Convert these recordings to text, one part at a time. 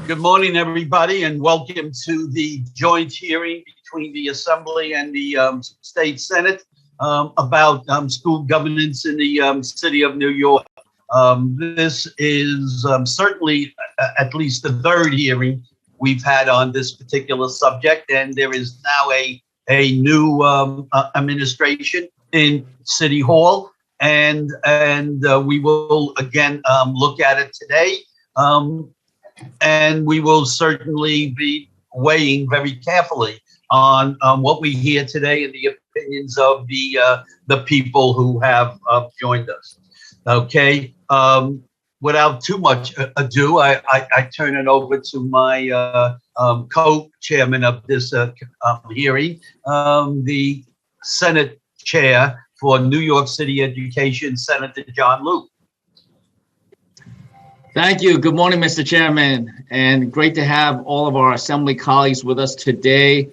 Good morning, everybody, and welcome to the joint hearing between the Assembly and the State Senate about school governance in the city of New York. This is certainly at least the third hearing we've had on this particular subject, and there is now a new administration in City Hall, and we will again look at it today. And we will certainly be weighing very carefully on what we hear today and the opinions of the people who have joined us. Okay. Without too much ado, I turn it over to my co-chairman of this hearing, the Senate Chair for New York City Education, Senator John Liu. Thank you. Good morning, Mr. Chairman, and great to have all of our Assembly colleagues with us today.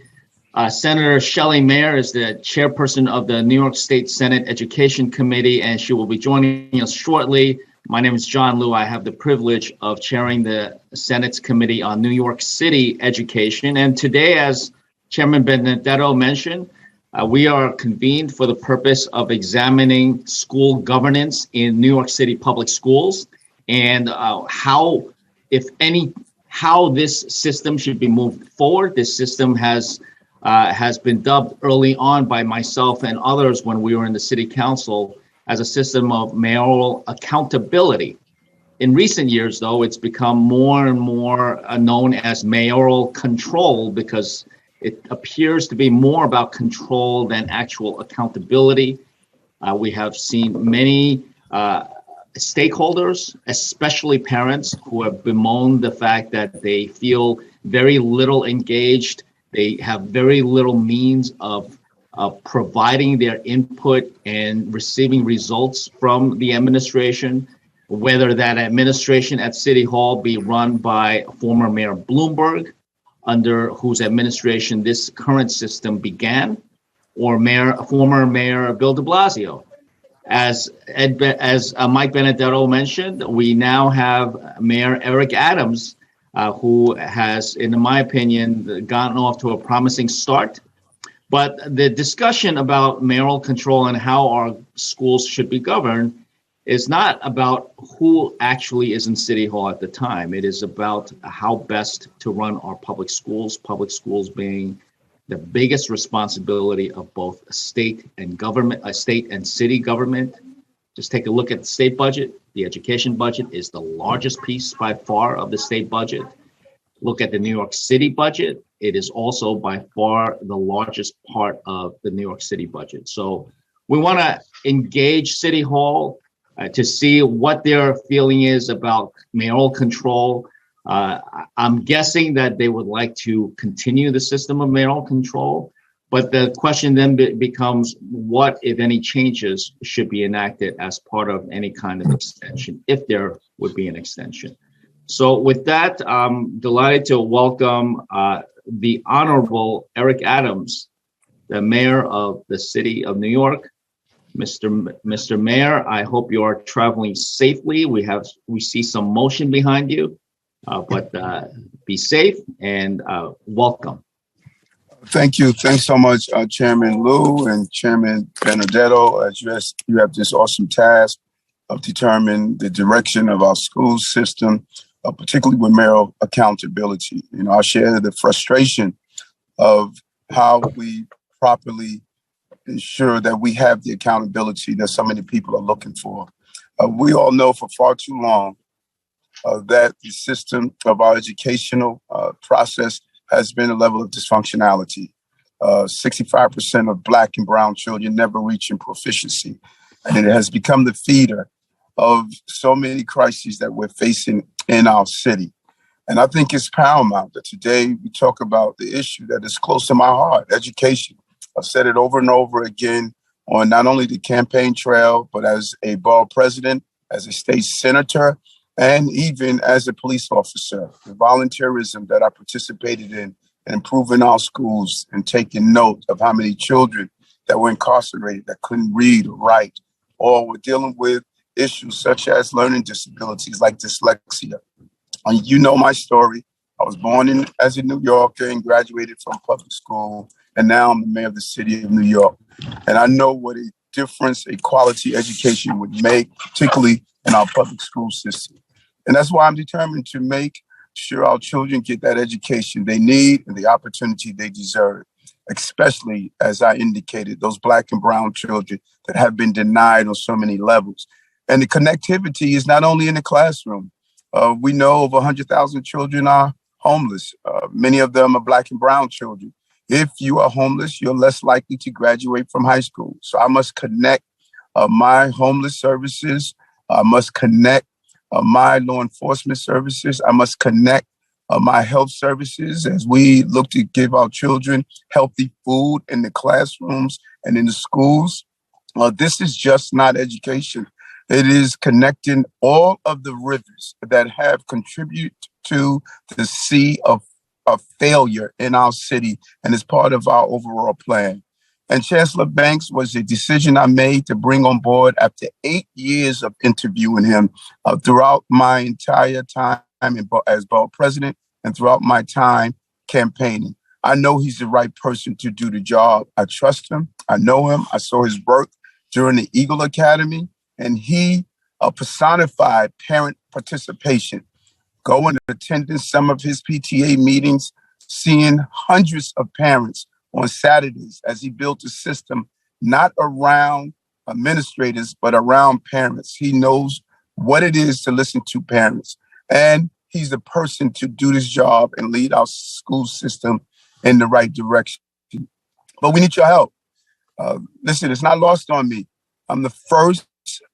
Senator Shelley Mayer is the chairperson of the New York State Senate Education Committee, and she will be joining us shortly. My name is John Liu. I have the privilege of chairing the Senate's Committee on New York City Education. And today, as Chairman Benedetto mentioned, we are convened for the purpose of examining school governance in New York City public schools, and how, if any, how this system should be moved forward. This system has been dubbed early on by myself and others when we were in the city council as a system of mayoral accountability. In recent years, though, it's become more and more known as mayoral control, because it appears to be more about control than actual accountability. We have seen many stakeholders, especially parents, who have bemoaned the fact that they feel very little engaged. They have very little means of providing their input and receiving results from the administration, whether that administration at City Hall be run by former Mayor Bloomberg, under whose administration this current system began, or former Mayor Bill de Blasio. As Mike Benedetto mentioned, we now have Mayor Eric Adams, who has, in my opinion, gotten off to a promising start. But the discussion about mayoral control and how our schools should be governed is not about who actually is in City Hall at the time. It is about how best to run our public schools being the biggest responsibility of both state and city government. Just take a look at the state budget. The education budget is the largest piece by far of the state budget. Look at the New York City budget. It is also by far the largest part of the New York City budget. So we want to engage City Hall to see what their feeling is about mayoral control. I'm guessing that they would like to continue the system of mayoral control, but the question then becomes what, if any, changes should be enacted as part of any kind of extension, if there would be an extension. So with that, I'm delighted to welcome the Honorable Eric Adams, the Mayor of the City of New York. Mr. Mayor, I hope you are traveling safely. We see some motion behind you. But be safe and welcome. Thank you. Thanks so much, Chairman Liu and Chairman Benedetto. As you have this awesome task of determining the direction of our school system, particularly with mayoral accountability. I share the frustration of how we properly ensure that we have the accountability that so many people are looking for. We all know for far too long that the system of our educational process has been a level of dysfunctionality. 65% of Black and brown children never reaching proficiency. And it has become the feeder of so many crises that we're facing in our city. And I think it's paramount that today we talk about the issue that is close to my heart, education. I've said it over and over again on not only the campaign trail, but as a borough president, as a state senator, and even as a police officer. The volunteerism that I participated in improving our schools and taking note of how many children that were incarcerated that couldn't read or write, or were dealing with issues such as learning disabilities like dyslexia. You know my story. I was born as a New Yorker and graduated from public school, and now I'm the mayor of the city of New York. And I know what a difference a quality education would make, particularly in our public school system. And that's why I'm determined to make sure our children get that education they need and the opportunity they deserve, especially, as I indicated, those Black and brown children that have been denied on so many levels. And the connectivity is not only in the classroom. We know over 100,000 children are homeless. Many of them are Black and brown children. If you are homeless, you're less likely to graduate from high school. So I must connect my homeless services. I must connect my law enforcement services. I must connect my health services as we look to give our children healthy food in the classrooms and in the schools. This is just not education. It is connecting all of the rivers that have contributed to the sea of failure in our city and is part of our overall plan. And Chancellor Banks was a decision I made to bring on board after 8 years of interviewing him throughout my entire time as borough president and throughout my time campaigning. I know he's the right person to do the job. I trust him. I know him. I saw his work during the Eagle Academy, and he personified parent participation. Going and attending some of his PTA meetings, seeing hundreds of parents on Saturdays as he built a system not around administrators, but around parents. He knows what it is to listen to parents. And he's the person to do this job and lead our school system in the right direction. But we need your help. Listen, it's not lost on me. I'm the first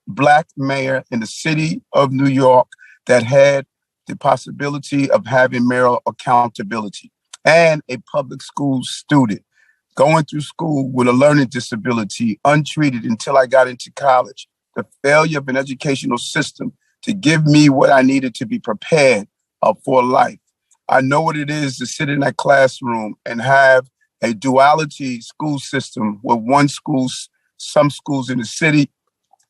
Black mayor in the city of New York that had the possibility of having mayoral accountability, and a public school student going through school with a learning disability, untreated until I got into college. The failure of an educational system to give me what I needed to be prepared for life. I know what it is to sit in that classroom and have a duality school system where some schools in the city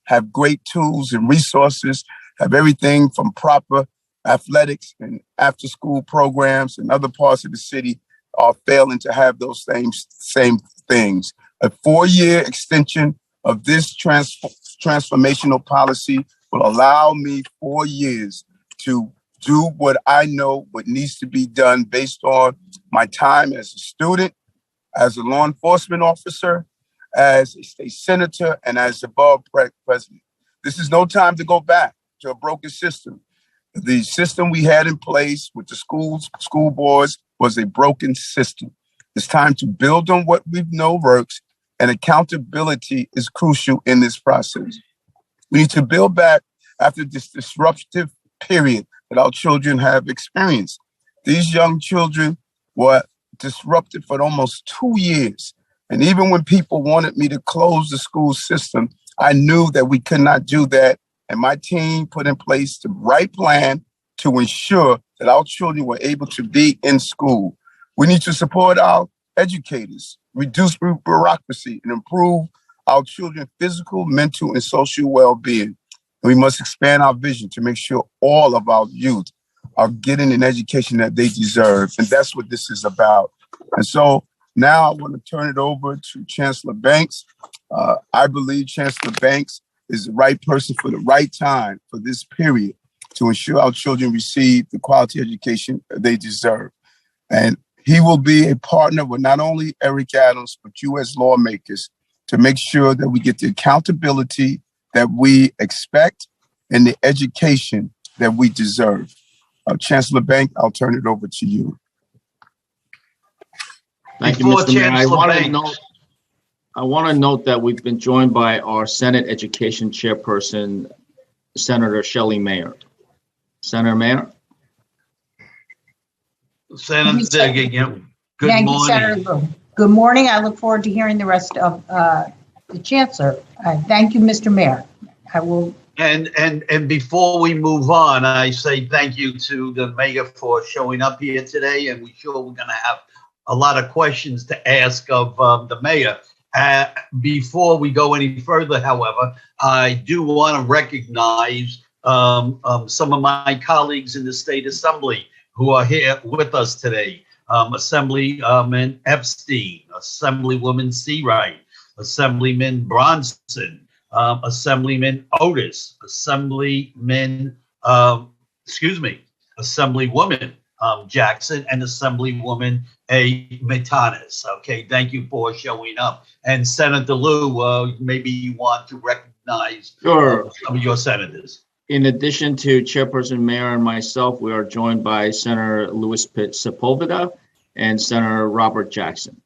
have great tools and resources, have everything from proper athletics and after-school programs, and other parts of the city are failing to have those same things. A 4-year extension of this transformational policy will allow me 4 years to do what I know what needs to be done based on my time as a student, as a law enforcement officer, as a state senator, and as the borough president. This is no time to go back to a broken system. The system we had in place with the school boards was a broken system. It's time to build on what we know works, and accountability is crucial in this process. We need to build back after this disruptive period that our children have experienced. These young children were disrupted for almost 2 years. And even when people wanted me to close the school system, I knew that we could not do that. And my team put in place the right plan to ensure that our children were able to be in school. We need to support our educators, reduce bureaucracy, and improve our children's physical, mental, and social well-being. And we must expand our vision to make sure all of our youth are getting an education that they deserve. And that's what this is about. And so now I want to turn it over to Chancellor Banks. I believe Chancellor Banks is the right person for the right time for this period to ensure our children receive the quality education they deserve. And he will be a partner with not only Eric Adams, but you as lawmakers to make sure that we get the accountability that we expect and the education that we deserve. Chancellor Banks, I'll turn it over to you. Thank you, Mr. Mayor. I want to note that we've been joined by our Senate Education Chairperson, Senator Shelley Mayer. Senator Mayer? Senator, good Thank morning. You, Senator. Good morning. I look forward to hearing the rest of the Chancellor. Thank you, Mr. Mayor. I will. And before we move on, I say thank you to the mayor for showing up here today, and we're sure we're going to have a lot of questions to ask of the mayor. Before we go any further, however, I do want to recognize some of my colleagues in the State Assembly who are here with us today. Assemblyman Epstein, Assemblywoman Seawright, Assemblyman Bronson, Assemblyman Otis, Assemblywoman Jackson, and Assemblywoman A. Metanis. Okay, thank you for showing up. And Senator Liu, maybe you want to recognize Sure. some of your senators. In addition to Chairperson Mayor and myself, we are joined by Senator Louis Sepulveda and Senator Robert Jackson.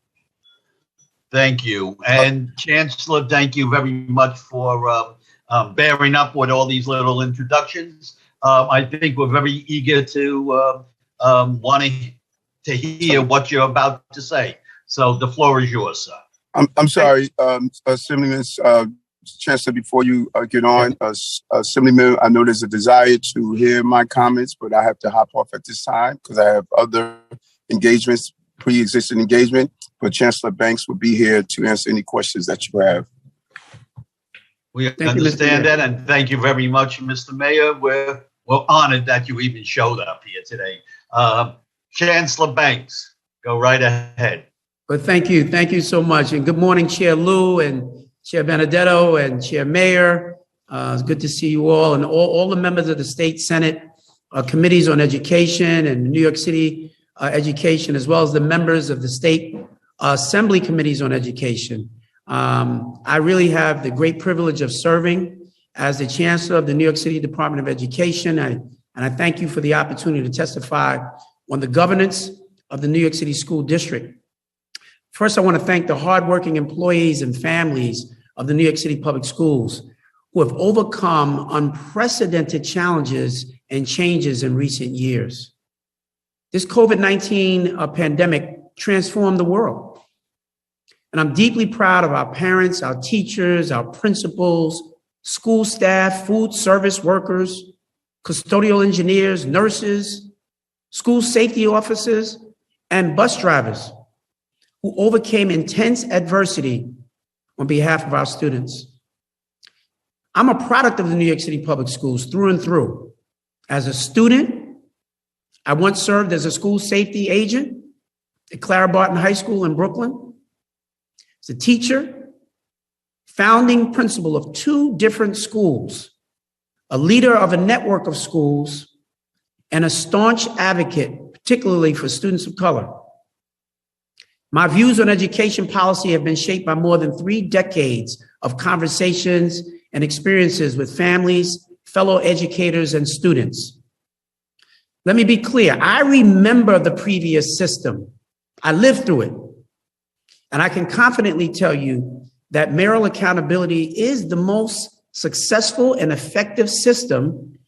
Thank you. And Chancellor, thank you very much for bearing up with all these little introductions. I think we're very eager to wanting to hear what you're about to say. So the floor is yours, sir. I'm sorry, Assemblyman Chancellor, before you get on, Assemblyman, I know there's a desire to hear my comments, but I have to hop off at this time because I have other engagements, pre-existing engagement, but Chancellor Banks will be here to answer any questions that you have. We understand that, and thank you very much, Mr. Mayor. We're honored that you even showed up here today. Chancellor Banks, go right ahead. Well, thank you so much, and good morning, Chair Liu and Chair Benedetto and Chair Mayor. It's good to see you all, and all the members of the State Senate committees on education and New York City education, as well as the members of the State Assembly committees on education. I really have the great privilege of serving as the Chancellor of the New York City Department of Education, and I thank you for the opportunity to testify on the governance of the New York City School District. First, I want to thank the hardworking employees and families of the New York City Public Schools who have overcome unprecedented challenges and changes in recent years. This COVID-19 pandemic transformed the world. And I'm deeply proud of our parents, our teachers, our principals, school staff, food service workers, custodial engineers, nurses, school safety officers, and bus drivers who overcame intense adversity on behalf of our students. I'm a product of the New York City Public Schools through and through. As a student, I once served as a school safety agent at Clara Barton High School in Brooklyn. As a teacher, founding principal of 2 different schools, a leader of a network of schools, and a staunch advocate, particularly for students of color. My views on education policy have been shaped by more than 3 decades of conversations and experiences with families, fellow educators, and students. Let me be clear. I remember the previous system. I lived through it. And I can confidently tell you that mayoral accountability is the most successful and effective system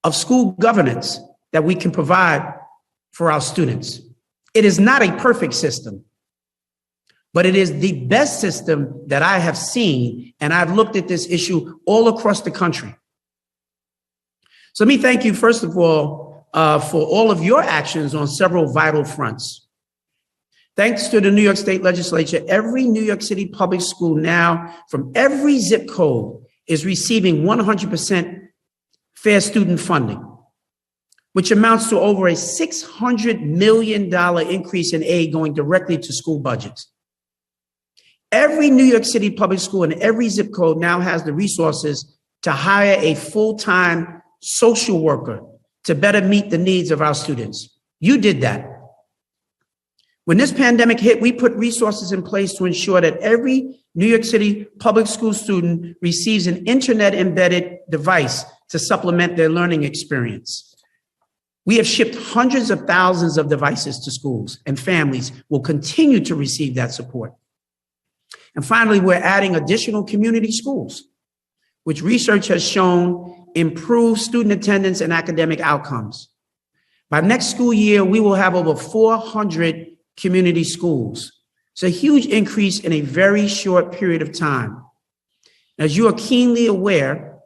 of school governance that we can provide for our students. It is not a perfect system, but it is the best system that I have seen, and I've looked at this issue all across the country. So let me thank you, first of all, for all of your actions on several vital fronts. Thanks to the New York State Legislature, every New York City public school now from every zip code is receiving 100% fair student funding, which amounts to over a $600 million increase in aid going directly to school budgets. Every New York City public school in every zip code now has the resources to hire a full-time social worker to better meet the needs of our students. You did that. When this pandemic hit, we put resources in place to ensure that every New York City public school student receives an internet-embedded device to supplement their learning experience. We have shipped hundreds of thousands of devices to schools, and families will continue to receive that support. And finally, we're adding additional community schools, which research has shown improve student attendance and academic outcomes. By next school year, we will have over 400 community schools. It's a huge increase in a very short period of time. As you are keenly aware,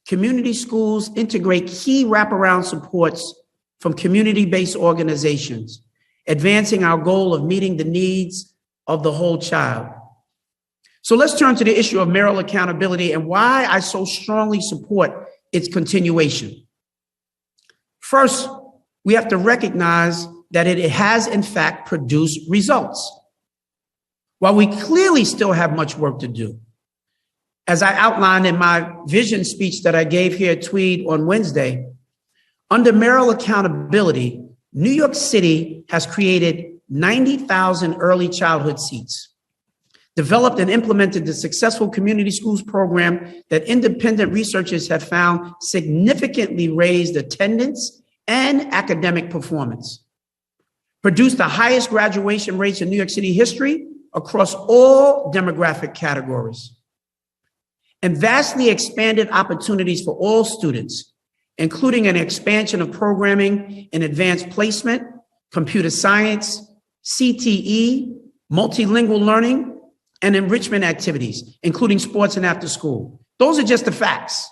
community schools integrate key wraparound supports from community-based organizations, advancing our goal of meeting the needs of the whole child. So let's turn to the issue of mayoral accountability and why I so strongly support its continuation. First, we have to recognize that it has in fact produced results. While we clearly still have much work to do, as I outlined in my vision speech that I gave here at Tweed on Wednesday, under mayoral accountability, New York City has created 90,000 early childhood seats, developed and implemented the successful community schools program that independent researchers have found significantly raised attendance and academic performance, produced the highest graduation rates in New York City history across all demographic categories, and vastly expanded opportunities for all students, including an expansion of programming in advanced placement, computer science, CTE, multilingual learning, and enrichment activities, including sports and after school. Those are just the facts.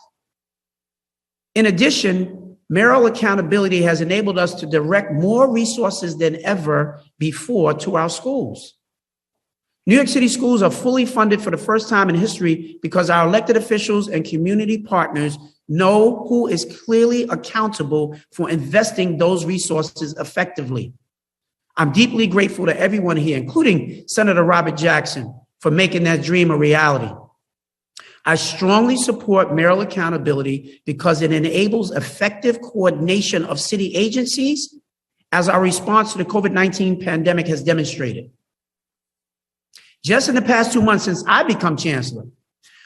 In addition, mayoral accountability has enabled us to direct more resources than ever before to our schools. New York City schools are fully funded for the first time in history because our elected officials and community partners know who is clearly accountable for investing those resources effectively. I'm deeply grateful to everyone here, including Senator Robert Jackson, for making that dream a reality. I strongly support mayoral accountability because it enables effective coordination of city agencies, as our response to the COVID-19 pandemic has demonstrated. Just in the past 2 months since I become chancellor,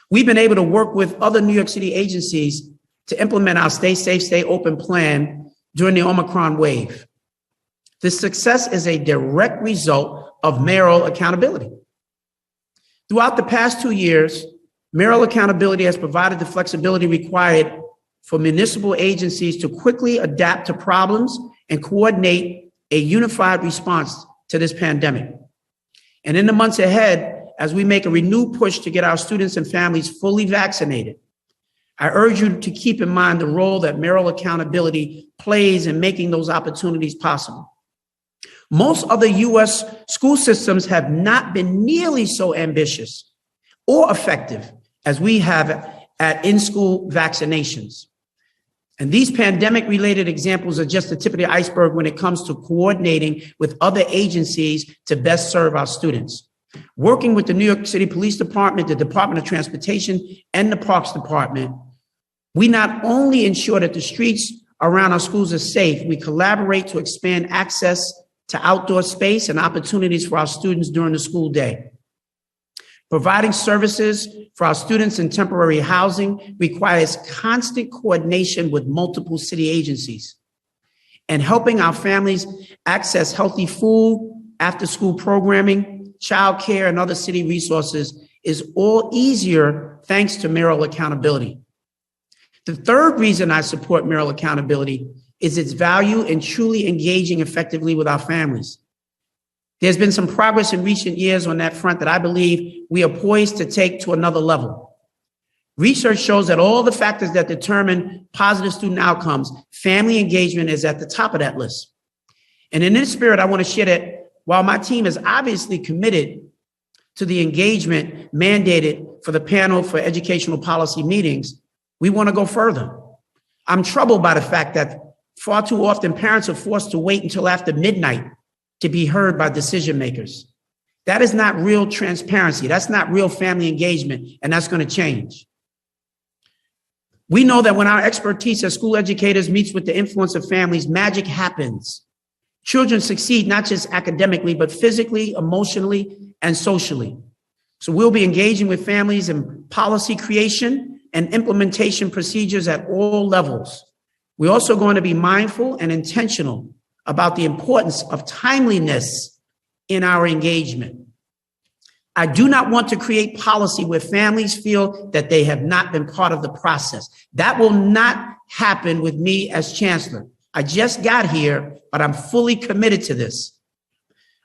we've been able to work with other New York City agencies to implement our Stay Safe, Stay Open plan during the Omicron wave. This success is a direct result of mayoral accountability. Throughout the past 2 years, mayoral accountability has provided the flexibility required for municipal agencies to quickly adapt to problems and coordinate a unified response to this pandemic. And in the months ahead, as we make a renewed push to get our students and families fully vaccinated, I urge you to keep in mind the role that mayoral accountability plays in making those opportunities possible. Most other U.S. school systems have not been nearly so ambitious or effective as we have at in-school vaccinations. And these pandemic-related examples are just the tip of the iceberg when it comes to coordinating with other agencies to best serve our students. Working with the New York City Police Department, the Department of Transportation, and the Parks Department, we not only ensure that the streets around our schools are safe, we collaborate to expand access to outdoor space and opportunities for our students during the school day. Providing services for our students in temporary housing requires constant coordination with multiple city agencies. And helping our families access healthy food, after-school programming, childcare, and other city resources is all easier thanks to mayoral accountability. The third reason I support mayoral accountability is its value in truly engaging effectively with our families. There's been some progress in recent years on that front that I believe we are poised to take to another level. Research shows that all the factors that determine positive student outcomes, family engagement is at the top of that list. And in this spirit, I want to share that while my team is obviously committed to the engagement mandated for the panel for educational policy meetings, we want to go further. I'm troubled by the fact that far too often parents are forced to wait until after midnight to be heard by decision makers. That is not real transparency. That's not real family engagement, and that's going to change. We know that when our expertise as school educators meets with the influence of families, magic happens. Children succeed not just academically, but physically, emotionally, and socially. So we'll be engaging with families in policy creation and implementation procedures at all levels. We're also going to be mindful and intentional about the importance of timeliness in our engagement. I do not want to create policy where families feel that they have not been part of the process. That will not happen with me as chancellor. I just got here, but I'm fully committed to this.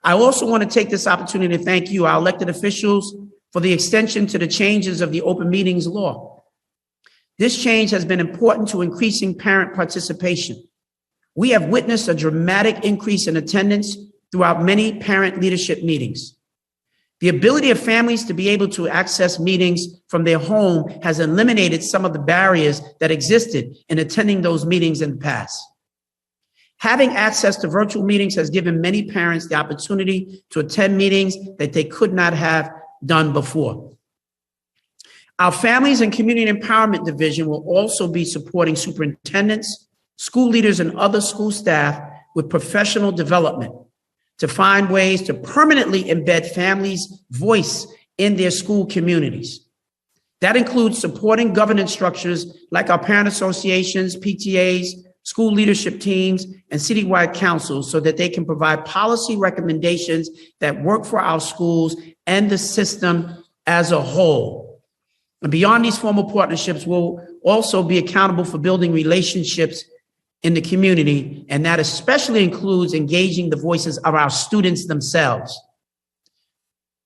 I also want to take this opportunity to thank you, our elected officials, for the extension to the changes of the open meetings law. This change has been important to increasing parent participation. We have witnessed a dramatic increase in attendance throughout many parent leadership meetings. The ability of families to be able to access meetings from their home has eliminated some of the barriers that existed in attending those meetings in the past. Having access to virtual meetings has given many parents the opportunity to attend meetings that they could not have done before. Our Families and Community Empowerment Division will also be supporting superintendents, school leaders, and other school staff with professional development to find ways to permanently embed families' voice in their school communities. That includes supporting governance structures like our parent associations, PTAs, school leadership teams, and citywide councils so that they can provide policy recommendations that work for our schools and the system as a whole. And beyond these formal partnerships, we'll also be accountable for building relationships in the community, and that especially includes engaging the voices of our students themselves.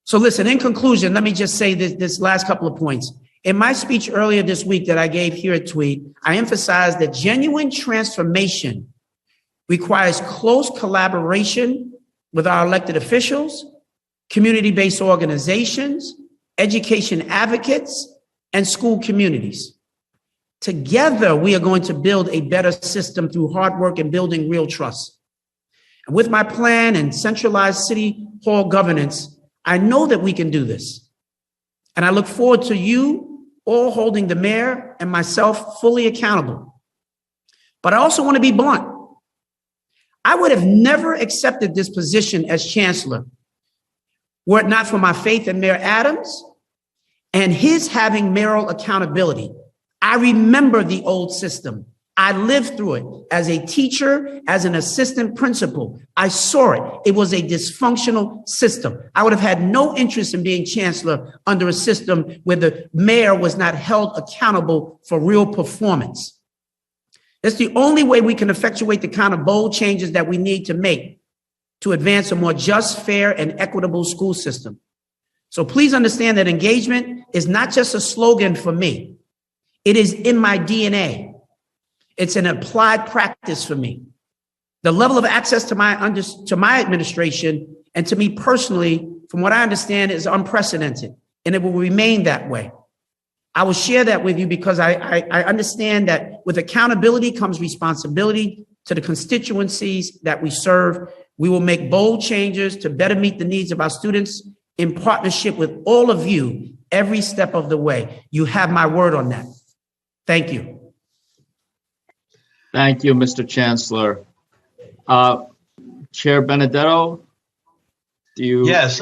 So listen, in conclusion, let me just say this last couple of points. In my speech earlier this week that I gave here at Tweed, I emphasized that genuine transformation requires close collaboration with our elected officials, community-based organizations, education advocates, and school communities. Together, we are going to build a better system through hard work and building real trust. And with my plan and centralized city hall governance, I know that we can do this. And I look forward to you all holding the mayor and myself fully accountable. But I also want to be blunt. I would have never accepted this position as chancellor were it not for my faith in Mayor Adams and his having mayoral accountability. I remember the old system. I lived through it as a teacher, as an assistant principal. I saw it. It was a dysfunctional system. I would have had no interest in being chancellor under a system where the mayor was not held accountable for real performance. That's the only way we can effectuate the kind of bold changes that we need to make to advance a more just, fair, and equitable school system. So please understand that engagement is not just a slogan for me. It is in my DNA. It's an applied practice for me. The level of access to my administration and to me personally, from what I understand, is unprecedented, and it will remain that way. I will share that with you because I understand that with accountability comes responsibility to the constituencies that we serve. We will make bold changes to better meet the needs of our students in partnership with all of you every step of the way. You have my word on that. Thank you. Thank you, Mr. Chancellor. Chair Benedetto, do you? Yes,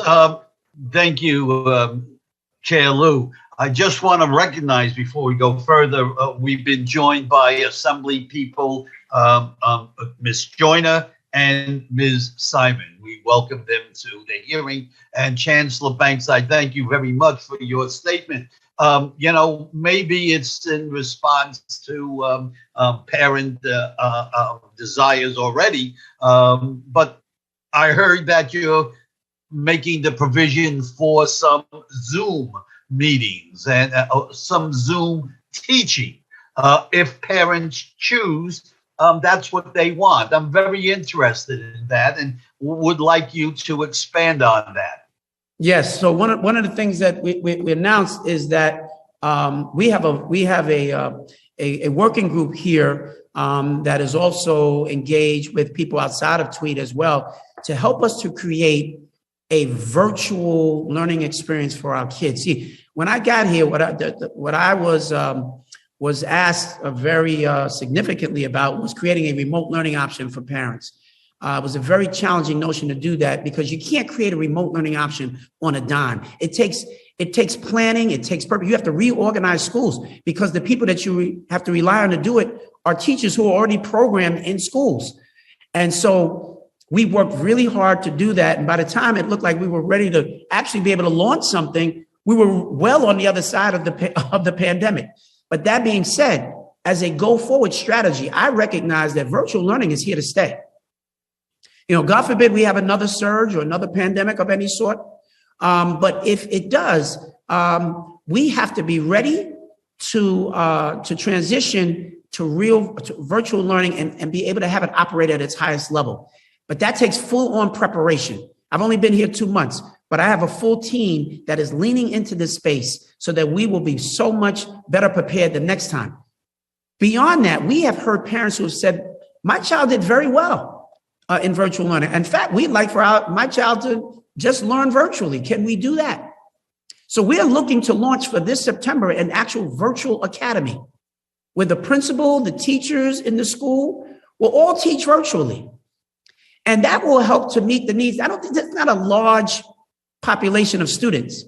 thank you, Chair Lou. I just want to recognize before we go further, we've been joined by Assembly people, Ms. Joyner and Ms. Simon. We welcome them to the hearing. And Chancellor Banks, I thank you very much for your statement. You know, maybe it's in response to parent desires already, but I heard that you're making the provision for some Zoom meetings and some Zoom teaching. If parents choose, that's what they want. I'm very interested in that and would like you to expand on that. Yes. So one of the things that we announced is that we have a working group here that is also engaged with people outside of Tweed as well to help us to create a virtual learning experience for our kids. See, when I got here, what I was asked very significantly about was creating a remote learning option for parents. It was a very challenging notion to do that because you can't create a remote learning option on a dime. It takes planning, it takes purpose. You have to reorganize schools because the people that you have to rely on to do it are teachers who are already programmed in schools. And so we worked really hard to do that. And by the time it looked like we were ready to actually be able to launch something, we were well on the other side of the pandemic. But that being said, as a go forward strategy, I recognize that virtual learning is here to stay. You know, God forbid we have another surge or another pandemic of any sort. But if it does, we have to be ready to transition to virtual learning and be able to have it operate at its highest level. But that takes full on preparation. I've only been here 2 months, but I have a full team that is leaning into this space so that we will be so much better prepared the next time. Beyond that, we have heard parents who have said, My child did very well in virtual learning. In fact, we'd like for my child to just learn virtually. Can we do that? So we are looking to launch for this September an actual virtual academy where the principal, the teachers in the school will all teach virtually. And that will help to meet the needs. I don't think that's not a large population of students,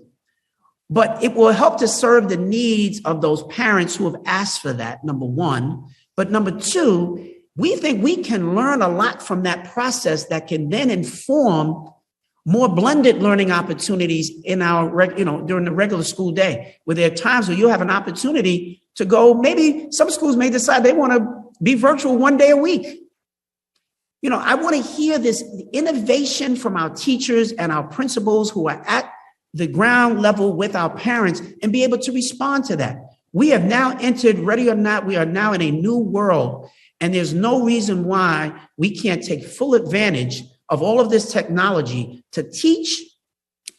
but it will help to serve the needs of those parents who have asked for that, number one. But number two, we think we can learn a lot from that process that can then inform more blended learning opportunities in our, during the regular school day, where there are times where you have an opportunity to go, maybe some schools may decide they want to be virtual one day a week. I want to hear this innovation from our teachers and our principals who are at the ground level with our parents and be able to respond to that. We have now entered, ready or not, we are now in a new world. And there's no reason why we can't take full advantage of all of this technology to teach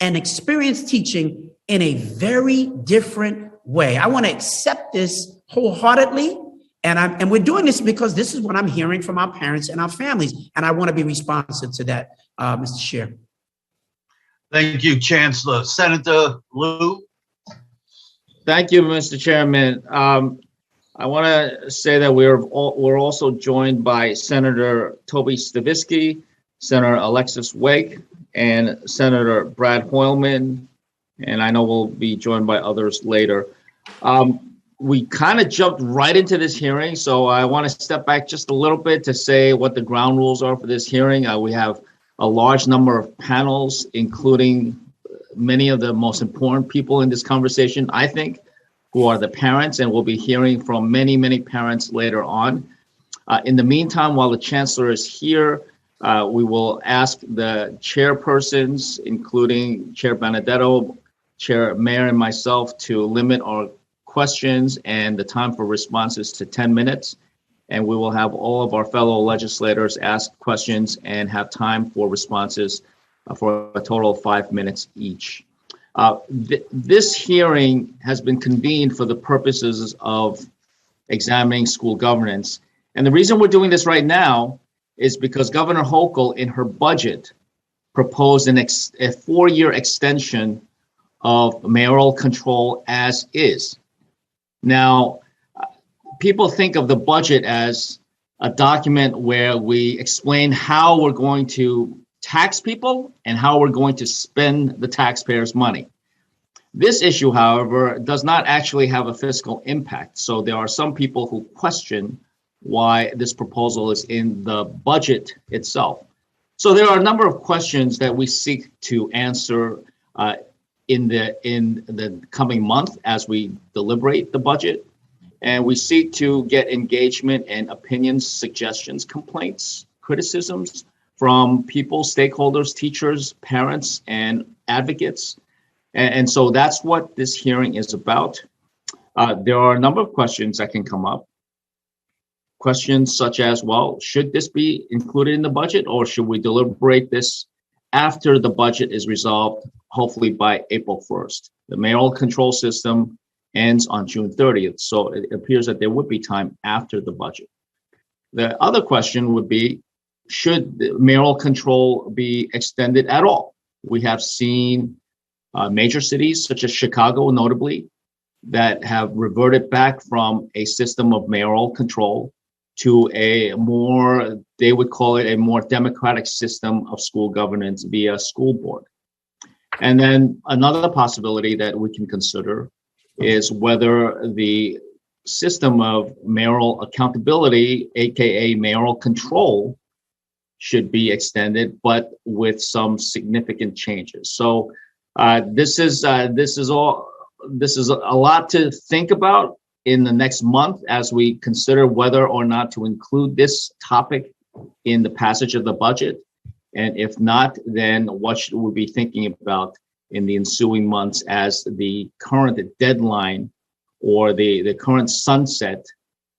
and experience teaching in a very different way. I want to accept this wholeheartedly. And we're doing this because this is what I'm hearing from our parents and our families. And I want to be responsive to that, Mr. Chair. Thank you, Chancellor. Senator Liu. Thank you, Mr. Chairman. I want to say that we're also joined by Senator Toby Stavisky, Senator Alexis Wake, and Senator Brad Hoylman, and I know we'll be joined by others later. We kind of jumped right into this hearing, so I want to step back just a little bit to say what the ground rules are for this hearing. We have a large number of panels, including many of the most important people in this conversation, I think, who are the parents, and we'll be hearing from many, many parents later on. In the meantime, while the Chancellor is here, we will ask the chairpersons, including Chair Benedetto, Chair Mayor, and myself, to limit our questions and the time for responses to 10 minutes. And we will have all of our fellow legislators ask questions and have time for responses for a total of 5 minutes each. This hearing has been convened for the purposes of examining school governance. And the reason we're doing this right now is because Governor Hochul, in her budget, proposed a 4-year extension of mayoral control as is. Now, people think of the budget as a document where we explain how we're going to tax people and how we're going to spend the taxpayers' money. This issue, however, does not actually have a fiscal impact. So there are some people who question why this proposal is in the budget itself. So there are a number of questions that we seek to answer in the coming month as we deliberate the budget. And we seek to get engagement and opinions, suggestions, complaints, criticisms from people, stakeholders, teachers, parents, and advocates. And so that's what this hearing is about. There are a number of questions that can come up. Questions such as, well, should this be included in the budget, or should we deliberate this after the budget is resolved, hopefully by April 1st? The mayoral control system ends on June 30th, so it appears that there would be time after the budget. The other question would be, should the mayoral control be extended at all? We have seen major cities such as Chicago, notably, that have reverted back from a system of mayoral control to a more, they would call it a more democratic system of school governance via school board. And then another possibility that we can consider is whether the system of mayoral accountability, aka mayoral control, should be extended, but with some significant changes. So this is a lot to think about in the next month as we consider whether or not to include this topic in the passage of the budget. And if not, then what should we be thinking about in the ensuing months as the current deadline or the current sunset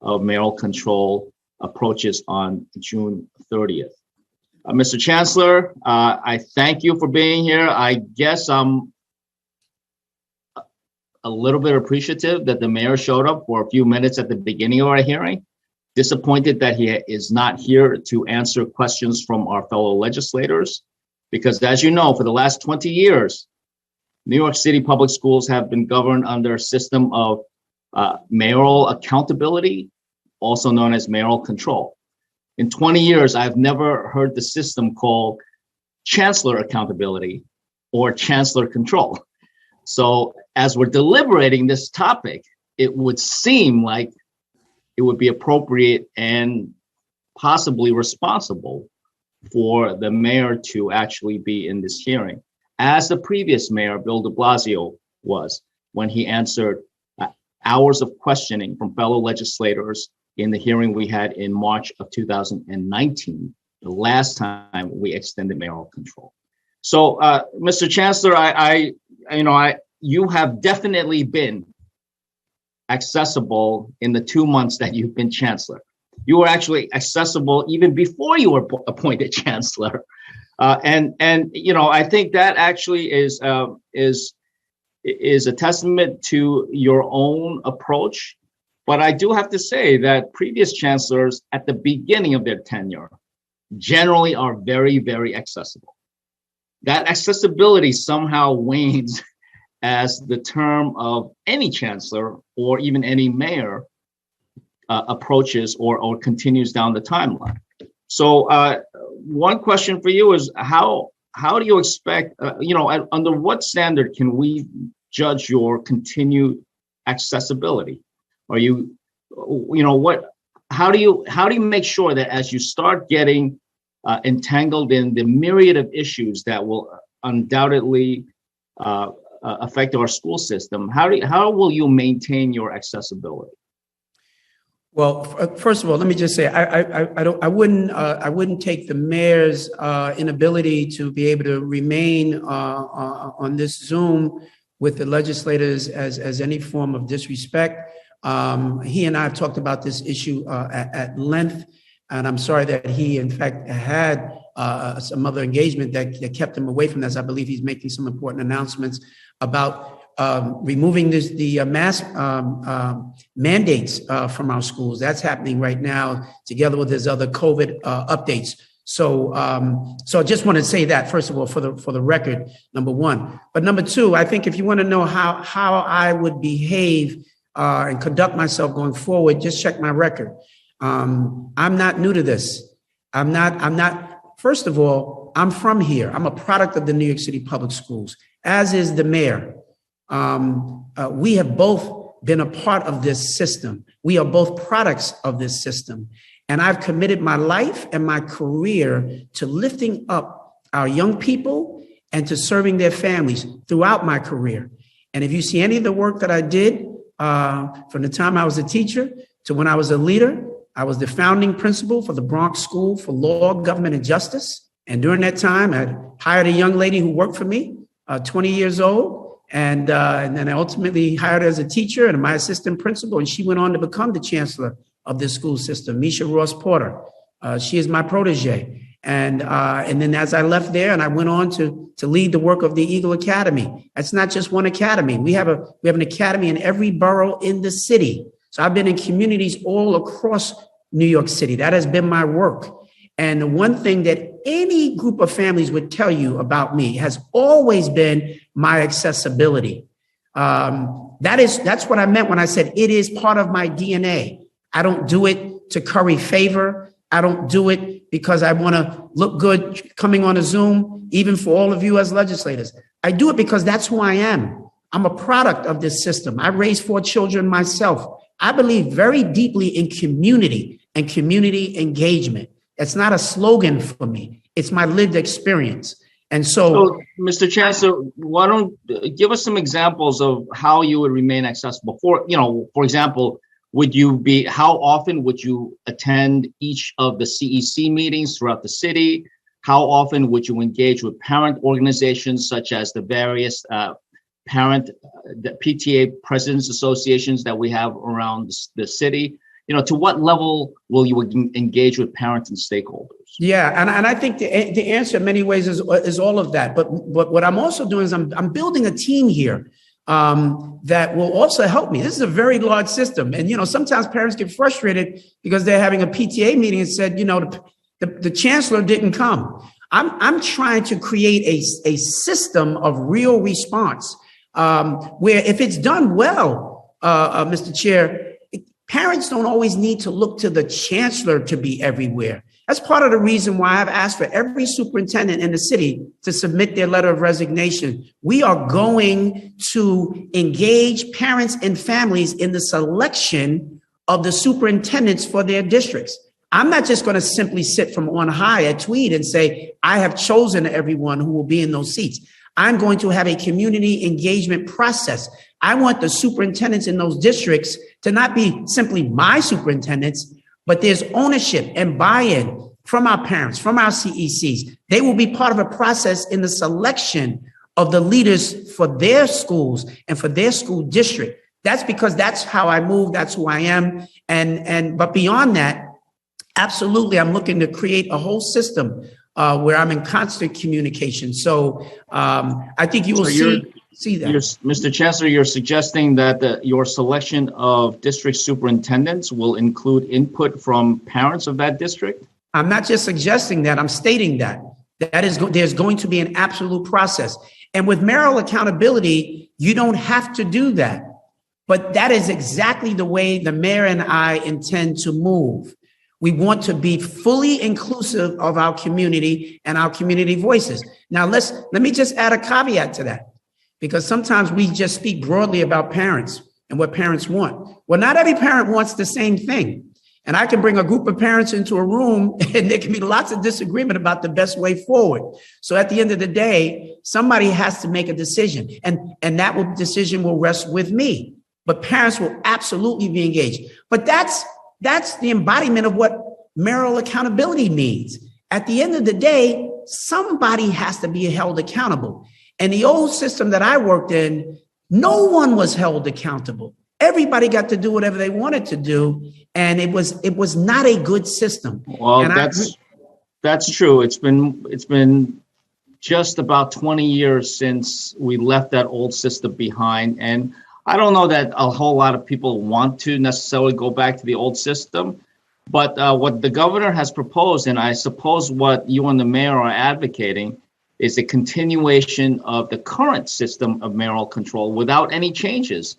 of mayoral control approaches on June 30th. Mr. Chancellor, I thank you for being here. I guess I'm a little bit appreciative that the mayor showed up for a few minutes at the beginning of our hearing. disappointed that he is not here to answer questions from our fellow legislators, because as you know, for the last 20 years, New York City public schools have been governed under a system of mayoral accountability, also known as mayoral control. In 20 years, I've never heard the system called chancellor accountability or chancellor control. So as we're deliberating this topic, it would seem like it would be appropriate and possibly responsible for the mayor to actually be in this hearing, as the previous mayor, Bill de Blasio, was when he answered hours of questioning from fellow legislators in the hearing we had in March of 2019, the last time we extended mayoral control. So, Mr. Chancellor, you have definitely been accessible in the 2 months that you've been chancellor. You were actually accessible even before you were appointed chancellor, and I think that actually is a testament to your own approach. But I do have to say that previous chancellors at the beginning of their tenure generally are very, very accessible. That accessibility somehow wanes as the term of any chancellor or even any mayor approaches or continues down the timeline. So one question for you is how do you expect, under what standard can we judge your continued accessibility? Are you, how do you make sure that as you start getting entangled in the myriad of issues that will undoubtedly affect our school system, how will you maintain your accessibility? Well, first of all, let me just say I wouldn't take the mayor's inability to be able to remain on this Zoom with the legislators as any form of disrespect. He and I have talked about this issue at length, and I'm sorry that he, in fact, had some other engagement that kept him away from this. I believe he's making some important announcements about removing the mask mandates from our schools. That's happening right now, together with his other COVID updates. So I just want to say that, first of all, for the record, number one. But number two, I think if you want to know how I would behave and conduct myself going forward, just check my record. I'm not new to this. I'm not. First of all, I'm from here. I'm a product of the New York City Public Schools, as is the mayor. We have both been a part of this system. We are both products of this system. And I've committed my life and my career to lifting up our young people and to serving their families throughout my career. And if you see any of the work that I did from the time I was a teacher to when I was a leader, I was the founding principal for the Bronx School for Law, Government, and Justice. And during that time, I hired a young lady who worked for me, 20 years old. And then I ultimately hired her as a teacher and my assistant principal. And she went on to become the chancellor of this school system, Misha Ross Porter. She is my protege. And then as I left there and I went on to lead the work of the Eagle Academy. That's not just one academy. We have an academy in every borough in the city. So I've been in communities all across New York City. That has been my work. And the one thing that any group of families would tell you about me has always been my accessibility. That's what I meant when I said it is part of my DNA. I don't do it to curry favor. I don't do it because I want to look good coming on a Zoom, even for all of you as legislators. I do it because that's who I am. I'm a product of this system. I raised 4 children myself. I believe very deeply in community and community engagement. It's not a slogan for me. It's my lived experience. And so Mr. Chancellor, why don't give us some examples of how you would remain accessible? For example, how often would you attend each of the CEC meetings throughout the city? How often would you engage with parent organizations such as the various the PTA presidents associations that we have around the city? To what level will you engage with parents and stakeholders? Yeah, and I think the answer in many ways is all of that. But what I'm also doing is I'm building a team here. that will also help me. This is a very large system. And, sometimes parents get frustrated because they're having a PTA meeting and said, the chancellor didn't come. I'm trying to create a system of real response where if it's done well, Mr. Chair, parents don't always need to look to the chancellor to be everywhere. That's part of the reason why I've asked for every superintendent in the city to submit their letter of resignation. We are going to engage parents and families in the selection of the superintendents for their districts. I'm not just going to simply sit from on high at Tweed and say, I have chosen everyone who will be in those seats. I'm going to have a community engagement process. I want the superintendents in those districts to not be simply my superintendents, but there's ownership and buy-in from our parents, from our CECs. They will be part of a process in the selection of the leaders for their schools and for their school district. That's because that's how I move. That's who I am. But beyond that, absolutely, I'm looking to create a whole system where I'm in constant communication. So I think you will see that. Mr. Chancellor, you're suggesting that your selection of district superintendents will include input from parents of that district? I'm not just suggesting that, I'm stating that. There's going to be an absolute process. And with mayoral accountability, you don't have to do that. But that is exactly the way the mayor and I intend to move. We want to be fully inclusive of our community and our community voices. Now, let me just add a caveat to that, because sometimes we just speak broadly about parents and what parents want. Well, not every parent wants the same thing. And I can bring a group of parents into a room and there can be lots of disagreement about the best way forward. So at the end of the day, somebody has to make a decision, and that decision will rest with me. But parents will absolutely be engaged. But that's the embodiment of what mayoral accountability means. At the end of the day, somebody has to be held accountable. And the old system that I worked in, no one was held accountable. Everybody got to do whatever they wanted to do, and it was not a good system. Well, that's true. It's been just about 20 years since we left that old system behind, and I don't know that a whole lot of people want to necessarily go back to the old system, but what the governor has proposed, and I suppose what you and the mayor are advocating, is a continuation of the current system of mayoral control without any changes.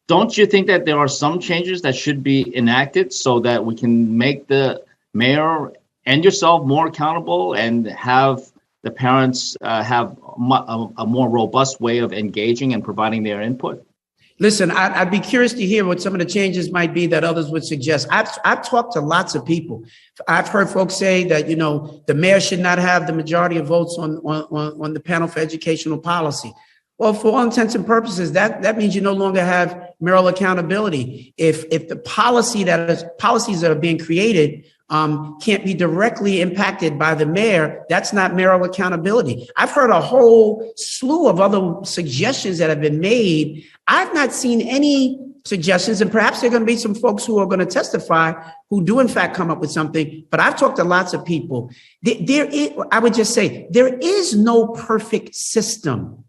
Don't you think that there are some changes that should be enacted so that we can make the mayor and yourself more accountable and have the parents have a more robust way of engaging and providing their input? Listen, I'd be curious to hear what some of the changes might be that others would suggest. I've talked to lots of people. I've heard folks say that, the mayor should not have the majority of votes on the panel for educational policy. Well, for all intents and purposes, that means you no longer have mayoral accountability. If the policies that are being created can't be directly impacted by the mayor, that's not mayoral accountability. I've heard a whole slew of other suggestions that have been made. I've not seen any suggestions, and perhaps there are going to be some folks who are going to testify who do in fact come up with something, but I've talked to lots of people. I would just say, there is no perfect system.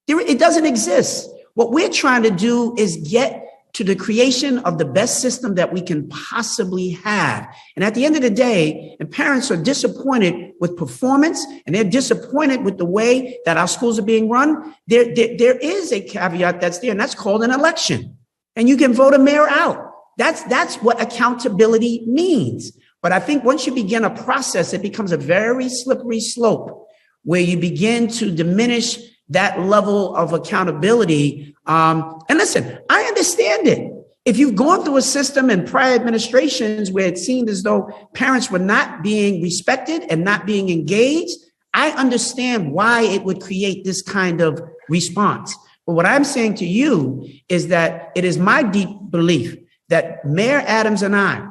It doesn't exist. What we're trying to do is get to the creation of the best system that we can possibly have. And at the end of the day, and parents are disappointed with performance and they're disappointed with the way that our schools are being run, there is a caveat that's there, and that's called an election. And you can vote a mayor out. That's what accountability means. But I think once you begin a process, it becomes a very slippery slope where you begin to diminish that level of accountability. And listen, I understand it. If you've gone through a system in prior administrations where it seemed as though parents were not being respected and not being engaged, I understand why it would create this kind of response. But what I'm saying to you is that it is my deep belief that Mayor Adams and I,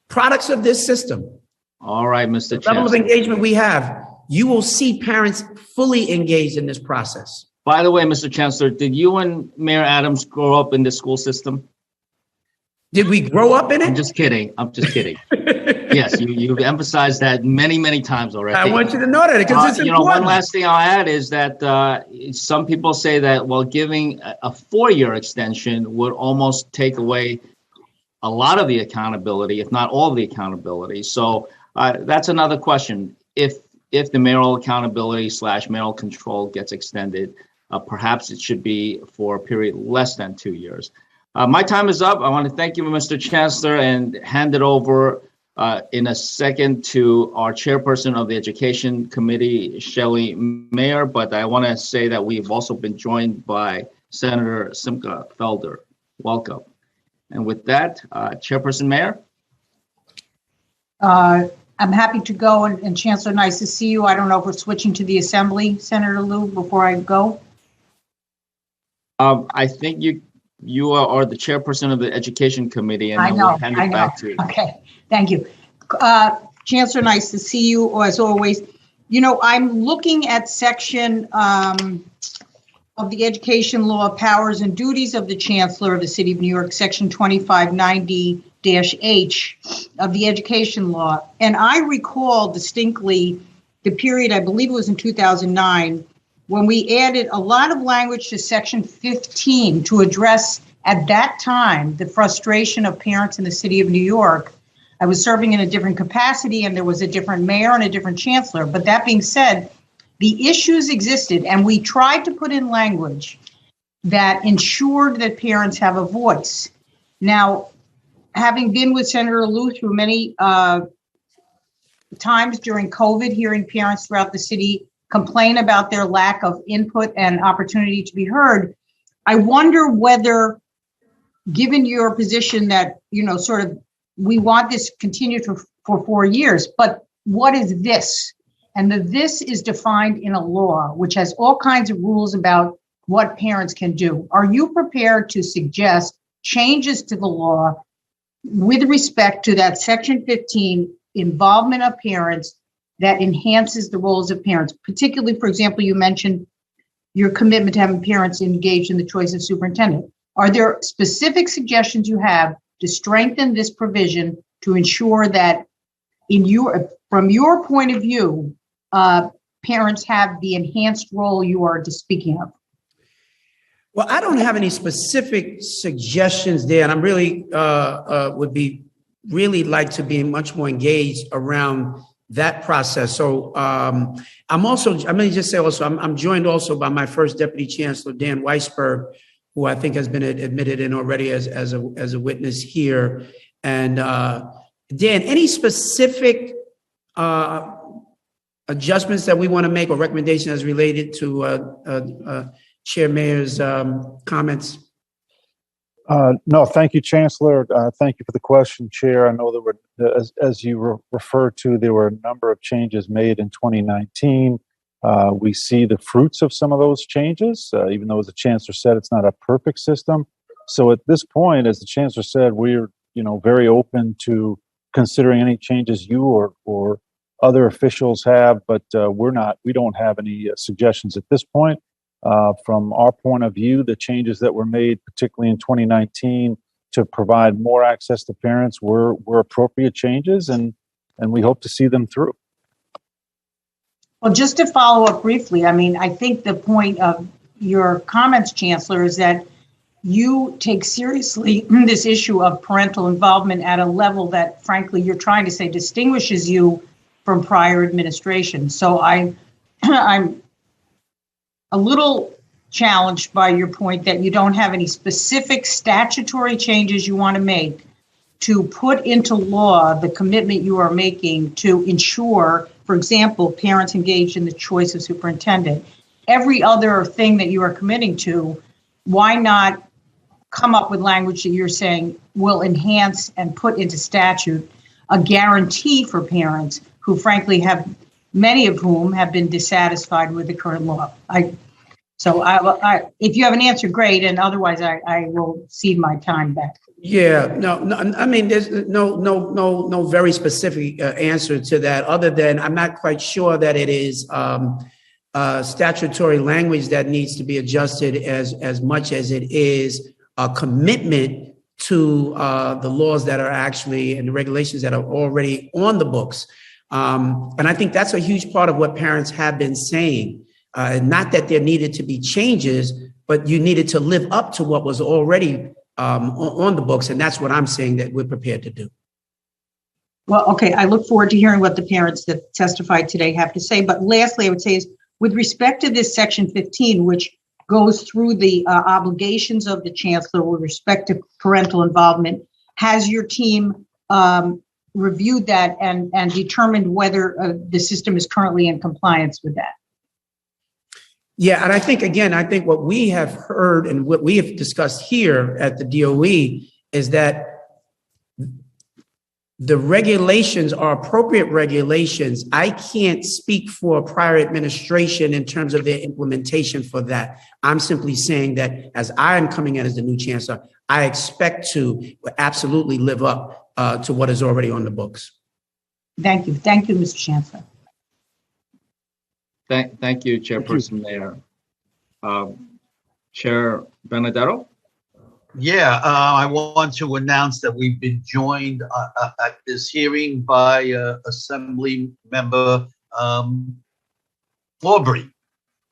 products of this system, all right, Mr. the level of engagement we have, you will see parents fully engaged in this process. By the way, Mr. Chancellor, did you and Mayor Adams grow up in the school system? Did we grow up in it? I'm just kidding. I'm just kidding. Yes, you've emphasized that many, many times already. I want you to know that because it's important. One last thing I'll add is that some people say that, well, giving a 4-year extension would almost take away a lot of the accountability, if not all of the accountability. So that's another question. If the mayoral accountability / mayoral control gets extended, perhaps it should be for a period less than 2 years. My time is up. I want to thank you, Mr. Chancellor, and hand it over in a second to our chairperson of the Education Committee, Shelley Mayer. But I want to say that we've also been joined by Senator Simcha Felder. Welcome. And with that, Chairperson Mayer. I'm happy to go, and Chancellor, nice to see you. I don't know if we're switching to the Assembly, Senator Liu, before I go. I think you are the chairperson of the Education Committee, and we'll hand it back to you. Okay, thank you. Chancellor, nice to see you, as always. You know, I'm looking at section of the Education Law, Powers and Duties of the Chancellor of the City of New York, section 2590-H of the Education Law. And I recall distinctly the period, I believe it was in 2009, when we added a lot of language to section 15 to address, at that time, the frustration of parents in the City of New York. I was serving in a different capacity, and there was a different mayor and a different chancellor. But that being said, the issues existed, and we tried to put in language that ensured that parents have a voice. Now, having been with Senator Liu through many times during COVID, hearing parents throughout the city complain about their lack of input and opportunity to be heard, I wonder whether, given your position that, you know, sort of, we want this continued for 4 years, but what is this? And this is defined in a law, which has all kinds of rules about what parents can do. Are you prepared to suggest changes to the law with respect to that section 15 involvement of parents that enhances the roles of parents? Particularly, for example, you mentioned your commitment to having parents engaged in the choice of superintendent. Are there specific suggestions you have to strengthen this provision to ensure that from your point of view, parents have the enhanced role you are speaking of? Well, I don't have any specific suggestions there, and I'm really would be really like to be much more engaged around that process. So I'm joined also by my first Deputy Chancellor, Dan Weisberg, who I think has been admitted in already as a witness here. And Dan, any specific adjustments that we want to make or recommendations as related to Chair Mayer's comments? No, thank you, Chancellor. Thank you for the question, Chair. I know there were, as you referred to, there were a number of changes made in 2019. We see the fruits of some of those changes, even though, as the Chancellor said, it's not a perfect system. So at this point, as the Chancellor said, we're very open to considering any changes you or other officials have, but we don't have any suggestions at this point. From our point of view, the changes that were made, particularly in 2019, to provide more access to parents were appropriate changes, and we hope to see them through. Well, just to follow up briefly, I mean, I think the point of your comments, Chancellor, is that you take seriously this issue of parental involvement at a level that, frankly, you're trying to say distinguishes you from prior administration. So I'm a little challenged by your point that you don't have any specific statutory changes you want to make to put into law the commitment you are making to ensure, for example, parents engaged in the choice of superintendent. Every other thing that you are committing to, why not come up with language that you're saying will enhance and put into statute a guarantee for parents who, frankly, many of whom have been dissatisfied with the current law? If you have an answer, great, and otherwise, I will cede my time back. Yeah, no. I mean, there's no very specific answer to that, other than I'm not quite sure that it is statutory language that needs to be adjusted as much as it is a commitment to the laws that are actually and the regulations that are already on the books. And I think that's a huge part of what parents have been saying. Not that there needed to be changes, but you needed to live up to what was already on the books. And that's what I'm saying that we're prepared to do. Well, okay, I look forward to hearing what the parents that testified today have to say. But lastly, I would say is with respect to this section 15, which goes through the obligations of the chancellor with respect to parental involvement, has your team reviewed that and determined whether the system is currently in compliance with that? Yeah, and I think, again, what we have heard and what we have discussed here at the DOE is that the regulations are appropriate regulations. I can't speak for prior administration in terms of their implementation for that. I'm simply saying that as I am coming in as the new chancellor, I expect to absolutely live up to what is already on the books. Thank you. Thank you, Mr. Chancellor. Thank you, Chairperson Mayor. Chair Benedetto? Yeah, I want to announce that we've been joined at this hearing by Assembly Member Aubrey.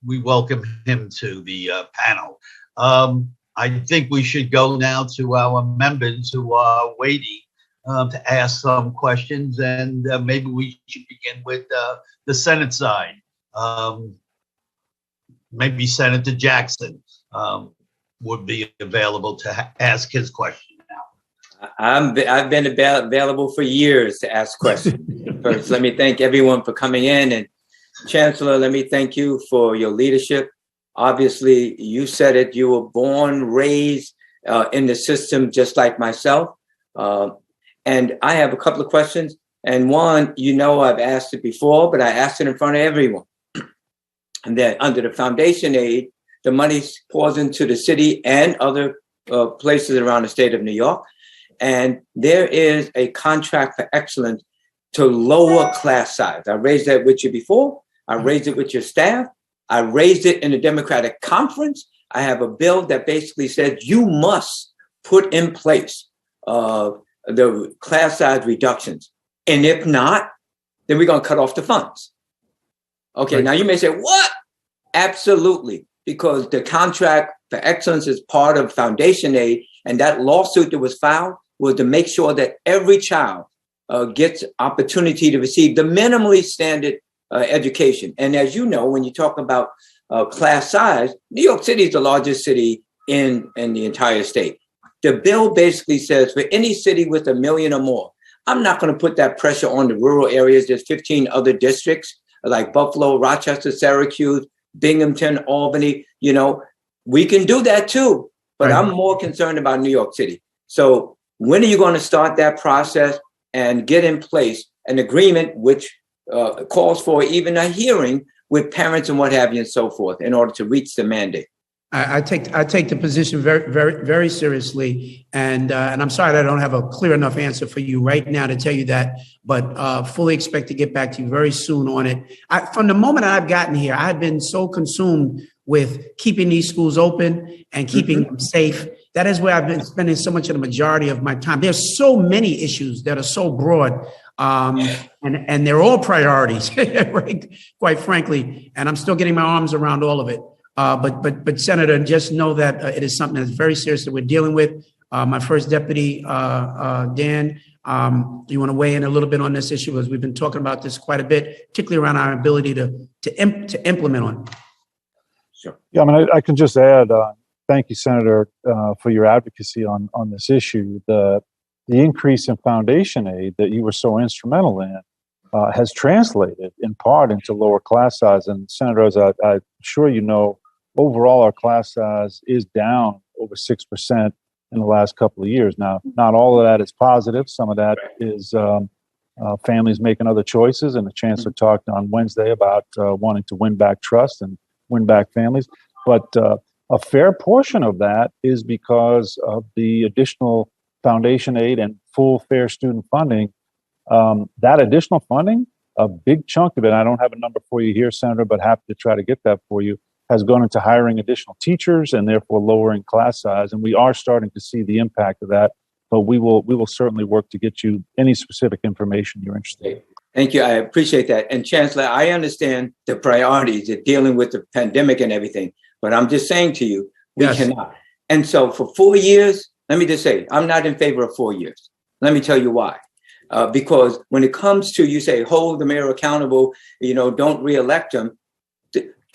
We welcome him to the panel. I think we should go now to our members who are waiting to ask some questions, and maybe we should begin with the Senate side. Maybe Senator Jackson would be available to ask his question now. I've been available for years to ask questions. First, let me thank everyone for coming in, and Chancellor, let me thank you for your leadership. Obviously, you said it, you were born, raised in the system just like myself. And I have a couple of questions. And one, I've asked it before, but I asked it in front of everyone. And that under the foundation aid, the money pours into the city and other places around the state of New York. And there is a contract for excellence to lower class size. I raised that with you before. I raised it with your staff. I raised it in the Democratic Conference. I have a bill that basically said you must put in place the class size reductions. And if not, then we're going to cut off the funds. Okay, right. Now you may say, what? Absolutely, because the contract for excellence is part of foundation aid, and that lawsuit that was filed was to make sure that every child gets opportunity to receive the minimally standard education. And as you know, when you talk about class size, New York City is the largest city in the entire state. The bill basically says for any city with 1 million or more, I'm not going to put that pressure on the rural areas. There's 15 other districts like Buffalo, Rochester, Syracuse, Binghamton, Albany. We can do that too, but right. I'm more concerned about New York City. So when are you going to start that process and get in place an agreement which calls for even a hearing with parents and what have you and so forth in order to reach the mandate? I take the position very, very, very seriously, and I'm sorry that I don't have a clear enough answer for you right now to tell you that, but fully expect to get back to you very soon on it. From the moment I've gotten here, I've been so consumed with keeping these schools open and keeping them safe. That is where I've been spending so much of the majority of my time. There's so many issues that are so broad, and they're all priorities, right? Quite frankly, and I'm still getting my arms around all of it. But Senator, just know that it is something that's very serious that we're dealing with. My first deputy, Dan, you want to weigh in a little bit on this issue, as we've been talking about this quite a bit, particularly around our ability to implement on it. Sure. Yeah, I can just add, thank you, Senator, for your advocacy on this issue. The increase in foundation aid that you were so instrumental in has translated in part into lower class size. And Senator, as I'm sure you know, overall our class size is down over 6% in the last couple of years. Now, not all of that is positive. Some of that is families making other choices. And the Chancellor talked on Wednesday about wanting to win back trust and win back families. But a fair portion of that is because of the additional foundation aid and full fair student funding. That additional funding, a big chunk of it, I don't have a number for you here, Senator, but happy to try to get that for you, has gone into hiring additional teachers and therefore lowering class size. And we are starting to see the impact of that. But we will certainly work to get you any specific information you're interested in. Thank you. I appreciate that. And Chancellor, I understand the priorities of dealing with the pandemic and everything, but I'm just saying to you, we cannot. And so for 4 years, let me just say, I'm not in favor of 4 years. Let me tell you why. Because when it comes to, you say, hold the mayor accountable, don't reelect him.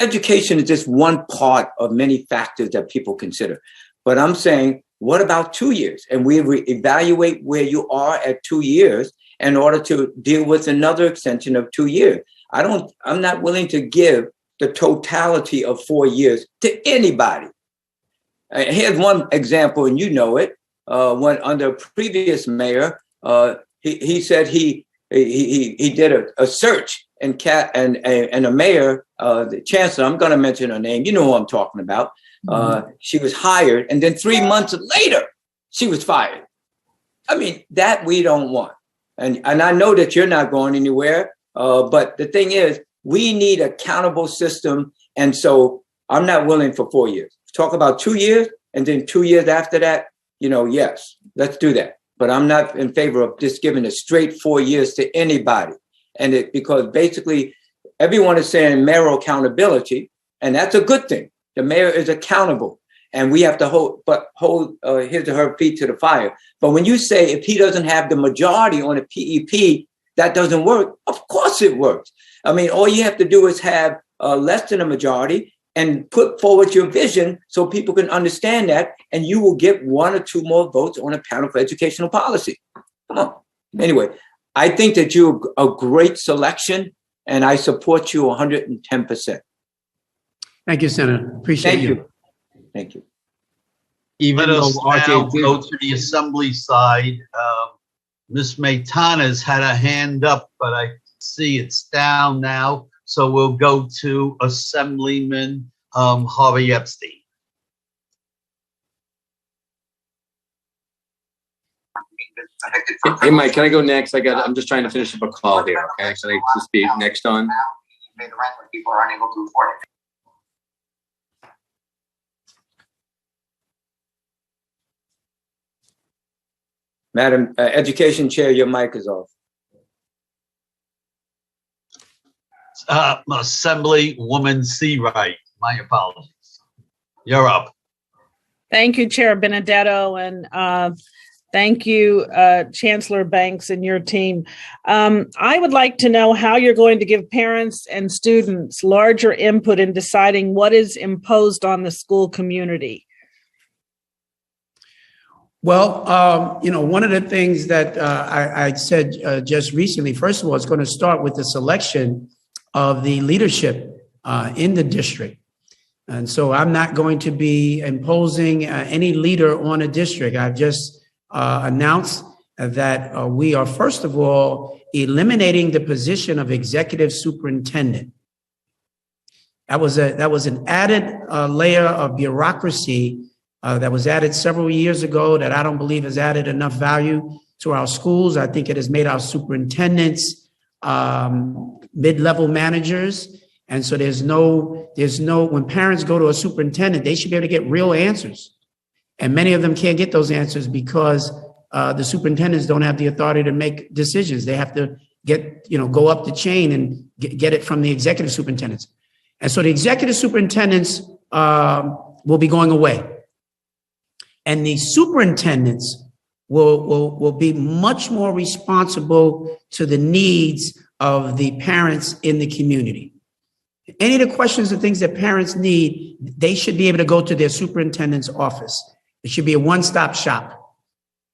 Education is just one part of many factors that people consider. But I'm saying, what about 2 years? And we evaluate where you are at 2 years in order to deal with another extension of 2 years. I'm not willing to give the totality of 4 years to anybody. Here's one example, and you know it. When under a previous mayor, he said he did a search and a mayor, the chancellor, I'm going to mention her name. You know who I'm talking about. She was hired, and then 3 months later, she was fired. I mean, that we don't want. And I know that you're not going anywhere, but the thing is, we need an accountable system. And so I'm not willing for 4 years. Talk about 2 years, and then 2 years after that, yes, let's do that. But I'm not in favor of just giving a straight 4 years to anybody. And because basically everyone is saying mayoral accountability, and that's a good thing. The mayor is accountable, and we have to hold his or her feet to the fire. But when you say if he doesn't have the majority on a PEP, that doesn't work. Of course it works. I mean, all you have to do is have less than a majority and put forward your vision so people can understand that, and you will get 1 or 2 more votes on a panel for educational policy. Come on. Anyway, I think that you're a great selection, and I support you 110%. Thank you, Senator. Appreciate you. Thank you. Let us now go to the assembly side. Ms. Maytana's had a hand up, but I see it's down now. So we'll go to Assemblyman Harvey Epstein. Hey, Mike, can I go next? I'm just trying to finish up a call here. Okay, so I just be next on. People are unable to afford it. Madam Education Chair, your mic is off. Assemblywoman Seawright, my apologies. You're up. Thank you, Chair Benedetto, and thank you, Chancellor Banks and your team. I would like to know how you're going to give parents and students larger input in deciding what is imposed on the school community. Well, one of the things that I said just recently, first of all, it's going to start with the selection of the leadership in the district. And so I'm not going to be imposing any leader on a district. I've just announced that we are, first of all, eliminating the position of executive superintendent. That was an added layer of bureaucracy that was added several years ago that I don't believe has added enough value to our schools. I think it has made our superintendents mid-level managers. And so there's no, when parents go to a superintendent, they should be able to get real answers. And many of them can't get those answers because the superintendents don't have the authority to make decisions. They have to go up the chain and get it from the executive superintendents. And so the executive superintendents will be going away. And the superintendents will be much more responsible to the needs of the parents in the community. Any of the questions and things that parents need, they should be able to go to their superintendent's office. It should be a one-stop shop.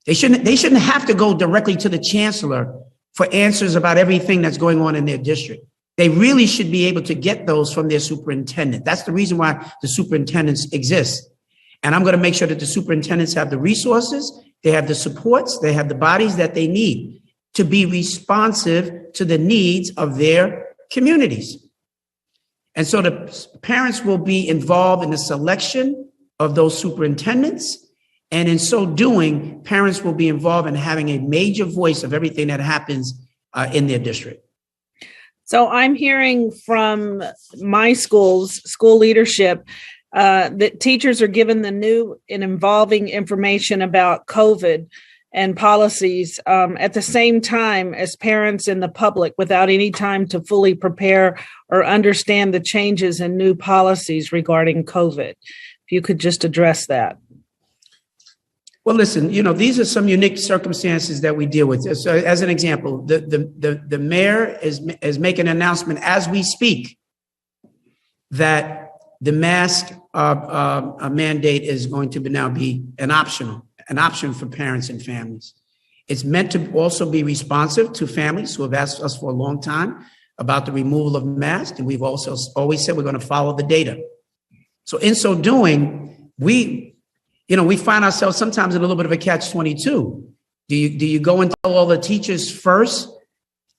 They shouldn't have to go directly to the chancellor for answers about everything that's going on in their district. They really should be able to get those from their superintendent. That's the reason why the superintendents exist. And I'm going to make sure that the superintendents have the resources, they have the supports, they have the bodies that they need to be responsive to the needs of their communities. And so the parents will be involved in the selection of those superintendents. And in so doing, parents will be involved in having a major voice of everything that happens in their district. So I'm hearing from my school leadership, that teachers are given the new and involving information about COVID and policies at the same time as parents and the public, without any time to fully prepare or understand the changes in new policies regarding COVID. If you could just address that. Well, listen, these are some unique circumstances that we deal with. So as an example, the mayor is making an announcement as we speak that the mask mandate is going to now be an option for parents and families. It's meant to also be responsive to families who have asked us for a long time about the removal of masks. And we've also always said we're going to follow the data. So in so doing, we find ourselves sometimes in a little bit of a catch-22. Do you go and tell all the teachers first?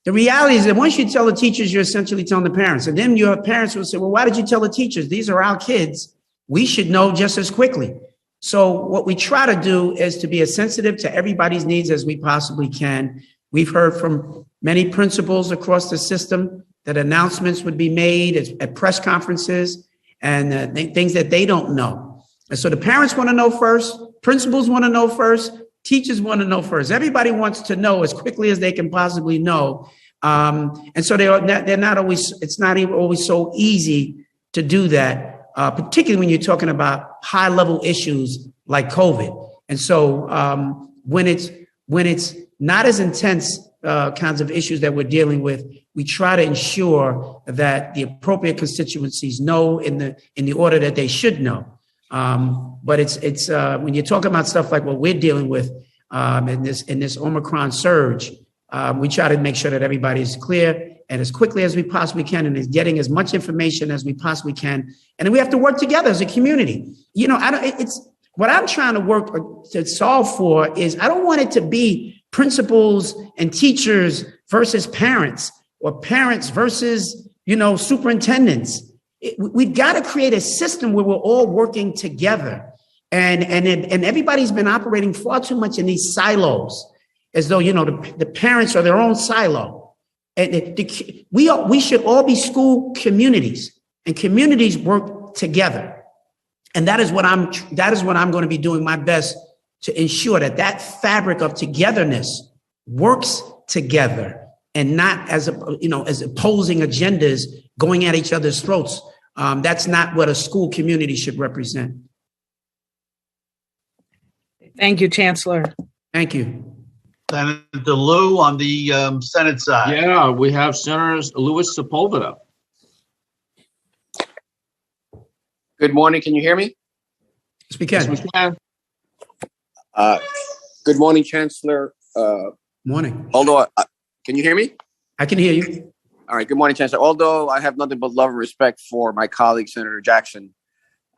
The reality is that once you tell the teachers, you're essentially telling the parents. And then your parents will say, well, why did you tell the teachers? These are our kids. We should know just as quickly. So what we try to do is to be as sensitive to everybody's needs as we possibly can. We've heard from many principals across the system that announcements would be made at press conferences and things that they don't know. And so the parents want to know first, principals want to know first, teachers want to know first. Everybody wants to know as quickly as they can possibly know. And so they're not always, it's not even always so easy to do that, particularly when you're talking about high level issues like COVID. And so when it's not as intense kinds of issues that we're dealing with, we try to ensure that the appropriate constituencies know in the order that they should know. But it's when you're talking about stuff like what we're dealing with in this Omicron surge, we try to make sure that everybody is clear and as quickly as we possibly can and is getting as much information as we possibly can. And then we have to work together as a community. What I'm trying to work to solve for is I don't want it to be principals and teachers versus parents or parents versus, superintendents. We've got to create a system where we're all working together. And everybody's been operating far too much in these silos, as though, the parents are their own silo. And we should all be school communities, and communities work together. And that is what I'm going to be doing my best to ensure that fabric of togetherness works together and not as opposing agendas going at each other's throats. That's not what a school community should represent. Thank you, Chancellor. Thank you. Senator Lou on the Senate side. Yeah, we have Senator Louis Sepulveda. Good morning. Can you hear me? Yes, we can. Yes, we can. Good morning, Chancellor. Morning. Although, can you hear me? I can hear you. All right. Good morning, Chancellor. Although I have nothing but love and respect for my colleague, Senator Jackson,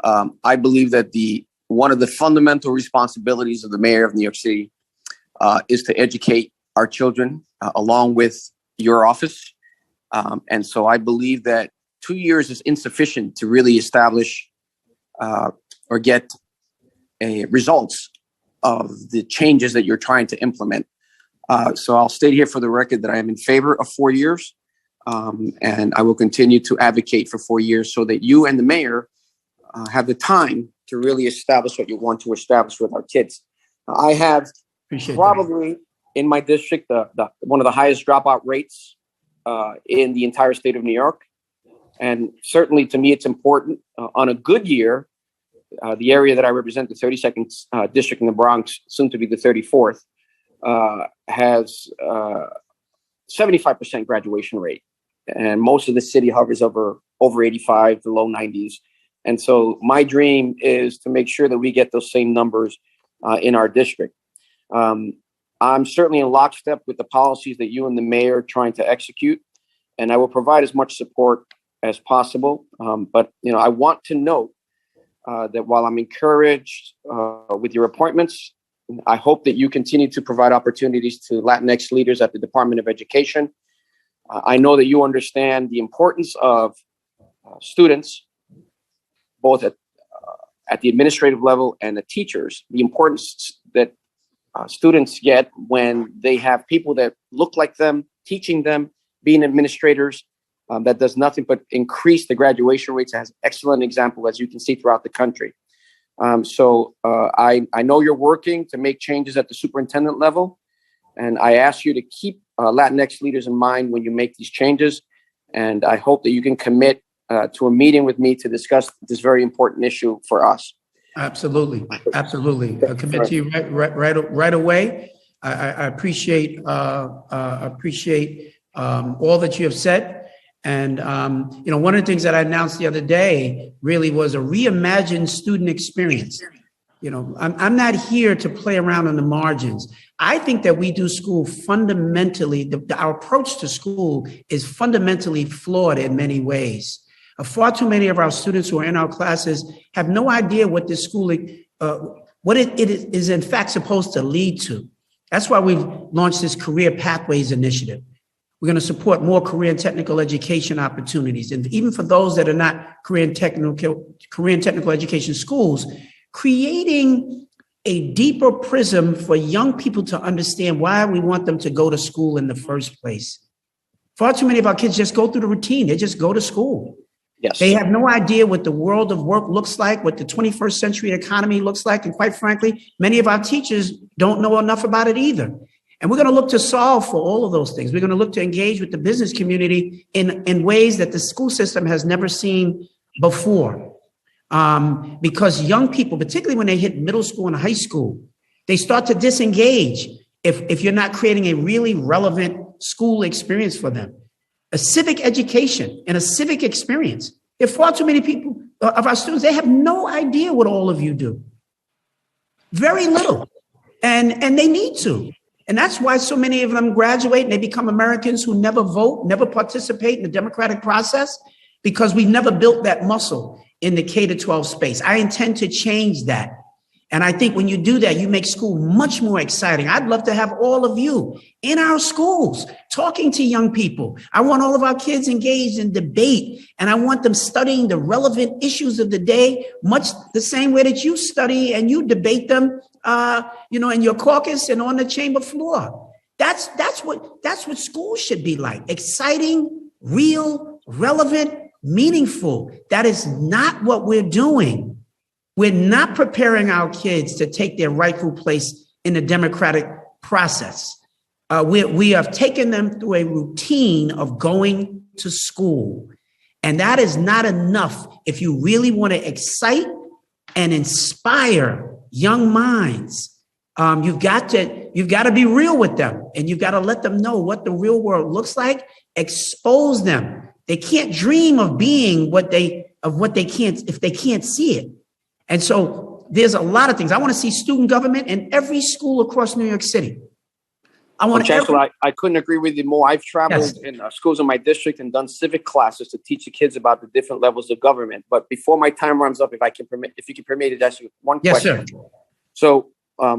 I believe that one of the fundamental responsibilities of the mayor of New York City is to educate our children along with your office. And so I believe that 2 years is insufficient to really establish or get results of the changes that you're trying to implement. So I'll state here for the record that I am in favor of 4 years. And I will continue to advocate for 4 years so that you and the mayor have the time to really establish what you want to establish with our kids. I have probably in my district one of the highest dropout rates in the entire state of New York. And certainly to me, it's important on a good year, the area that I represent, the 32nd district in the Bronx, soon to be the 34th, has 75% graduation rate. And most of the city hovers over 85, the low 90s. And so my dream is to make sure that we get those same numbers in our district. I'm certainly in lockstep with the policies that you and the mayor are trying to execute, and I will provide as much support as possible. But I want to note that while I'm encouraged with your appointments, I hope that you continue to provide opportunities to Latinx leaders at the Department of Education. I know that you understand the importance of students, both at the administrative level and the teachers, the importance that students get when they have people that look like them, teaching them, being administrators, that does nothing but increase the graduation rates. It has excellent example, as you can see, throughout the country. I know you're working to make changes at the superintendent level, and I ask you to keep Latinx leaders in mind when you make these changes. And I hope that you can commit to a meeting with me to discuss this very important issue for us. Absolutely. I'll commit to you right away. I appreciate all that you have said. And, one of the things that I announced the other day really was a reimagined student experience. I'm not here to play around on the margins. I think that we do school fundamentally, our approach to school is fundamentally flawed in many ways. Far too many of our students who are in our classes have no idea what this schooling, what it is in fact supposed to lead to. That's why we've launched this Career Pathways Initiative. We're going to support more career and technical education opportunities. And even for those that are not career and technical education schools, creating a deeper prism for young people to understand why we want them to go to school in the first place. Far too many of our kids just go through the routine. They just go to school. Yes. They have no idea what the world of work looks like, what the 21st century economy looks like. And quite frankly, many of our teachers don't know enough about it either. And we're going to look to solve for all of those things. We're going to look to engage with the business community in ways that the school system has never seen before. Because young people, particularly when they hit middle school and high school, they start to disengage if you're not creating a really relevant school experience for them. A civic education and a civic experience. There are far too many people of our students, they have no idea what all of you do. Very little. And they need to. And that's why so many of them graduate and they become Americans who never vote, never participate in the democratic process, because we've never built that muscle in the K-12 space. I intend to change that. And I think when you do that, you make school much more exciting. I'd love to have all of you in our schools talking to young people. I want all of our kids engaged in debate, and I want them studying the relevant issues of the day, much the same way that you study and you debate them, in your caucus and on the chamber floor. That's what school should be like. Exciting, real, relevant, meaningful. That is not what we're doing. We're not preparing our kids to take their rightful place in the democratic process. We have taken them through a routine of going to school. And that is not enough if you really want to excite and inspire young minds. You've got to be real with them, and you've got to let them know what the real world looks like. Expose them. They can't dream of being what they can't if they can't see it. And so there's a lot of things. I want to see student government in every school across New York City. Chancellor, I couldn't agree with you more. I've traveled in schools in my district and done civic classes to teach the kids about the different levels of government. But before my time runs up, if you can permit me to ask you one question. Yes, sir. So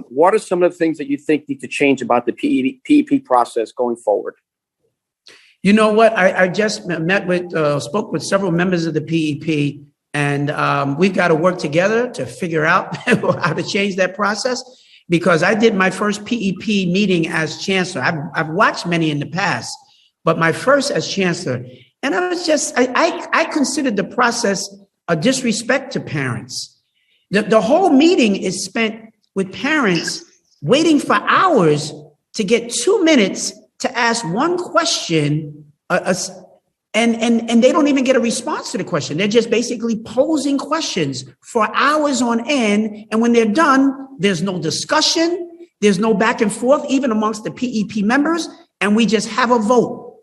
what are some of the things that you think need to change about the PEP process going forward? You know what? I just spoke with several members of the PEP. And we've got to work together to figure out how to change that process, because I did my first PEP meeting as chancellor. I've watched many in the past, but my first as chancellor. And I considered the process a disrespect to parents. The whole meeting is spent with parents waiting for hours to get 2 minutes to ask one question, and they don't even get a response to the question. They're just basically posing questions for hours on end. And when they're done, there's no discussion. There's no back and forth, even amongst the PEP members. And we just have a vote.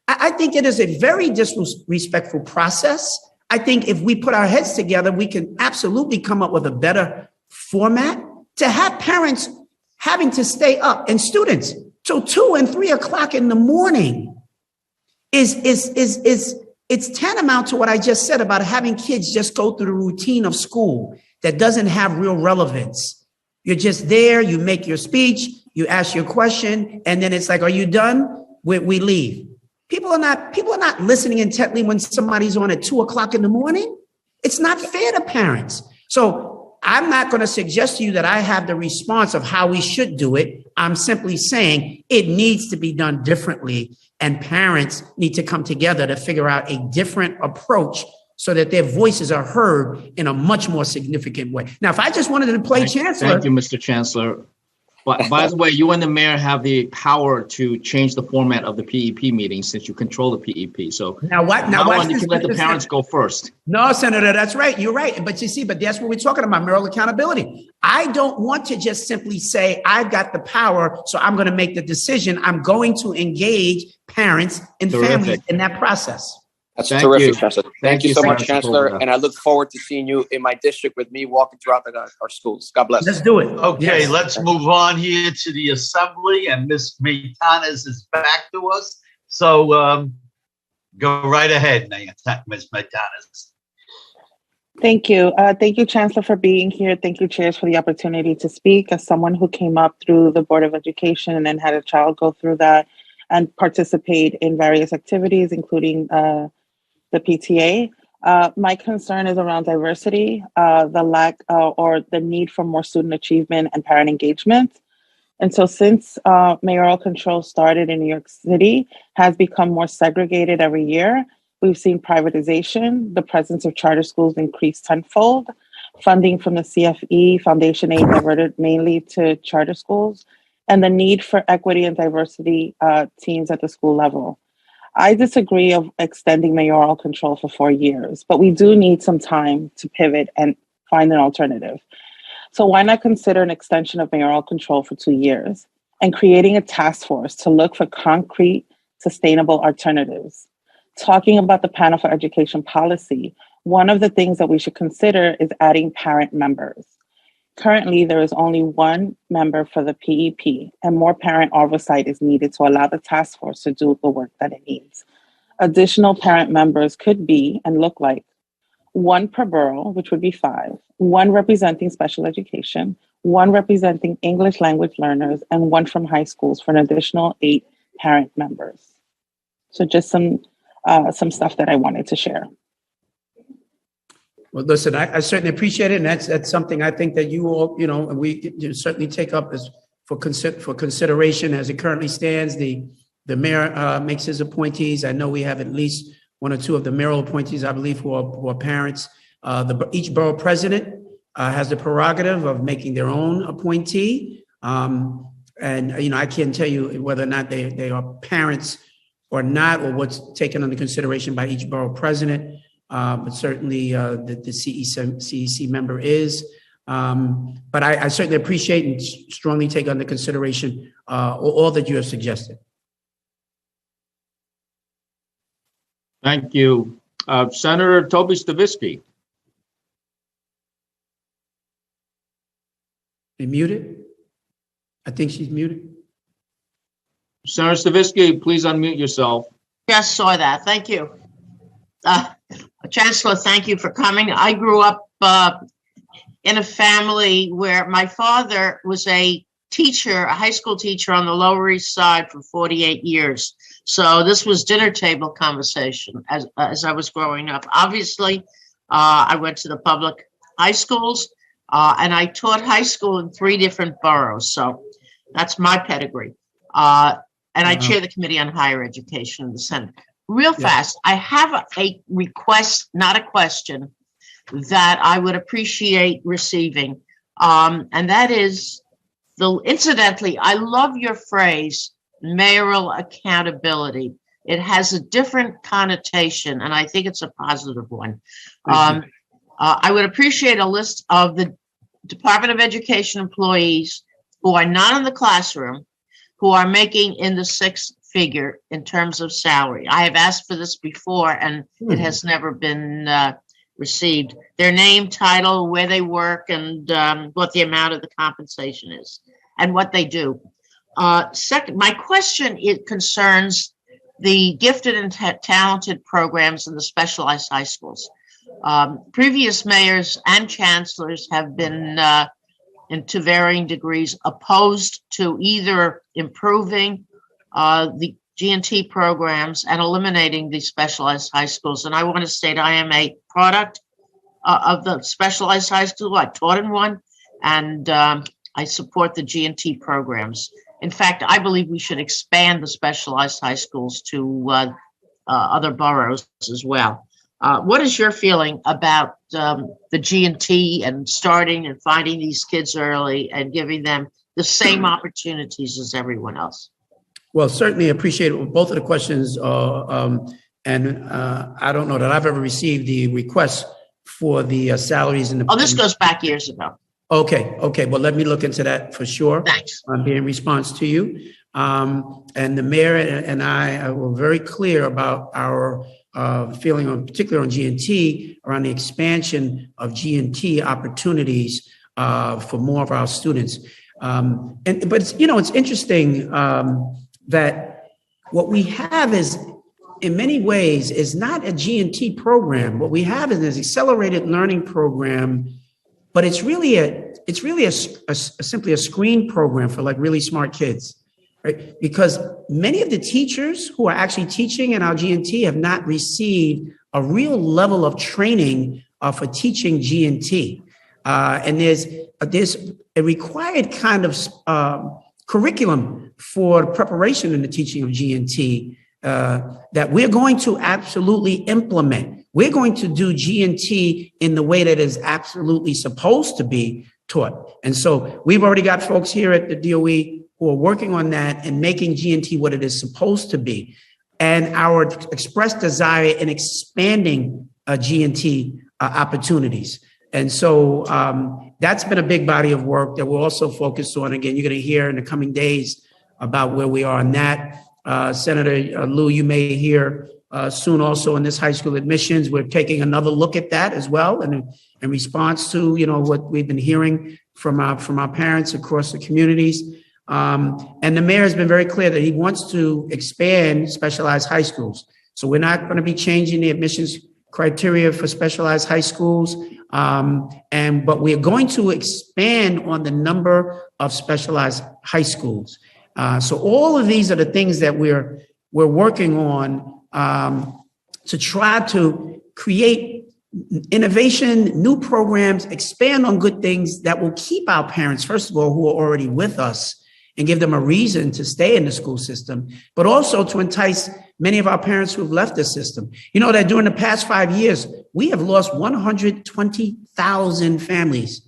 I think it is a very disrespectful process. I think if we put our heads together, we can absolutely come up with a better format to have parents having to stay up and students till 2 and 3 o'clock in the morning. It's tantamount to what I just said about having kids just go through the routine of school that doesn't have real relevance. You're just there, you make your speech, you ask your question, and then it's like, are you done? We leave. People are not listening intently when somebody's on at 2 o'clock in the morning. It's not fair to parents. So I'm not going to suggest to you that I have the response of how we should do it. I'm simply saying it needs to be done differently, and parents need to come together to figure out a different approach so that their voices are heard in a much more significant way. Now, if I just wanted to play Chancellor. Thank you, Mr. Chancellor. But by the way, you and the mayor have the power to change the format of the PEP meeting since you control the PEP. So now what? Now you can let the parents go first. No, Senator, that's right. You're right. But you see, but that's what we're talking about, mayoral accountability. I don't want to just simply say, I've got the power, so I'm going to make the decision. I'm going to engage parents and families in that process. That's terrific, Chancellor. Thank you so much, Chancellor. And I look forward to seeing you in my district with me walking throughout our schools. God bless. Let's do it. Okay, let's move on here to the assembly, and Ms. Maitanes is back to us. So go right ahead, Ms. Maitanes. Thank you. Thank you, Chancellor, for being here. Thank you, chairs, for the opportunity to speak. As someone who came up through the Board of Education and then had a child go through that and participate in various activities, including the PTA. My concern is around diversity, the lack or the need for more student achievement and parent engagement. And so since mayoral control started in New York City, has become more segregated every year. We've seen privatization, the presence of charter schools increased tenfold, funding from the CFE Foundation aid diverted mainly to charter schools, and the need for equity and diversity teams at the school level. I disagree of extending mayoral control for 4 years, but we do need some time to pivot and find an alternative. So why not consider an extension of mayoral control for 2 years and creating a task force to look for concrete, sustainable alternatives? Talking about the panel for education policy, one of the things that we should consider is adding parent members. Currently, there is only one member for the PEP, and more parent oversight is needed to allow the task force to do the work that it needs. Additional parent members could be and look like one per borough, which would be 5, one representing special education, one representing English language learners, and one from high schools for an additional 8 parent members. So just some stuff that I wanted to share. Well, listen, I certainly appreciate it, and that's something I think that you all, and we certainly take up as for consideration as it currently stands. The mayor makes his appointees. I know we have at least 1 or 2 of the mayoral appointees, I believe, who are parents. Each borough president has the prerogative of making their own appointee, and I can't tell you whether or not they are parents or not, or what's taken under consideration by each borough president. But certainly the CEC member is. But I certainly appreciate and strongly take under consideration all that you have suggested. Thank you. Senator Toby Stavisky. You muted? I think she's muted. Senator Stavisky, please unmute yourself. Just saw that. Thank you. Chancellor, thank you for coming. I grew up in a family where my father was a teacher, a high school teacher on the Lower East Side for 48 years. So this was dinner table conversation as I was growing up. Obviously, I went to the public high schools and I taught high school in 3 different boroughs. So that's my pedigree. And I chair the Committee on Higher Education in the Senate. Real fast, I have a request, not a question, that I would appreciate receiving. And that is, incidentally, I love your phrase, mayoral accountability. It has a different connotation, and I think it's a positive one. I would appreciate a list of the Department of Education employees who are not in the classroom, who are making in the 6 figure in terms of salary. I have asked for this before and it has never been received. Their name, title, where they work, and what the amount of the compensation is and what they do. Second, my question, it concerns the gifted and talented programs in the specialized high schools. Previous mayors and chancellors have been to varying degrees opposed to either improving the G&T programs and eliminating the specialized high schools. And I want to state I am a product of the specialized high school. I taught in one, and I support the G&T programs. In fact, I believe we should expand the specialized high schools to other boroughs as well. What is your feeling about the G&T and starting and finding these kids early and giving them the same opportunities as everyone else? Well, certainly appreciate both of the questions. And I don't know that I've ever received the request for the salaries and the. Oh, this goes back years ago. Okay. Well, let me look into that for sure. Thanks. In response to you. And the mayor and I were very clear about our feeling, particularly on G&T, around the expansion of G&T opportunities for more of our students. But it's interesting that what we have is, in many ways, is not a G&T program. What we have is an accelerated learning program, but it's really simply a screen program for like really smart kids. Right? Because many of the teachers who are actually teaching in our G&T have not received a real level of training for teaching G&T. And there's a required kind of curriculum for preparation in the teaching of G&T that we're going to absolutely implement. We're going to do G&T in the way that is absolutely supposed to be taught. And so we've already got folks here at the DOE who are working on that and making G&T what it is supposed to be. And our expressed desire in expanding G&T opportunities. And so that's been a big body of work that we're also focused on. Again, you're going to hear in the coming days about where we are on that. Senator Lou, you may hear soon also in this high school admissions. We're taking another look at that as well, and in response to what we've been hearing from our parents across the communities. And the mayor has been very clear that he wants to expand specialized high schools. So we're not going to be changing the admissions criteria for specialized high schools, but we're going to expand on the number of specialized high schools. So all of these are the things that we're working on to try to create innovation, new programs, expand on good things that will keep our parents, first of all, who are already with us, and give them a reason to stay in the school system, but also to entice many of our parents who have left the system. You know that during the past 5 years, we have lost 120,000 families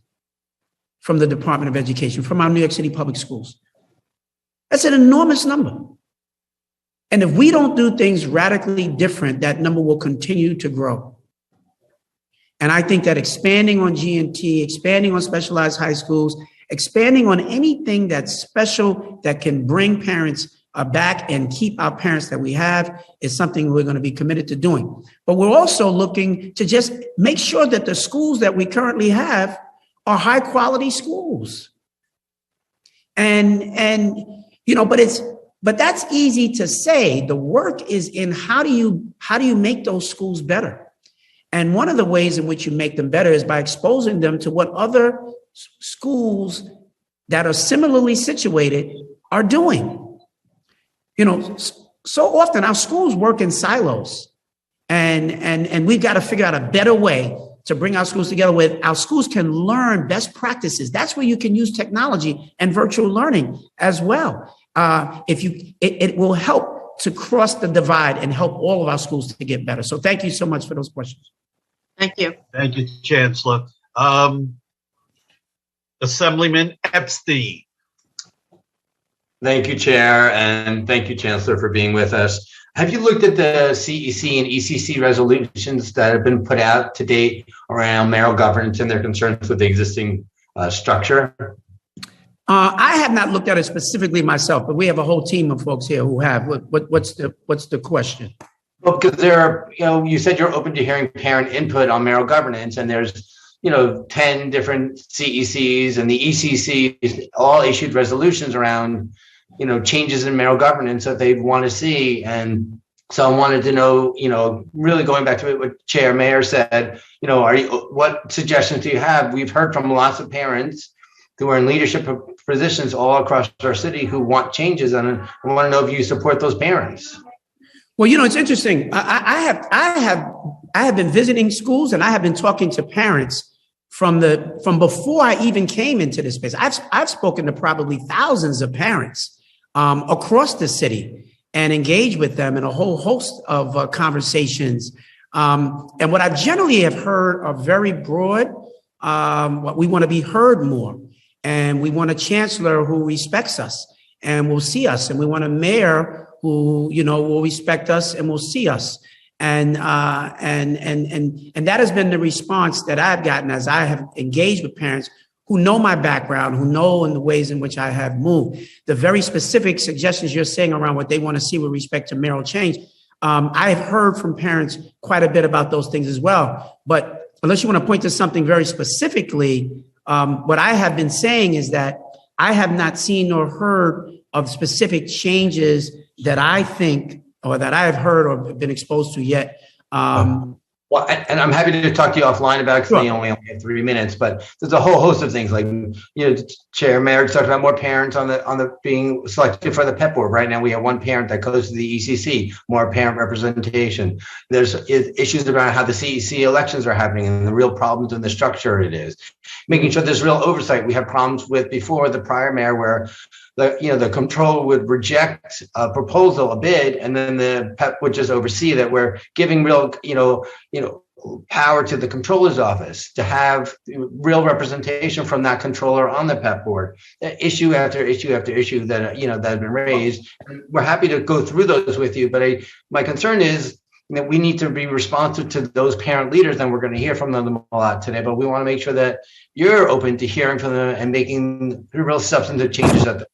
from the Department of Education, from our New York City public schools. That's an enormous number. And if we don't do things radically different, that number will continue to grow. And I think that expanding on G&T, expanding on specialized high schools, expanding on anything that's special that can bring parents back and keep our parents that we have is something we're going to be committed to doing. But we're also looking to just make sure that the schools that we currently have are high quality schools. But that's easy to say. The work is in how do you make those schools better? And one of the ways in which you make them better is by exposing them to what other schools that are similarly situated are doing. So often our schools work in silos, and we've got to figure out a better way to bring our schools together where our schools can learn best practices. That's where you can use technology and virtual learning as well. It will help to cross the divide and help all of our schools to get better. So thank you so much for those questions. Thank you. Thank you, Chancellor. Assemblyman Epstein. Thank you, Chair, and thank you, Chancellor, for being with us. Have you looked at the CEC and ECC resolutions that have been put out to date around mayoral governance and their concerns with the existing structure? I have not looked at it specifically myself, but we have a whole team of folks here who have. What's the question? Well, because you said you're open to hearing parent input on mayoral governance, and there's 10 different CECs and the ECCs all issued resolutions around changes in mayoral governance that they want to see. And so I wanted to know, really going back to what Chair Mayor said, what suggestions do you have? We've heard from lots of parents who are in leadership positions all across our city who want changes, and I want to know if you support those parents. Well, it's interesting. I have I have been visiting schools and I have been talking to parents from before I even came into this space. I've spoken to probably thousands of parents across the city and engaged with them in a whole host of conversations. And what I generally have heard are very broad. What we want to be heard more, and we want a chancellor who respects us and will see us, and we want a mayor who will respect us and will see us. And that has been the response that I've gotten as I have engaged with parents who know my background, who know in the ways in which I have moved. The very specific suggestions you're saying around what they want to see with respect to mayoral change, I've heard from parents quite a bit about those things as well. But unless you want to point to something very specifically, what I have been saying is that I have not seen nor heard of specific changes that I think or that I have heard or been exposed to yet. Well, and I'm happy to talk to you offline about it because we only have 3 minutes. But there's a whole host of things like, Chair Mayor talked about more parents on the being selected for the PEP board. Right now, we have one parent that goes to the ECC, more parent representation. There's issues around how the CEC elections are happening and the real problems in the structure it is. Making sure there's real oversight. We had problems with before the prior mayor where the controller would reject a proposal, a bid, and then the PEP would just oversee that. We're giving real, power to the controller's office to have real representation from that controller on the PEP board. Issue after issue after issue that that have been raised. And we're happy to go through those with you, but my concern is that we need to be responsive to those parent leaders, and we're going to hear from them a lot today. But we want to make sure that you're open to hearing from them and making real substantive changes at the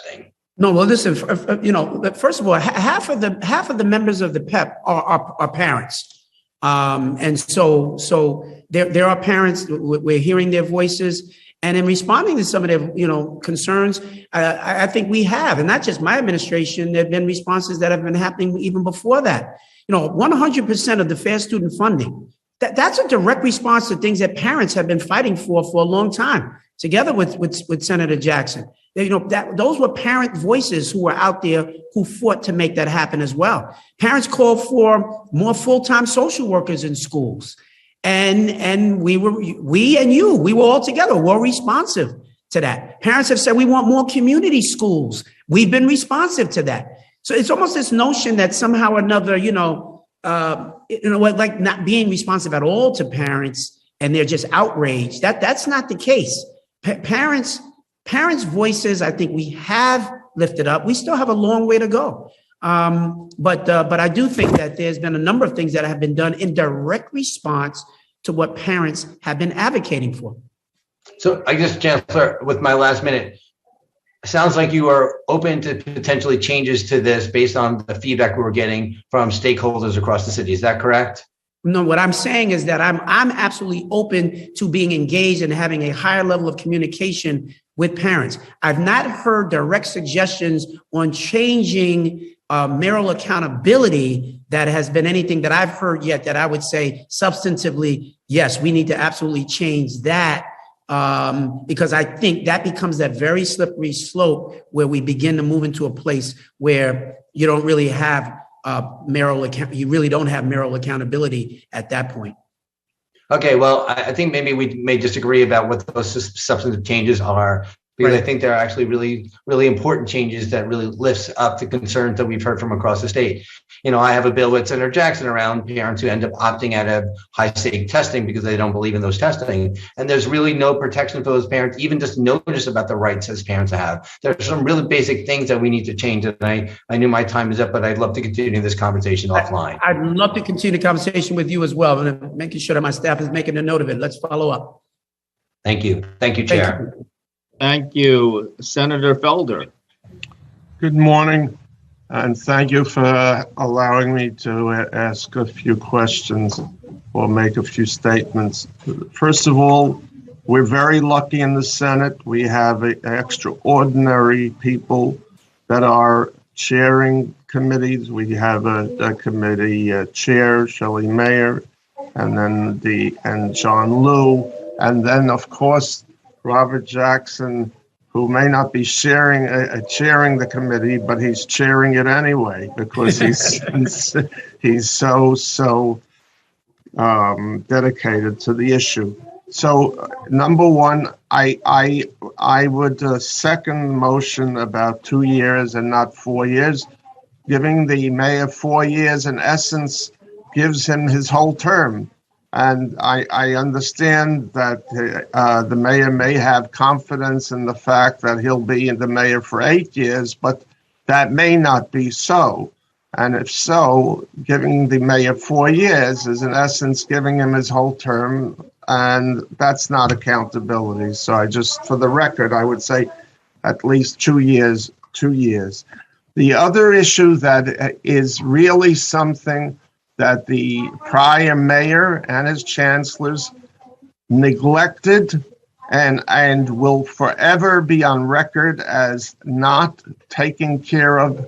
thing. No, well, listen. First of all, half of the members of the PEP are parents, and so there are parents. We're hearing their voices, and in responding to some of their concerns, I think we have, and not just my administration. There have been responses that have been happening even before that. 100% of the fair student funding. That's a direct response to things that parents have been fighting for a long time, together with Senator Jackson. Those were parent voices who were out there who fought to make that happen as well. Parents called for more full-time social workers in schools. And we were all together, were responsive to that. Parents have said, we want more community schools. We've been responsive to that. So it's almost this notion that somehow or another, like not being responsive at all to parents and they're just outraged. That's not the case. Parents' voices, I think we have lifted up. We still have a long way to go. But I do think that there's been a number of things that have been done in direct response to what parents have been advocating for. So I guess, Chancellor, with my last minute, sounds like you are open to potentially changes to this based on the feedback we were getting from stakeholders across the city. Is that correct? No, what I'm saying is that I'm absolutely open to being engaged and having a higher level of communication with parents. I've not heard direct suggestions on changing mayoral accountability that has been anything that I've heard yet that I would say substantively, yes, we need to absolutely change that. Because I think that becomes that very slippery slope where we begin to move into a place where you don't really have mayoral accountability at that point. Okay, well, I think maybe we may disagree about what those substantive changes are, because I think they're actually really, really important changes that really lifts up the concerns that we've heard from across the state. I have a bill with Senator Jackson around parents who end up opting out of high-stake testing because they don't believe in those testing. And there's really no protection for those parents, even just notice about the rights as parents have. There's some really basic things that we need to change. And I knew my time is up, but I'd love to continue this conversation offline. I'd love to continue the conversation with you as well, and making sure that my staff is making a note of it. Let's follow up. Thank you. Thank you, Chair. Thank you, Senator Felder. Good morning, and thank you for allowing me to ask a few questions or make a few statements. First of all, we're very lucky in the Senate. We have extraordinary people that are chairing committees. We have a committee chair, Shelley Mayer, and then John Liu, and then of course Robert Jackson, who may not be chairing the committee, but he's chairing it anyway because he's so dedicated to the issue. So, number one, I would second motion about 2 years and not 4 years. Giving the mayor 4 years, in essence, gives him his whole term. And I understand that the mayor may have confidence in the fact that he'll be the mayor for 8 years, but that may not be so. And if so, giving the mayor 4 years is in essence giving him his whole term, and that's not accountability. So I just, for the record, I would say at least 2 years, 2 years. The other issue that is really something that the prior mayor and his chancellors neglected and will forever be on record as not taking care of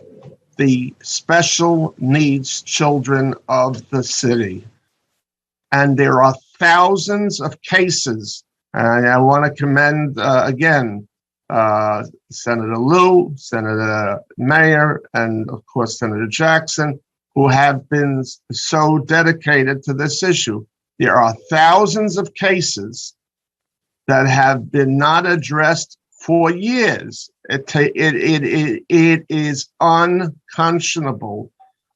the special needs children of the city. And there are thousands of cases, and I want to commend again Senator Liu, Senator Mayer, and of course Senator Jackson, who have been so dedicated to this issue. There are thousands of cases that have been not addressed for years. It is unconscionable.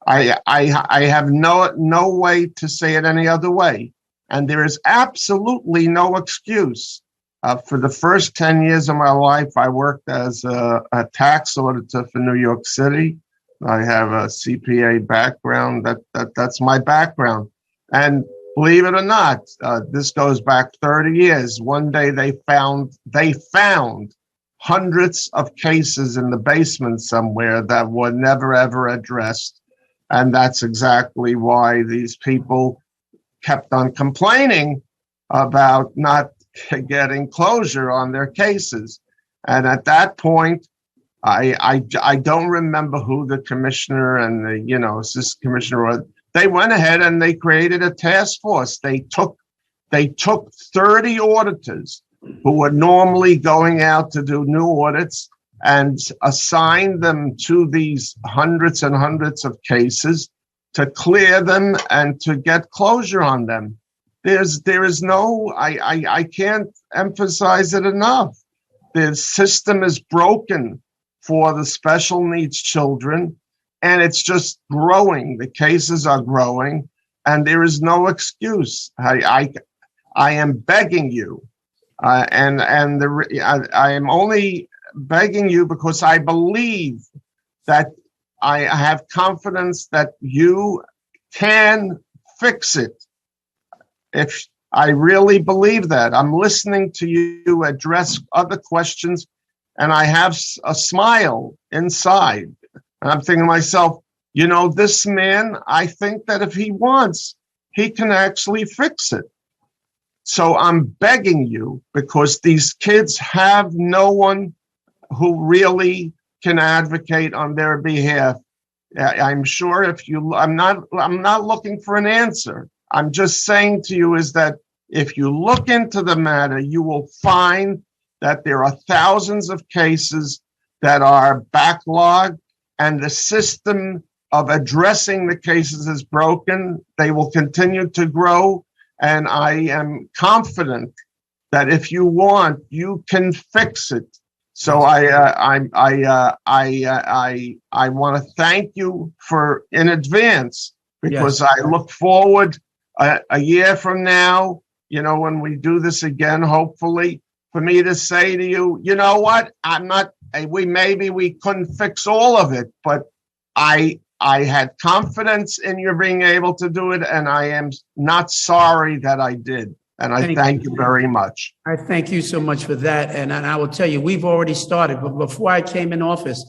I have no way to say it any other way. And there is absolutely no excuse. For the first 10 years of my life, I worked as a tax auditor for New York City. I have a CPA background. That's my background. And believe it or not, this goes back 30 years. One day they found hundreds of cases in the basement somewhere that were never ever addressed. And that's exactly why these people kept on complaining about not getting closure on their cases. And at that point, I don't remember who the commissioner and the assistant commissioner was. They went ahead and they created a task force. They took 30 auditors who were normally going out to do new audits and assigned them to these hundreds and hundreds of cases to clear them and to get closure on them. There is no, I can't emphasize it enough. The system is broken for the special needs children, and it's just growing. The cases are growing, and there is no excuse. I am begging you, I am only begging you because I believe that I have confidence that you can fix it. If I really believe that, I'm listening to you address other questions, and I have a smile inside. And I'm thinking to myself, this man, I think that if he wants, he can actually fix it. So I'm begging you, because these kids have no one who really can advocate on their behalf. I'm sure I'm not looking for an answer. I'm just saying to you is that if you look into the matter, you will find that there are thousands of cases that are backlogged, and the system of addressing the cases is broken. They will continue to grow, and I am confident that if you want, you can fix it. So I want to thank you in advance, because I look forward a year from now, when we do this again, hopefully, for me to say to you, you know what, we couldn't fix all of it, but I had confidence in you being able to do it, and I am not sorry that I did. And I thank you very much. I thank you so much for that. And I will tell you, we've already started. But before I came in office,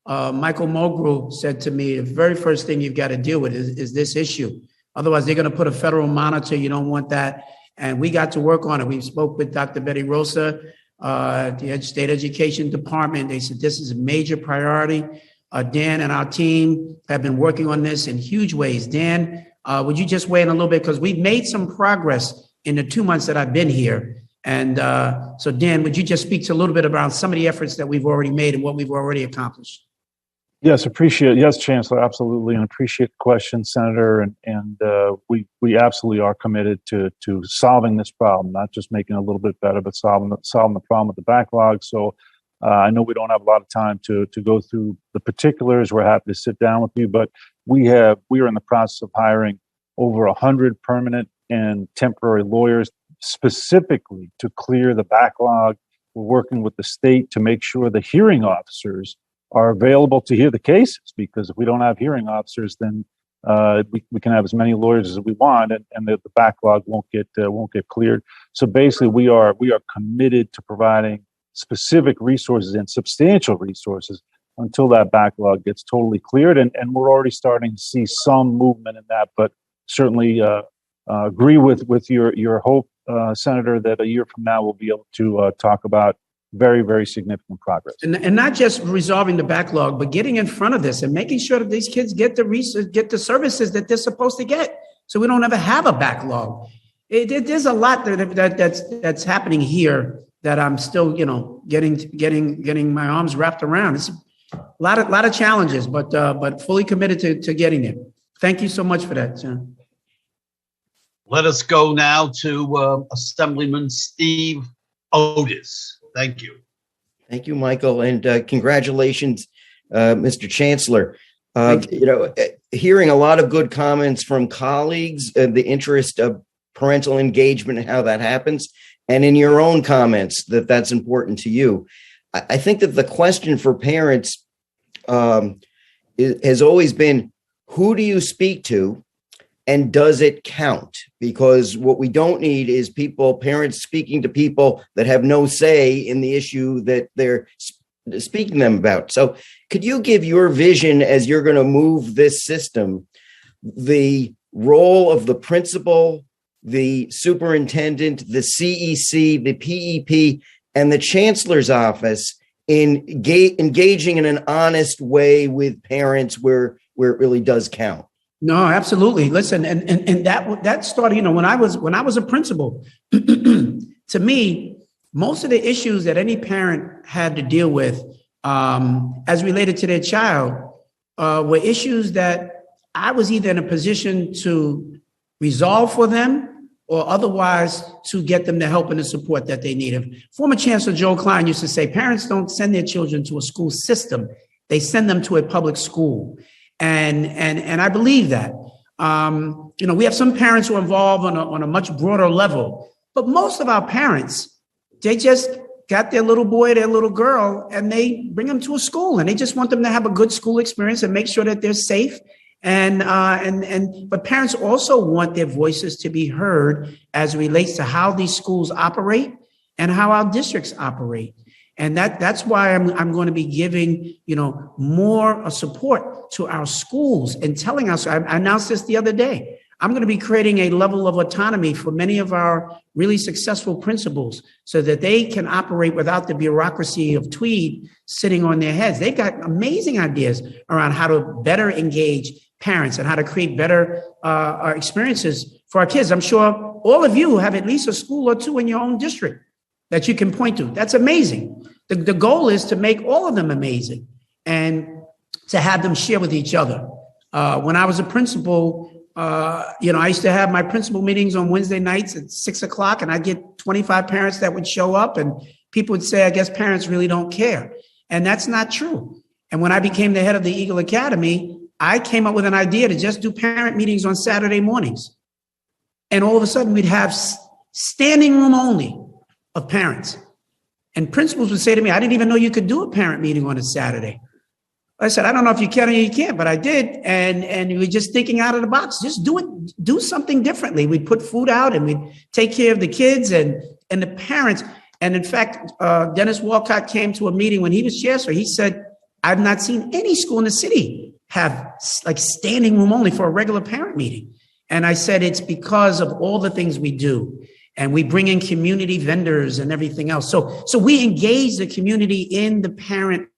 Michael Mulgrew said to me, the very first thing you've got to deal with is this issue. Otherwise, they're going to put a federal monitor. You don't want that. And we got to work on it. We spoke with Dr. Betty Rosa, the State Education Department. They said this is a major priority. Dan and our team have been working on this in huge ways. Dan, would you just weigh in a little bit? Because we've made some progress in the 2 months that I've been here. And so Dan, would you just speak to a little bit about some of the efforts that we've already made and what we've already accomplished? Yes, Chancellor, absolutely, and appreciate the question, Senator, and we absolutely are committed to solving this problem, not just making it a little bit better, but solving the problem with the backlog. So I know we don't have a lot of time to go through the particulars. We're happy to sit down with you, but we are in the process of hiring over 100 permanent and temporary lawyers specifically to clear the backlog. We're working with the state to make sure the hearing officers are available to hear the cases, because if we don't have hearing officers, then we can have as many lawyers as we want, and the backlog won't get cleared. So basically, we are committed to providing specific resources and substantial resources until that backlog gets totally cleared, and we're already starting to see some movement in that. But certainly agree with your hope, Senator, that a year from now we'll be able to talk about very, very significant progress. And not just resolving the backlog, but getting in front of this and making sure that these kids get the research, get the services that they're supposed to get, so we don't ever have a backlog. There's a lot that's happening here that I'm still, getting my arms wrapped around. It's a lot of challenges, but fully committed to getting there. Thank you so much for that, John. Let us go now to Assemblyman Steve Otis. Thank you. Thank you, Michael, and congratulations, Mr. Chancellor. Hearing a lot of good comments from colleagues, the interest of parental engagement and how that happens, and in your own comments that's important to you. I think that the question for parents has always been, who do you speak to? And does it count? Because what we don't need is parents speaking to people that have no say in the issue that they're speaking to them about. So could you give your vision as you're going to move this system, the role of the principal, the superintendent, the CEC, the PEP, and the chancellor's office in engaging in an honest way with parents where it really does count? No, absolutely. Listen, and that started, when I was a principal, to me, most of the issues that any parent had to deal with as related to their child were issues that I was either in a position to resolve for them or otherwise to get them the help and the support that they needed. Former Chancellor Joe Klein used to say, parents don't send their children to a school system, they send them to a public school. And I believe that. We have some parents who are involved on a much broader level, but most of our parents, they just got their little boy, their little girl, and they bring them to a school, and they just want them to have a good school experience and make sure that they're safe. But parents also want their voices to be heard as it relates to how these schools operate and how our districts operate. And that's why I'm going to be giving, more support to our schools and telling us, I announced this the other day, I'm going to be creating a level of autonomy for many of our really successful principals so that they can operate without the bureaucracy of Tweed sitting on their heads. They've got amazing ideas around how to better engage parents and how to create better experiences for our kids. I'm sure all of you have at least a school or two in your own district that you can point to. That's amazing. The goal is to make all of them amazing and to have them share with each other. When I was a principal, I used to have my principal meetings on Wednesday nights at 6:00, and I'd get 25 parents that would show up, and people would say, I guess parents really don't care. And that's not true. And when I became the head of the Eagle Academy, I came up with an idea to just do parent meetings on Saturday mornings. And all of a sudden we'd have standing room only of parents. And principals would say to me, I didn't even know you could do a parent meeting on a Saturday. I said, I don't know if you can or you can't, but I did. And we were just thinking out of the box. Just do something differently. We'd put food out and we'd take care of the kids and the parents. And in fact, Dennis Walcott came to a meeting when he was chancellor. He said, I've not seen any school in the city have like standing room only for a regular parent meeting. And I said, it's because of all the things we do. And we bring in community vendors and everything else. So we engage the community in the parent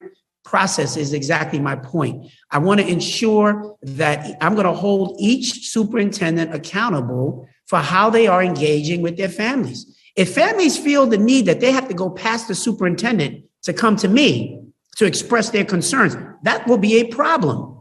process is exactly my point. I want to ensure that I'm going to hold each superintendent accountable for how they are engaging with their families. If families feel the need that they have to go past the superintendent to come to me, to express their concerns. That will be a problem.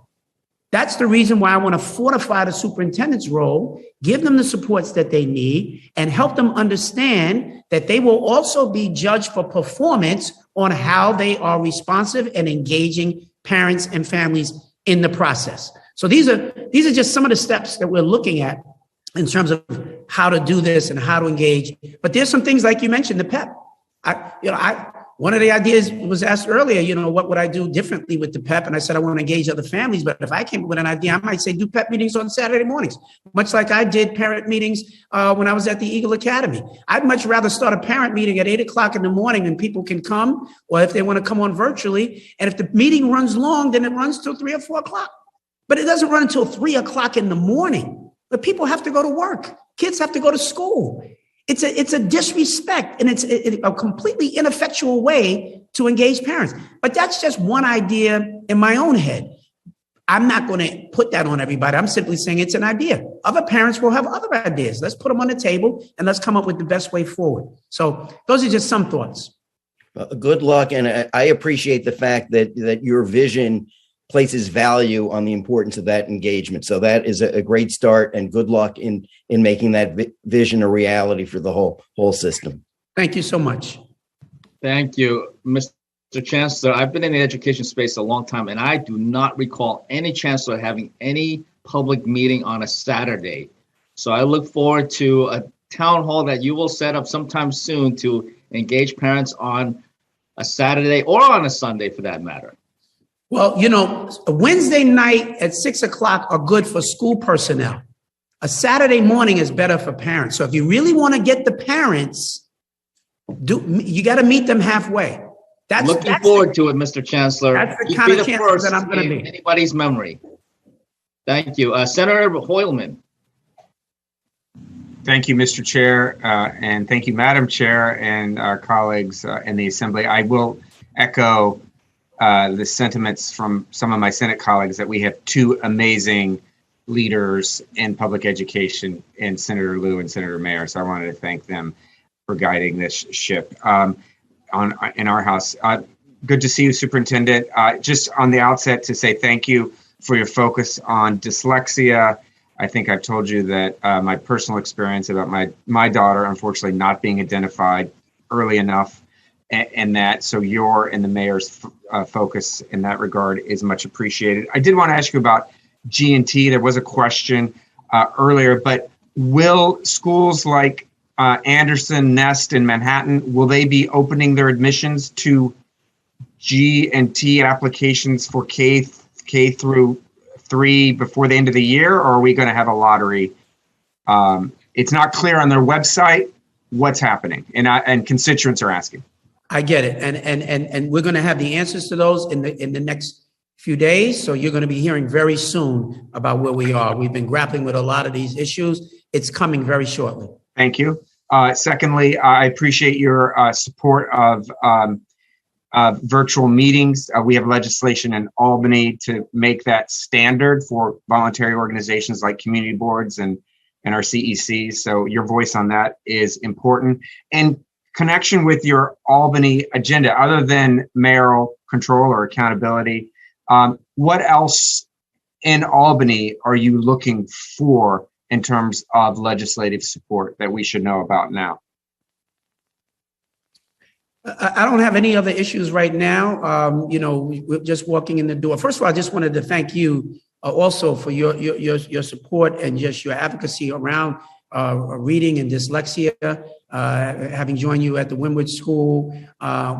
That's the reason why I want to fortify the superintendent's role, give them the supports that they need, and help them understand that they will also be judged for performance on how they are responsive and engaging parents and families in the process. So these are just some of the steps that we're looking at in terms of how to do this and how to engage. But there's some things like you mentioned, the PEP. One of the ideas was asked earlier, what would I do differently with the PEP? And I said, I want to engage other families. But if I came up with an idea, I might say do PEP meetings on Saturday mornings, much like I did parent meetings when I was at the Eagle Academy. I'd much rather start a parent meeting at 8:00 in the morning and people can come, or if they want to come on virtually. And if the meeting runs long, then it runs till 3 or 4 o'clock. But it doesn't run until 3:00 in the morning. But people have to go to work. Kids have to go to school. It's a disrespect, and it's a completely ineffectual way to engage parents. But that's just one idea in my own head. I'm not going to put that on everybody. I'm simply saying it's an idea. Other parents will have other ideas. Let's put them on the table and let's come up with the best way forward. So those are just some thoughts. Good luck. And I appreciate the fact that your vision places value on the importance of that engagement. So that is a great start, and good luck in making that vision a reality for the whole system. Thank you so much. Thank you, Mr. Chancellor. I've been in the education space a long time, and I do not recall any chancellor having any public meeting on a Saturday. So I look forward to a town hall that you will set up sometime soon to engage parents on a Saturday or on a Sunday for that matter. Well, a Wednesday night at 6:00 are good for school personnel. A Saturday morning is better for parents. So if you really want to get the parents, you got to meet them halfway. Looking forward to it, Mr. Chancellor. That's the kind of chancellor that I'm going to be. Anybody's memory. Thank you. Senator Hoylman. Thank you, Mr. Chair, and thank you, Madam Chair, and our colleagues in the Assembly. I will echo the sentiments from some of my Senate colleagues that we have two amazing leaders in public education in Senator Lieu and Senator Mayer. So I wanted to thank them for guiding this ship in our House. Good to see you, Superintendent. Just on the outset to say thank you for your focus on dyslexia. I think I've told you that my personal experience about my daughter, unfortunately, not being identified early enough, and that so your and the mayor's focus in that regard is much appreciated. I did want to ask you about G&T. There was a question earlier, but will schools like Anderson, Nest, and Manhattan, will they be opening their admissions to G&T applications for K through 3 before the end of the year, or are we going to have a lottery? It's not clear on their website what's happening, and constituents are asking. I get it, and we're going to have the answers to those in the next few days. So you're going to be hearing very soon about where we are. We've been grappling with a lot of these issues. It's coming very shortly. Thank you. Secondly, I appreciate your support of virtual meetings. We have legislation in Albany to make that standard for voluntary organizations like community boards and our CECs. So your voice on that is important. And connection with your Albany agenda, other than mayoral control or accountability, what else in Albany are you looking for in terms of legislative support that we should know about now? I don't have any other issues right now. We're just walking in the door. First of all, I just wanted to thank you also for your support and just your advocacy around reading and dyslexia. Having joined you at the Windward School,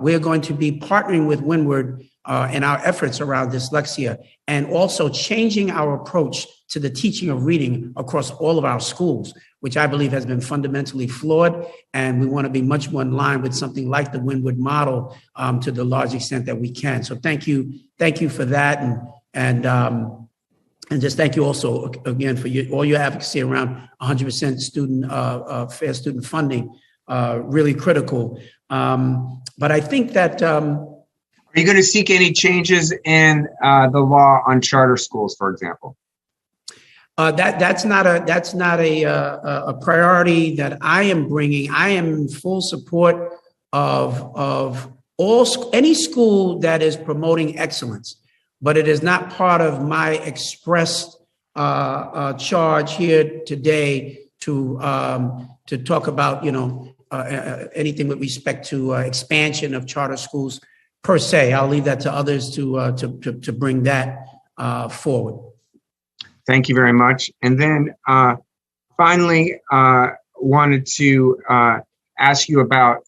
we're going to be partnering with Windward in our efforts around dyslexia, and also changing our approach to the teaching of reading across all of our schools, which I believe has been fundamentally flawed. And we want to be much more in line with something like the Windward model to the large extent that we can. So thank you for that. And just thank you also again for all your advocacy around 100% student fair student funding, really critical. But I think that are you going to seek any changes in the law on charter schools, for example? That's not a priority that I am bringing. I am in full support of any school that is promoting excellence, but it is not part of my express charge here today to talk about, anything with respect to expansion of charter schools per se. I'll leave that to others to bring that forward. Thank you very much. And then finally, wanted to ask you about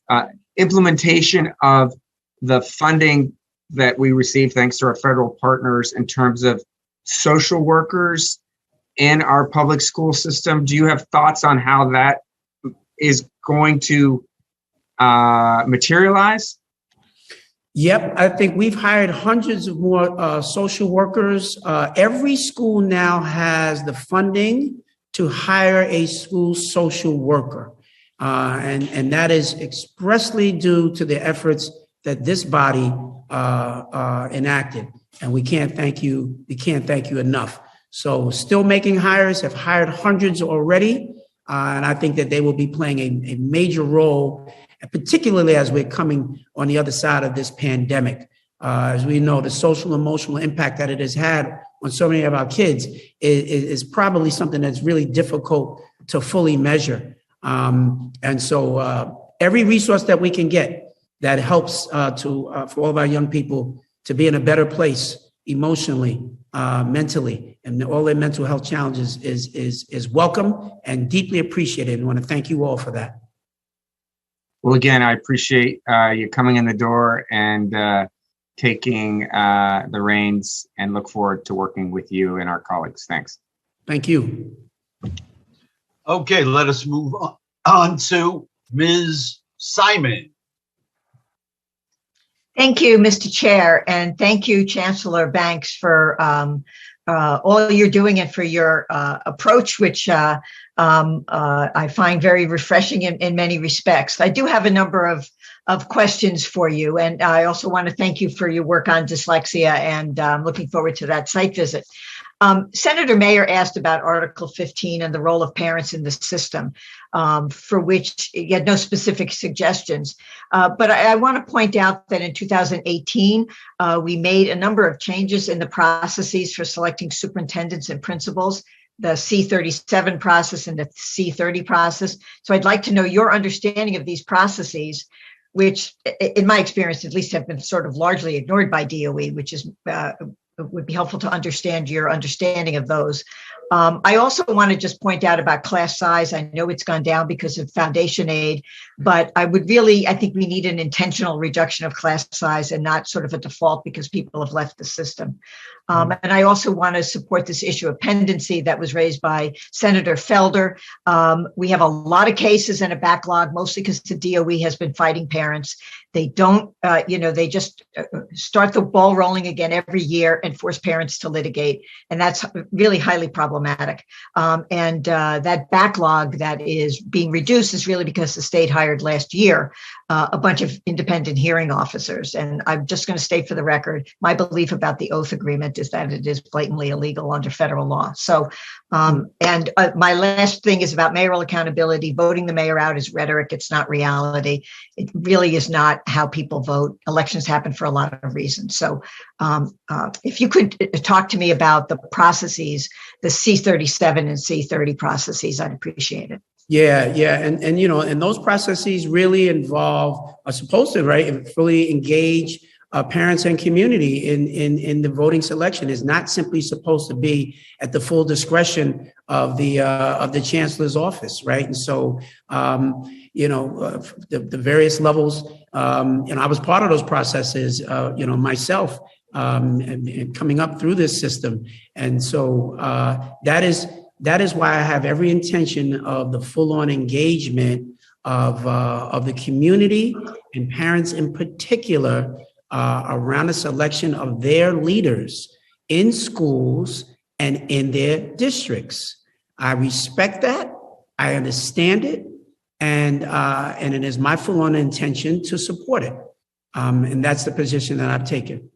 implementation of the funding that we receive thanks to our federal partners in terms of social workers in our public school system. Do you have thoughts on how that is going to materialize? Yep, I think we've hired hundreds of more social workers. Every school now has the funding to hire a school social worker. And that is expressly due to the efforts that this body enacted. And we can't thank you enough. So still making hires, have hired hundreds already. And I think that they will be playing a major role, particularly as we're coming on the other side of this pandemic. As we know, the social emotional impact that it has had on so many of our kids is probably something that's really difficult to fully measure. And so every resource that we can get that helps for all of our young people to be in a better place emotionally, mentally, and all their mental health challenges is welcome and deeply appreciated. And I want to thank you all for that. Well, again, I appreciate you coming in the door and taking the reins, and look forward to working with you and our colleagues. Thanks. Thank you. Okay, let us move on to Ms. Simon. Thank you, Mr. Chair, and thank you, Chancellor Banks, for all you're doing and for your approach, which I find very refreshing in many respects. I do have a number of questions for you, and I also want to thank you for your work on dyslexia, and I'm looking forward to that site visit. Senator Mayer asked about Article 15 and the role of parents in the system, for which he had no specific suggestions. But I want to point out that in 2018, we made a number of changes in the processes for selecting superintendents and principals, the C37 process and the C30 process. So I'd like to know your understanding of these processes, which in my experience, at least have been sort of largely ignored by DOE, which is would be helpful to understand your understanding of those. I also want to just point out about class size. I know it's gone down because of foundation aid, but I think we need an intentional reduction of class size and not sort of a default because people have left the system. And I also want to support this issue of pendency that was raised by Senator Felder. We have a lot of cases and a backlog, mostly because the DOE has been fighting parents. They don't, they just start the ball rolling again every year and force parents to litigate. And that's really highly problematic. And that backlog that is being reduced is really because the state hired last year a bunch of independent hearing officers. And I'm just going to state for the record, my belief about the oath agreement is that it is blatantly illegal under federal law. So, my last thing is about mayoral accountability. Voting the mayor out is rhetoric. It's not reality. It really is not how people vote. Elections happen for a lot of reasons. So if you could talk to me about the processes, the C37 and C30 processes, I'd appreciate it. Yeah. And those processes really are supposed to, right, fully engage parents and community in the voting selection. Is not simply supposed to be at the full discretion of the chancellor's office, right? And so, the various levels, I was part of those processes, myself, and coming up through this system. And so that is why I have every intention of the full-on engagement of the community and parents in particular around the selection of their leaders in schools and in their districts. I respect that. I understand it. And it is my full-on intention to support it. And that's the position that I've taken.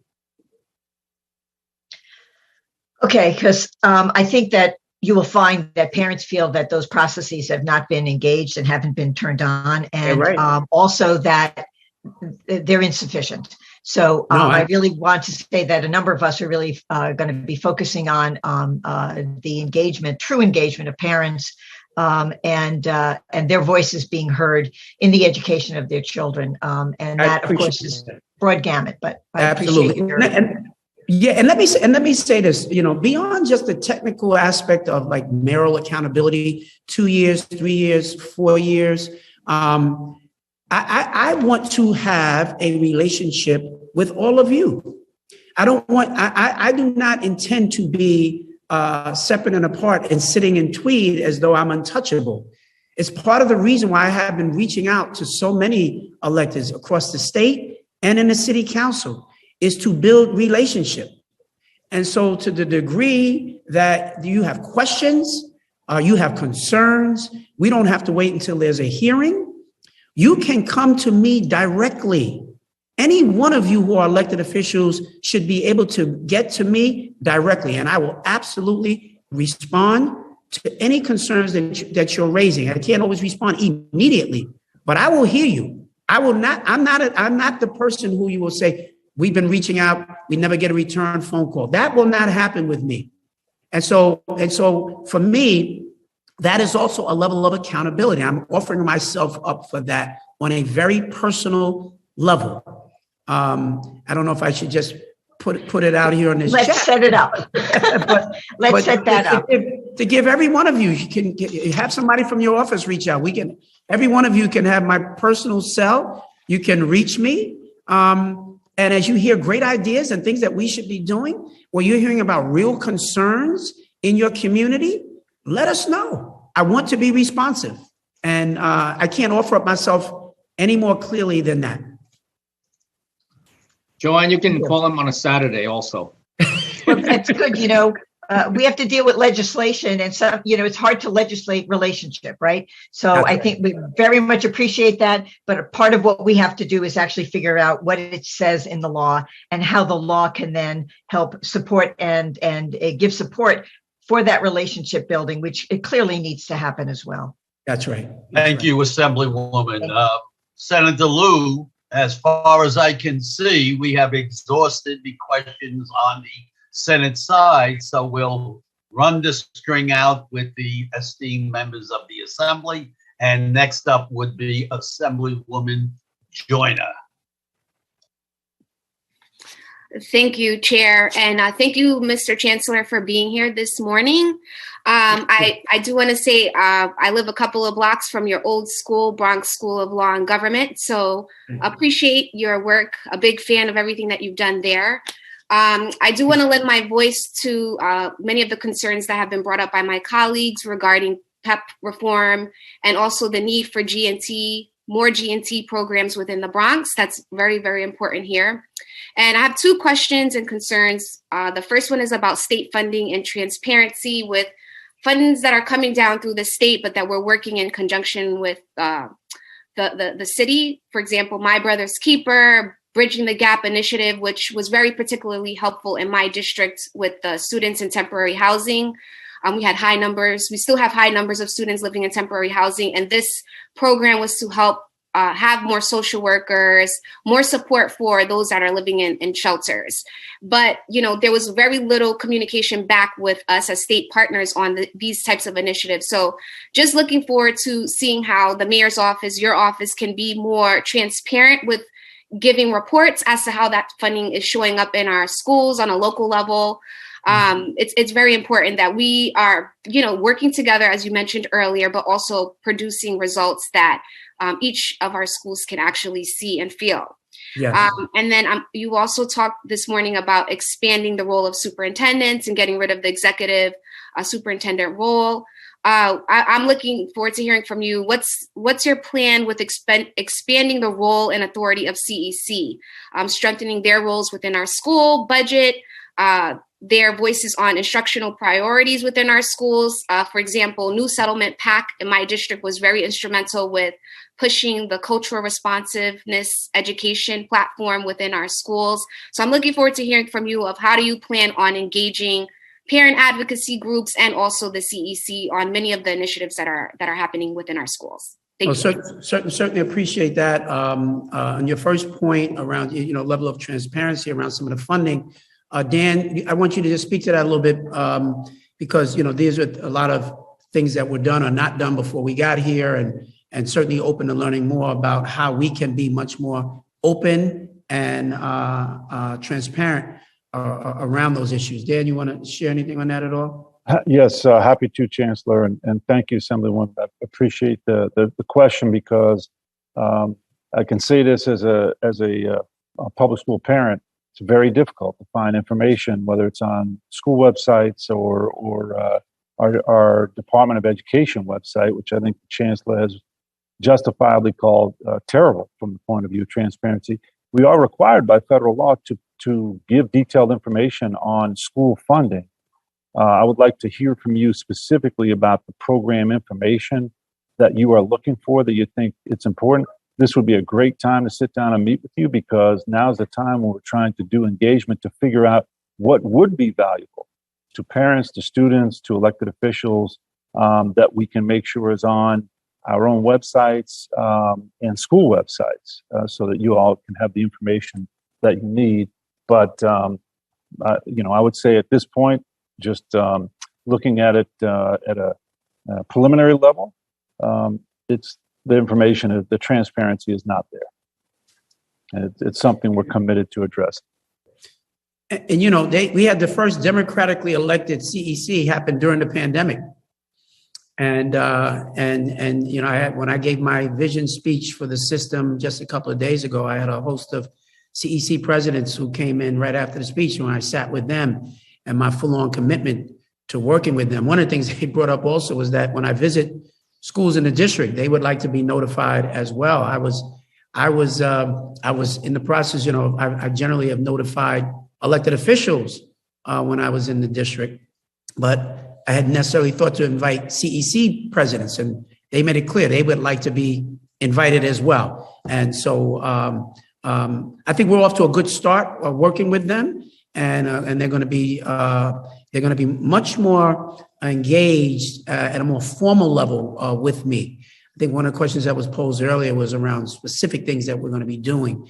Okay, because I think that you will find that parents feel that those processes have not been engaged and haven't been turned on. And also that they're insufficient. So I really want to say that a number of us are really going to be focusing on the engagement, true engagement of parents, and their voices being heard in the education of their children. And that, of course, is broad gamut. But I absolutely. And let me say this, beyond just the technical aspect of like mayoral accountability, 2 years, 3 years, 4 years. I want to have a relationship with all of you. I do not intend to be separate and apart and sitting in tweed as though I'm untouchable. It's part of the reason why I have been reaching out to so many electeds across the state and in the city council, is to build relationship. And so to the degree that you have questions, you have concerns, we don't have to wait until there's a hearing. You can come to me directly. Any one of you who are elected officials should be able to get to me directly, and I will absolutely respond to any concerns that you're raising. I can't always respond immediately, but I will hear you. I'm not the person who you will say, we've been reaching out, we never get a return phone call. That will not happen with me. And so for me, that is also a level of accountability. I'm offering myself up for that on a very personal level. I don't know if I should just put it out here on this chat. Let's set it up. Let's set that up. To give every one of you, you can have somebody from your office reach out. Every one of you can have my personal cell. You can reach me. And as you hear great ideas and things that we should be doing, or you're hearing about real concerns in your community, let us know. I want to be responsive. And I can't offer up myself any more clearly than that. Joanne, you can call him on a Saturday also. Well, that's good. We have to deal with legislation, and so, it's hard to legislate relationship, right? So I think we very much appreciate that. But a part of what we have to do is actually figure out what it says in the law and how the law can then help support and give support for that relationship building, which it clearly needs to happen as well. That's right. Thank you, Assemblywoman. Senator Liu, as far as I can see, we have exhausted the questions on the Senate side, so we'll run the string out with the esteemed members of the Assembly. And next up would be Assemblywoman Joyner. Thank you, Chair, and thank you, Mr. Chancellor, for being here this morning. I do want to say I live a couple of blocks from your old school, Bronx School of Law and Government, so appreciate your work. A big fan of everything that you've done there. I do want to lend my voice to many of the concerns that have been brought up by my colleagues regarding PEP reform and also the need for more G&T programs within the Bronx. That's very, very important here. And I have two questions and concerns. The first one is about state funding and transparency with funds that are coming down through the state, but that we're working in conjunction with the city. For example, My Brother's Keeper, Bridging the Gap initiative, which was very particularly helpful in my district with the students in temporary housing. We had high numbers. We still have high numbers of students living in temporary housing. And this program was to help have more social workers, more support for those that are living in shelters. But, there was very little communication back with us as state partners on these types of initiatives. So just looking forward to seeing how the mayor's office, your office, can be more transparent with giving reports as to how that funding is showing up in our schools on a local level. It's very important that we are, working together, as you mentioned earlier, but also producing results that each of our schools can actually see and feel. Yes. And then you also talked this morning about expanding the role of superintendents and getting rid of the executive superintendent role. I'm looking forward to hearing from you. What's your plan with expanding the role and authority of CEC, strengthening their roles within our school budget, their voices on instructional priorities within our schools? For example, New Settlement PAC in my district was very instrumental with pushing the cultural responsiveness education platform within our schools. So I'm looking forward to hearing from you of how do you plan on engaging parent advocacy groups and also the CEC on many of the initiatives that are happening within our schools. Thank you. Certainly appreciate that. On your first point around, level of transparency around some of the funding, Dan, I want you to just speak to that a little bit because, these are a lot of things that were done or not done before we got here, and certainly open to learning more about how we can be much more open and transparent around those issues. Dan, you want to share anything on that at all? Yes, happy to, Chancellor, and thank you, Assemblywoman. I appreciate the question because I can say this as a public school parent. It's very difficult to find information, whether it's on school websites or our Department of Education website, which I think the Chancellor has justifiably called terrible from the point of view of transparency. We are required by federal law to give detailed information on school funding. I would like to hear from you specifically about the program information that you are looking for, that you think it's important. This would be a great time to sit down and meet with you because now's the time when we're trying to do engagement to figure out what would be valuable to parents, to students, to elected officials that we can make sure is on our own websites and school websites so that you all can have the information that you need. But, I would say at this point, just looking at it at a preliminary level, it's the information, the transparency is not there. And it's something we're committed to address. And we had the first democratically elected CEC happen during the pandemic. And when I gave my vision speech for the system just a couple of days ago, I had a host of CEC presidents who came in right after the speech when I sat with them and my full-on commitment to working with them. One of the things they brought up also was that when I visit schools in the district, they would like to be notified as well. I was in the process, I generally have notified elected officials when I was in the district, but I hadn't necessarily thought to invite CEC presidents, and they made it clear they would like to be invited as well. And so I think we're off to a good start working with them, and they're going to be much more engaged at a more formal level with me. I think one of the questions that was posed earlier was around specific things that we're going to be doing.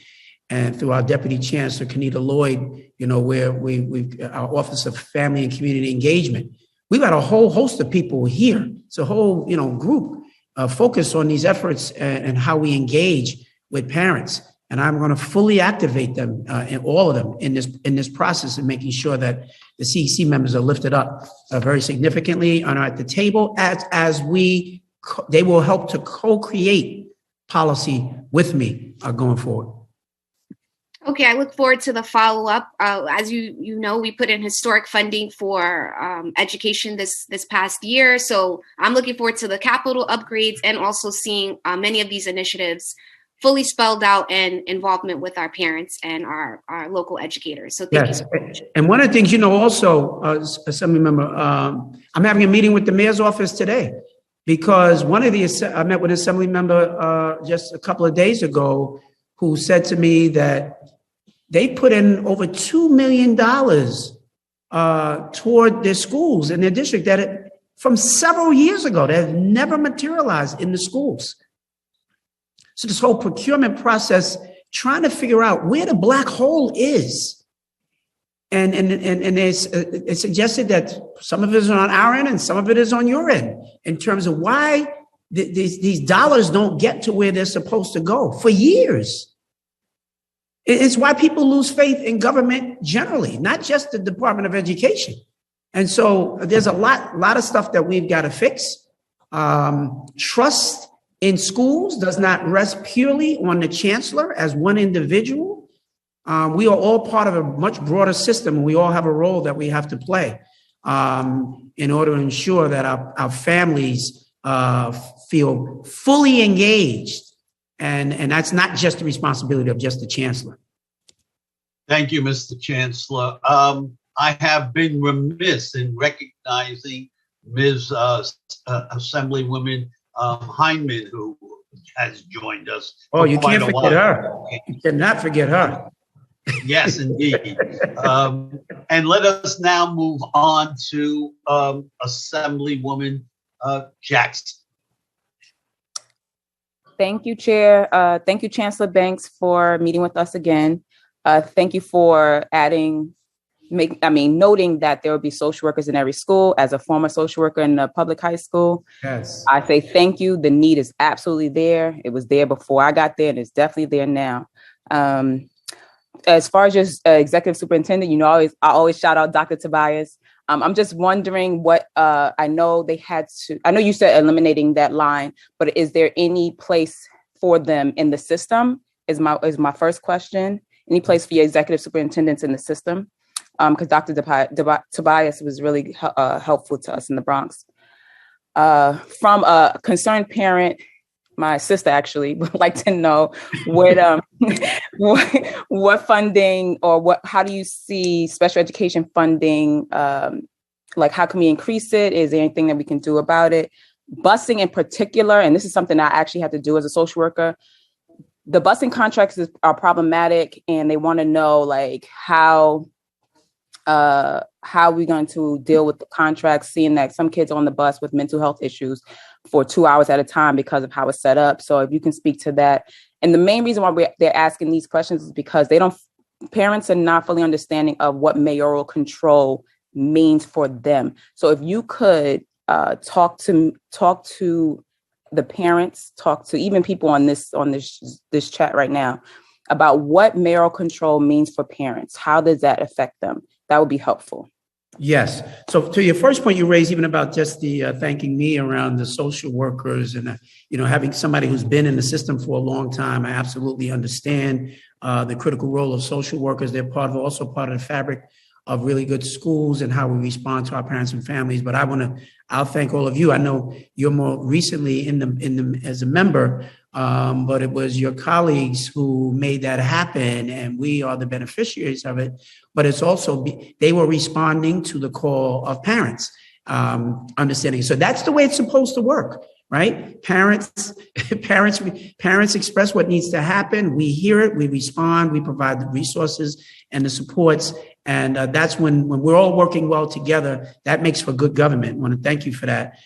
And through our Deputy Chancellor, Kenita Lloyd, where our Office of Family and Community Engagement, we've got a whole host of people here. It's a whole, group focused on these efforts and how we engage with parents. And I'm going to fully activate them, and all of them in this process of making sure that the CEC members are lifted up very significantly and are at the table as they will help to co-create policy with me going forward. Okay, I look forward to the follow-up. As you know, we put in historic funding for education this past year. So I'm looking forward to the capital upgrades and also seeing many of these initiatives fully spelled out and involvement with our parents and our local educators. So thank you so much. And one of the things, also, Assembly Member, I'm having a meeting with the mayor's office today because I met with an Assembly member just a couple of days ago who said to me that they put in over $2 million toward their schools in their district from several years ago that have never materialized in the schools. So this whole procurement process, trying to figure out where the black hole is. And it's suggested that some of it is on our end and some of it is on your end in terms of why these dollars don't get to where they're supposed to go for years. It's why people lose faith in government generally, not just the Department of Education. And so there's a lot of stuff that we've got to fix. Trust in schools does not rest purely on the chancellor as one individual. We are all part of a much broader system, and we all have a role that we have to play in order to ensure that our families feel fully engaged. And that's not just the responsibility of just the chancellor. Thank you, Mr. Chancellor. I have been remiss in recognizing Ms. Assemblywoman Hyndman, who has joined us. Oh, you can't forget her. You cannot forget her. Yes, indeed. And let us now move on to Assemblywoman Jackson. Thank you, Chair. Thank you, Chancellor Banks, for meeting with us again. Thank you for noting that there will be social workers in every school. As a former social worker in a public high school, Yes. I say thank you. The need is absolutely there. It was there before I got there, and it's definitely there now. As far as just executive superintendent, I always shout out Dr. Tobias. I'm just wondering what I know you said eliminating that line, but is there any place for them in the system? Is my first question. Any place for your executive superintendents in the system? Because Dr. Tobias was really helpful to us in the Bronx. From a concerned parent, my sister actually would like to know what funding or how do you see special education funding? Like, how can we increase it? Is there anything that we can do about it? Busing in particular, and this is something I actually have to do as a social worker. The busing contracts are problematic, and they want to know like how we're going to deal with the contracts, seeing that some kids are on the bus with mental health issues for 2 hours at a time because of how it's set up. So if you can speak to that. And the main reason why they're asking these questions is because parents are not fully understanding of what mayoral control means for them. So if you could talk to the parents, talk to even people on this chat right now about what mayoral control means for parents. How does that affect them? That would be helpful. Yes. So to your first point you raised, even about just the thanking me around the social workers and, having somebody who's been in the system for a long time, I absolutely understand the critical role of social workers. They're also part of the fabric of really good schools and how we respond to our parents and families. But I'll thank all of you. I know you're more recently in the as a member, but it was your colleagues who made that happen, and we are the beneficiaries of it. But it's also, they were responding to the call of parents, understanding. So that's the way it's supposed to work, right? Parents express what needs to happen. We hear it, we respond, we provide the resources and the supports. And that's when we're all working well together, that makes for good government. I want to thank you for that.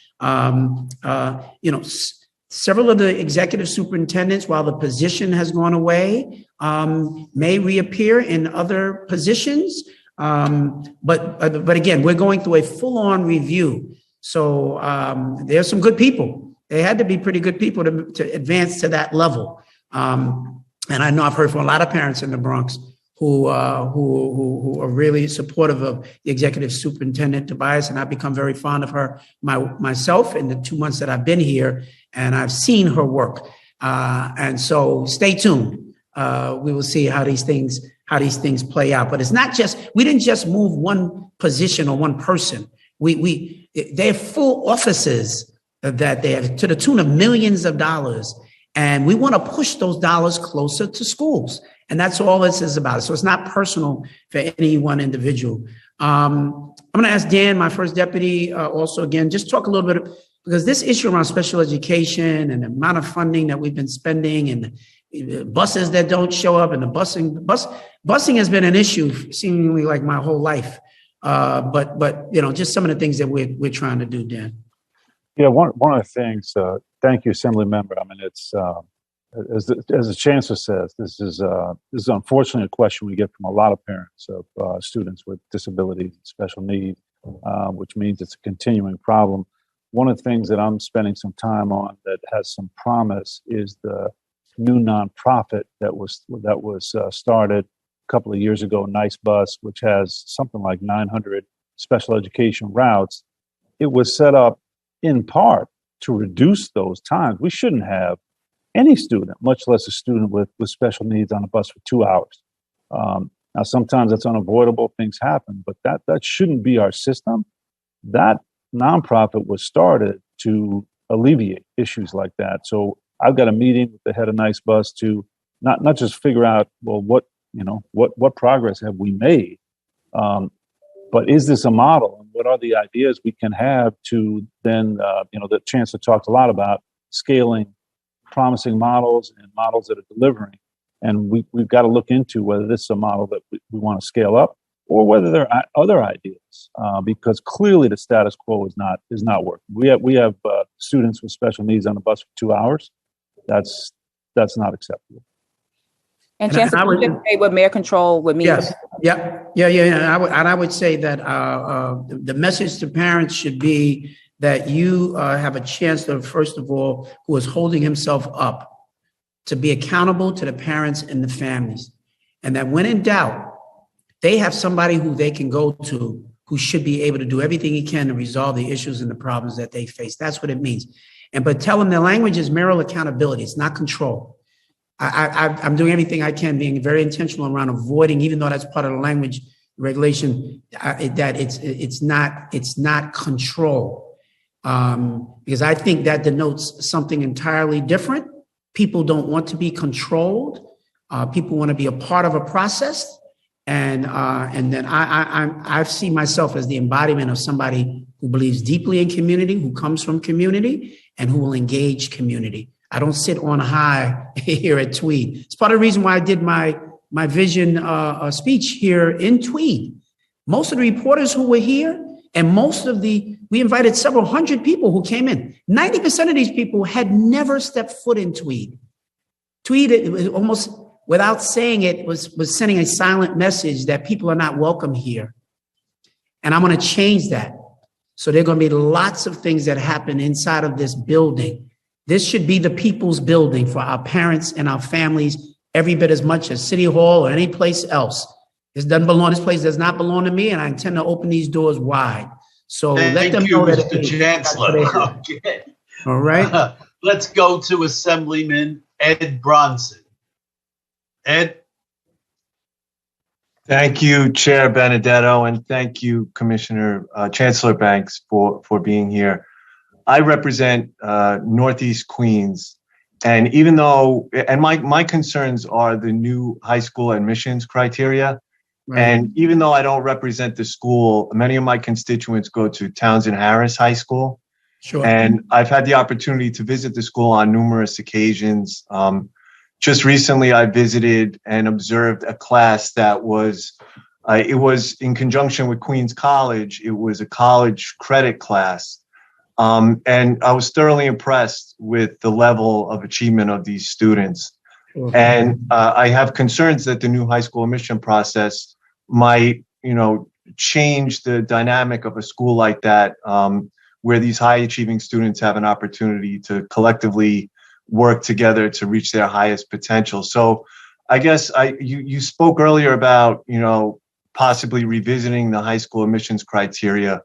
Several of the executive superintendents, while the position has gone away, may reappear in other positions. But again, we're going through a full-on review. So there's some good people. They had to be pretty good people to advance to that level. And I know I've heard from a lot of parents in the Bronx who are really supportive of the executive superintendent, Tobias, and I've become very fond of her myself in the 2 months that I've been here, and I've seen her work. And so stay tuned. We will see how these things play out. But it's not just, we didn't just move one position or one person. They have full offices that they have to the tune of millions of dollars. And we want to push those dollars closer to schools. And that's all this is about. So it's not personal for any one individual. I'm going to ask Dan, my first deputy, also again, just talk a little bit, because this issue around special education and the amount of funding that we've been spending and the buses that don't show up and the busing has been an issue seemingly like my whole life. But just some of the things that we're trying to do, Dan. Yeah, one of the things, thank you, Assembly Member. I mean, it's, as the Chancellor says, this is unfortunately a question we get from a lot of parents of students with disabilities and special needs, which means it's a continuing problem. One of the things that I'm spending some time on that has some promise is the new nonprofit that was started a couple of years ago, Nice Bus, which has something like 900 special education routes. It was set up in part to reduce those times. We shouldn't have any student, much less a student with special needs, on a bus for 2 hours. Now, sometimes that's unavoidable, things happen, but that shouldn't be our system. That nonprofit was started to alleviate issues like that. So I've got a meeting with the head of Nice Bus to not just figure out, well, what progress have we made, but is this a model? And what are the ideas we can have to then, the Chancellor talked a lot about scaling promising models and models that are delivering. And we've got to look into whether this is a model that we want to scale up or whether there are other ideas, because clearly the status quo is not working. We have students with special needs on the bus for 2 hours. That's not acceptable. And Chancellor, can you just say what mayor control would mean? Yes. Yeah. I would say that the message to parents should be that you have a chancellor, first of all, who is holding himself up to be accountable to the parents and the families. And that when in doubt, they have somebody who they can go to who should be able to do everything he can to resolve the issues and the problems that they face. That's what it means. But tell them the language is mayoral accountability. It's not control. I'm doing everything I can, being very intentional around avoiding, even though that's part of the language regulation, that it's not control, because I think that denotes something entirely different. People don't want to be controlled. People want to be a part of a process, and then I see myself as the embodiment of somebody who believes deeply in community, who comes from community, and who will engage community. I don't sit on high here at Tweed. It's part of the reason why I did my vision speech here in Tweed. Most of the reporters who were here, and we invited several hundred people who came in. 90% of these people had never stepped foot in Tweed. Tweed, it was almost, without saying it, was sending a silent message that people are not welcome here. And I'm going to change that. So there are going to be lots of things that happen inside of this building. This should be the people's building for our parents and our families every bit as much as City Hall or any place else. This place does not belong to me, and I intend to open these doors wide. So let them know that. Mr. Chancellor. Okay. All right. Let's go to Assemblyman Ed Bronson. Ed. Thank you, Chair Benedetto, and thank you, Commissioner Chancellor Banks, for being here. I represent Northeast Queens, and even though, and my concerns are the new high school admissions criteria, right. And even though I don't represent the school, many of my constituents go to Townsend Harris High School. Sure. And I've had the opportunity to visit the school on numerous occasions. Just recently, I visited and observed a class that was, it was in conjunction with Queens College. It was a college credit class. And I was thoroughly impressed with the level of achievement of these students. Sure. And I have concerns that the new high school admission process might, change the dynamic of a school like that, where these high achieving students have an opportunity to collectively work together to reach their highest potential. So I guess you spoke earlier about, possibly revisiting the high school admissions criteria.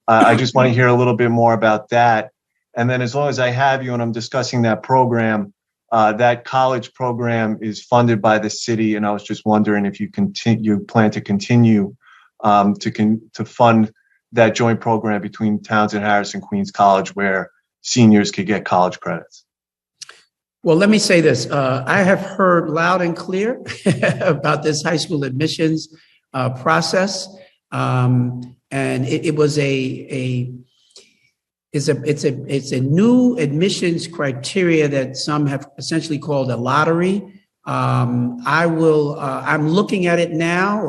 I just want to hear a little bit more about that. And then as long as I have you and I'm discussing that program, that college program is funded by the city. And I was just wondering if you plan to continue to fund that joint program between Townsend Harris and Queens College, where seniors could get college credits. Well, let me say this. I have heard loud and clear about this high school admissions process. And it was it's a new admissions criteria that some have essentially called a lottery. I'm looking at it now,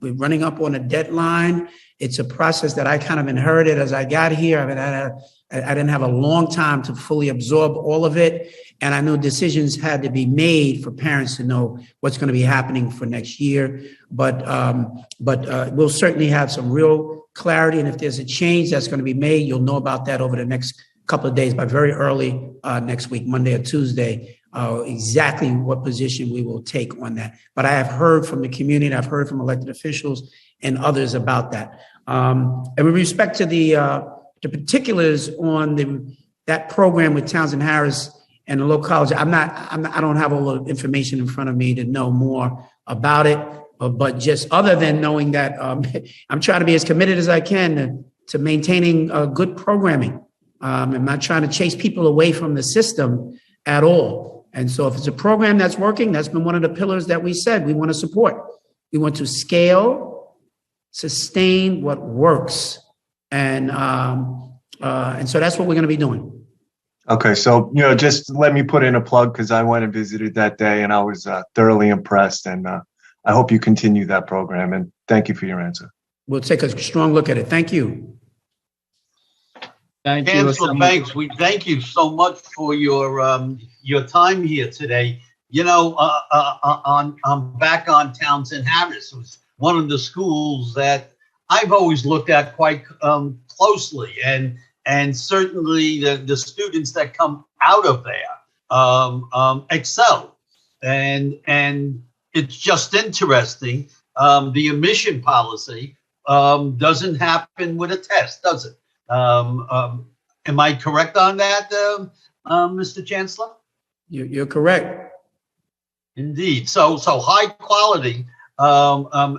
we're running up on a deadline. It's a process that I kind of inherited as I got here. I didn't have a long time to fully absorb all of it. And I know decisions had to be made for parents to know what's going to be happening for next year. But we'll certainly have some real clarity. And if there's a change that's going to be made, you'll know about that over the next couple of days, by very early next week, Monday or Tuesday, exactly what position we will take on that. But I have heard from the community, I've heard from elected officials and others about that. And with respect to the particulars on that program with Townsend Harris and the local college, I don't have all the information in front of me to know more about it. But just other than knowing that I'm trying to be as committed as I can to maintaining good programming. I'm not trying to chase people away from the system at all. And so if it's a program that's working, that's been one of the pillars that we said we want to support. We want to scale, sustain what works. And so that's what we're going to be doing. Okay, so just let me put in a plug, because I went and visited that day and I was thoroughly impressed, and I hope you continue that program, and thank you for your answer. We'll take a strong look at it. Thank you. Thank you, Chancellor Assembly. Banks, we thank you so much for your time here today. You know, I'm back on Townsend Harris. It was one of the schools that I've always looked at quite closely, and certainly the students that come out of there excel, and it's just interesting. The admission policy doesn't happen with a test, does it? Am I correct on that, Mr. Chancellor? You're correct. Indeed. So high quality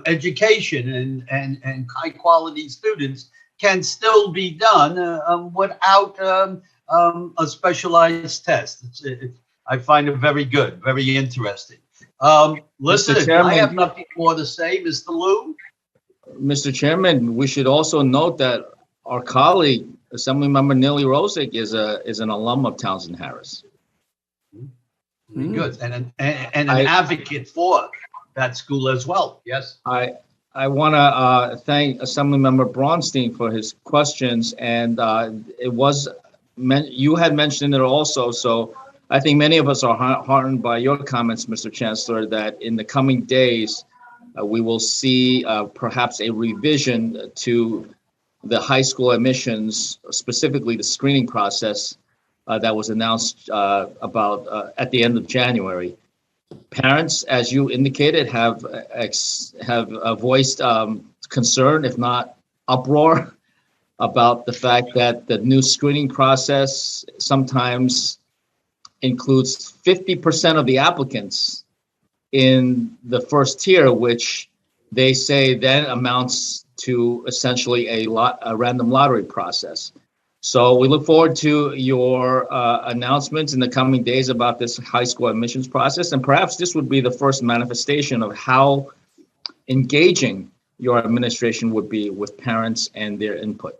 education and high quality students can still be done without a specialized test. I find it very good, very interesting. Listen, Chairman, I have nothing more to say, Mr. Liu. Mr. Chairman, we should also note that our colleague, Assemblymember Neely Rosick, is an alum of Townsend Harris. Very good, and an advocate for that school as well. Yes. I want to thank Assemblymember Braunstein for his questions, and you had mentioned it also. So I think many of us are heartened by your comments, Mr. Chancellor, that in the coming days we will see perhaps a revision to the high school admissions, specifically the screening process that was announced about at the end of January. Parents, as you indicated, have voiced concern, if not uproar, about the fact that the new screening process sometimes includes 50% of the applicants in the first tier, which they say then amounts to essentially a random lottery process. So we look forward to your announcements in the coming days about this high school admissions process, and perhaps this would be the first manifestation of how engaging your administration would be with parents and their input.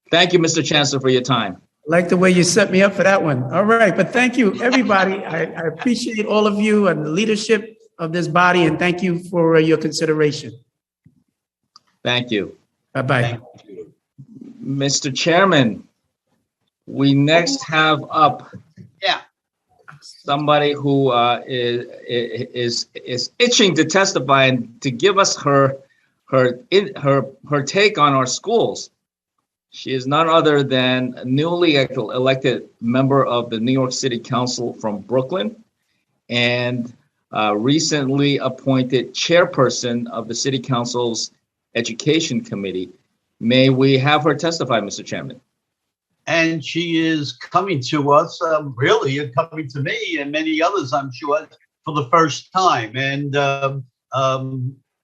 Thank you, Mr. Chancellor, for your time. I like the way you set me up for that one. All right, but thank you, everybody. I appreciate all of you and the leadership of this body, and thank you for your consideration. Thank you. Bye-bye. Mr. Chairman, we next have up somebody who is itching to testify and to give us her take on our schools. She is none other than a newly elected member of the New York City Council from Brooklyn, and recently appointed chairperson of the City Council's Education Committee. May we have her testify, Mr. Chairman? And she is coming to us, really coming to me and many others, I'm sure, for the first time. And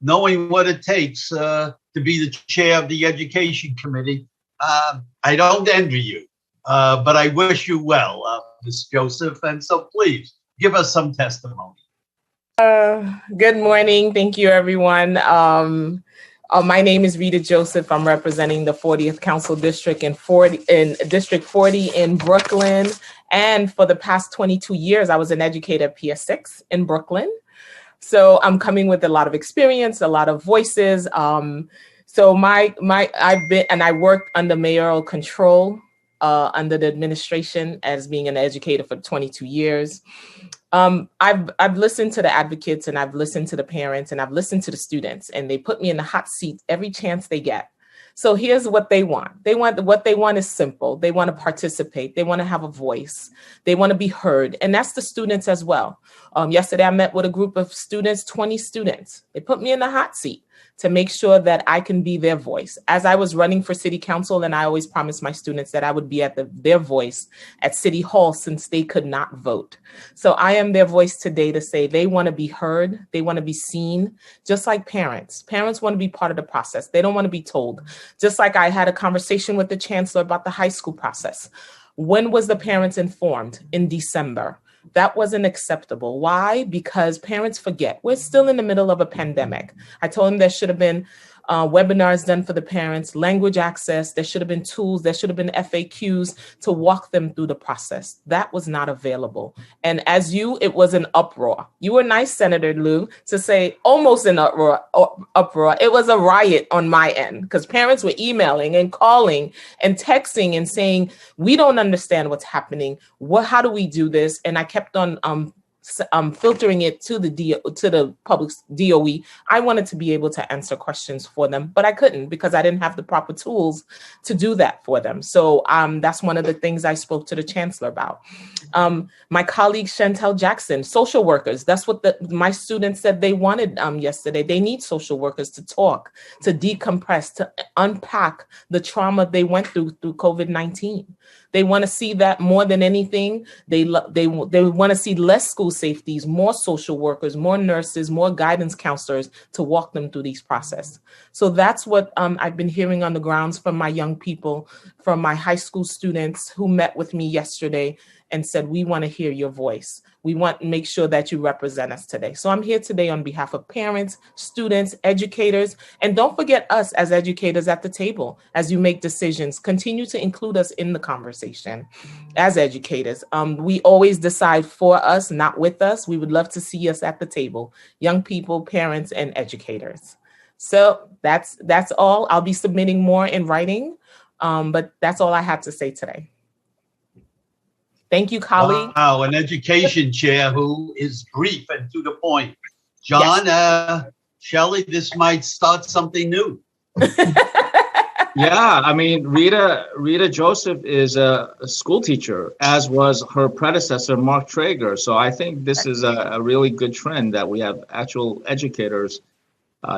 knowing what it takes to be the chair of the Education Committee, I don't envy you, but I wish you well, Ms. Joseph. And so please give us some testimony. Good morning. Thank you, everyone. My name is Rita Joseph. I'm representing the 40th Council District in District 40 in Brooklyn. And for the past 22 years, I was an educator at PS6 in Brooklyn. So I'm coming with a lot of experience, a lot of voices. So I worked under mayoral control under the administration as being an educator for 22 years. I've listened to the advocates, and I've listened to the parents, and I've listened to the students, and they put me in the hot seat every chance they get. So here's what they want. What they want is simple. They want to participate. They want to have a voice. They want to be heard. And that's the students as well. Yesterday, I met with a group of students, 20 students. They put me in the hot seat to make sure that I can be their voice. As I was running for city council, and I always promised my students that I would be at their voice at City Hall since they could not vote. So I am their voice today to say they want to be heard. They want to be seen, just like parents. Parents want to be part of the process. They don't want to be told. Just like I had a conversation with the chancellor about the high school process. When was the parents informed? In December. That wasn't acceptable. Why? Because parents forget. We're still in the middle of a pandemic. I told them there should have been webinars done for the parents, language access. There should have been tools. There should have been FAQs to walk them through the process. That was not available. And as it was an uproar. You were nice, Senator Liu, to say almost an uproar. It was a riot on my end because parents were emailing and calling and texting and saying, we don't understand what's happening. How do we do this? And I kept on filtering it to the public DOE. I wanted to be able to answer questions for them, but I couldn't because I didn't have the proper tools to do that for them. So that's one of the things I spoke to the chancellor about. My colleague Chantel Jackson, social workers. That's what my students said they wanted yesterday. They need social workers to talk, to decompress, to unpack the trauma they went through COVID-19. They want to see that more than anything. They want to see less school safeties, more social workers, more nurses, more guidance counselors to walk them through these processes. So that's what I've been hearing on the grounds from my young people, from my high school students who met with me yesterday and said, we want to hear your voice. We want to make sure that you represent us today. So I'm here today on behalf of parents, students, educators, and don't forget us as educators at the table as you make decisions. Continue to include us in the conversation as educators. We always decide for us, not with us. We would love to see us at the table, young people, parents, and educators. So that's all. I'll be submitting more in writing, but that's all I have to say today. Thank you, colleague. Wow, an education chair who is brief and to the point. John, yes. Shelley, this might start something new. Yeah, I mean, Rita Joseph is a school teacher, as was her predecessor, Mark Traeger. So I think this is a really good trend that we have actual educators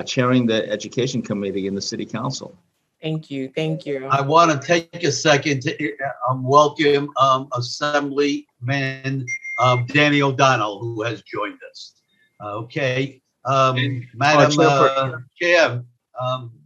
chairing the education committee in the city council. Thank you. Thank you. I want to take a second to welcome Assemblyman Danny O'Donnell, who has joined us. Okay. Madam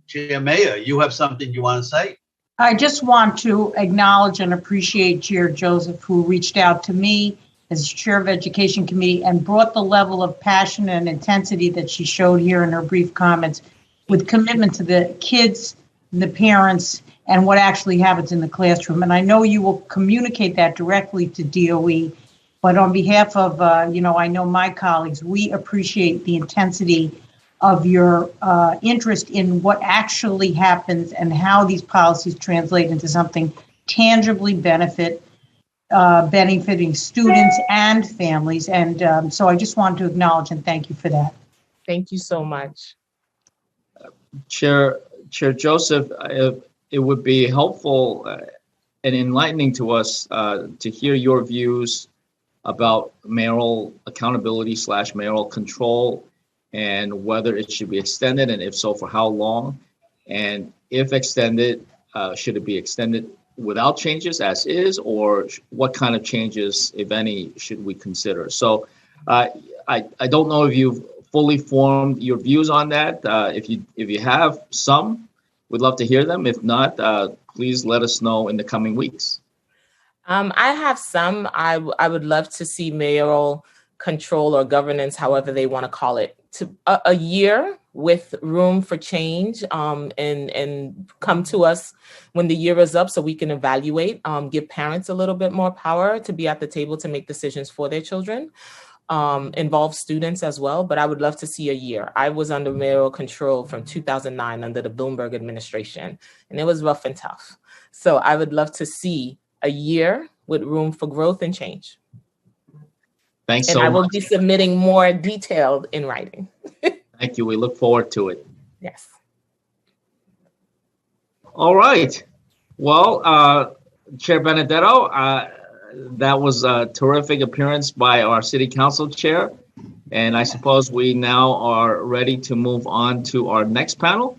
Chair Mayor, you have something you want to say? I just want to acknowledge and appreciate Chair Joseph, who reached out to me as Chair of Education Committee and brought the level of passion and intensity that she showed here in her brief comments with commitment to the kids, the parents, and what actually happens in the classroom. And I know you will communicate that directly to DOE, but on behalf of, I know my colleagues, we appreciate the intensity of your interest in what actually happens and how these policies translate into something tangibly benefiting students and families. And so I just want to acknowledge and thank you for that. Thank you so much. Chair Joseph, it would be helpful and enlightening to us to hear your views about mayoral accountability / mayoral control and whether it should be extended, and if so, for how long? And if extended, should it be extended without changes as is, or what kind of changes, if any, should we consider? So I don't know if you've fully formed your views on that. If you have some, we'd love to hear them. If not, please let us know in the coming weeks. I have some. I would love to see mayoral control or governance, however they want to call it, to a year with room for change, and come to us when the year is up so we can evaluate, give parents a little bit more power to be at the table to make decisions for their children. Involve students as well, but I would love to see a year. I was under mayoral control from 2009 under the Bloomberg administration, and it was rough and tough. So I would love to see a year with room for growth and change. Thanks so much. And I will be submitting more detailed in writing. Thank you. We look forward to it. Yes. All right. Well, Chair Benedetto, that was a terrific appearance by our city council chair. And I suppose we now are ready to move on to our next panel.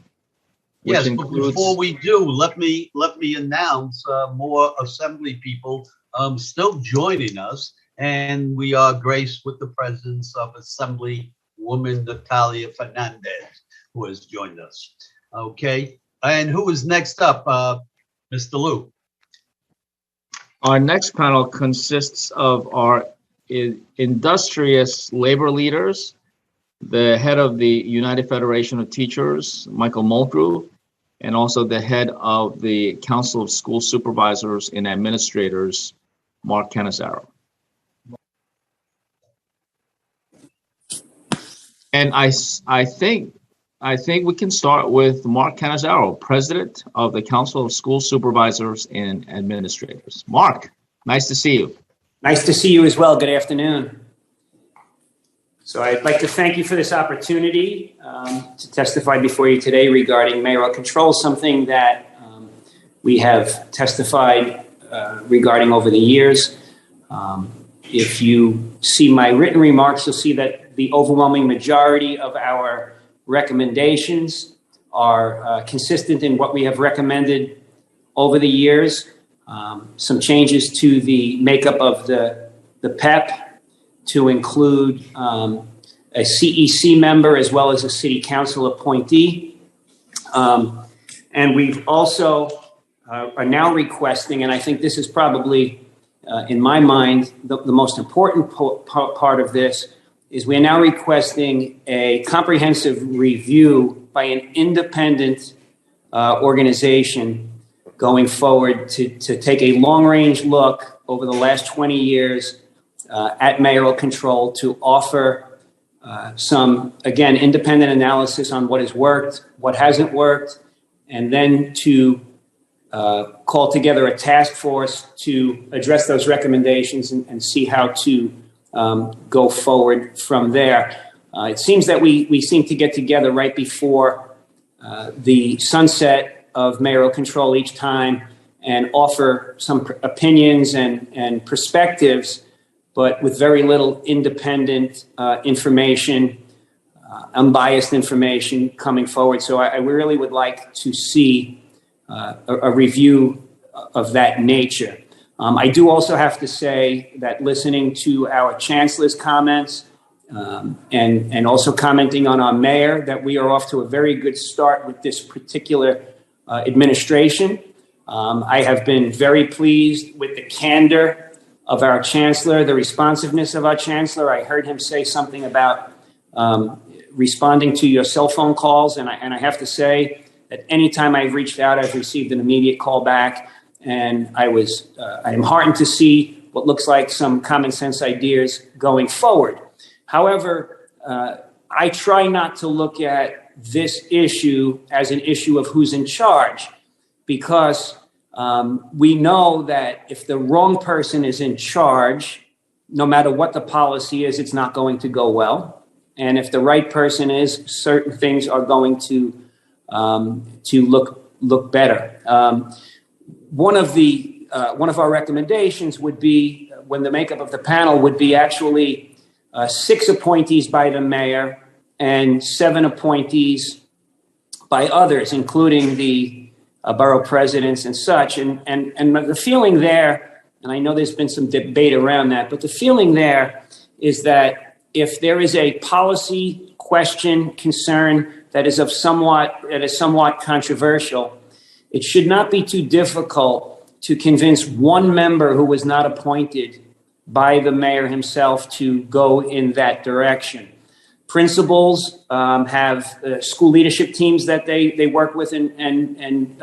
Yes, but before we do, let me announce more assembly people still joining us. And we are graced with the presence of Assemblywoman Natalia Fernandez, who has joined us. Okay. And who is next up? Mr. Liu. Our next panel consists of our industrious labor leaders the head of the United Federation of Teachers, Michael Mulgrew, and also the head of the Council of School Supervisors and Administrators, Mark Cannizzaro. And I think we can start with Mark Cannizzaro, President of the Council of School Supervisors and Administrators. Mark, nice to see you. Nice to see you as well. Good afternoon. So I'd like to thank you for this opportunity to testify before you today regarding mayoral control, something that we have testified regarding over the years. If you see my written remarks, you'll see that the overwhelming majority of our recommendations are consistent in what we have recommended over the years. Some changes to the makeup of the PEP to include a CEC member as well as a city council appointee. And we've also are now requesting, and I think this is probably, in my mind, the most important part of this, is we are now requesting a comprehensive review by an independent organization going forward to take a long-range look over the last 20 years at mayoral control to offer some, again, independent analysis on what has worked, what hasn't worked, and then to call together a task force to address those recommendations and see how to go forward from there. It seems that we seem to get together right before the sunset of mayoral control each time and offer some opinions and perspectives, but with very little independent information, unbiased information coming forward. So I really would like to see a review of that nature. I do also have to say that listening to our chancellor's comments and also commenting on our mayor, that we are off to a very good start with this particular administration. I have been very pleased with the candor of our chancellor, the responsiveness of our chancellor. I heard him say something about responding to your cell phone calls, and I have to say that anytime I've reached out, I've received an immediate call back, and I am heartened to see what looks like some common sense ideas going forward. However, I try not to look at this issue as an issue of who's in charge, because we know that if the wrong person is in charge, no matter what the policy is, it's not going to go well. And if the right person is, certain things are going to look better. One of our recommendations would be, when the makeup of the panel would be actually 6 appointees by the mayor and 7 appointees by others, including the borough presidents and such. And the feeling there, and I know there's been some debate around that, but the feeling there is that if there is a policy question, concern that is somewhat controversial, it should not be too difficult to convince one member who was not appointed by the mayor himself to go in that direction. Principals have school leadership teams that they work with and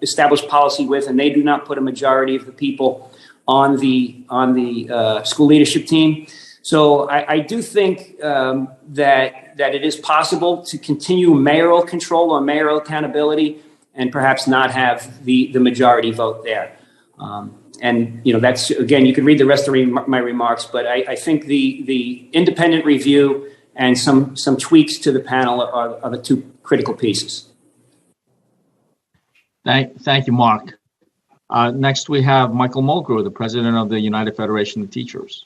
establish policy with, and they do not put a majority of the people on the school leadership team. So I do think that it is possible to continue mayoral control or mayoral accountability and perhaps not have the majority vote there. And, that's, again, you can read the rest of my remarks, but I think the independent review and some tweaks to the panel are the 2 critical pieces. Thank you, Mark. Next, we have Michael Mulgrew, the president of the United Federation of Teachers.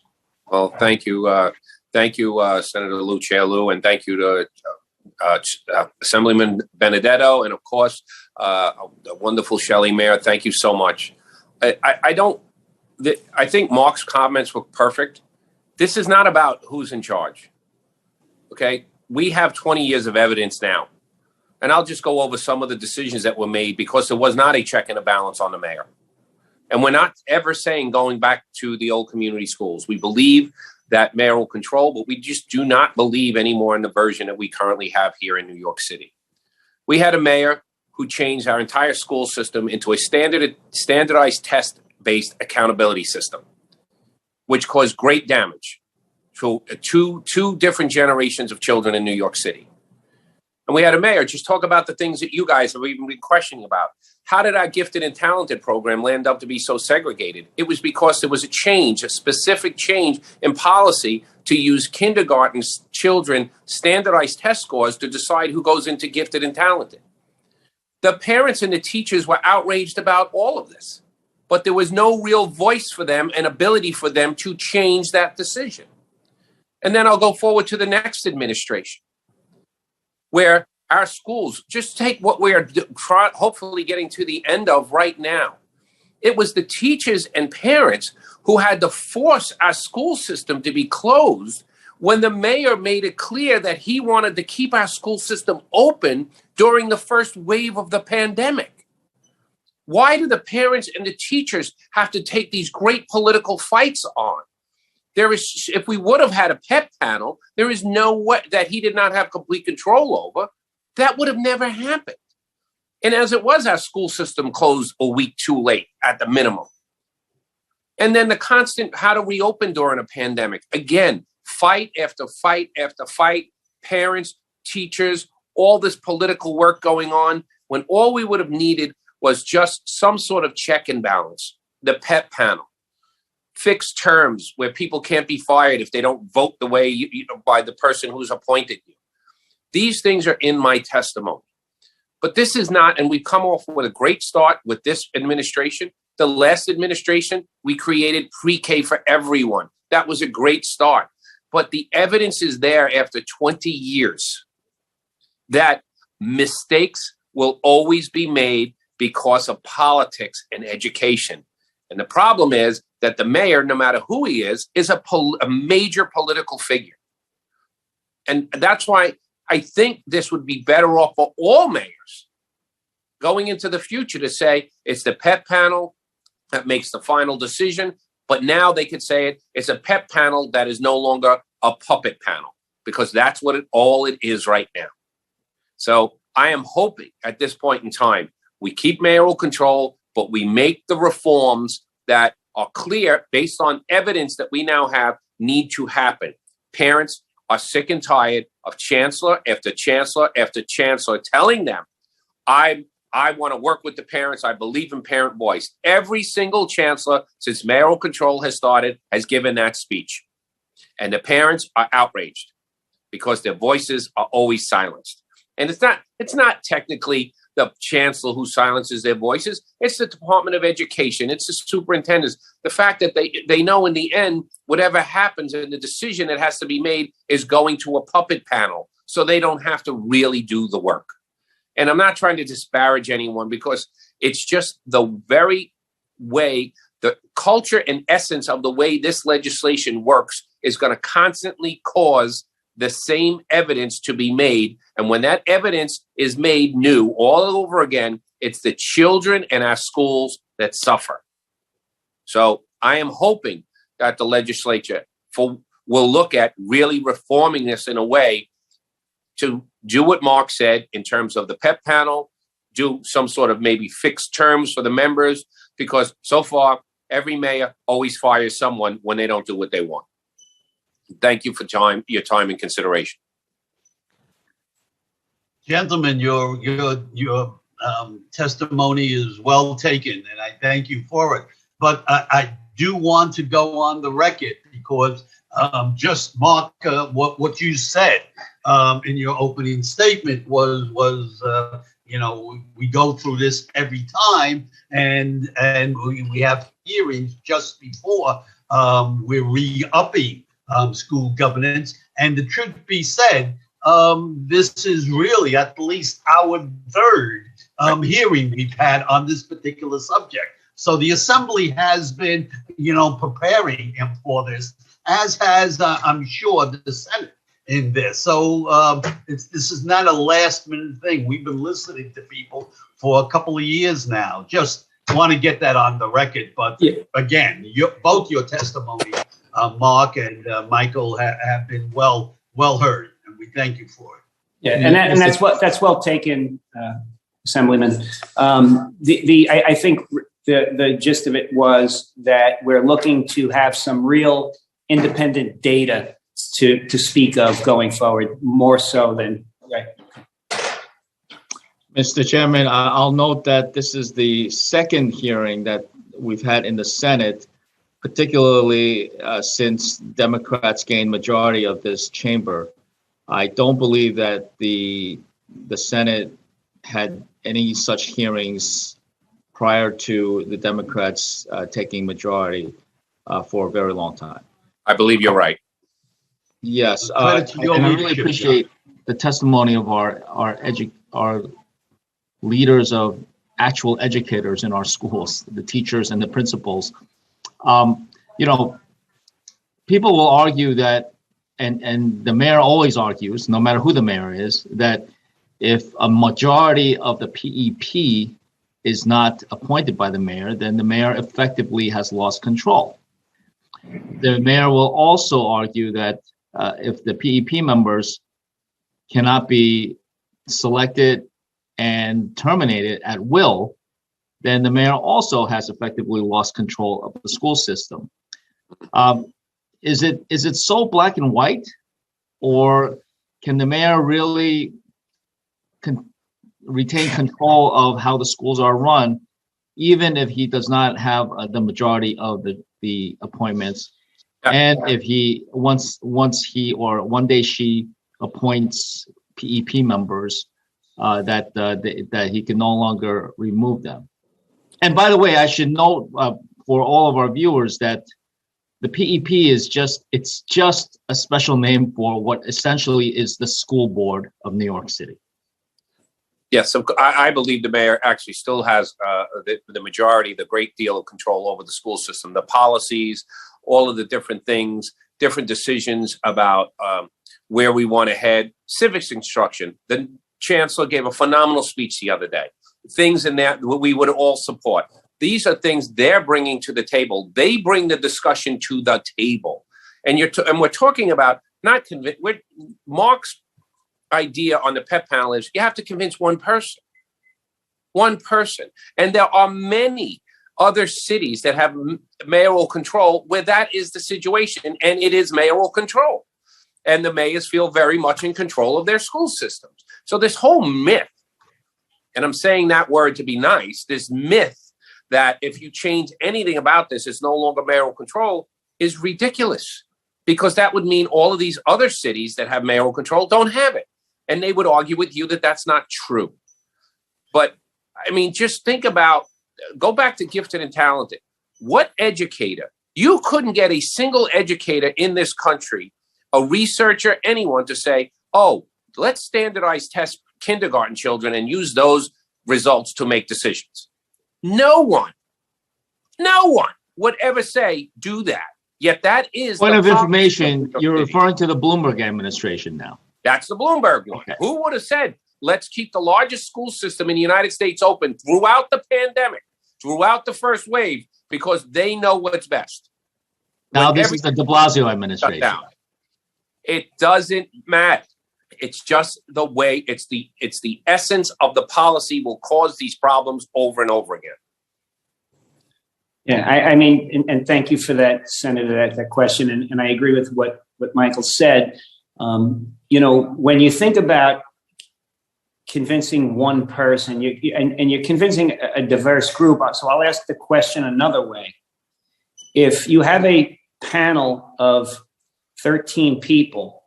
Well, thank you. Thank you, Senator Lou, Chair Lou, and thank you to Assemblyman Benedetto, and of course, the wonderful Shelley Mayer. Thank you so much. I think Mark's comments were perfect. This is not about who's in charge. Okay, we have 20 years of evidence now, and I'll just go over some of the decisions that were made because there was not a check and a balance on the mayor. And we're not ever saying going back to the old community schools. We believe that mayoral control, but we just do not believe anymore in the version that we currently have here in New York City. We had a mayor who changed our entire school system into a standardized test-based accountability system, which caused great damage to two different generations of children in New York City. And we had a mayor just talk about the things that you guys have even been questioning about. How did our gifted and talented program land up to be so segregated? It was because there was a change, a specific change in policy to use kindergarten children standardized test scores to decide who goes into gifted and talented. The parents and the teachers were outraged about all of this, but there was no real voice for them and ability for them to change that decision. And then I'll go forward to the next administration, where our schools, just take what we are hopefully getting to the end of right now. It was the teachers and parents who had to force our school system to be closed when the mayor made it clear that he wanted to keep our school system open during the first wave of the pandemic. Why do the parents and the teachers have to take these great political fights on? If we would have had a PEP panel, there is no way that he did not have complete control over. That would have never happened. And as it was, our school system closed a week too late at the minimum. And then the constant how to reopen during a pandemic. Again, fight after fight after fight, parents, teachers, all this political work going on, when all we would have needed was just some sort of check and balance. The PEP panel. Fixed terms where people can't be fired if they don't vote the way by the person who's appointed you. These things are in my testimony. But this is not, and we've come off with a great start with this administration. The last administration, we created pre-K for everyone. That was a great start. But the evidence is there after 20 years that mistakes will always be made because of politics and education. And the problem is that the mayor, no matter who he is a major political figure. And that's why I think this would be better off for all mayors going into the future to say it's the PEP panel that makes the final decision. But now they could say it's a PEP panel that is no longer a puppet panel, because that's what all it is right now. So I am hoping at this point in time, we keep mayoral control, but we make the reforms that are clear based on evidence that we now have need to happen. Parents are sick and tired of chancellor after chancellor after chancellor telling them, I want to work with the parents. I believe in parent voice. Every single chancellor since mayoral control has started has given that speech. And the parents are outraged because their voices are always silenced. And it's not technically the chancellor who silences their voices. It's the Department of Education. It's the superintendents. The fact that they know in the end, whatever happens and the decision that has to be made is going to a puppet panel. So they don't have to really do the work. And I'm not trying to disparage anyone, because it's just the very way, the culture and essence of the way this legislation works is going to constantly cause the same evidence to be made. And when that evidence is made new all over again, it's the children and our schools that suffer. So I am hoping that the legislature will look at really reforming this in a way to do what Mark said in terms of the PEP panel, do some sort of maybe fixed terms for the members, because so far every mayor always fires someone when they don't do what they want. Thank you for your time and consideration. Gentlemen, your testimony is well taken, and I thank you for it. But I do want to go on the record, because just Mark, what you said in your opening statement was we go through this every time, and we have hearings just before we're re-upping school governance. And the truth be said, this is really at least our third hearing we've had on this particular subject. So the Assembly has been, preparing for this, as has, I'm sure, the Senate in this. So this is not a last minute thing. We've been listening to people for a couple of years now, just want to get that on the record. But again, both your testimony, Mark and Michael, have been well heard, and we thank you for it. Yeah, and that's well taken, Assemblyman. I think the gist of it was that we're looking to have some real independent data to speak of going forward, more so than right. Mr. Chairman, I'll note that this is the second hearing that we've had in the Senate, particularly since Democrats gained majority of this chamber. I don't believe that the Senate had any such hearings prior to the Democrats taking majority for a very long time. I believe you're right. Yes, and I really appreciate the testimony of our leaders of actual educators in our schools, the teachers and the principals. People will argue that, and the mayor always argues, no matter who the mayor is, that if a majority of the PEP is not appointed by the mayor, then the mayor effectively has lost control. The mayor will also argue that if the PEP members cannot be selected and terminated at will, then the mayor also has effectively lost control of the school system. Is it so black and white, or can the mayor really retain control of how the schools are run, even if he does not have the majority of the appointments? And if he once he or one day she appoints PEP members, that he can no longer remove them. And by the way, I should note for all of our viewers that the PEP is just a special name for what essentially is the school board of New York City. Yes, so I believe the mayor actually still has the majority, the great deal of control over the school system, the policies, all of the different things, different decisions about where we want to head, civics instruction. The chancellor gave a phenomenal speech the other day. Things in that we would all support. These are things they're bringing to the table. They bring the discussion to the table. And we're talking about not convince. Mark's idea on the PEP panel is you have to convince one person. One person. And there are many other cities that have mayoral control where that is the situation, and it is mayoral control. And the mayors feel very much in control of their school systems. So this whole myth, and I'm saying that word to be nice, this myth that if you change anything about this, it's no longer mayoral control, is ridiculous, because that would mean all of these other cities that have mayoral control don't have it. And they would argue with you that that's not true. But I mean, just think about, go back to gifted and talented. What educator? You couldn't get a single educator in this country, a researcher, anyone to say, oh, let's standardize test kindergarten children and use those results to make decisions. No one would ever say, do that. Yet that is point of information. You're referring to the Bloomberg administration now. That's the Bloomberg one. Okay. Who would have said, let's keep the largest school system in the United States open throughout the pandemic, throughout the first wave, because they know what's best. Now this is the de Blasio administration. It doesn't matter. It's just the way, it's the essence of the policy will cause these problems over and over again. Yeah, I mean, and thank you for that, Senator, that question. And I agree with what Michael said. When you think about convincing one person, you're convincing a diverse group. So I'll ask the question another way. If you have a panel of 13 people,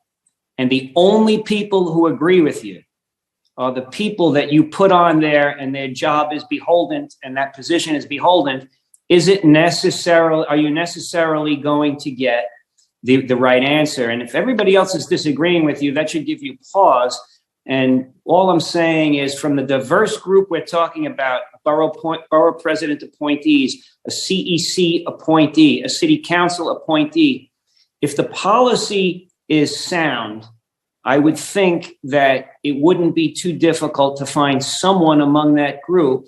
and the only people who agree with you are the people that you put on there and their job is beholden and that position is beholden, are you necessarily going to get the right answer? And if everybody else is disagreeing with you, that should give you pause. And all I'm saying is, from the diverse group we're talking about, borough president appointees, a CEC appointee, a city council appointee, if the policy is sound, I would think that it wouldn't be too difficult to find someone among that group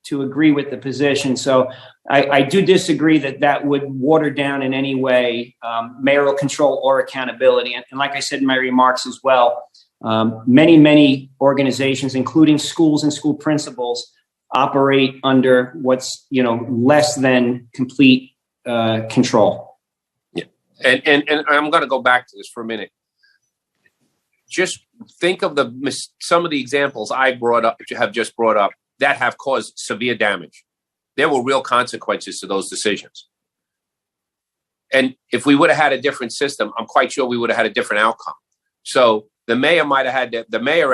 to agree with the position. So I do disagree that would water down in any way mayoral control or accountability. And like I said in my remarks as well, many organizations, including schools and school principals, operate under what's less than complete control. Yeah, and I'm going to go back to this for a minute. Just think of some of the examples I have just brought up that have caused severe damage. There were real consequences to those decisions. And if we would have had a different system, I'm quite sure we would have had a different outcome. So the mayor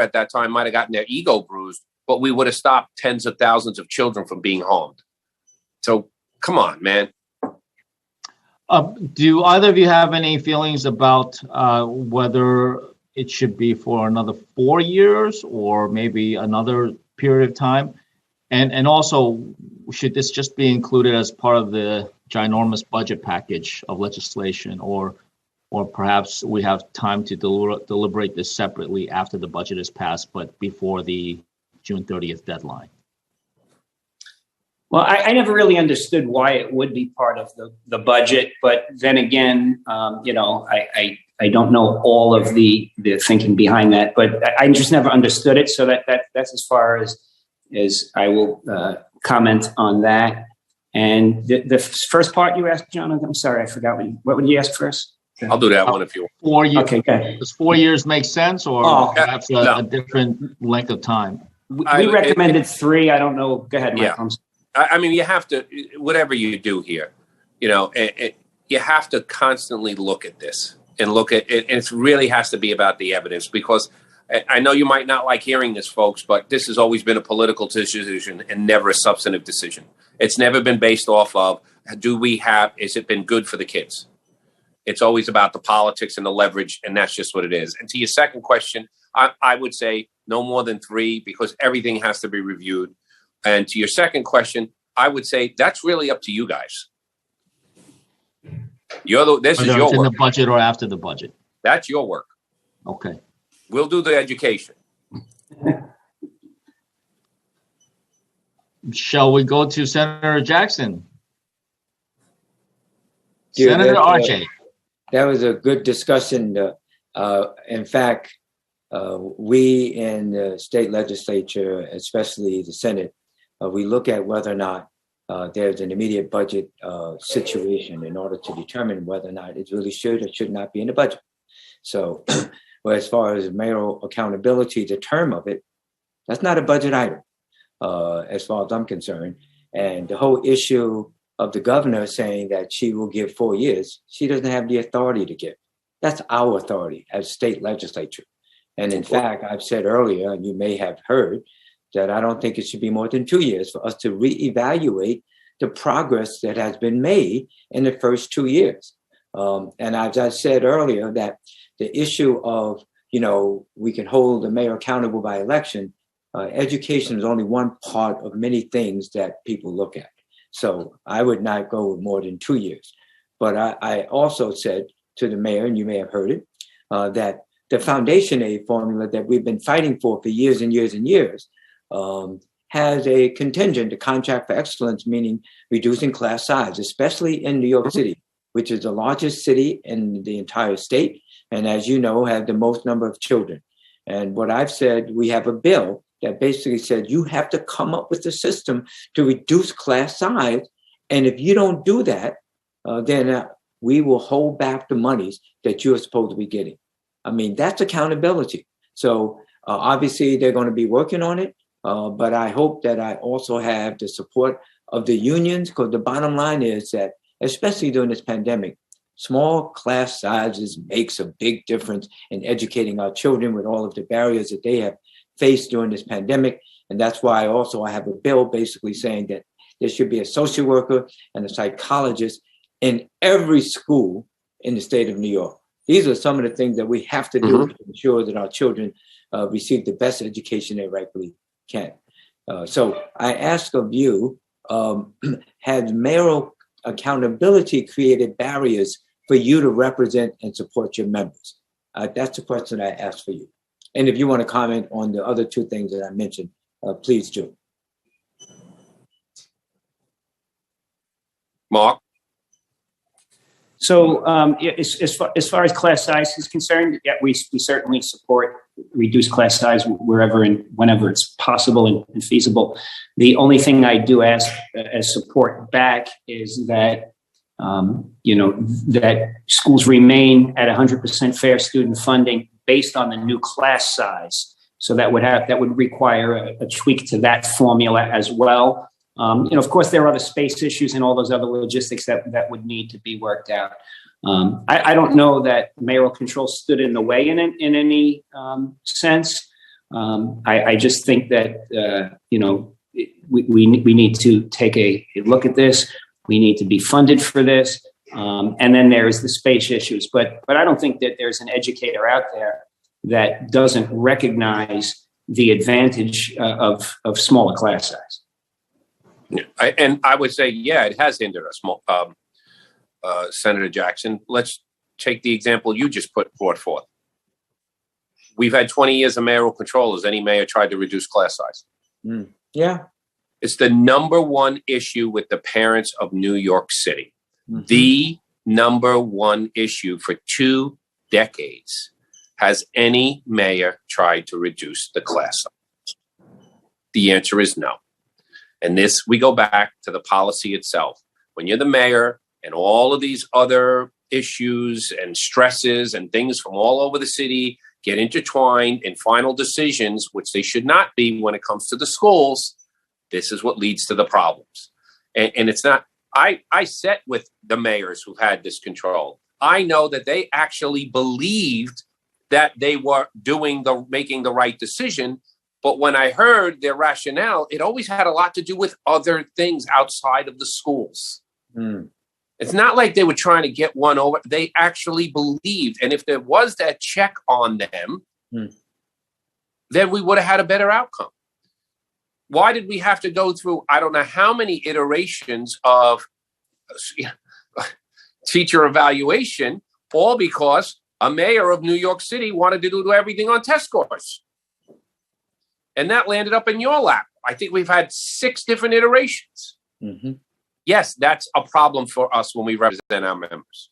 at that time might have gotten their ego bruised, but we would have stopped tens of thousands of children from being harmed. So come on, man. Do either of you have any feelings about whether it should be for another 4 years or maybe another period of time? And also, should this just be included as part of the ginormous budget package of legislation, or perhaps we have time to deliberate this separately after the budget is passed, but before the June 30th deadline? Well, I never really understood why it would be part of the budget, but then again, I don't know all of the thinking behind that, but I just never understood it. So that's as far as I will comment on that. And the first part you asked, John, I'm sorry, I forgot what would you ask first? I'll do that one if you want. 4 years. Okay, good. Does 4 years make sense, or perhaps a different length of time? We recommended 3. I don't know. Go ahead, Mike. Yeah. I mean, you have to, whatever you do here, you have to constantly look at this and look at it. And it really has to be about the evidence, because I know you might not like hearing this, folks, but this has always been a political decision and never a substantive decision. It's never been based off of, has it been good for the kids? It's always about the politics and the leverage, and that's just what it is. And to your second question, I would say no more than 3, because everything has to be reviewed. And to your second question, I would say that's really up to you guys. This is your work. In the budget or after the budget? That's your work. Okay. We'll do the education. Shall we go to Senator Jackson? Yeah, Senator RJ. That was a good discussion. In fact, we in the state legislature, especially the Senate, we look at whether or not there's an immediate budget situation in order to determine whether or not it really should or should not be in the budget. So, well, as far as mayoral accountability, the term of it, that's not a budget item, as far as I'm concerned. And the whole issue of the governor saying that she will give 4 years, she doesn't have the authority to give. That's our authority as state legislature. And in fact, I've said earlier, and you may have heard, that I don't think it should be more than 2 years for us to reevaluate the progress that has been made in the first 2 years. And as I said earlier, that the issue of, we can hold the mayor accountable by election, education is only one part of many things that people look at. So I would not go with more than 2 years. But I also said to the mayor, and you may have heard it, that the foundation aid formula that we've been fighting for years and years and years has a contingent, a contract for excellence, meaning reducing class size, especially in New York City, which is the largest city in the entire state. And as you know, have the most number of children. And what I've said, we have a bill that basically said you have to come up with a system to reduce class size. And if you don't do that, then we will hold back the monies that you're supposed to be getting. I mean, that's accountability. So obviously they're going to be working on it. But I hope that I also have the support of the unions, because the bottom line is that, especially during this pandemic, small class sizes makes a big difference in educating our children with all of the barriers that they have faced during this pandemic. And that's why I have a bill basically saying that there should be a social worker and a psychologist in every school in the state of New York. These are some of the things that we have to do to ensure that our children receive the best education they rightfully can. So I ask of you, has mayoral accountability created barriers for you to represent and support your members? That's the question I ask for you. And if you want to comment on the other 2 things that I mentioned, please do. Mark? So as far as class size is concerned, yeah, we certainly support reduced class size wherever and whenever it's possible and feasible. The only thing I do ask as support back is that that schools remain at 100% fair student funding based on the new class size. So that would require a tweak to that formula as well. Of course, there are other space issues and all those other logistics that would need to be worked out. I don't know that mayoral control stood in the way in any sense. I just think that we need to take a look at this. We need to be funded for this, and then there's the space issues. But I don't think that there's an educator out there that doesn't recognize the advantage of smaller class size. And I would say, yeah, it has hindered us, Senator Jackson. Let's take the example you just brought forth. We've had 20 years of mayoral control. Has any mayor tried to reduce class size? Yeah. It's the number one issue with the parents of New York City. Mm-hmm. The number one issue for 2 decades. Has any mayor tried to reduce the class size? The answer is no. And we go back to the policy itself. When you're the mayor and all of these other issues and stresses and things from all over the city get intertwined in final decisions, which they should not be when it comes to the schools, this is what leads to the problems. And it's not, I sat with the mayors who had this control. I know that they actually believed that they were making the right decision. But when I heard their rationale, it always had a lot to do with other things outside of the schools. It's not like they were trying to get one over. They actually believed. And if there was that check on them, then we would have had a better outcome. Why did we have to go through, I don't know how many iterations of teacher evaluation, all because a mayor of New York City wanted to do everything on test scores. And that landed up in your lap. I think we've had 6 different iterations. Mm-hmm. Yes, that's a problem for us when we represent our members.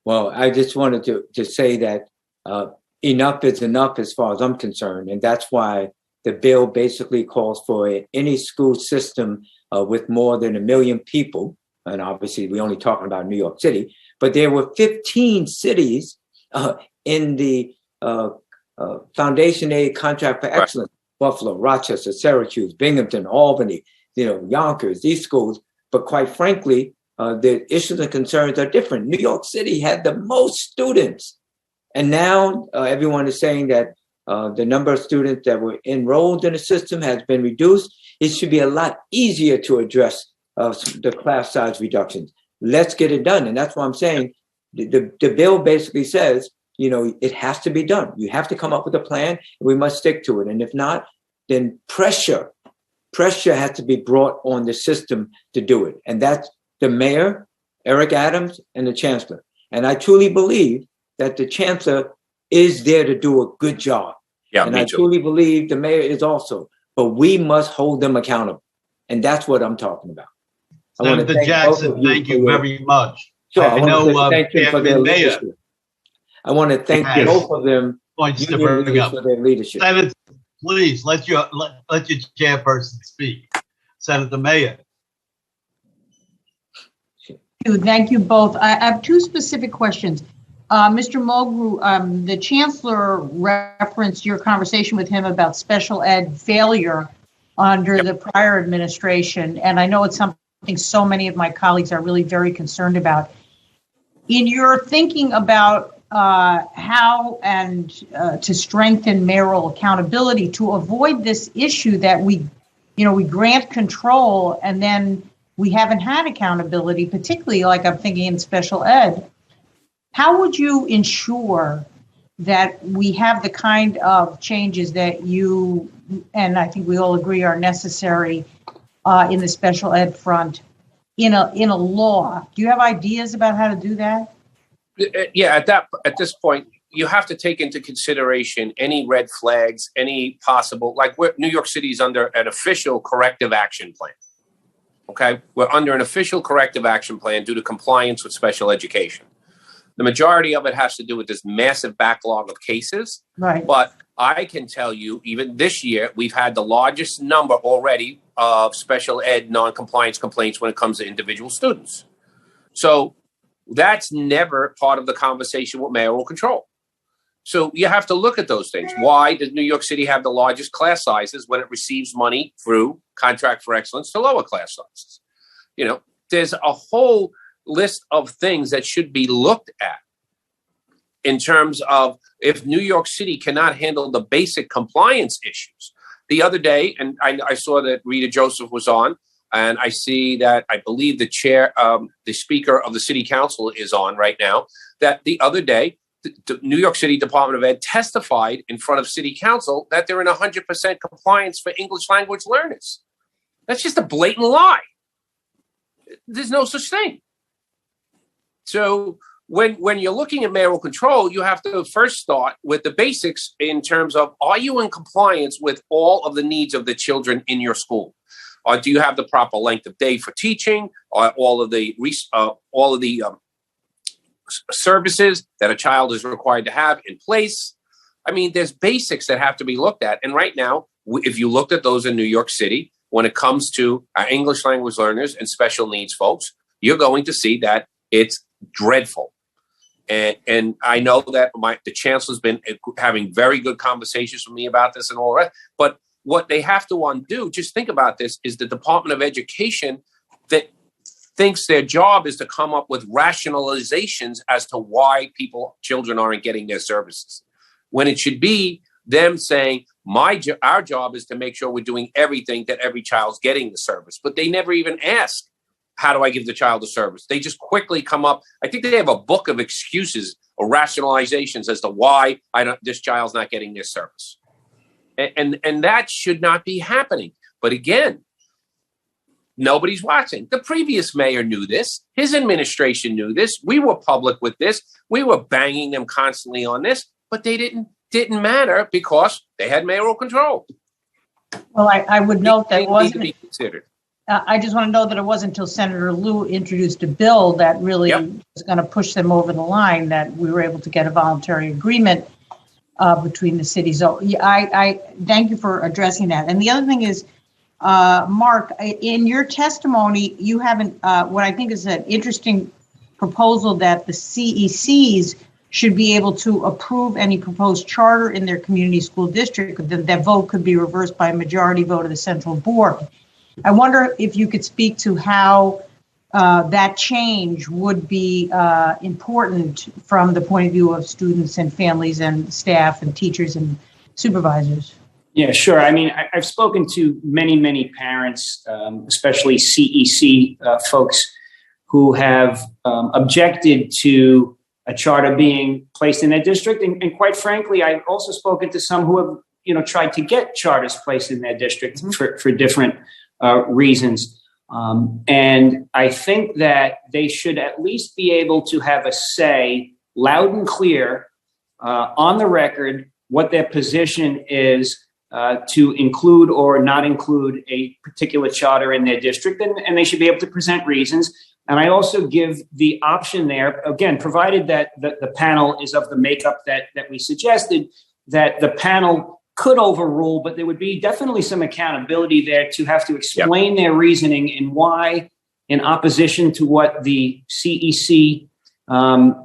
Well, I just wanted to say that enough is enough as far as I'm concerned. And that's why the bill basically calls for any school system with more than 1 million people. And obviously, we're only talking about New York City. But there were 15 cities in the Foundation Aid Contract for Excellence: Buffalo, Rochester, Syracuse, Binghamton, Albany, Yonkers, these schools. But quite frankly, the issues and concerns are different. New York City had the most students. And now everyone is saying that the number of students that were enrolled in the system has been reduced. It should be a lot easier to address the class size reductions. Let's get it done. And that's why I'm saying the bill basically says, it has to be done. You have to come up with a plan, and we must stick to it. And if not, then pressure has to be brought on the system to do it. And that's the mayor, Eric Adams, and the chancellor. And I truly believe that the chancellor is there to do a good job. Yeah, and I truly believe the mayor is also. But we must hold them accountable. And that's what I'm talking about. Senator Jackson, thank you very much. Sure, I want to thank them for their leadership. I want to thank both of them for their leadership. Senator, please let your chairperson speak. Senator Mayor. Thank you both. I have 2 specific questions. Mr. Mulgrew, the chancellor referenced your conversation with him about special ed failure under the prior administration, and I know it's something so many of my colleagues are really very concerned about. In your thinking about how and to strengthen mayoral accountability to avoid this issue that we grant control and then we haven't had accountability, particularly like I'm thinking in special ed, how would you ensure that we have the kind of changes that you, and I think we all agree are necessary in the special ed front in a law? Do you have ideas about how to do that? Yeah, at this point, you have to take into consideration any red flags, any possible, New York City is under an official corrective action plan. Okay, we're under an official corrective action plan due to compliance with special education. The majority of it has to do with this massive backlog of cases. Right. But I can tell you, even this year, we've had the largest number already of special ed non-compliance complaints when it comes to individual students. So that's never part of the conversation with mayoral control. So you have to look at those things. Why does New York City have the largest class sizes when it receives money through Contract for Excellence to lower class sizes? You know, there's a whole list of things that should be looked at in terms of if New York City cannot handle the basic compliance issues. The other day, and I saw that Rita Joseph was on, and I see that I believe the chair, the speaker of the city council is on right now, that the other day, the New York City Department of Ed testified in front of city council that they're in 100% compliance for English language learners. That's just a blatant lie. There's no such thing. So when you're looking at mayoral control, you have to first start with the basics in terms of, are you in compliance with all of the needs of the children in your school? Or do you have the proper length of day for teaching? Or all of the services that a child is required to have in place? I mean, there's basics that have to be looked at. And right now, if you looked at those in New York City, when it comes to our English language learners and special needs folks, you're going to see that it's dreadful. And I know that the chancellor's been having very good conversations with me about this and all that. But what they have to undo, just think about this, is the Department of Education that thinks their job is to come up with rationalizations as to why children aren't getting their services. When it should be them saying, our job is to make sure we're doing everything that every child's getting the service. But they never even ask, how do I give the child the service? They just quickly come up. I think they have a book of excuses or rationalizations as to why this child's not getting this service. And that should not be happening. But again, nobody's watching. The previous mayor knew this. His administration knew this. We were public with this. We were banging them constantly on this, but they didn't matter because they had mayoral control. Well, I would note that it wasn't be considered. I just want to know that it wasn't until Senator Lieu introduced a bill that really was going to push them over the line that we were able to get a voluntary agreement between the cities. So I thank you for addressing that. And the other thing is, Mark, in your testimony, you haven't, what I think is an interesting proposal that the CECs should be able to approve any proposed charter in their community school district. That vote could be reversed by a majority vote of the central board. I wonder if you could speak to how that change would be important from the point of view of students and families and staff and teachers and supervisors. Yeah, sure. I mean, I've spoken to many parents, especially CEC folks, who have objected to a charter being placed in their district. And quite frankly, I've also spoken to some who have, tried to get charters placed in their district for different reasons. And I think that they should at least be able to have a say, loud and clear, on the record, what their position is to include or not include a particular charter in their district. And they should be able to present reasons. And I also give the option there, again, provided that the panel is of the makeup that we suggested, that the panel could overrule, but there would be definitely some accountability there to have to explain their reasoning and why, in opposition to what the CEC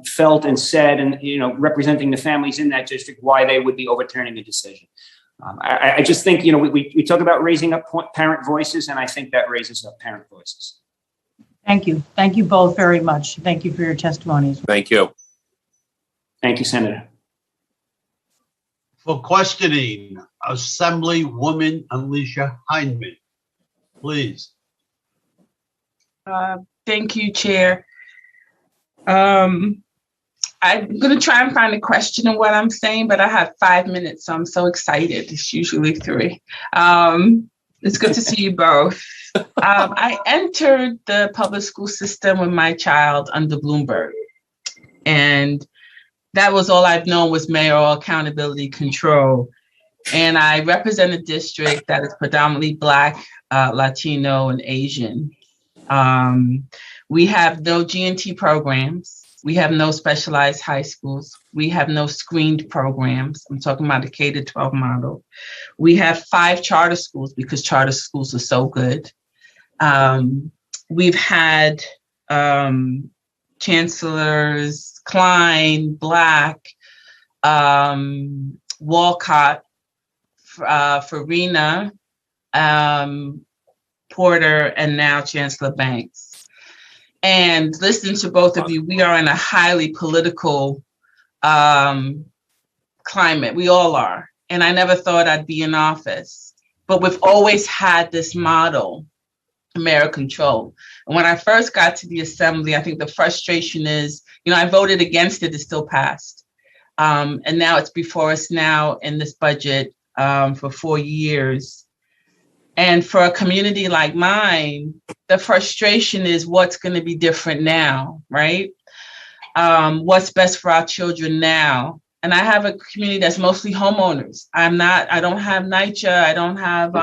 felt and said, and representing the families in that district, why they would be overturning the decision. I just think we talk about raising up parent voices, and I think that raises up parent voices. Thank you both very much. Thank you for your testimonies. Thank you. Thank you, Senator. For questioning, Assemblywoman Alicia Hindman, please. Thank you, Chair. I'm going to try and find a question in what I'm saying, but I have 5 minutes, so I'm so excited. It's usually 3. It's good to see you both. I entered the public school system with my child under Bloomberg, and that was all I've known was mayoral accountability control. And I represent a district that is predominantly Black, Latino, and Asian. We have no G&T programs. We have no specialized high schools. We have no screened programs. I'm talking about the K-12 model. We have 5 charter schools because charter schools are so good. We've had chancellors Klein, Black, Walcott, Farina, Porter, and now Chancellor Banks. And listening to both of you, we are in a highly political climate. We all are. And I never thought I'd be in office. But we've always had this model, mayoral control. And when I first got to the assembly, I think the frustration is, I voted against it, it still passed. And now it's before us now in this budget for 4 years. And for a community like mine, the frustration is what's going to be different now, right? What's best for our children now? And I have a community that's mostly homeowners. I don't have NYCHA. I don't have,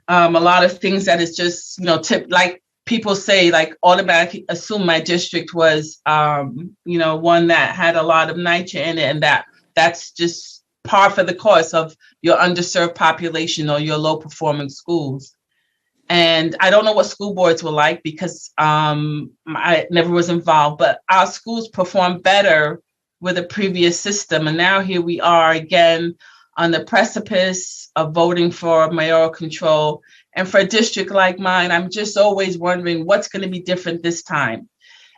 a lot of things that is just, like people say, like automatically assume my district was, one that had a lot of NYCHA in it, and that's just par for the course of your underserved population or your low performing schools. And I don't know what school boards were like because I never was involved, but our schools performed better with a previous system. And now here we are again on the precipice of voting for mayoral control. And for a district like mine, I'm just always wondering what's going to be different this time.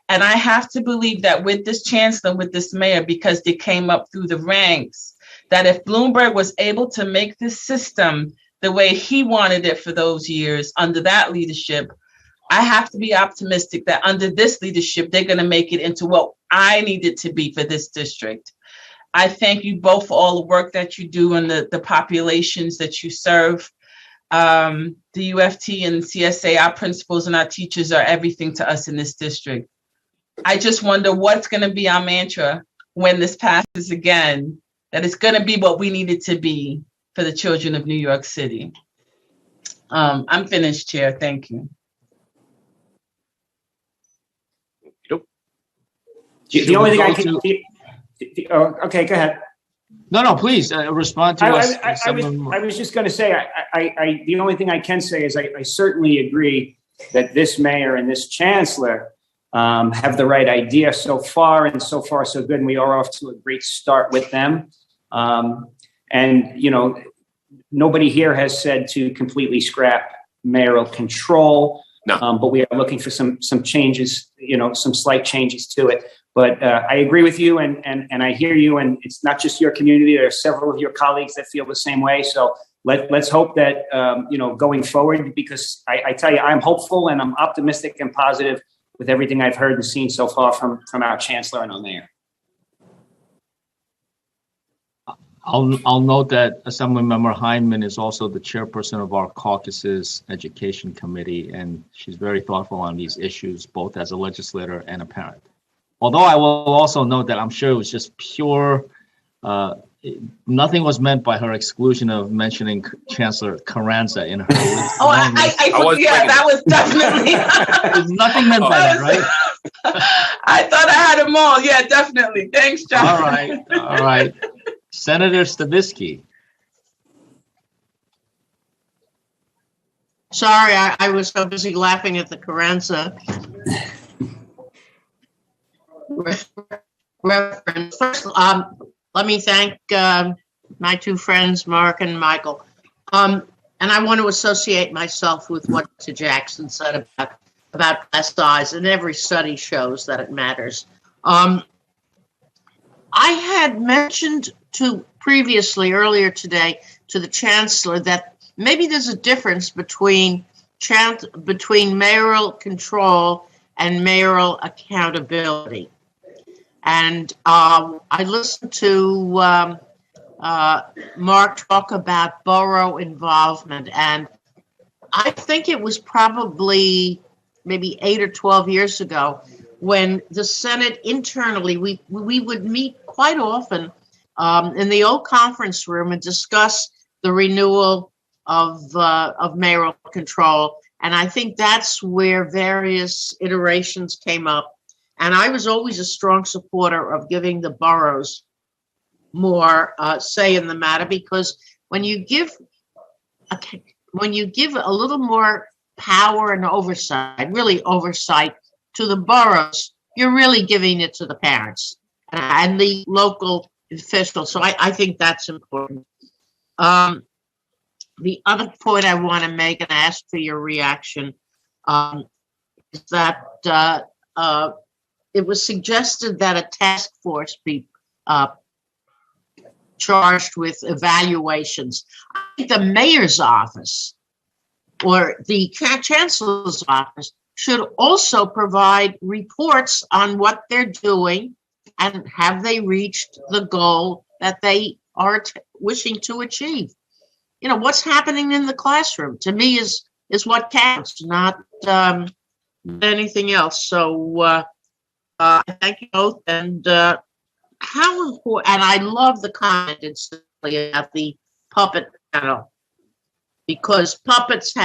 And I have to believe that with this chancellor, with this mayor, because they came up through the ranks, that if Bloomberg was able to make this system the way he wanted it for those years under that leadership, I have to be optimistic that under this leadership, they're going to make it into what I need it to be for this district. I thank you both for all the work that you do and the populations that you serve. The UFT and CSA, our principals and our teachers are everything to us in this district. I just wonder what's going to be our mantra when this passes again, that it's going to be what we need it to be for the children of New York City. I'm finished, Chair. Thank you. The only thing I can... okay, go ahead. No, please respond to us. I was just going to say, the only thing I can say is I certainly agree that this mayor and this chancellor have the right idea so far, and so far so good. And we are off to a great start with them. And, nobody here has said to completely scrap mayoral control. No. But we are looking for some changes, some slight changes to it. But I agree with you, and I hear you, and it's not just your community. There are several of your colleagues that feel the same way. So let's hope that, going forward, because I tell you, I'm hopeful and I'm optimistic and positive with everything I've heard and seen so far from our chancellor and our mayor. I'll note that Assemblymember Hyndman is also the chairperson of our caucus's education committee, and she's very thoughtful on these issues, both as a legislator and a parent. Although I will also note that I'm sure it was just pure, nothing was meant by her exclusion of mentioning Chancellor Carranza in her list. Oh, that was definitely. There's nothing meant by that, right? I thought I had them all. Yeah, definitely. Thanks, John. All right. Senator Stavisky. Sorry, I was so busy laughing at the Carranza reference. First, let me thank my two friends, Mark and Michael. And I want to associate myself with what Jackson said about class size, and every study shows that it matters. I had mentioned earlier today to the chancellor that maybe there's a difference between mayoral control and mayoral accountability. And I listened to Mark talk about borough involvement, and I think it was probably maybe 8 or 12 years ago when the Senate internally, we would meet quite often in the old conference room and discuss the renewal of mayoral control And I think that's where various iterations came up. And I was always a strong supporter of giving the boroughs more say in the matter, because when you give a little more power and oversight, really oversight to the boroughs, you're really giving it to the parents and the local officials. So I think that's important. The other point I want to make, and ask for your reaction, is that it was suggested that a task force be charged with evaluations. I think the mayor's office or the chancellor's office should also provide reports on what they're doing and have they reached the goal that they are wishing to achieve. You know, what's happening in the classroom, to me, is what counts, not anything else. So I thank you both. And how important, and I love the comment incidentally about the puppet panel, because puppets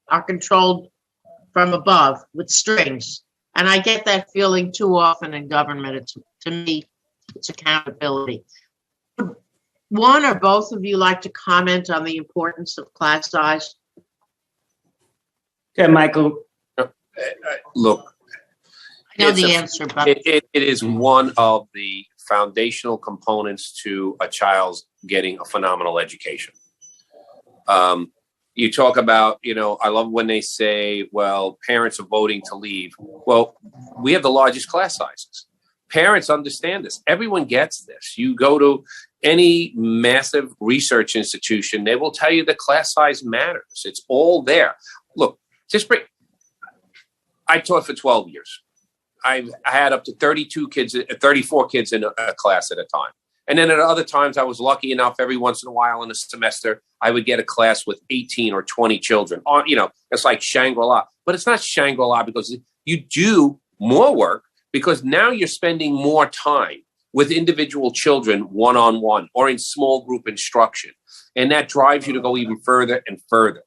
are controlled from above with strings. And I get that feeling too often in government. To me, it's accountability. One or both of you like to comment on the importance of class size? Okay, Michael. Look, I know the answer, but it is one of the foundational components to a child's getting a phenomenal education. You talk about, I love when they say, well, parents are voting to leave. Well, we have the largest class sizes. Parents understand this. Everyone gets this. You go to any massive research institution, they will tell you the class size matters. It's all there. Look, I taught for 12 years. I had up to 34 kids in a class at a time. And then at other times, I was lucky enough every once in a while in a semester, I would get a class with 18 or 20 children. It's like Shangri-La. But it's not Shangri-La because you do more work, because now you're spending more time with individual children one-on-one or in small group instruction. And that drives you to go even further and further.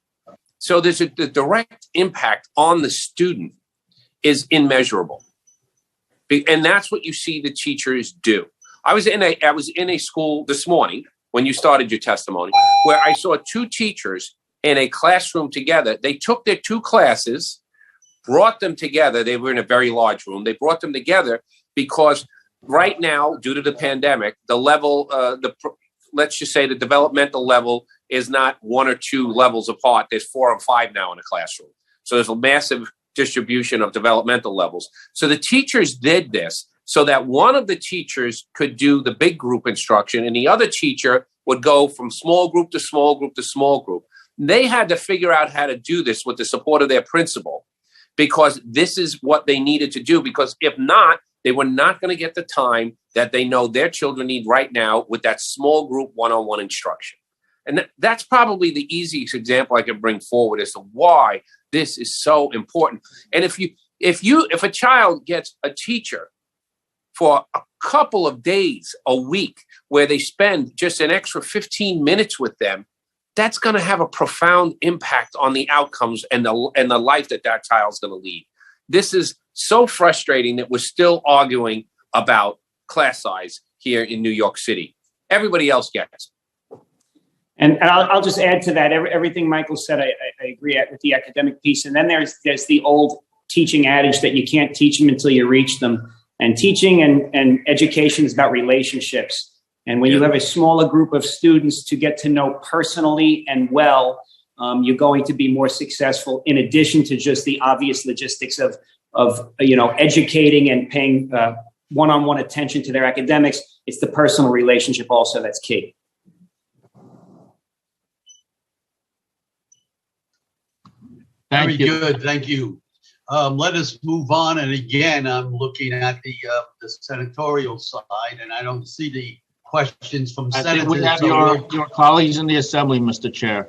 So the direct impact on the student is immeasurable. And that's what you see the teachers do. I was in a school this morning when you started your testimony, where I saw two teachers in a classroom together. They took their two classes, brought them together. They were in a very large room. They brought them together because right now, due to the pandemic, the level, let's just say the developmental level is not 1 or 2 levels apart. There's 4 or 5 now in a classroom. So there's a massive distribution of developmental levels. So the teachers did this so that one of the teachers could do the big group instruction and the other teacher would go from small group to small group to small group. They had to figure out how to do this with the support of their principal, because this is what they needed to do. Because if not, they were not going to get the time that they know their children need right now with that small group one-on-one instruction. And that's probably the easiest example I can bring forward as to why this is so important. And if a child gets a teacher for a couple of days a week where they spend just an extra 15 minutes with them, that's going to have a profound impact on the outcomes and the life that child's going to lead. This is so frustrating that we're still arguing about class size here in New York City. Everybody else gets it. And I'll just add to that. Everything Michael said, I agree with the academic piece. And then there's the old teaching adage that you can't teach them until you reach them. And teaching and education is about relationships. And when you have a smaller group of students to get to know personally and well, you're going to be more successful, in addition to just the obvious logistics of educating and paying one-on-one attention to their academics. It's the personal relationship also that's key. Very good. Thank you. Let us move on. And again, I'm looking at the senatorial side, and I don't see the questions from I senators. think we have your colleagues in the assembly, Mr. Chair.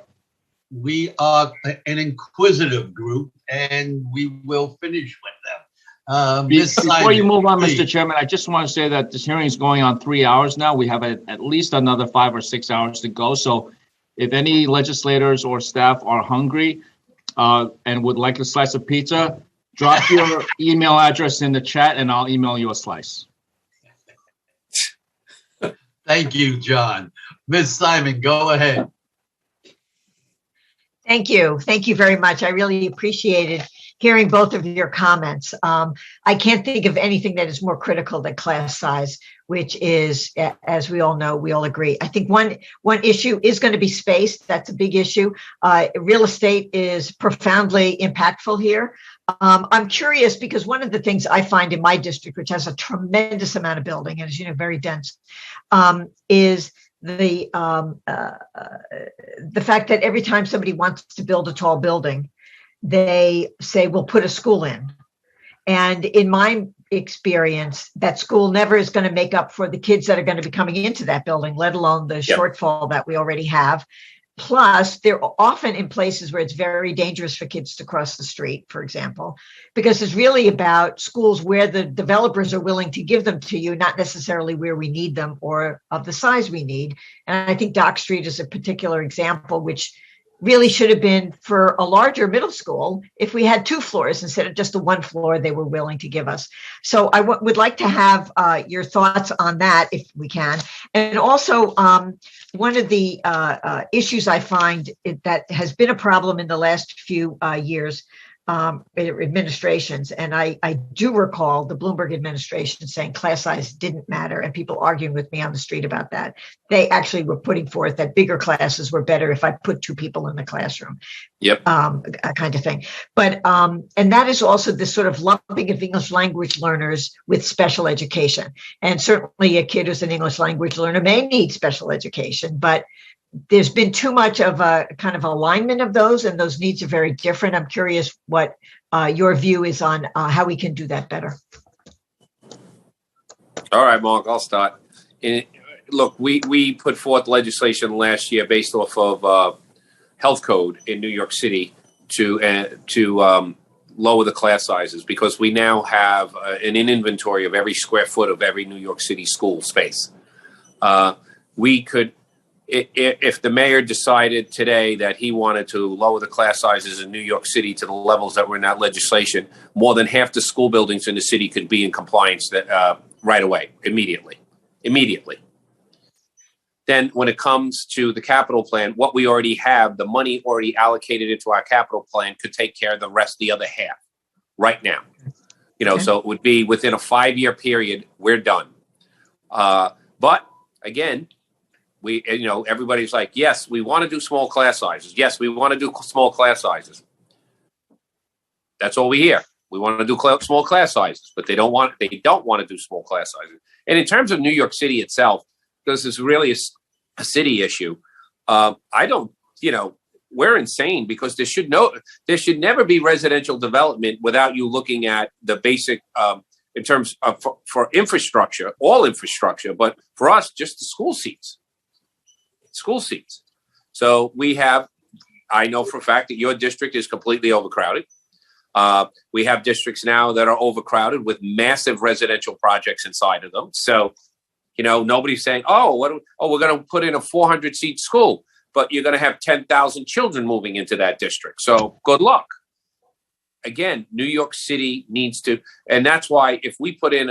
We are an inquisitive group, and we will finish with them. Before you move on, Mr. Chairman, I just want to say that this hearing is going on 3 hours now. We have at least another 5 or 6 hours to go. So if any legislators or staff are hungry, and would like a slice of pizza, drop your email address in the chat and I'll email you a slice. Thank you, John. Ms. Simon, go ahead. Thank you. Thank you very much. I really appreciated hearing both of your comments. I can't think of anything that is more critical than class size, which is, as we all know, we all agree. I think one issue is going to be space. That's a big issue. Real estate is profoundly impactful here. I'm curious because one of the things I find in my district, which has a tremendous amount of building and is, very dense, is the fact that every time somebody wants to build a tall building, they say, we'll put a school in. And in my experience, that school never is going to make up for the kids that are going to be coming into that building, let alone the shortfall that we already have. Plus, they're often in places where it's very dangerous for kids to cross the street, for example, because it's really about schools where the developers are willing to give them to you, not necessarily where we need them or of the size we need. And I think Dock Street is a particular example, which really should have been for a larger middle school if we had 2 floors instead of just the 1 floor they were willing to give us. So I would like to have your thoughts on that if we can. And also one of the issues I find that has been a problem in the last few years, administrations, and I do recall the Bloomberg administration saying class size didn't matter and people arguing with me on the street about that. They actually were putting forth that bigger classes were better if I put 2 people in the classroom. Yep. Kind of thing. But, and that is also this sort of lumping of English language learners with special education. And certainly a kid who's an English language learner may need special education, but there's been too much of a kind of alignment of those, and those needs are very different. I'm curious what your view is on how we can do that better. All right, Mark, I'll start. Look, we put forth legislation last year based off of health code in New York City to lower the class sizes because we now have an inventory of every square foot of every New York City school space. We could. If the mayor decided today that he wanted to lower the class sizes in New York City to the levels that were in that legislation, more than half the school buildings in the city could be in compliance right away, immediately. Then when it comes to the capital plan, what we already have, the money already allocated into our capital plan could take care of the rest, the other half right now. So it would be within a 5-year period, we're done. But again, everybody's like, yes, we want to do small class sizes. Yes, we want to do small class sizes. That's all we hear. We want to do small class sizes, but they don't want to do small class sizes. And in terms of New York City itself, because it's really a city issue, we're insane because there should never be residential development without you looking at the basic in terms of for infrastructure, all infrastructure, but for us, just the school seats. So I know for a fact that your district is completely overcrowded. We have districts now that are overcrowded with massive residential projects inside of them. So, nobody's saying, we're going to put in a 400-seat school, but you're going to have 10,000 children moving into that district. So good luck. Again, New York City needs to, and that's why if we put in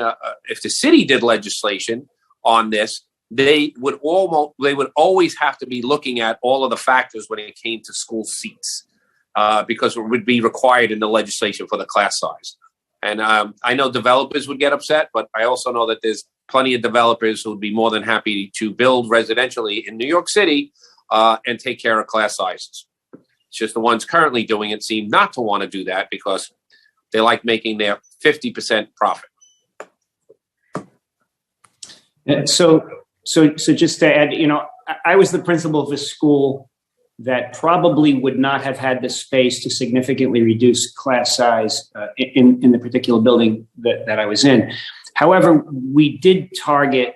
if the city did legislation on this, they would always have to be looking at all of the factors when it came to school seats, because it would be required in the legislation for the class size. And I know developers would get upset, but I also know that there's plenty of developers who would be more than happy to build residentially in New York City and take care of class sizes. It's just the ones currently doing it seem not to want to do that because they like making their 50% profit. So just to add, I was the principal of a school that probably would not have had the space to significantly reduce class size in the particular building that I was in. However, we did target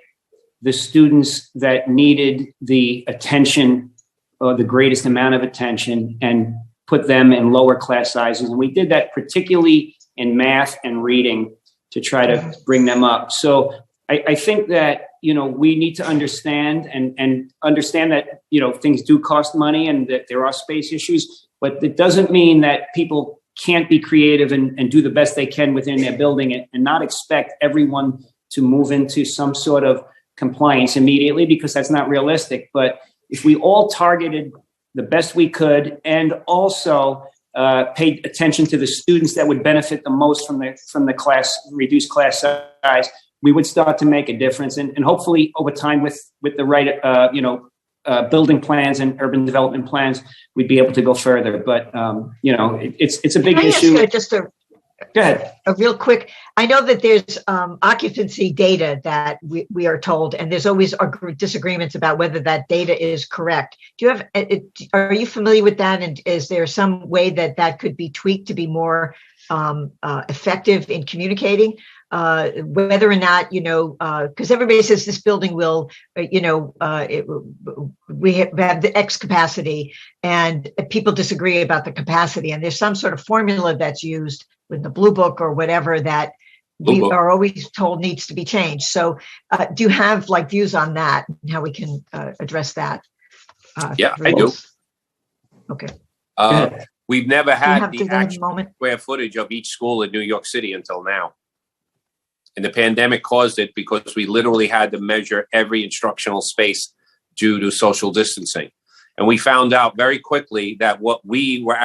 the students that needed the attention or the greatest amount of attention and put them in lower class sizes. And we did that particularly in math and reading to try to bring them up. So I think that we need to understand and understand that, things do cost money and that there are space issues, but it doesn't mean that people can't be creative and do the best they can within their building and not expect everyone to move into some sort of compliance immediately, because that's not realistic. But if we all targeted the best we could and also paid attention to the students that would benefit the most from the reduced class size, we would start to make a difference. And hopefully over time with the right, building plans and urban development plans, we'd be able to go further. But, it's a big issue. Go ahead. A real quick. I know that there's occupancy data that we are told, and there's always disagreements about whether that data is correct. Are you familiar with that? And is there some way that could be tweaked to be more effective in communicating? Whether or not, because everybody says this building will, we have the X capacity, and people disagree about the capacity. And there's some sort of formula that's used with the Blue Book or whatever that we are always told needs to be changed. So do you have views on that and how we can address that? Yeah, I do. Okay. We've never had the actual square footage of each school in New York City until now. And the pandemic caused it because we literally had to measure every instructional space due to social distancing. And we found out very quickly that what we were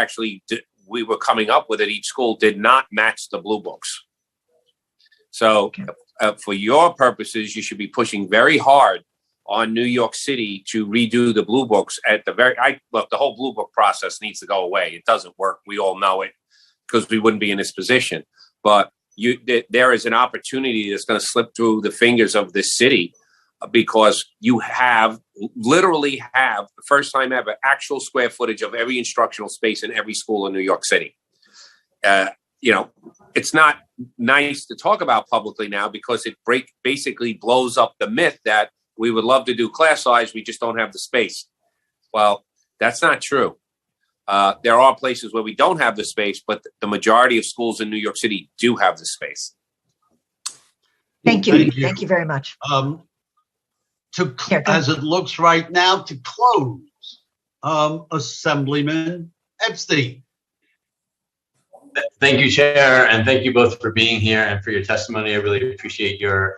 coming up with at each school did not match the Blue Books. So for your purposes, you should be pushing very hard on New York City to redo the Blue Books at the whole Blue Book process needs to go away. It doesn't work. We all know it because we wouldn't be in this position. But there is an opportunity that's going to slip through the fingers of this city because you literally have the first time ever actual square footage of every instructional space in every school in New York City. It's not nice to talk about publicly now because it basically blows up the myth that we would love to do class size, we just don't have the space. Well, that's not true. There are places where we don't have the space, but the majority of schools in New York City do have the space. Thank you. Thank you very much. As it looks right now, to close, Assemblyman Epstein. Thank you, Chair, and thank you both for being here and for your testimony. I really appreciate your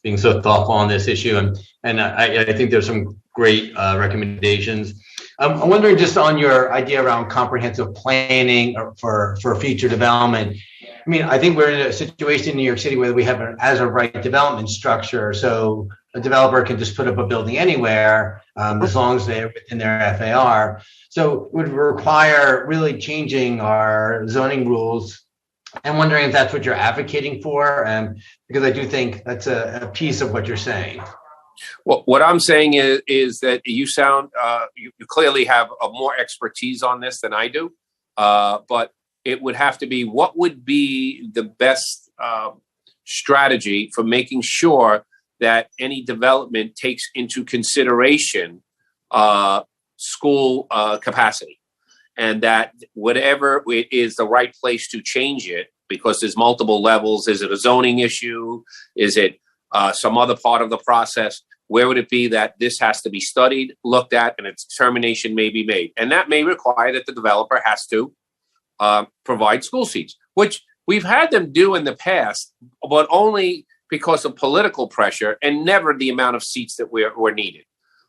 being so thoughtful on this issue, and I think there's some great recommendations. I'm wondering just on your idea around comprehensive planning for future development. I mean, I think we're in a situation in New York City where we have an as-of-right development structure, so a developer can just put up a building anywhere as long as they're within their FAR. So it would require really changing our zoning rules. I'm wondering if that's what you're advocating for, because I do think that's a piece of what you're saying. Well, what I'm saying is that you sound, you clearly have more expertise on this than I do, but it would have to be what would be the best strategy for making sure that any development takes into consideration school capacity, and that whatever it is the right place to change it, because there's multiple levels. Is it a zoning issue? Is it some other part of the process? Where would it be that this has to be studied, looked at, and a determination may be made? And that may require that the developer has to provide school seats, which we've had them do in the past, but only because of political pressure and never the amount of seats that were needed.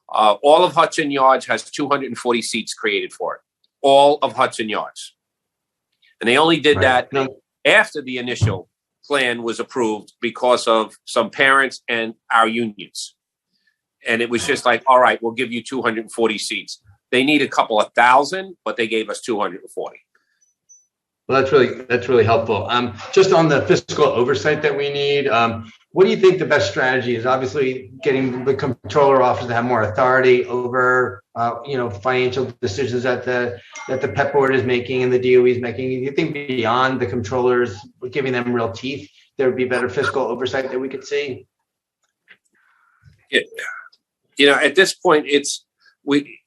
All of Hudson Yards has 240 seats created for it. All of Hudson Yards. And they only did that after the initial plan was approved because of some parents and our unions. And it was just like, all right, we'll give you 240 seats. They need a couple of thousand, but they gave us 240. Well, that's really helpful. Just on the fiscal oversight that we need, what do you think the best strategy is? Obviously, getting the comptroller office to have more authority over, financial decisions that the PEP board is making and the DOE is making. Do you think beyond the controllers, giving them real teeth, there would be better fiscal oversight that we could see? At this point,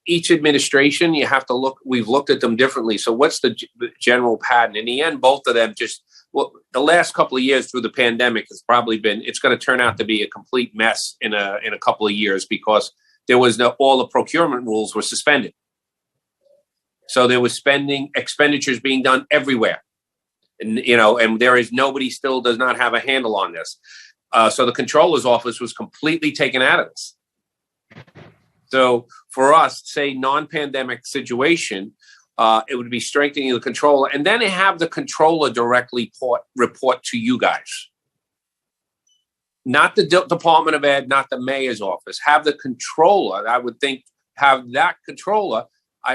each administration, you have to look, we've looked at them differently. So what's the general pattern? In the end, both of them just well, the last couple of years through the pandemic has probably been, it's going to turn out to be a complete mess in a couple of years, because there was all the procurement rules were suspended. So there was expenditures being done everywhere. And, and there is nobody still does not have a handle on this. So the controller's office was completely taken out of this. So for us, say non-pandemic situation, it would be strengthening the controller, and then have the controller directly report to you guys. Not the Department of Ed, not the mayor's office. Have the controller, I would think, have that controller,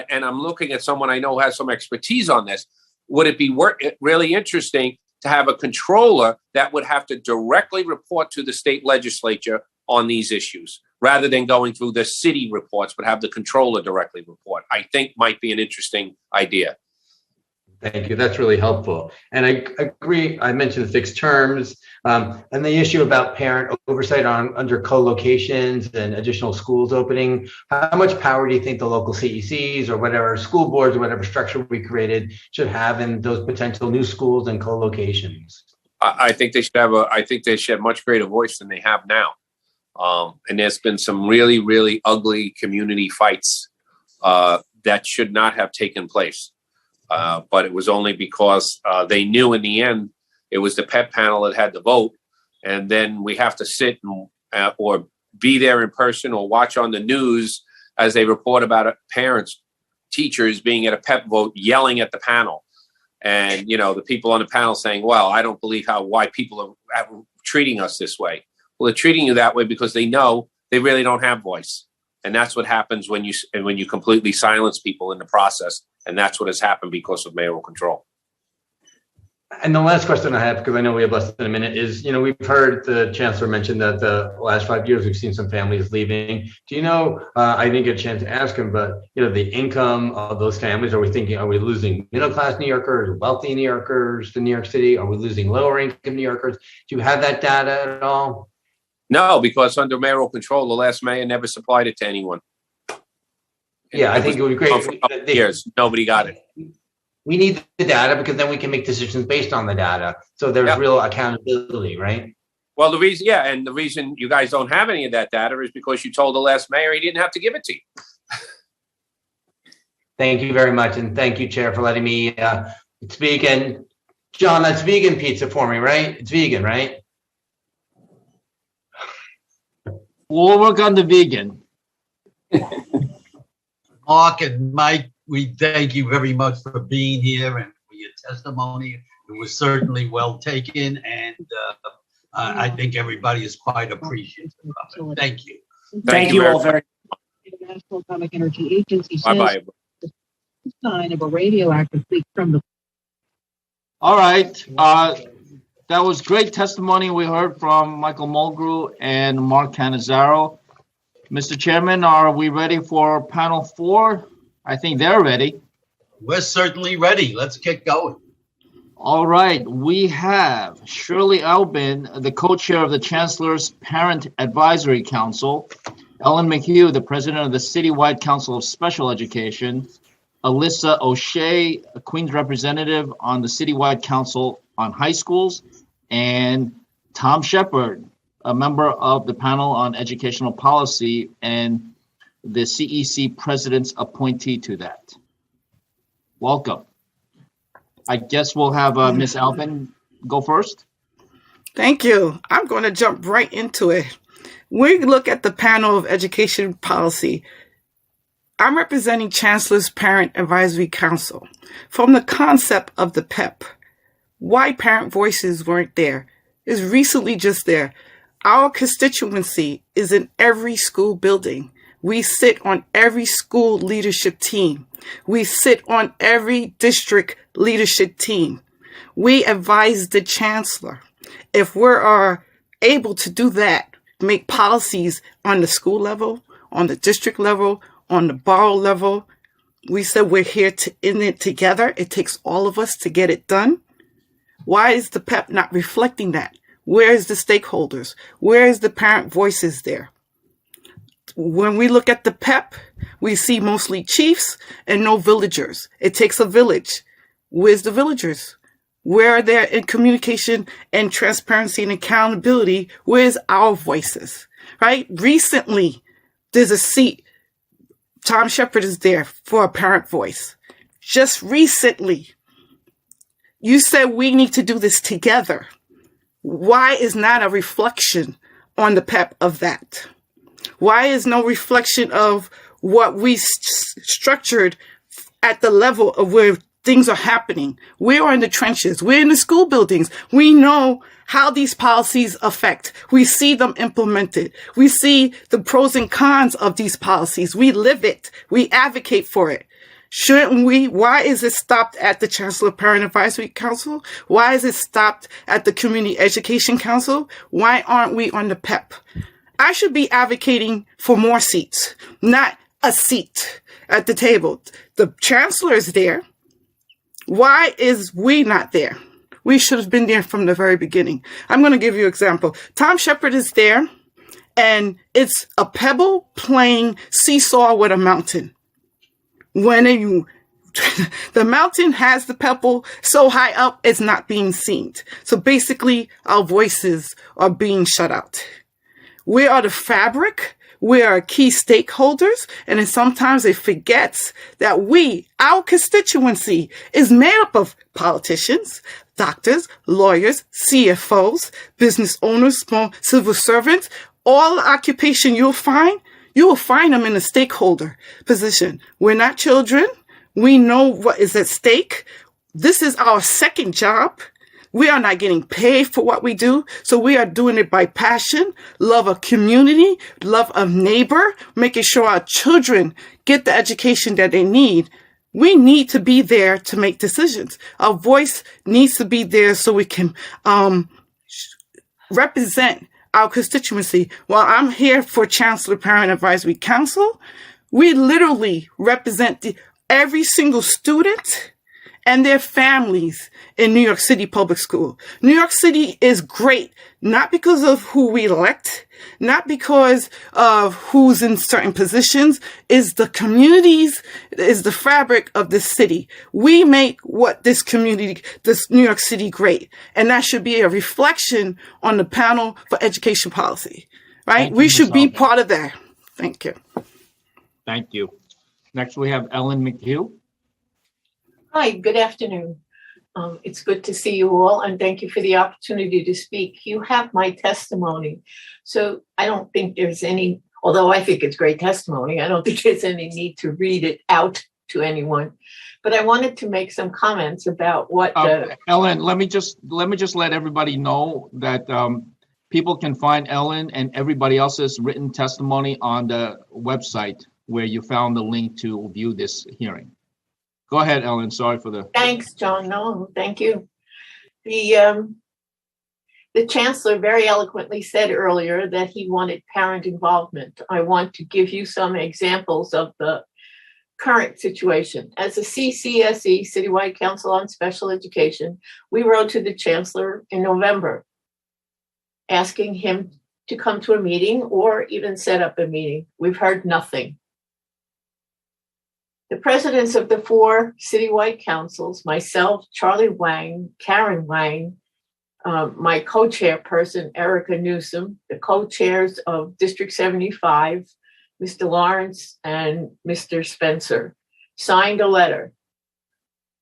and I'm looking at someone I know has some expertise on this. Would it be really interesting to have a controller that would have to directly report to the state legislature on these issues, rather than going through the city reports, but have the controller directly report? I think might be an interesting idea. Thank you. That's really helpful. And I agree. I mentioned fixed terms and the issue about parent oversight under co-locations and additional schools opening. How much power do you think the local CECs or whatever school boards or whatever structure we created should have in those potential new schools and co-locations? I think they should have much greater voice than they have now. And there's been some really, really ugly community fights that should not have taken place. But it was only because they knew in the end it was the PEP panel that had the vote. And then we have to sit or be there in person or watch on the news as they report about parents, teachers being at a PEP vote, yelling at the panel. And, the people on the panel saying, well, I don't believe why people are treating us this way. Well, they're treating you that way because they know they really don't have voice. And that's what happens when you completely silence people in the process. And that's what has happened because of mayoral control. And the last question I have, because I know we have less than a minute, is, we've heard the chancellor mention that the last 5 years we've seen some families leaving. Do you know, I didn't get a chance to ask him, but, the income of those families, are we losing middle-class New Yorkers, wealthy New Yorkers to New York City? Are we losing lower-income New Yorkers? Do you have that data at all? No, because under mayoral control, the last mayor never supplied it to anyone. Yeah, I think it would be great. For years, nobody got it. We need the data because then we can make decisions based on the data. So there's real accountability, right? Well, the reason you guys don't have any of that data is because you told the last mayor he didn't have to give it to you. Thank you very much. And thank you, Chair, for letting me speak. And John, that's vegan pizza for me, right? It's vegan, right? We'll work on the vegan. Mark and Mike, we thank you very much for being here and for your testimony. It was certainly well taken, and I think everybody is quite appreciative of it. Thank you. Thank you all very much. The National Atomic Energy Agency says sign of a radioactive leak from the. All right. That was great testimony we heard from Michael Mulgrew and Mark Cannizzaro. Mr. Chairman, are we ready for panel 4? I think they're ready. We're certainly ready. Let's get going. All right. We have Shirley Albin, the co-chair of the Chancellor's Parent Advisory Council, Ellen McHugh, the president of the Citywide Council of Special Education, Alyssa O'Shea, a Queens representative on the Citywide Council on High Schools, and Tom Shepard, a member of the panel on educational policy and the CEC president's appointee to that. Welcome. I guess we'll have Ms. Albin go first. Thank you. I'm going to jump right into it. We look at the panel of education policy. I'm representing Chancellor's Parent Advisory Council. From the concept of the PEP, why parent voices weren't there is recently just there. Our constituency is in every school building. We sit on every school leadership team. We sit on every district leadership team. We advise the chancellor. If we are able to do that, make policies on the school level, on the district level, on the borough level, we said we're here in it together. It takes all of us to get it done. Why is the PEP not reflecting that? Where is the stakeholders? Where is the parent voices there? When we look at the PEP, we see mostly chiefs and no villagers. It takes a village. Where's the villagers? Where they're in communication and transparency and accountability, where's our voices, right? Recently, there's a seat. Tom Shepard is there for a parent voice. Just recently, you said we need to do this together. Why is not a reflection on the PEP of that? Why is no reflection of what we structured at the level of where things are happening? We are in the trenches. We're in the school buildings. We know how these policies affect. We see them implemented. We see the pros and cons of these policies. We live it. We advocate for it. Shouldn't we? Why is it stopped at the Chancellor Parent Advisory Council? Why is it stopped at the Community Education Council? Why aren't we on the PEP? I should be advocating for more seats, not a seat at the table. The Chancellor is there. Why is we not there? We should have been there from the very beginning. I'm going to give you an example. Tom Shepard is there, and it's a pebble playing seesaw with a mountain. When the mountain has the pebble so high up, it's not being seen. So basically, our voices are being shut out. We are the fabric. We are key stakeholders. And then sometimes it forgets that our constituency is made up of politicians, doctors, lawyers, CFOs, business owners, small civil servants. All occupation you will find them in a stakeholder position. We're not children. We know what is at stake. This is our second job. We are not getting paid for what we do. So we are doing it by passion, love of community, love of neighbor, making sure our children get the education that they need. We need to be there to make decisions. Our voice needs to be there so we can represent our constituency. While I'm here for Chancellor Parent Advisory Council, we literally represent every single student and their families in New York City Public School. New York City is great, not because of who we elect, not because of who's in certain positions, is the communities, is the fabric of this city. We make what this community, this New York City great. And that should be a reflection on the panel for education policy, right? We should be part of that. Thank you. Thank you. Next, we have Ellen McHugh. Hi, good afternoon. It's good to see you all, and thank you for the opportunity to speak. You have my testimony, so I don't think there's any, although I think it's great testimony, I don't think there's any need to read it out to anyone. But I wanted to make some comments about what. Ellen, let me just let everybody know that people can find Ellen and everybody else's written testimony on the website where you found the link to view this hearing. Go ahead, Ellen. Sorry for the. Thanks, John. No, thank you. The Chancellor very eloquently said earlier that he wanted parent involvement. I want to give you some examples of the current situation. As a CCSE, Citywide Council on Special Education, we wrote to the Chancellor in November, asking him to come to a meeting or even set up a meeting. We've heard nothing. The presidents of the 4 citywide councils, myself, Charlie Wang, Karen Wang, my co-chairperson, Erica Newsom, the co-chairs of District 75, Mr. Lawrence and Mr. Spencer, signed a letter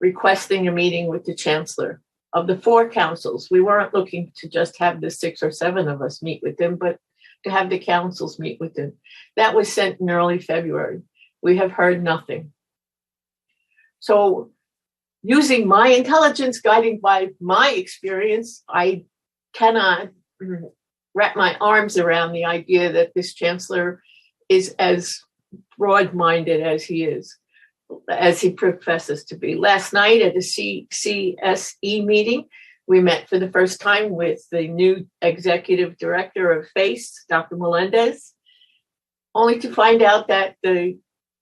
requesting a meeting with the Chancellor. Of the 4 councils, we weren't looking to just have the 6 or 7 of us meet with him, but to have the councils meet with him. That was sent in early February. We have heard nothing. So using my intelligence, guided by my experience, I cannot wrap my arms around the idea that this Chancellor is as broad-minded as he professes to be. Last night at the CCSE meeting, we met for the first time with the new executive director of FACE, Dr. Melendez, only to find out that the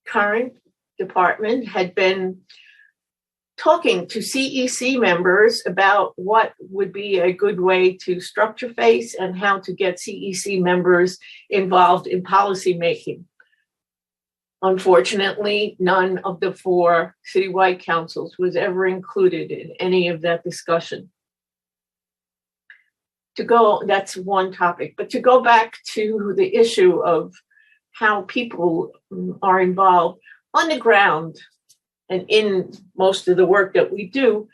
current department had been talking to CEC members about what would be a good way to structure FACE and how to get CEC members involved in policy making. Unfortunately, none of the 4 citywide councils was ever included in any of that discussion. That's one topic, but to go back to the issue of how people are involved on the ground and in most of the work that we do,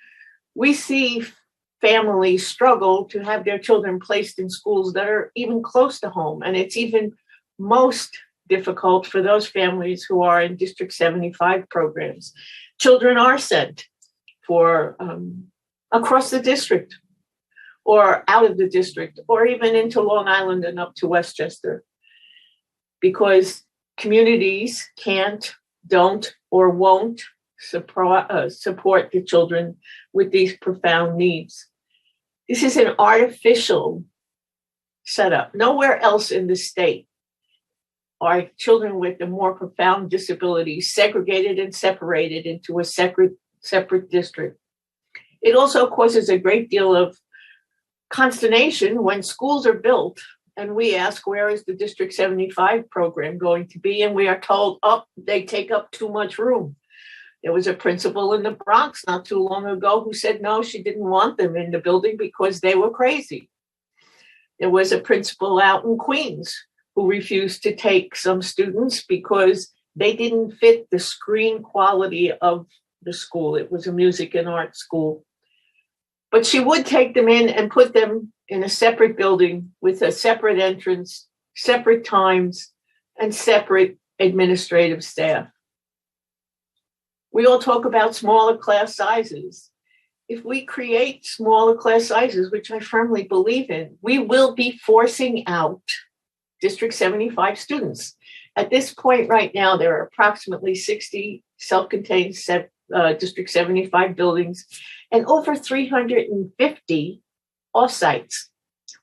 we see families struggle to have their children placed in schools that are even close to home. And it's even most difficult for those families who are in District 75 programs. Children are sent for across the district or out of the district or even into Long Island and up to Westchester because communities can't, don't, or won't support the children with these profound needs. This is an artificial setup. Nowhere else in the state are children with a more profound disability segregated and separated into a separate district. It also causes a great deal of consternation when schools are built and we ask, where is the District 75 program going to be? And we are told, they take up too much room. There was a principal in the Bronx not too long ago who said, no, she didn't want them in the building because they were crazy. There was a principal out in Queens who refused to take some students because they didn't fit the screen quality of the school. It was a music and art school. But she would take them in and put them in a separate building with a separate entrance, separate times, and separate administrative staff. We all talk about smaller class sizes. If we create smaller class sizes, which I firmly believe in, we will be forcing out District 75 students. At this point right now, there are approximately 60 self-contained District 75 buildings and over 350 offsites.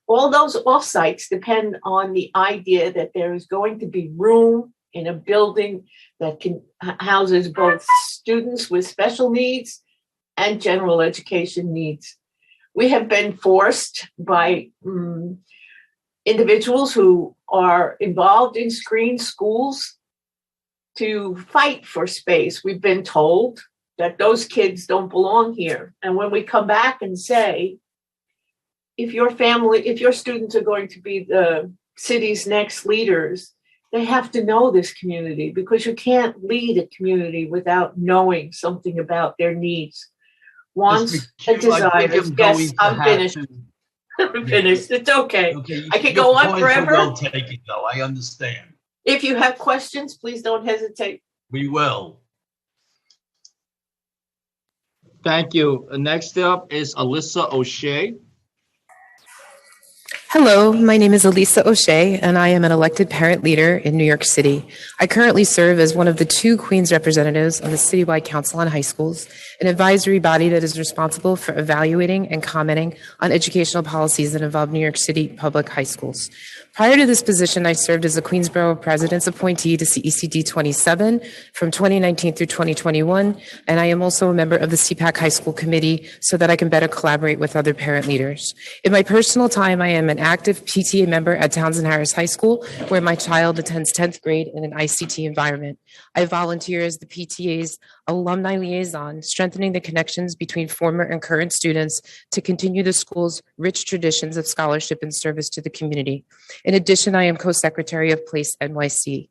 All those offsites depend on the idea that there is going to be room in a building that can houses both students with special needs and general education needs. We have been forced by individuals who are involved in screen schools to fight for space. We've been told that those kids don't belong here. And when we come back and say, if your students are going to be the city's next leaders, they have to know this community because you can't lead a community without knowing something about their needs, wants, and desires. Yes, I'm finished. I'm finished. It's okay. I could go on forever. Well taken, though. I understand. If you have questions, please don't hesitate. We will. Thank you. Next up is Alyssa O'Shea. Hello, my name is Elisa O'Shea, and I am an elected parent leader in New York City. I currently serve as one of the 2 Queens representatives on the Citywide Council on High Schools, an advisory body that is responsible for evaluating and commenting on educational policies that involve New York City public high schools. Prior to this position, I served as a Queensborough President's appointee to CECD 27 from 2019 through 2021, and I am also a member of the CPAC High School Committee so that I can better collaborate with other parent leaders. In my personal time, I am an active PTA member at Townsend Harris High School, where my child attends 10th grade in an ICT environment. I volunteer as the PTA's alumni liaison, strengthening the connections between former and current students to continue the school's rich traditions of scholarship and service to the community. In addition, I am co-secretary of Place NYC.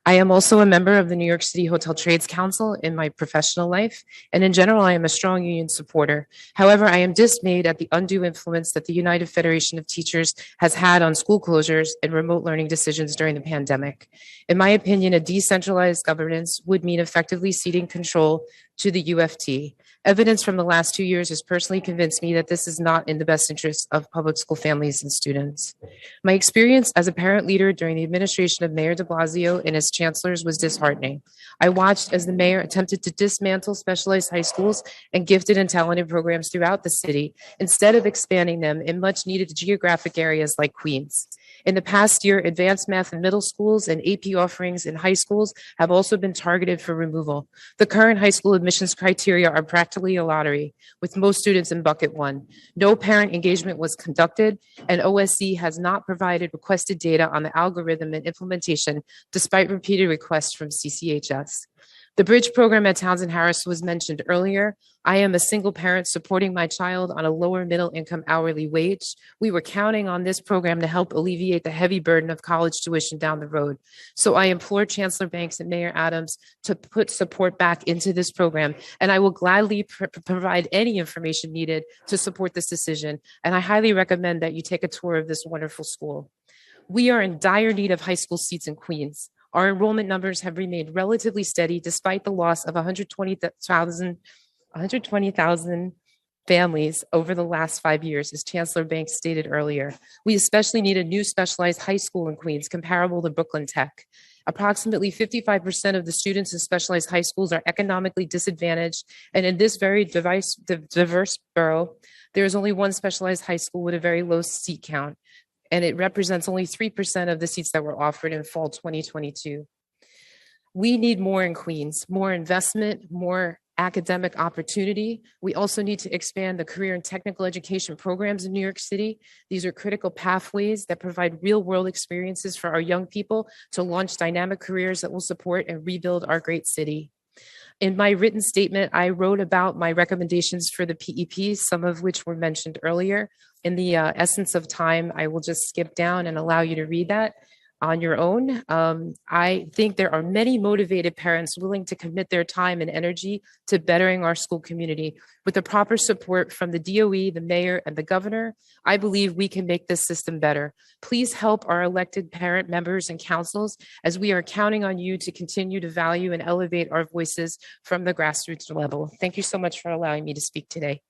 I am also a member of the New York City Hotel Trades Council in my professional life, and in general, I am a strong union supporter. However, I am dismayed at the undue influence that the United Federation of Teachers has had on school closures and remote learning decisions during the pandemic. In my opinion, a decentralized governance would mean effectively ceding control to the UFT. Evidence from the last 2 years has personally convinced me that this is not in the best interest of public school families and students. My experience as a parent leader during the administration of Mayor de Blasio and his chancellors was disheartening. I watched as the mayor attempted to dismantle specialized high schools and gifted and talented programs throughout the city, instead of expanding them in much needed geographic areas like Queens. In the past year, advanced math in middle schools and AP offerings in high schools have also been targeted for removal. The current high school admissions criteria are practically a lottery, with most students in bucket one. No parent engagement was conducted, and OSC has not provided requested data on the algorithm and implementation, despite repeated requests from CCHS. The Bridge program at Townsend Harris was mentioned earlier. I am a single parent supporting my child on a lower middle income hourly wage. We were counting on this program to help alleviate the heavy burden of college tuition down the road. So I implore Chancellor Banks and Mayor Adams to put support back into this program, and I will gladly provide any information needed to support this decision. And I highly recommend that you take a tour of this wonderful school. We are in dire need of high school seats in Queens. Our enrollment numbers have remained relatively steady despite the loss of 120,000 families over the last 5 years, as Chancellor Banks stated earlier. We especially need a new specialized high school in Queens comparable to Brooklyn Tech. Approximately 55% of the students in specialized high schools are economically disadvantaged, and in this very diverse borough, there is only one specialized high school with a very low seat count, and it represents only 3% of the seats that were offered in fall 2022. We need more in Queens, more investment, more academic opportunity. We also need to expand the career and technical education programs in New York City. These are critical pathways that provide real-world experiences for our young people to launch dynamic careers that will support and rebuild our great city. In my written statement, I wrote about my recommendations for the PEP, some of which were mentioned earlier. In the essence of time, I will just skip down and allow you to read that on your own. I think there are many motivated parents willing to commit their time and energy to bettering our school community. With the proper support from the DOE, the mayor, and the governor, I believe we can make this system better. Please help our elected parent members and councils, as we are counting on you to continue to value and elevate our voices from the grassroots level. Thank you so much for allowing me to speak today.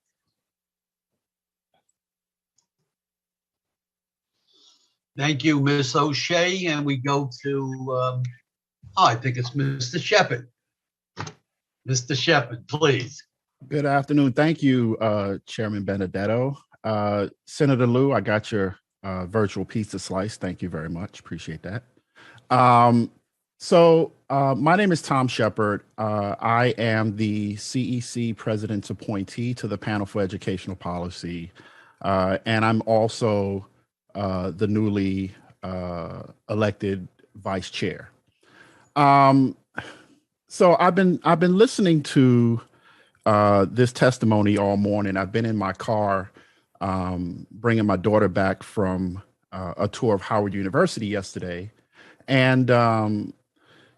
Thank you, Ms. O'Shea. And we go to, I think it's Mr. Shepherd. Mr. Shepherd, please. Good afternoon. Thank you, Chairman Benedetto. Senator Liu, I got your virtual pizza slice. Thank you very much. Appreciate that. My name is Tom Shepherd. I am the CEC President's appointee to the Panel for Educational Policy, and I'm also the newly elected vice chair. So I've been listening to this testimony all morning. I've been in my car bringing my daughter back from a tour of Howard University yesterday. And,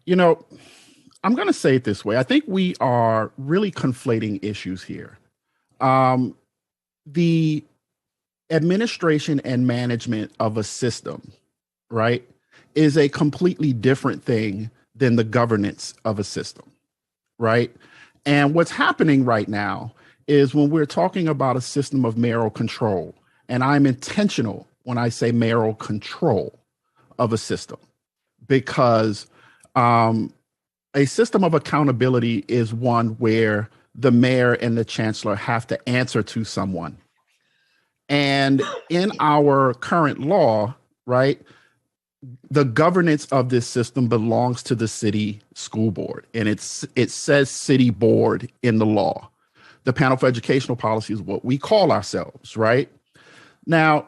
you know, I'm going to say it this way. I think we are really conflating issues here. The administration and management of a system, right, is a completely different thing than the governance of a system, right? And what's happening right now is when we're talking about a system of mayoral control, and I'm intentional when I say mayoral control of a system, because a system of accountability is one where the mayor and the chancellor have to answer to someone. And in our current law, right, the governance of this system belongs to the city school board, and it says city board in the law. The Panel for Educational Policy is what we call ourselves, right? Now,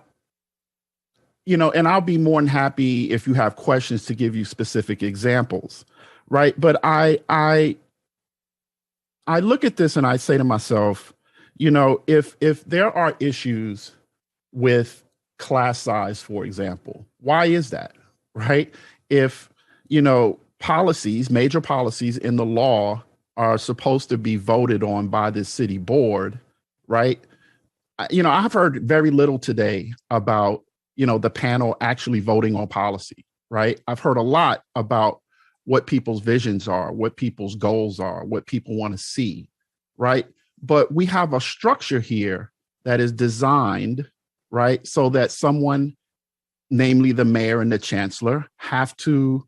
you know, and I'll be more than happy if you have questions to give you specific examples, right? But I look at this and I say to myself, you know, if there are issues with class size, for example, why is that, right? If, you know, policies, major policies in the law are supposed to be voted on by the city board, right? You know, I've heard very little today about, you know, the panel actually voting on policy, right? I've heard a lot about what people's visions are, what people's goals are, what people want to see, right? But we have a structure here that is designed, right, so that someone, namely the mayor and the chancellor, have to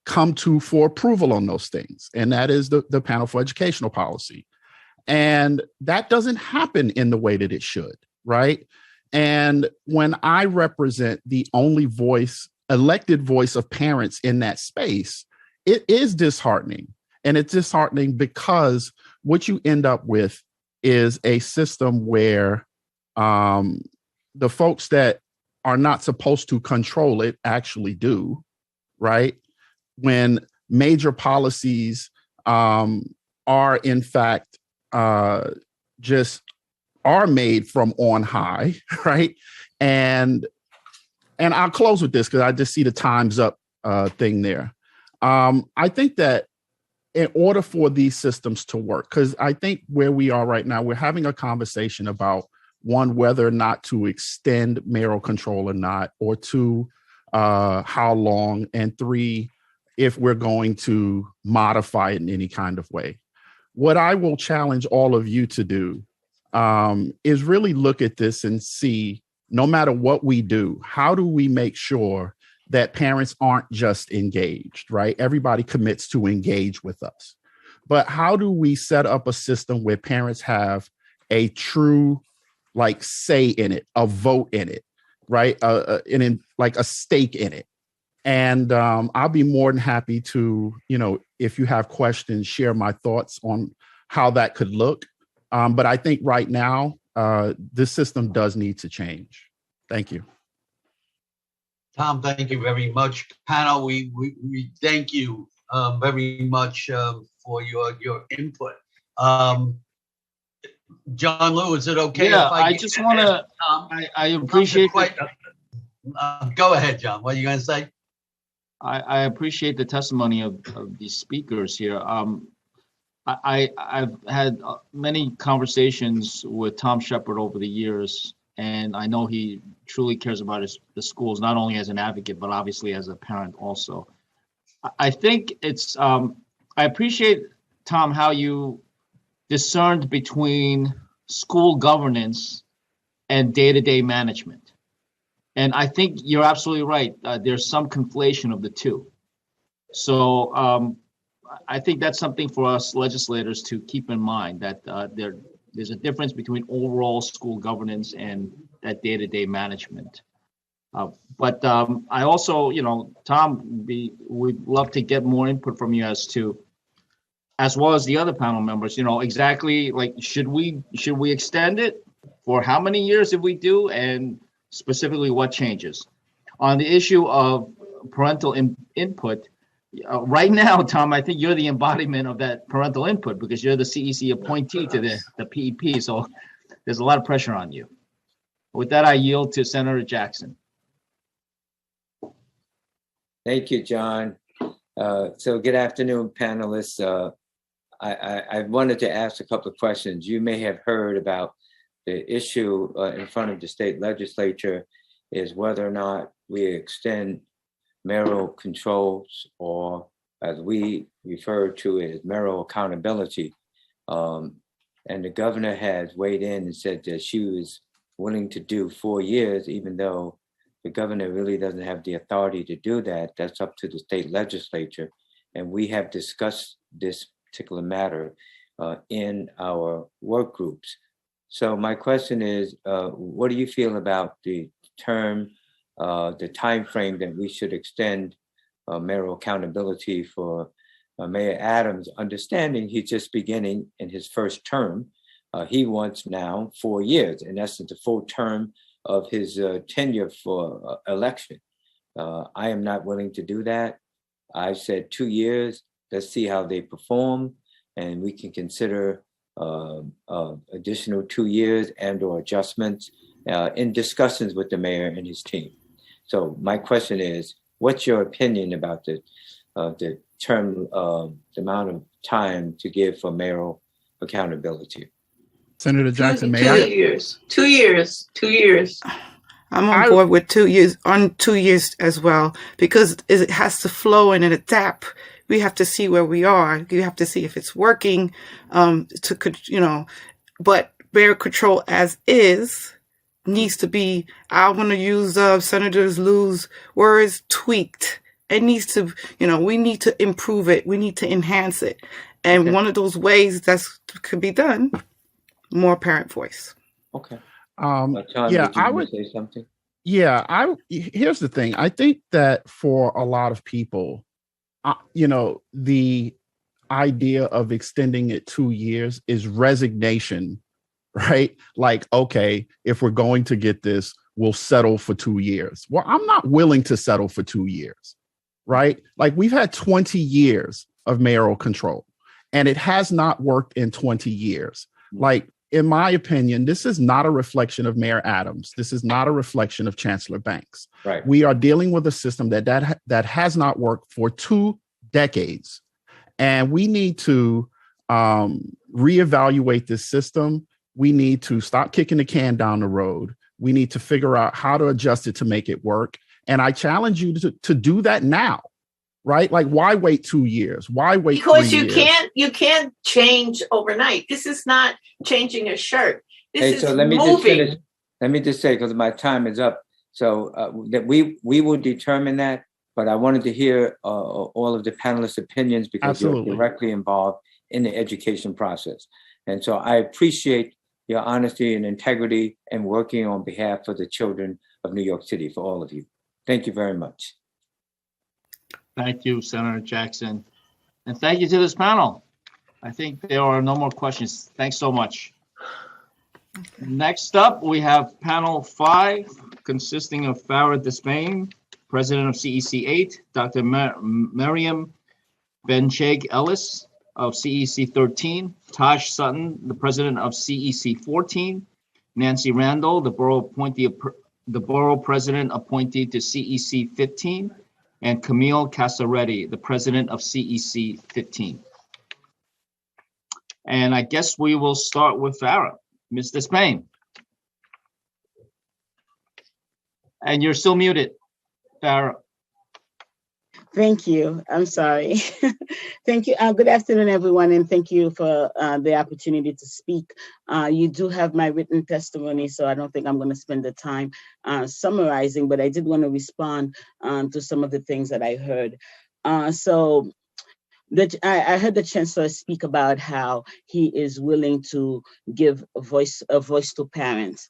come to for approval on those things. And that is the Panel for Educational Policy. And that doesn't happen in the way that it should, right? And when I represent the only voice, elected voice of parents in that space, it is disheartening. And it's disheartening because what you end up with is a system where the folks that are not supposed to control it actually do, right? When major policies are in fact just are made from on high, right? And I'll close with this because I just see the time's up thing there. I think that in order for these systems to work, because I think where we are right now, we're having a conversation about one, whether or not to extend mayoral control or not, or two, how long, and three, if we're going to modify it in any kind of way. What I will challenge all of you to do is really look at this and see, no matter what we do, how do we make sure that parents aren't just engaged, right? Everybody commits to engage with us. But how do we set up a system where parents have a true, like, say in it, a vote in it, right? Like a stake in it. And I'll be more than happy to, if you have questions, share my thoughts on how that could look. But I think right now, this system does need to change. Thank you. Tom, thank you very much. Panel, we thank you very much for your input. John Lou, is it okay? Yeah, if I just want to, I appreciate. Go ahead, John. What are you going to say? I appreciate the testimony of these speakers here. I've had many conversations with Tom Shepard over the years, and I know he truly cares about the schools, not only as an advocate, but obviously as a parent also. I think it's, I appreciate, Tom, how you discerned between school governance and day-to-day management. And I think you're absolutely right. There's some conflation of the two. So I think that's something for us legislators to keep in mind, that there's a difference between overall school governance and that day-to-day management. But I also, Tom, we'd love to get more input from you as well as the other panel members, exactly, like, should we extend it? For how many years if we do? And specifically what changes? On the issue of parental input, right now, Tom, I think you're the embodiment of that parental input because you're the CEC appointee to the PEP. So there's a lot of pressure on you. With that, I yield to Senator Jackson. Thank you, John. So good afternoon, panelists. I wanted to ask a couple of questions. You may have heard about the issue in front of the state legislature is whether or not we extend mayoral controls, or as we refer to it as mayoral accountability. And the governor has weighed in and said that she was willing to do 4 years, even though the governor really doesn't have the authority to do that. That's up to the state legislature. And we have discussed this particular matter in our work groups. So my question is, what do you feel about the term, the time frame that we should extend mayoral accountability for Mayor Adams, understanding he's just beginning in his first term? He wants now 4 years, in essence, the full term of his tenure for election. I am not willing to do that. I've said 2 years. Let's see how they perform, and we can consider additional 2 years and or adjustments in discussions with the mayor and his team. So my question is, what's your opinion about the term, the amount of time to give for mayoral accountability? Senator Jackson, may 2 years. 2 years. 2 years. I'm on board with 2 years, on 2 years as well, because it has to flow and adapt. We have to see where we are. You have to see if it's working, but mayor control as is needs to be, I want to use Senator Lou's words, tweaked. It needs to, we need to improve it. We need to enhance it. And one of those ways that could be done, more parent voice. Okay. Tom, Yeah, did you I want would. to say something? Yeah, here's the thing. I think that for a lot of people, the idea of extending it 2 years is resignation, right? Like, okay, if we're going to get this, we'll settle for 2 years. Well, I'm not willing to settle for 2 years, right? Like, we've had 20 years of mayoral control, and it has not worked in 20 years. Like, in my opinion, this is not a reflection of Mayor Adams. This is not a reflection of Chancellor Banks. Right. We are dealing with a system that has not worked for 2 decades. And we need to reevaluate this system. We need to stop kicking the can down the road. We need to figure out how to adjust it to make it work. And I challenge you to do that now, right? Like, why wait 2 years? Why wait because 3 years? you can't change overnight. This is not changing a shirt. This Hey, is so let me moving. just finish. Let me just say, because my time is up, so that we will determine that. But I wanted to hear all of the panelists' opinions because Absolutely. you're directly involved in the education process. And so I appreciate your honesty and integrity and working on behalf of the children of New York City, for all of you. Thank you very much. Thank you, Senator Jackson. And thank you to this panel. I think there are no more questions. Thanks so much. Next up, we have panel 5, consisting of Farah Despain, President of CEC 8, Dr. Miriam Benchegh Ellis of CEC 13, Taj Sutton, the President of CEC 14, Nancy Randall, the Borough President appointee to CEC 15, and Camille Casaretti, the President of CEC 15. And I guess we will start with Farah. Ms. Despain. And you're still muted, Farah. Thank you. I'm sorry. Thank you. Good afternoon, everyone, and thank you for the opportunity to speak. You do have my written testimony, so I don't think I'm going to spend the time summarizing, but I did want to respond to some of the things that I heard. I heard the Chancellor speak about how he is willing to give a voice to parents.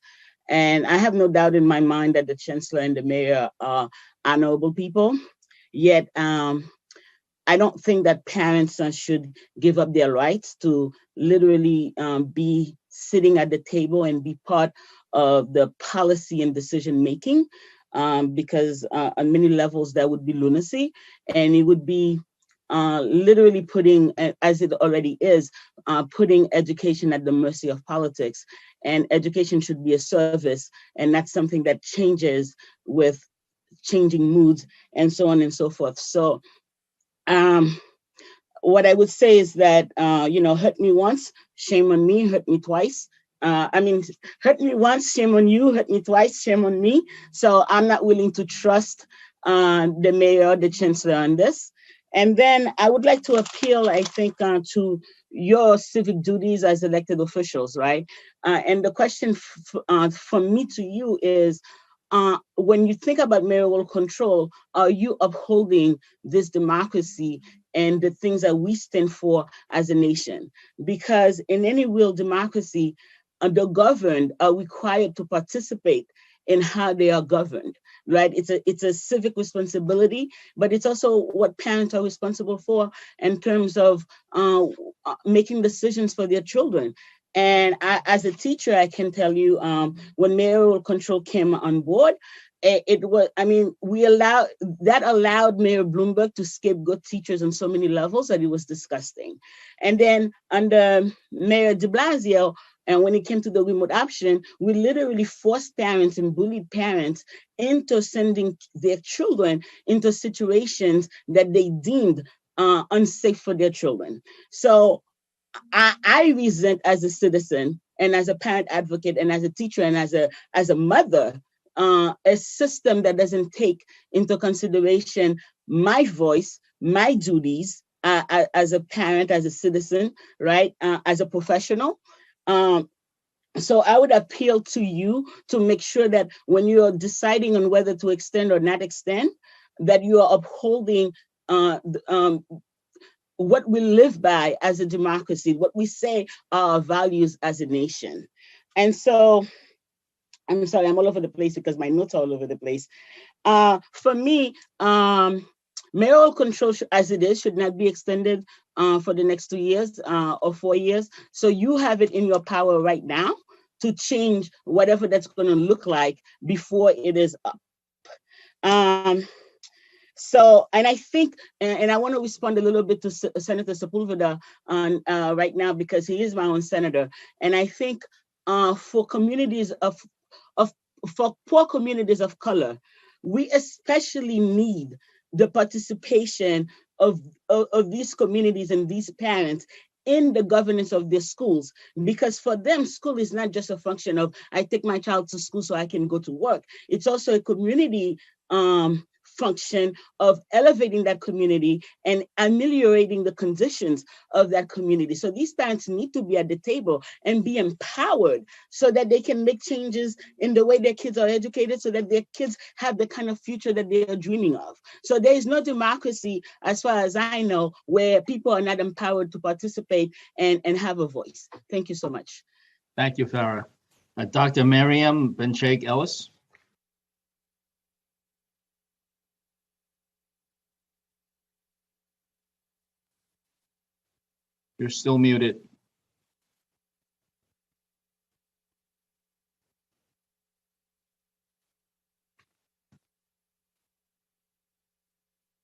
And I have no doubt in my mind that the Chancellor and the Mayor are honorable people. Yet, I don't think that parents should give up their rights to literally be sitting at the table and be part of the policy and decision making, because on many levels that would be lunacy, and it would be literally putting, as it already is, putting education at the mercy of politics. And education should be a service, and that's something that changes with changing moods and so on and so forth. So what I would say is that, hurt me once, shame on me, hurt me twice. Hurt me once, shame on you, hurt me twice, shame on me. So I'm not willing to trust the Mayor, the Chancellor on this. And then I would like to appeal, I think, to your civic duties as elected officials, right? And the question from me to you is, when you think about mayoral control, are you upholding this democracy and the things that we stand for as a nation? Because in any real democracy, the governed are required to participate in how they are governed, right? It's a civic responsibility, but it's also what parents are responsible for in terms of making decisions for their children. And as a teacher, I can tell you, when mayoral control came on board, we allowed Mayor Bloomberg to scapegoat teachers on so many levels that it was disgusting. And then under Mayor de Blasio, and when it came to the remote option, we literally forced parents and bullied parents into sending their children into situations that they deemed unsafe for their children. So I resent, as a citizen and as a parent advocate and as a teacher and as a mother, a system that doesn't take into consideration my voice, my duties as a parent, as a citizen, right, as a professional. So I would appeal to you to make sure that when you're deciding on whether to extend or not extend, that you are upholding what we live by as a democracy, what we say are our values as a nation. And so I'm sorry, I'm all over the place because my notes are all over the place. For me, mayoral control, as it is, should not be extended for the next 2 years or 4 years. So you have it in your power right now to change whatever that's going to look like before it is up. So, and I think, and I want to respond a little bit to Senator Sepulveda right now because he is my own senator. And I think for communities for poor communities of color, we especially need the participation of these communities and these parents in the governance of their schools, because for them, school is not just a function of I take my child to school so I can go to work. It's also a community function of elevating that community and ameliorating the conditions of that community. So these parents need to be at the table and be empowered so that they can make changes in the way their kids are educated, so that their kids have the kind of future that they are dreaming of. So there is no democracy, as far as I know, where people are not empowered to participate and have a voice. Thank you so much. Thank you, Farah. Dr. Miriam Ben-Sheikh Ellis. You're still muted.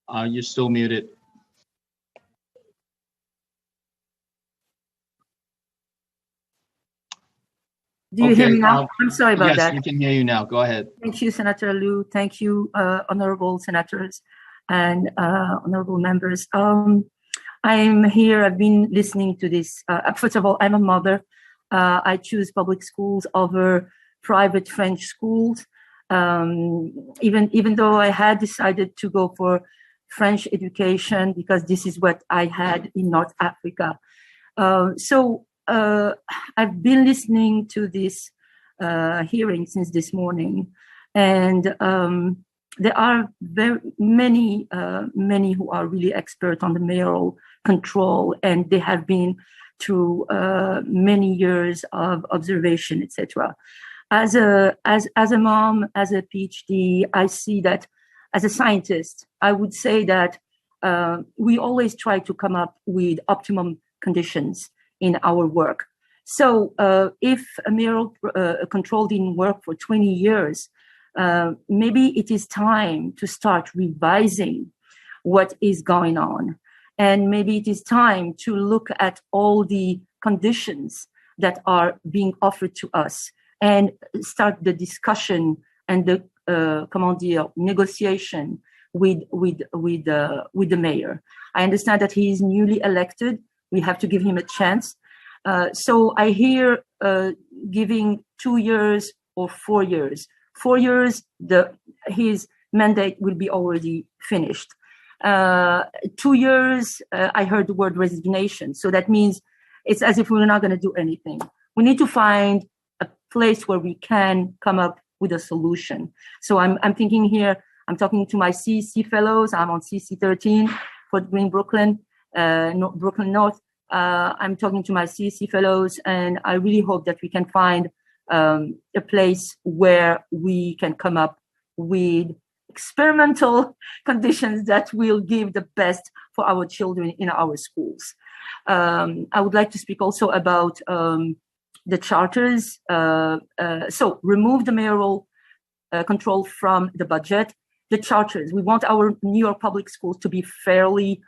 You're still muted. Do you hear me now? I'm sorry about that. Yes, we can hear you now. Go ahead. Thank you, Senator Liu. Thank you, honorable senators and honorable members. I'm here. I've been listening to this. First of all, I'm a mother. I choose public schools over private French schools, even though I had decided to go for French education because this is what I had in North Africa. So I've been listening to this hearing since this morning, and there are very many who are really expert on the mayoral control, and they have been through many years of observation, etc. As a mom, as a PhD, I see that as a scientist, I would say that we always try to come up with optimum conditions in our work. So if a mayoral control didn't work for 20 years, maybe it is time to start revising what is going on. And maybe it is time to look at all the conditions that are being offered to us and start the discussion and the negotiation with the mayor. I understand that he is newly elected. We have to give him a chance. So I hear giving 2 years or 4 years. 4 years, his mandate will be already finished. 2 years, I heard the word resignation. So that means it's as if we're not going to do anything. We need to find a place where we can come up with a solution. So I'm thinking here, I'm talking to my CEC fellows. I'm on CEC 13 for Green Brooklyn, Brooklyn North. I'm talking to my CEC fellows, and I really hope that we can find a place where we can come up with experimental conditions that will give the best for our children in our schools. I would like to speak also about the charters. So remove the mayoral control from the budget. The charters, we want our New York public schools to be fairly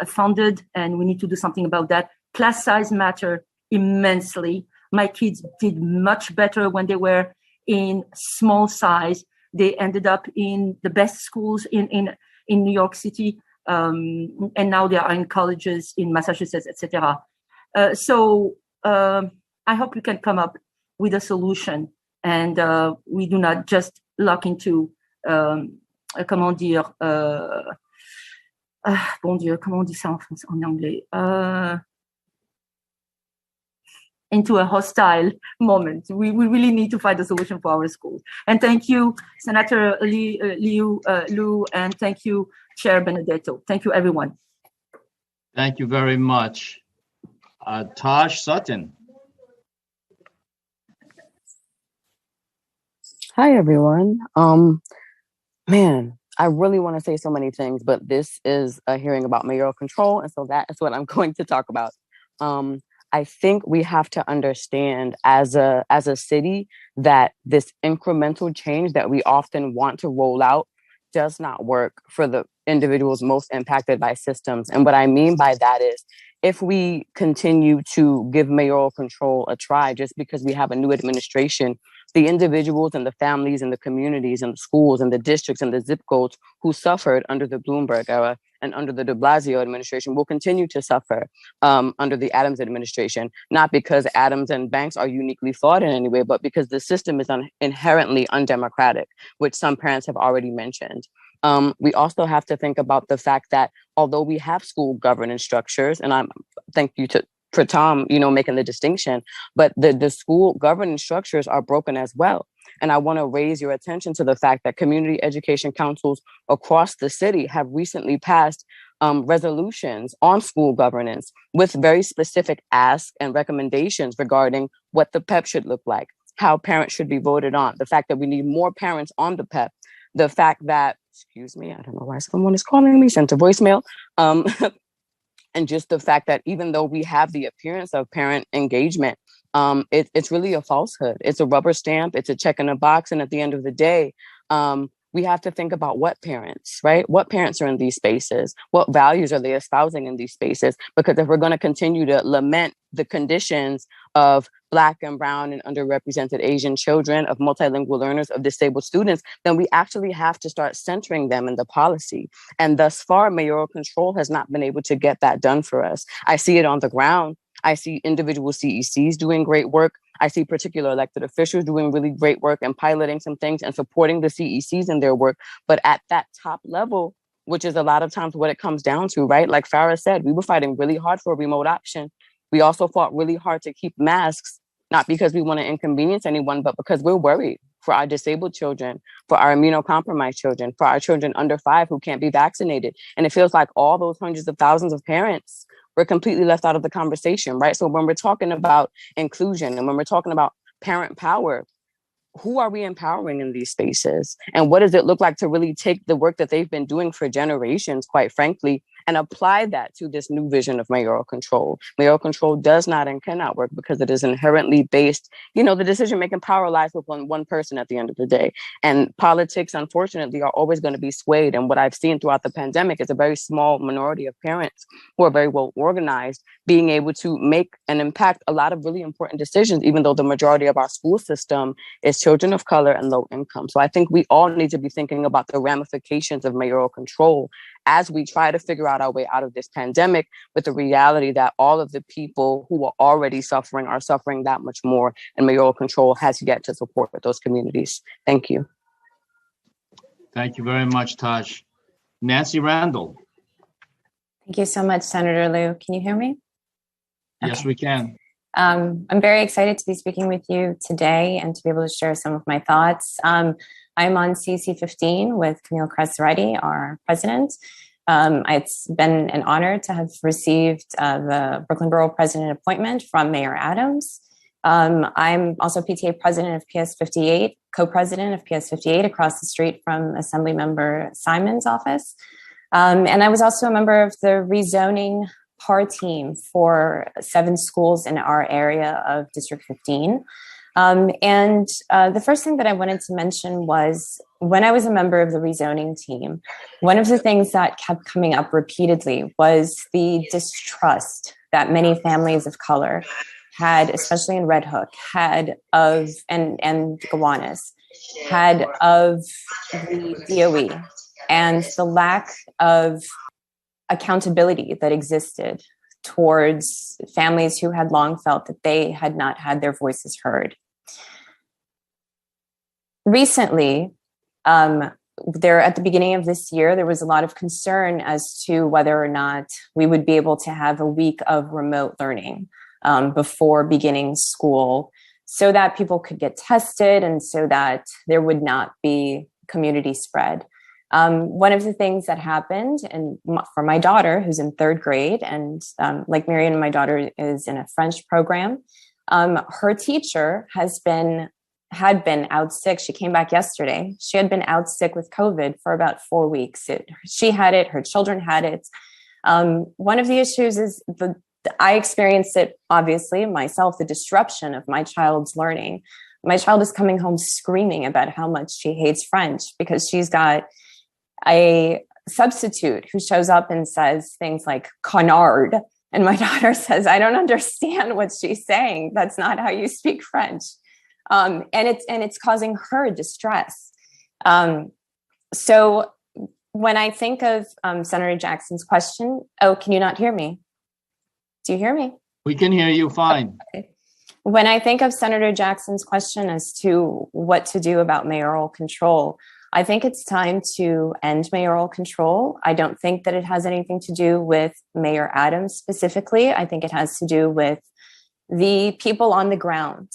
funded, and we need to do something about that. Class size matter immensely. My kids did much better when they were in small size. They ended up in the best schools in New York City, and now they are in colleges in Massachusetts, etc. So I hope we can come up with a solution, and we do not just lock into comment dire, bon Dieu, comment on dit ça en anglais? Into a hostile moment. We really need to find a solution for our schools. And thank you, Senator Liu, and thank you, Chair Benedetto. Thank you, everyone. Thank you very much. Taj Sutton. Hi, everyone. Man, I really want to say so many things, but this is a hearing about mayoral control, and so that is what I'm going to talk about. Um, I think we have to understand as a city that this incremental change that we often want to roll out does not work for the individuals most impacted by systems. And what I mean by that is if we continue to give mayoral control a try just because we have a new administration, the individuals and the families and the communities and the schools and the districts and the zip codes who suffered under the Bloomberg era and under the de Blasio administration will continue to suffer under the Adams administration, not because Adams and Banks are uniquely flawed in any way, but because the system is inherently undemocratic, which some parents have already mentioned. We also have to think about the fact that although we have school governance structures, and I'm thank you for Tom, making the distinction, but the school governance structures are broken as well. And I want to raise your attention to the fact that community education councils across the city have recently passed resolutions on school governance with very specific asks and recommendations regarding what the PEP should look like, how parents should be voted on, the fact that we need more parents on the PEP, the fact that, excuse me, I don't know why someone is calling me, sent a voicemail. And just the fact that even though we have the appearance of parent engagement, it's really a falsehood. It's a rubber stamp. It's a check in a box. And at the end of the day, we have to think about what parents, right? What parents are in these spaces? What values are they espousing in these spaces? Because if we're going to continue to lament the conditions of Black and Brown and underrepresented Asian children, of multilingual learners, of disabled students, then we actually have to start centering them in the policy. And thus far, mayoral control has not been able to get that done for us. I see it on the ground. I see individual CECs doing great work. I see particular elected officials doing really great work and piloting some things and supporting the CECs in their work. But at that top level, which is a lot of times what it comes down to, right? Like Farah said, we were fighting really hard for a remote option. We also fought really hard to keep masks, not because we want to inconvenience anyone, but because we're worried for our disabled children, for our immunocompromised children, for our children under 5 who can't be vaccinated. And it feels like all those hundreds of thousands of parents were completely left out of the conversation, right? So when we're talking about inclusion and when we're talking about parent power, who are we empowering in these spaces? And what does it look like to really take the work that they've been doing for generations, quite frankly, and apply that to this new vision of mayoral control? Mayoral control does not and cannot work because it is inherently based, the decision-making power lies with one person at the end of the day. And politics, unfortunately, are always going to be swayed. And what I've seen throughout the pandemic is a very small minority of parents who are very well organized, being able to make and impact a lot of really important decisions, even though the majority of our school system is children of color and low income. So I think we all need to be thinking about the ramifications of mayoral control as we try to figure out our way out of this pandemic, with the reality that all of the people who are already suffering are suffering that much more, and mayoral control has yet to support those communities. Thank you. Thank you very much, Taj. Nancy Randall. Thank you so much, Senator Liu. Can you hear me? Yes, we can. I'm very excited to be speaking with you today and to be able to share some of my thoughts. I'm on CC 15 with Camille Cresseretti, our president. It's been an honor to have received the Brooklyn Borough President appointment from Mayor Adams. I'm also PTA president of PS 58, co-president of PS 58 across the street from Assemblymember Simon's office. And I was also a member of the rezoning PAR team for 7 schools in our area of District 15. And the first thing that I wanted to mention was when I was a member of the rezoning team, one of the things that kept coming up repeatedly was the distrust that many families of color had, especially in Red Hook, had of, and Gowanus, had of the DOE, and the lack of accountability that existed towards families who had long felt that they had not had their voices heard. Recently, at the beginning of this year, there was a lot of concern as to whether or not we would be able to have a week of remote learning before beginning school, so that people could get tested and so that there would not be community spread. One of the things that happened, and for my daughter, who's in 3rd grade, and like Marianne, my daughter is in a French program, her teacher has been had been out sick. She came back yesterday. She had been out sick with COVID for about 4 weeks. She had it, her children had it. One of the issues is I experienced it, obviously, myself, the disruption of my child's learning. My child is coming home screaming about how much she hates French because she's got a substitute who shows up and says things like "connard." And my daughter says, "I don't understand what she's saying. That's not how you speak French." And it's causing her distress. So when I think of Senator Jackson's question, oh, can you not hear me? Do you hear me? We can hear you fine. Okay. When I think of Senator Jackson's question as to what to do about mayoral control, I think it's time to end mayoral control. I don't think that it has anything to do with Mayor Adams specifically. I think it has to do with the people on the ground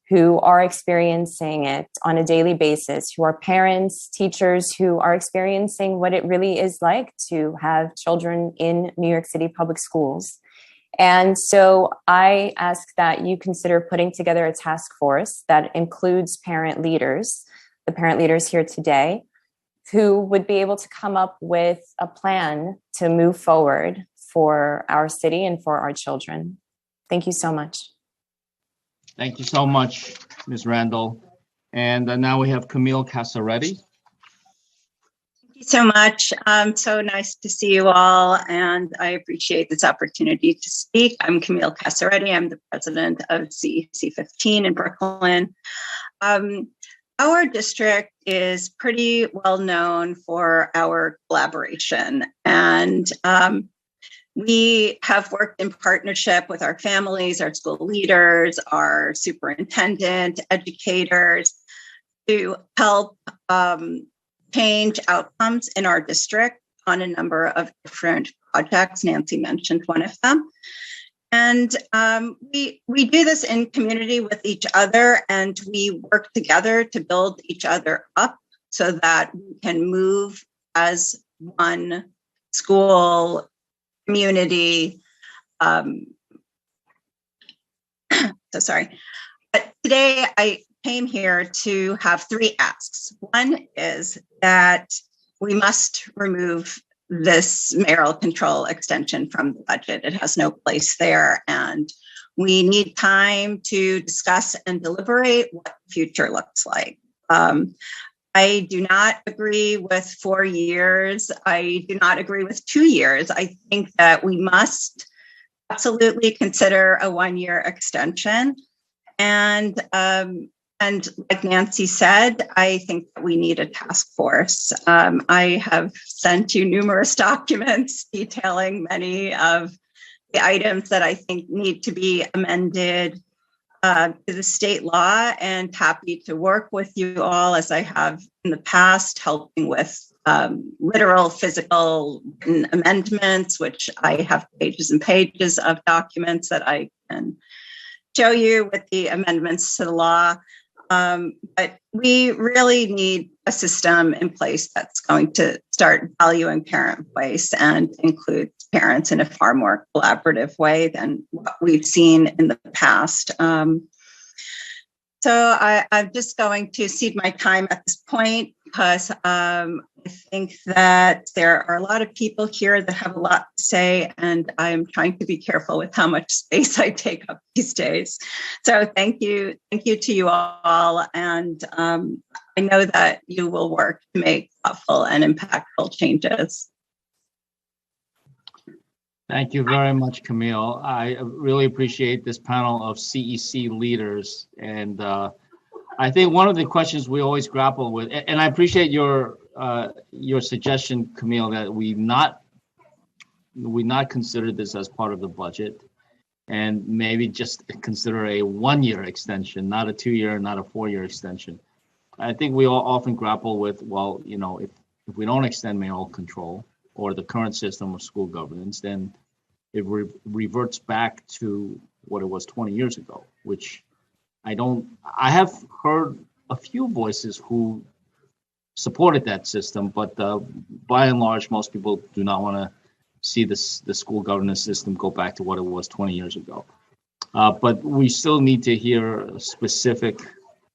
who are experiencing it on a daily basis, who are parents, teachers, who are experiencing what it really is like to have children in New York City public schools. And so I ask that you consider putting together a task force that includes parent leaders, the parent leaders here today, who would be able to come up with a plan to move forward for our city and for our children. Thank you so much. Thank you so much, Ms. Randall. And now we have Camille Casaretti. Thank you so much. So nice to see you all, and I appreciate this opportunity to speak. I'm Camille Casaretti. I'm the president of CEC 15 in Brooklyn. Our district is pretty well known for our collaboration, and we have worked in partnership with our families, our school leaders, our superintendent, educators, to help change outcomes in our district on a number of different projects. Nancy mentioned one of them. And we do this in community with each other, and we work together to build each other up so that we can move as one school community. So sorry. But today I came here to have 3 asks. One is that we must remove this mayoral control extension from the budget. It has no place there, and we need time to discuss and deliberate what the future looks like. I do not agree with 4 years. I do not agree with 2 years. I think that we must absolutely consider a 1-year extension. And like Nancy said, I think that we need a task force. I have sent you numerous documents detailing many of the items that I think need to be amended to the state law, and happy to work with you all as I have in the past, helping with literal physical amendments, which I have pages and pages of documents that I can show you with the amendments to the law. But we really need a system in place that's going to start valuing parent voice and include parents in a far more collaborative way than what we've seen in the past. So I'm just going to cede my time at this point because I think that there are a lot of people here that have a lot to say, and I'm trying to be careful with how much space I take up these days. So thank you to you all, and I know that you will work to make thoughtful and impactful changes. Thank you very much, Camille. I really appreciate this panel of CEC leaders. And I think one of the questions we always grapple with, and I appreciate your suggestion, Camille, that we not consider this as part of the budget, and maybe just consider a 1-year extension, not a 2-year, not a 4-year extension. I think we all often grapple with, well, you know, if we don't extend mayoral control or the current system of school governance, then it reverts back to what it was 20 years ago, which I have heard a few voices who supported that system, but by and large, most people do not want to see the school governance system go back to what it was 20 years ago. But we still need to hear specific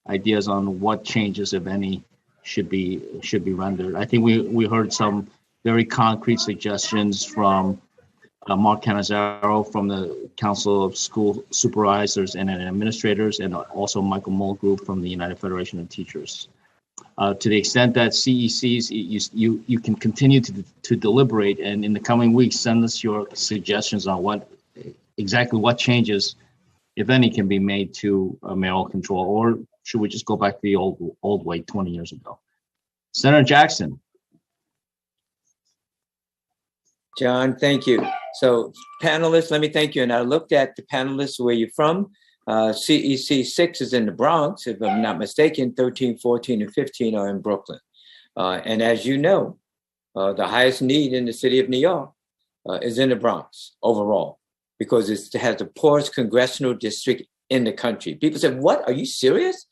ideas on what changes, if any, should be rendered. I think we heard some very concrete suggestions from Mark Canizaro from the Council of School Supervisors and Administrators, and also Michael Mulgrew from the United Federation of Teachers. To the extent that CECs, you can continue to deliberate, and in the coming weeks, send us your suggestions on exactly what changes, if any, can be made to mayoral control, or should we just go back to the old way 20 years ago? Senator Jackson. John, thank you. So panelists, let me thank you. And I looked at the panelists where you're from. CEC 6 is in the Bronx, if I'm not mistaken. 13, 14, and 15 are in Brooklyn. And as you know, the highest need in the city of New York is in the Bronx overall, because it has the poorest congressional district in the country. People say, what, are you serious?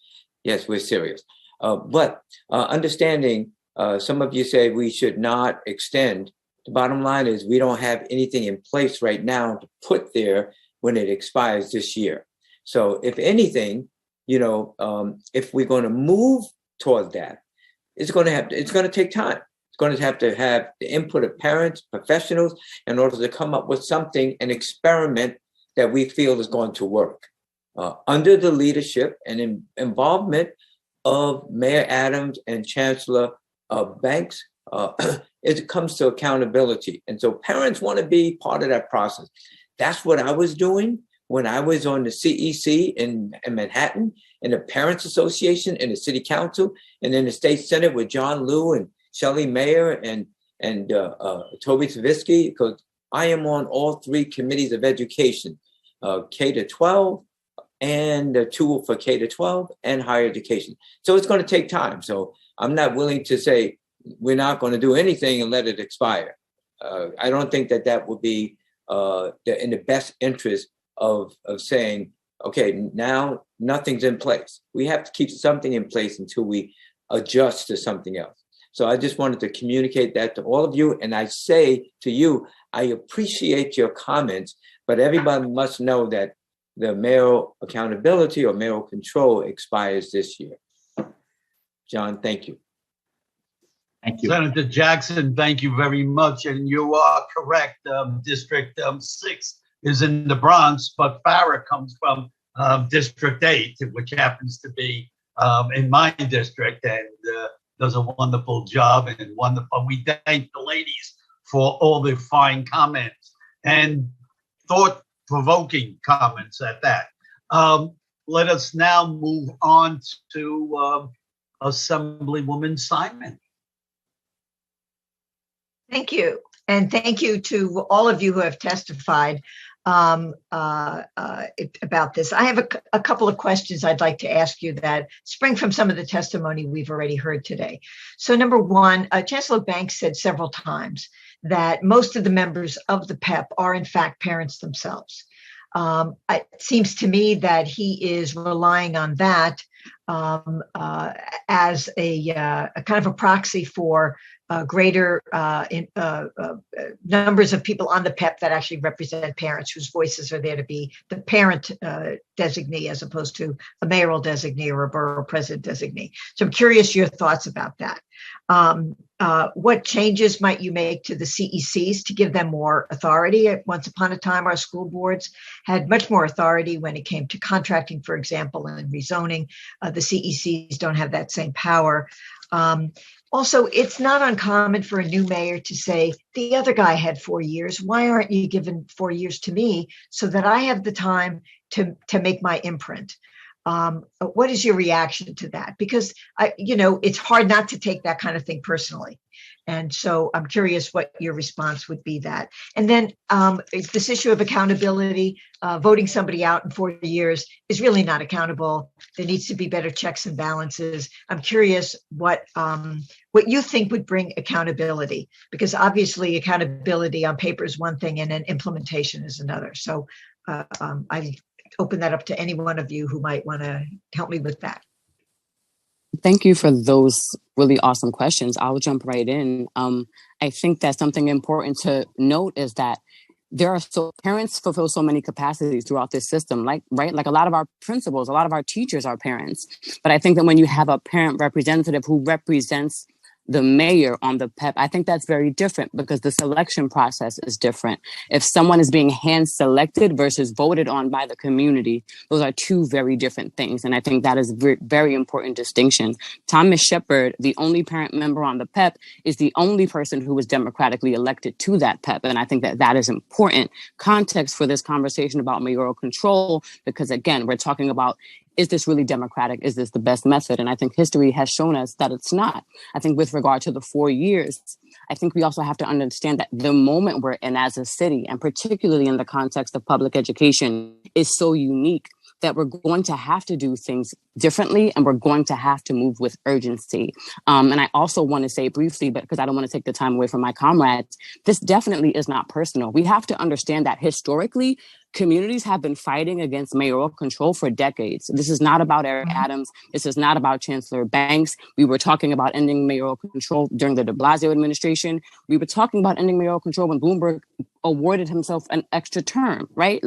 Yes, we're serious. But understanding, some of you say we should not extend. The bottom line is we don't have anything in place right now to put there when it expires this year. So if anything, if we're going to move toward that, it's going to take time. It's going to have the input of parents, professionals, in order to come up with something, an experiment that we feel is going to work. Under the leadership and involvement of Mayor Adams and Chancellor Banks, it comes to accountability. And so parents want to be part of that process. That's what I was doing when I was on the CEC in Manhattan, in the Parents Association, in the City Council, and in the State Senate with John Liu and Shelley Mayer and Toby Savitsky, because I am on all three committees of education, K-12, and the two for K-12 and higher education. So it's going to take time. So I'm not willing to say we're not going to do anything and let it expire. I don't think that would be in the best interest of saying, okay, now nothing's in place. We have to keep something in place until we adjust to something else. So I just wanted to communicate that to all of you. And I say to you, I appreciate your comments, but everybody must know that the mayoral accountability or mayoral control expires this year. John, thank you. Thank you. Senator Jackson, thank you very much. And you are correct. District 6 is in the Bronx, but Farrah comes from District 8, which happens to be in my district, and does a wonderful job and wonderful. We thank the ladies for all the fine comments and thought-provoking comments at that. Let us now move on to Assemblywoman Simon. Thank you. And thank you to all of you who have testified about this. I have a couple of questions I'd like to ask you that spring from some of the testimony we've already heard today. So number one, Chancellor Banks said several times that most of the members of the PEP are in fact parents themselves. It seems to me that he is relying on that as a kind of a proxy for greater numbers of people on the PEP that actually represent parents whose voices are there to be the parent designee as opposed to a mayoral designee or a borough president designee. So I'm curious your thoughts about that. What changes might you make to the CECs to give them more authority? Once upon a time, our school boards had much more authority when it came to contracting, for example, and rezoning. The CECs don't have that same power. Also, it's not uncommon for a new mayor to say, the other guy had 4 years. Why aren't you giving 4 years to me so that I have the time to make my imprint? What is your reaction to that? Because, it's hard not to take that kind of thing personally. And so I'm curious what your response would be that. And then this issue of accountability, voting somebody out in 4 years is really not accountable. There needs to be better checks and balances. I'm curious what you think would bring accountability, because obviously accountability on paper is one thing and then implementation is another. So I open that up to any one of you who might want to help me with that. Thank you for those really awesome questions. I'll jump right in. I think that something important to note is that parents fulfill so many capacities throughout this system, like a lot of our principals, a lot of our teachers are parents. But I think that when you have a parent representative who represents the mayor on the PEP, I think that's very different because the selection process is different. If someone is being hand selected versus voted on by the community, those are two very different things. And I think that is a very important distinction. Thomas Shepard, the only parent member on the PEP, is the only person who was democratically elected to that PEP. And I think that that is important context for this conversation about mayoral control, because again, we're talking about, is this really democratic? Is this the best method? And I think history has shown us that it's not. I think with regard to the 4 years, I think we also have to understand that the moment we're in as a city, and particularly in the context of public education, is so unique that we're going to have to do things differently and we're going to have to move with urgency. And I also want to say briefly, but because I don't want to take the time away from my comrades, this definitely is not personal. We have to understand that historically, communities have been fighting against mayoral control for decades. This is not about Eric Adams. This is not about Chancellor Banks. We were talking about ending mayoral control during the de Blasio administration. We were talking about ending mayoral control when Bloomberg awarded himself an extra term, right?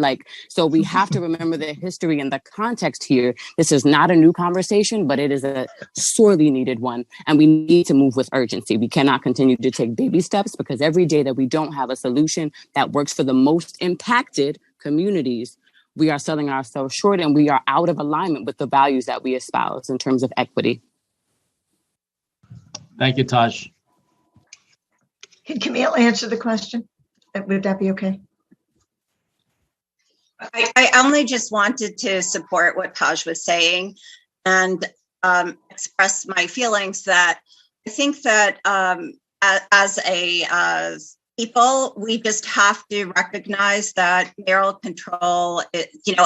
So we have to remember the history and the context here. This is not a new conversation, but it is a sorely needed one. And we need to move with urgency. We cannot continue to take baby steps, because every day that we don't have a solution that works for the most impacted communities, we are selling ourselves short and we are out of alignment with the values that we espouse in terms of equity. Thank you, Taj. Can Camille answer the question? Would that be okay? I only just wanted to support what Taj was saying and express my feelings that I think that as people, we just have to recognize that mayoral control,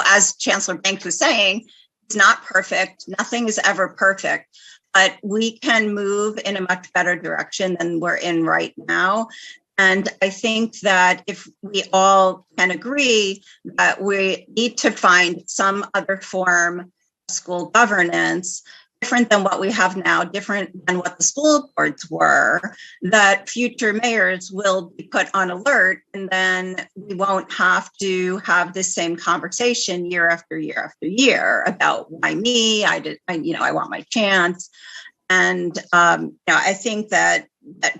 as Chancellor Banks was saying, it's not perfect. Nothing is ever perfect, but we can move in a much better direction than we're in right now. And I think that if we all can agree that we need to find some other form of school governance, different than what we have now, different than what the school boards were, that future mayors will be put on alert, and then we won't have to have this same conversation year after year after year about why me, I want my chance. And I think that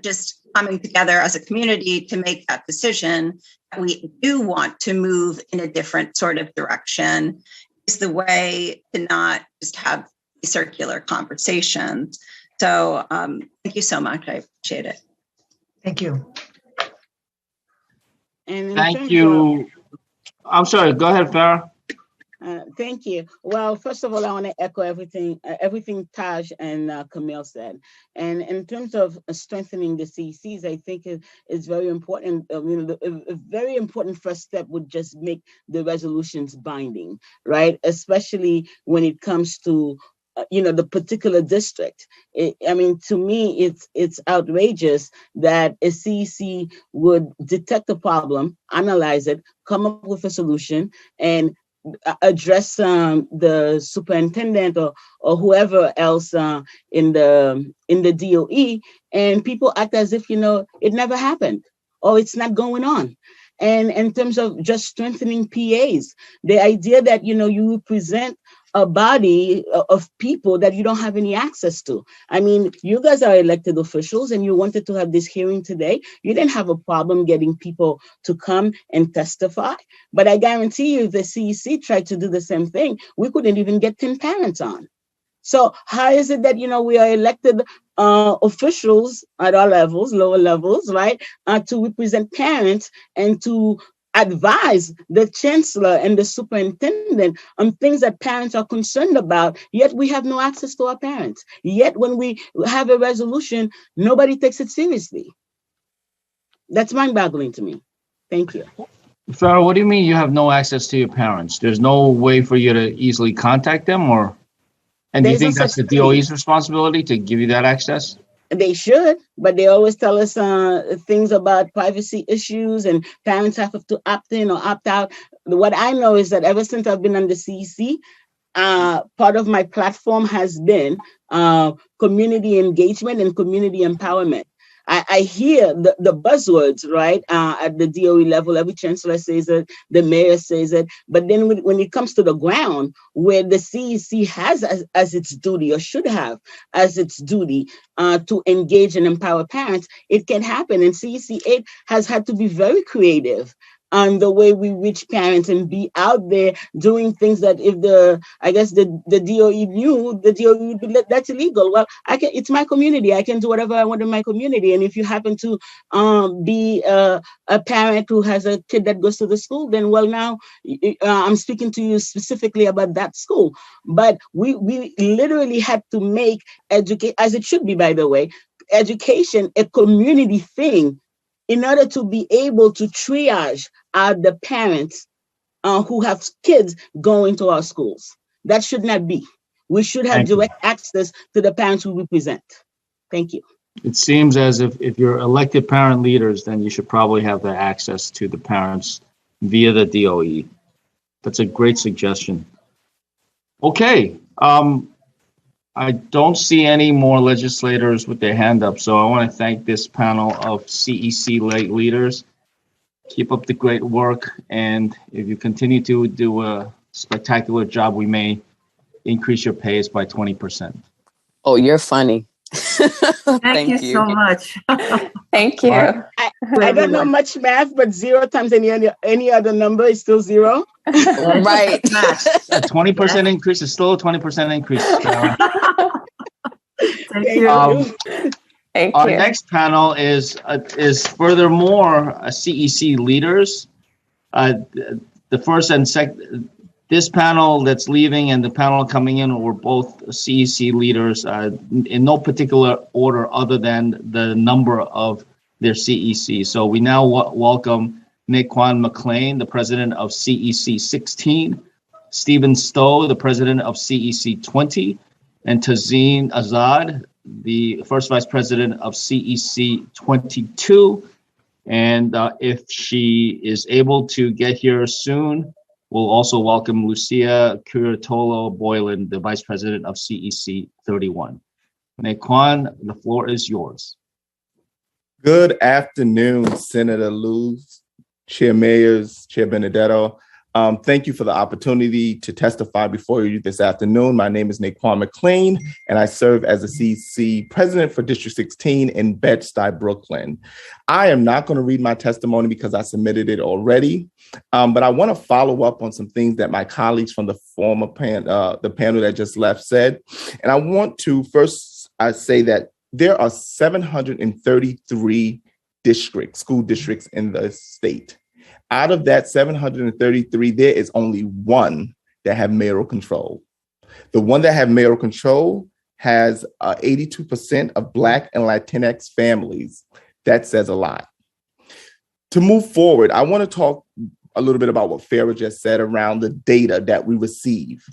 just coming together as a community to make that decision, that we do want to move in a different sort of direction, is the way to not just have circular conversations. So thank you so much. I appreciate it. Thank you. And thank you. I'm sorry, go ahead, Farah. Thank you. Well, first of all, I want to echo everything Taj and Camille said. And in terms of strengthening the CECs, I think it's very important. A very important first step would just make the resolutions binding, right? Especially when it comes to the particular district. To me, it's outrageous that a CEC would detect a problem, analyze it, come up with a solution, and address the superintendent or whoever else in the DOE, and people act as if it never happened or it's not going on. And in terms of just strengthening PAs, the idea that you represent a body of people that you don't have any access to. I mean, you guys are elected officials and you wanted to have this hearing today. You didn't have a problem getting people to come and testify. But I guarantee you the CEC tried to do the same thing. We couldn't even get 10 parents on. So how is it that, we are elected officials at all levels, lower levels, right, to represent parents and to advise the chancellor and the superintendent on things that parents are concerned about, yet we have no access to our parents. Yet when we have a resolution, nobody takes it seriously. That's mind-boggling to me. Thank you. Farah, what do you mean you have no access to your parents? There's no way for you to easily contact them, or? And do you think that's the DOE's responsibility to give you that access? They should, but they always tell us things about privacy issues and parents have to opt in or opt out. What I know is that ever since I've been on the CEC, part of my platform has been community engagement and community empowerment. I hear the buzzwords, right? At the DOE level, every chancellor says it, the mayor says it. But then when it comes to the ground, where the CEC has as its duty, or should have as its duty, to engage and empower parents, it can happen. And CEC 8 has had to be very creative on the way we reach parents and be out there doing things that if the DOE knew, the DOE would be, that's illegal. Well, it's my community. I can do whatever I want in my community. And if you happen to be a parent who has a kid that goes to the school, then well, now I'm speaking to you specifically about that school. But we literally had to make education, as it should be, by the way, education a community thing, in order to be able to triage the parents who have kids going to our schools. That should not be. We should have direct access to the parents who represent. Thank you. It seems as if you're elected parent leaders, then you should probably have the access to the parents via the DOE. That's a great suggestion. Okay. I don't see any more legislators with their hand up, so I want to thank this panel of CEC leaders. Keep up the great work, and if you continue to do a spectacular job, we may increase your pays by 20%. Oh, you're funny. Thank you so much. Thank you. I don't know much math, but 0 times any other number is still 0. Right. A 20% increase is still a 20% increase. Thank you. Thank Our you. next panel is furthermore CEC leaders. The first and second, this panel that's leaving and the panel coming in were both CEC leaders in no particular order other than the number of their CEC. So we now welcome Naquan McLean, the president of CEC 16, Stephen Stowe, the president of CEC 20, and Tazeen Azad, the first vice president of CEC 22. And if she is able to get here soon, we'll also welcome Lucia Curatolo Boylan, the vice president of CEC 31. Naquan, the floor is yours. Good afternoon, Senator Luz, Chair Mayers, Chair Benedetto. Thank you for the opportunity to testify before you this afternoon. My name is Naquan McLean, and I serve as the CEC president for District 16 in Bed-Stuy, Brooklyn. I am not going to read my testimony because I submitted it already, but I want to follow up on some things that my colleagues from the former the panel that just left said. And I want to first say that there are 733 school districts in the state. Out of that 733, there is only one that have mayoral control. The one that have mayoral control has 82% of Black and Latinx families. That says a lot. To move forward, I want to talk a little bit about what Farah just said around the data that we receive.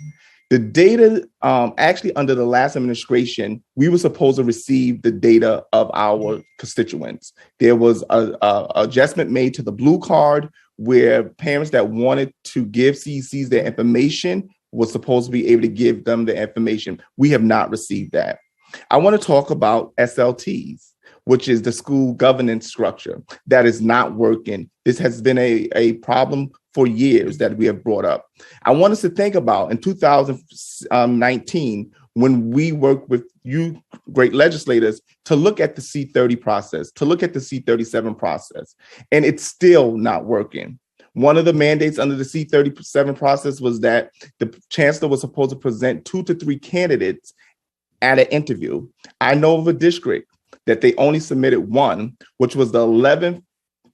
The data, actually under the last administration, we were supposed to receive the data of our constituents. There was an adjustment made to the blue card where parents that wanted to give CECs their information was supposed to be able to give them the information. We have not received that. I want to talk about SLTs, which is the school governance structure that is not working. This has been a problem for years that we have brought up. I want us to think about in 2019, when we worked with you great legislators to look at the C30 process, to look at the C37 process, and it's still not working. One of the mandates under the C37 process was that the chancellor was supposed to present 2 to 3 candidates at an interview. I know of a district that they only submitted 1, which was the 11th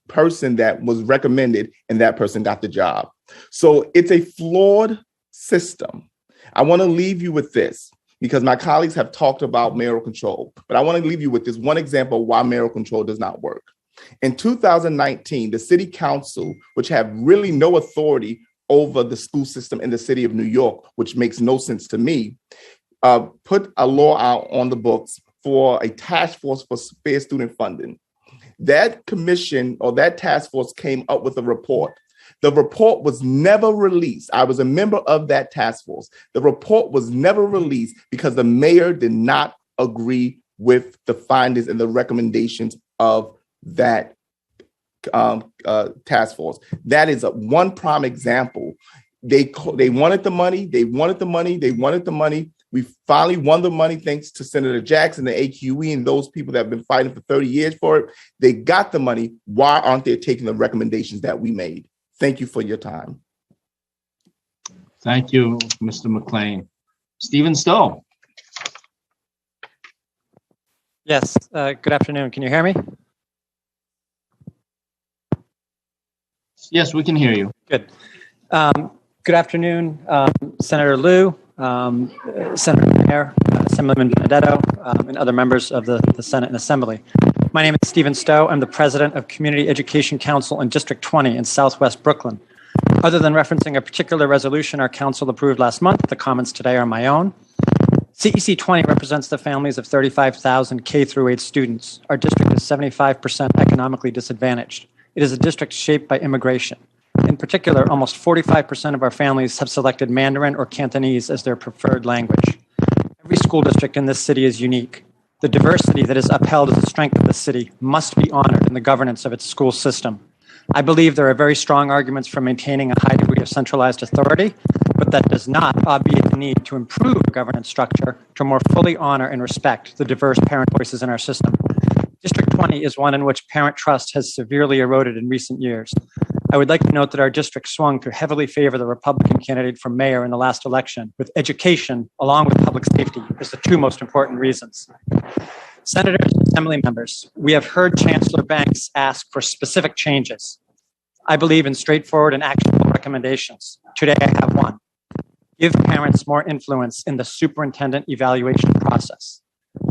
person that was recommended, and that person got the job. So it's a flawed system. I want to leave you with this, because my colleagues have talked about mayoral control, but I want to leave you with this one example of why mayoral control does not work. In 2019, the city council, which have really no authority over the school system in the city of New York, which makes no sense to me, put a law out on the books for a task force for fair student funding. That commission or that task force came up with a report. The report was never released. I was a member of that task force. The report was never released because the mayor did not agree with the findings and the recommendations of that task force. That is one prime example. They wanted the money. They wanted the money. They wanted the money. We finally won the money thanks to Senator Jackson, the AQE, and those people that have been fighting for 30 years for it. They got the money. Why aren't they taking the recommendations that we made? Thank you for your time. Thank you, Mr. McLean. Stephen Stowe. Yes, good afternoon. Can you hear me? Yes, we can hear you. Good. Good afternoon, Senator Liu, Senator Mayer, Assemblyman Benedetto, and other members of the Senate and Assembly. My name is Stephen Stowe. I'm the president of Community Education Council in District 20 in Southwest Brooklyn. Other than referencing a particular resolution our council approved last month, the comments today are my own. CEC 20 represents the families of 35,000 K through 8 students. Our district is 75% economically disadvantaged. It is a district shaped by immigration. In particular, almost 45% of our families have selected Mandarin or Cantonese as their preferred language. Every school district in this city is unique. The diversity that is upheld as the strength of the city must be honored in the governance of its school system. I believe there are very strong arguments for maintaining a high degree of centralized authority, but that does not obviate the need to improve the governance structure to more fully honor and respect the diverse parent voices in our system. District 20 is one in which parent trust has severely eroded in recent years. I would like to note that our district swung to heavily favor the Republican candidate for mayor in the last election, with education, along with public safety, as the two most important reasons. Senators and Assembly members, we have heard Chancellor Banks ask for specific changes. I believe in straightforward and actionable recommendations. Today I have one. Give parents more influence in the superintendent evaluation process.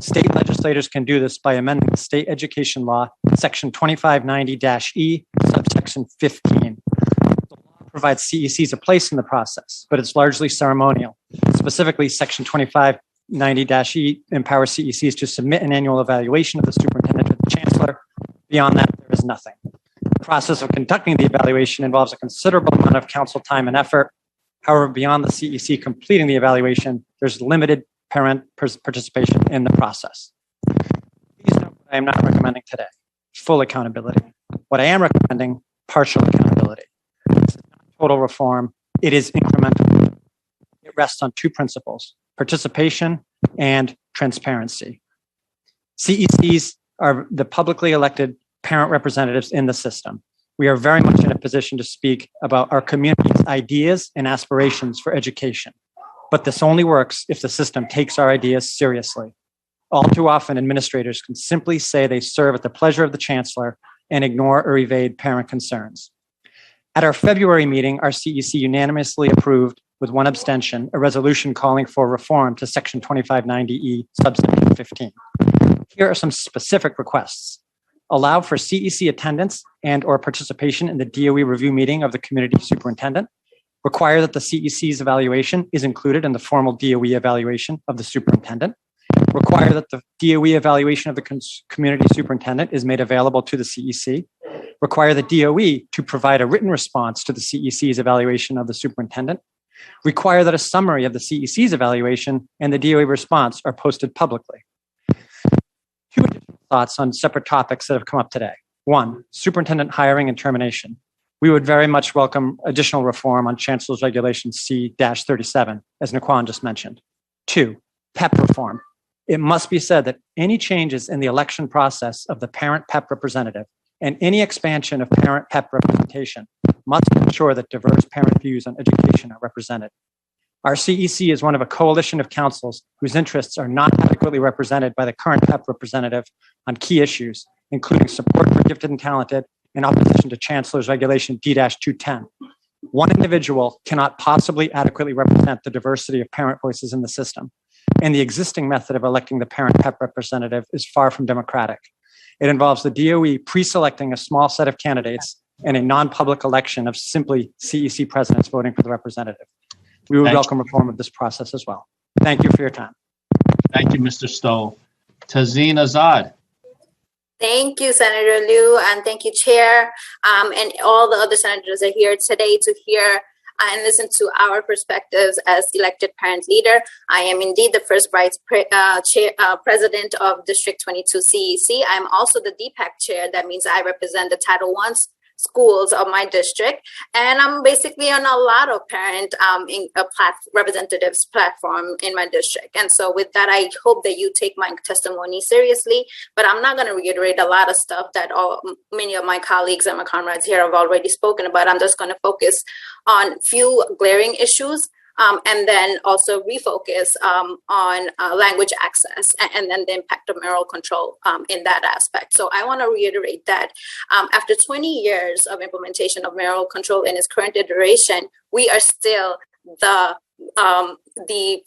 State legislators can do this by amending the state education law, section 2590-E, subsection 15. The law provides CECs a place in the process, but it's largely ceremonial. Specifically, section 2590-E empowers CECs to submit an annual evaluation of the superintendent to the chancellor. Beyond that, there is nothing. The process of conducting the evaluation involves a considerable amount of council time and effort. However, beyond the CEC completing the evaluation, there's limited parent participation in the process. Please note what I am not recommending today: full accountability. What I am recommending: partial accountability. This is not total reform. It is incremental. It rests on two principles: participation and transparency. CECs are the publicly elected parent representatives in the system. We are very much in a position to speak about our community's ideas and aspirations for education. But this only works if the system takes our ideas seriously. All too often, administrators can simply say they serve at the pleasure of the chancellor and ignore or evade parent concerns. At our February meeting, our CEC unanimously approved, with one abstention, a resolution calling for reform to section 2590E, subsection 15. Here are some specific requests. Allow for CEC attendance and or participation in the DOE review meeting of the community superintendent. Require that the CEC's evaluation is included in the formal DOE evaluation of the superintendent. Require that the DOE evaluation of the community superintendent is made available to the CEC. Require the DOE to provide a written response to the CEC's evaluation of the superintendent. Require that a summary of the CEC's evaluation and the DOE response are posted publicly. Two additional thoughts on separate topics that have come up today. One, superintendent hiring and termination. We would very much welcome additional reform on Chancellor's Regulation C-37, as Naquan just mentioned. Two, PEP reform. It must be said that any changes in the election process of the parent PEP representative and any expansion of parent PEP representation must ensure that diverse parent views on education are represented. Our CEC is one of a coalition of councils whose interests are not adequately represented by the current PEP representative on key issues, including support for gifted and talented, in opposition to Chancellor's Regulation D-210. One individual cannot possibly adequately represent the diversity of parent voices in the system, and the existing method of electing the parent PEP representative is far from democratic. It involves the DOE pre-selecting a small set of candidates and a non-public election of simply CEC presidents voting for the representative. We would welcome reform of this process as well. Thank you for your time. Thank you, Mr. Stowe. Tazeen Azad. Thank you, Senator Liu, and thank you, Chair, and all the other senators are here today to hear and listen to our perspectives as elected parent leader. I am indeed the first vice president of District 22 CEC. I'm also the DPAC chair. That means I represent the Title I schools of my district, and I'm basically on a lot of parent representatives platform in my district. And so with that, I hope that you take my testimony seriously, but I'm not going to reiterate a lot of stuff that many of my colleagues and my comrades here have already spoken about. I'm just going to focus on few glaring issues, and then also refocus on language access and then the impact of mayoral control in that aspect. So I want to reiterate that after 20 years of implementation of mayoral control in its current iteration, we are still the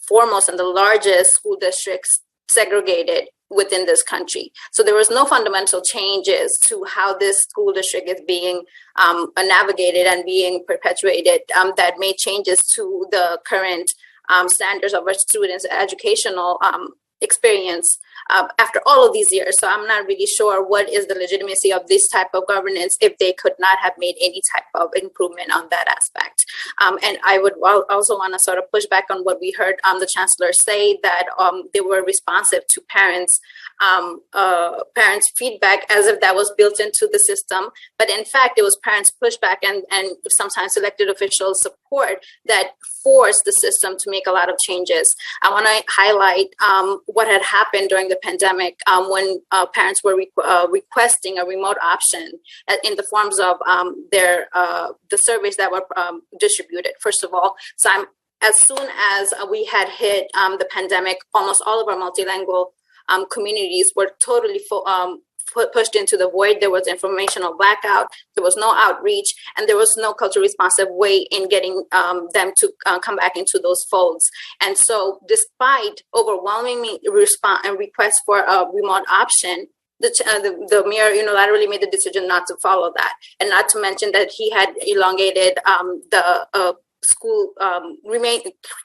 foremost and the largest school districts segregated within this country. So there was no fundamental changes to how this school district is being navigated and being perpetuated that made changes to the current standards of our students' educational experience after all of these years. So I'm not really sure what is the legitimacy of this type of governance if they could not have made any type of improvement on that aspect. And I would also want to sort of push back on what we heard the chancellor say, that they were responsive to parents' feedback as if that was built into the system. But in fact, it was parents' pushback and sometimes elected officials' support that forced the system to make a lot of changes. I want to highlight what had happened during the pandemic when parents were requesting a remote option in the forms of the surveys that were distributed. First of all, as soon as we had hit the pandemic, almost all of our multilingual communities were totally pushed into the void. There was informational blackout, there was no outreach, and there was no culturally responsive way in getting them to come back into those folds. And so despite overwhelming requests for a remote option, the mayor unilaterally made the decision not to follow that, and not to mention that he had elongated the school,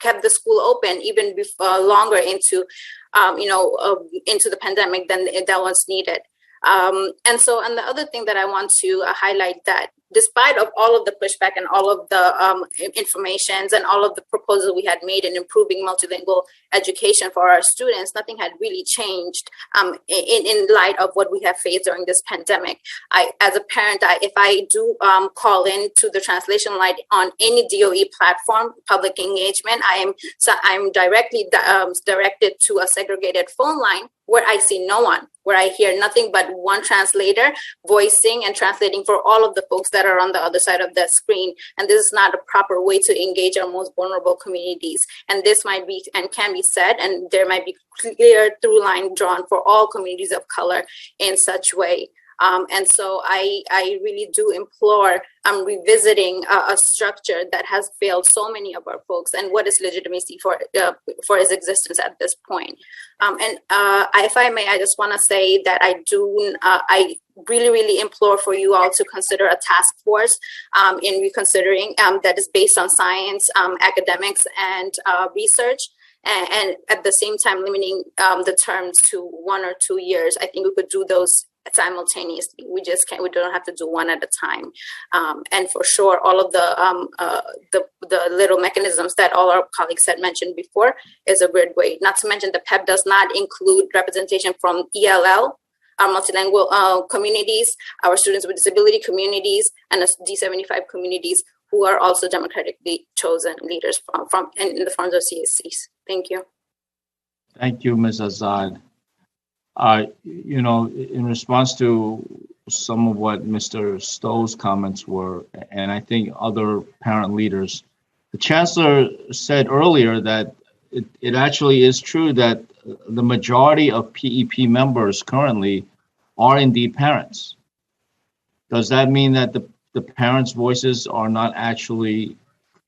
kept the school open even longer into into the pandemic than that was needed. And the other thing that I want to highlight, that despite of all of the pushback and all of the informations and all of the proposals we had made in improving multilingual education for our students, nothing had really changed in light of what we have faced during this pandemic. As a parent, if I do call in to the translation line on any DOE platform, public engagement, I'm directly directed to a segregated phone line where I see no one, where I hear nothing but one translator voicing and translating for all of the folks that are on the other side of the screen. And this is not a proper way to engage our most vulnerable communities. And this might be and can be said, and there might be clear through line drawn for all communities of color in such way. And so I really do implore revisiting a structure that has failed so many of our folks, and what is legitimacy for its existence at this point. If I may, I just want to say that I really implore for you all to consider a task force in reconsidering that is based on science, academics, and research. And at the same time, limiting the terms to 1 or 2 years. I think we could do those simultaneously. We just can't. We don't have to do one at a time. And for sure, all of the little mechanisms that all our colleagues had mentioned before is a great way. Not to mention, the PEP does not include representation from ELL, our multilingual communities, our students with disability communities, and the D75 communities, who are also democratically chosen leaders from in the forms of CSCs. Thank you. Thank you, Ms. Azad. In response to some of what Mr. Stowe's comments were, and I think other parent leaders, the chancellor said earlier that it actually is true that the majority of PEP members currently are indeed parents. Does that mean that the parents' voices are not actually,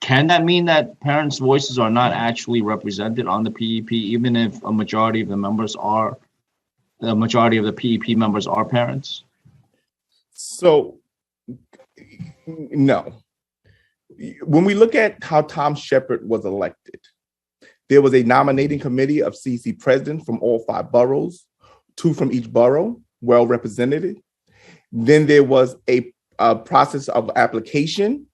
can that mean that parents' voices are not actually represented on the PEP, even if a majority of the members are, the majority of the PEP members are parents? So, no. When we look at how Tom Shepard was elected, there was a nominating committee of CC presidents from all 5 boroughs, 2 from each borough, well represented. Then there was a process of application.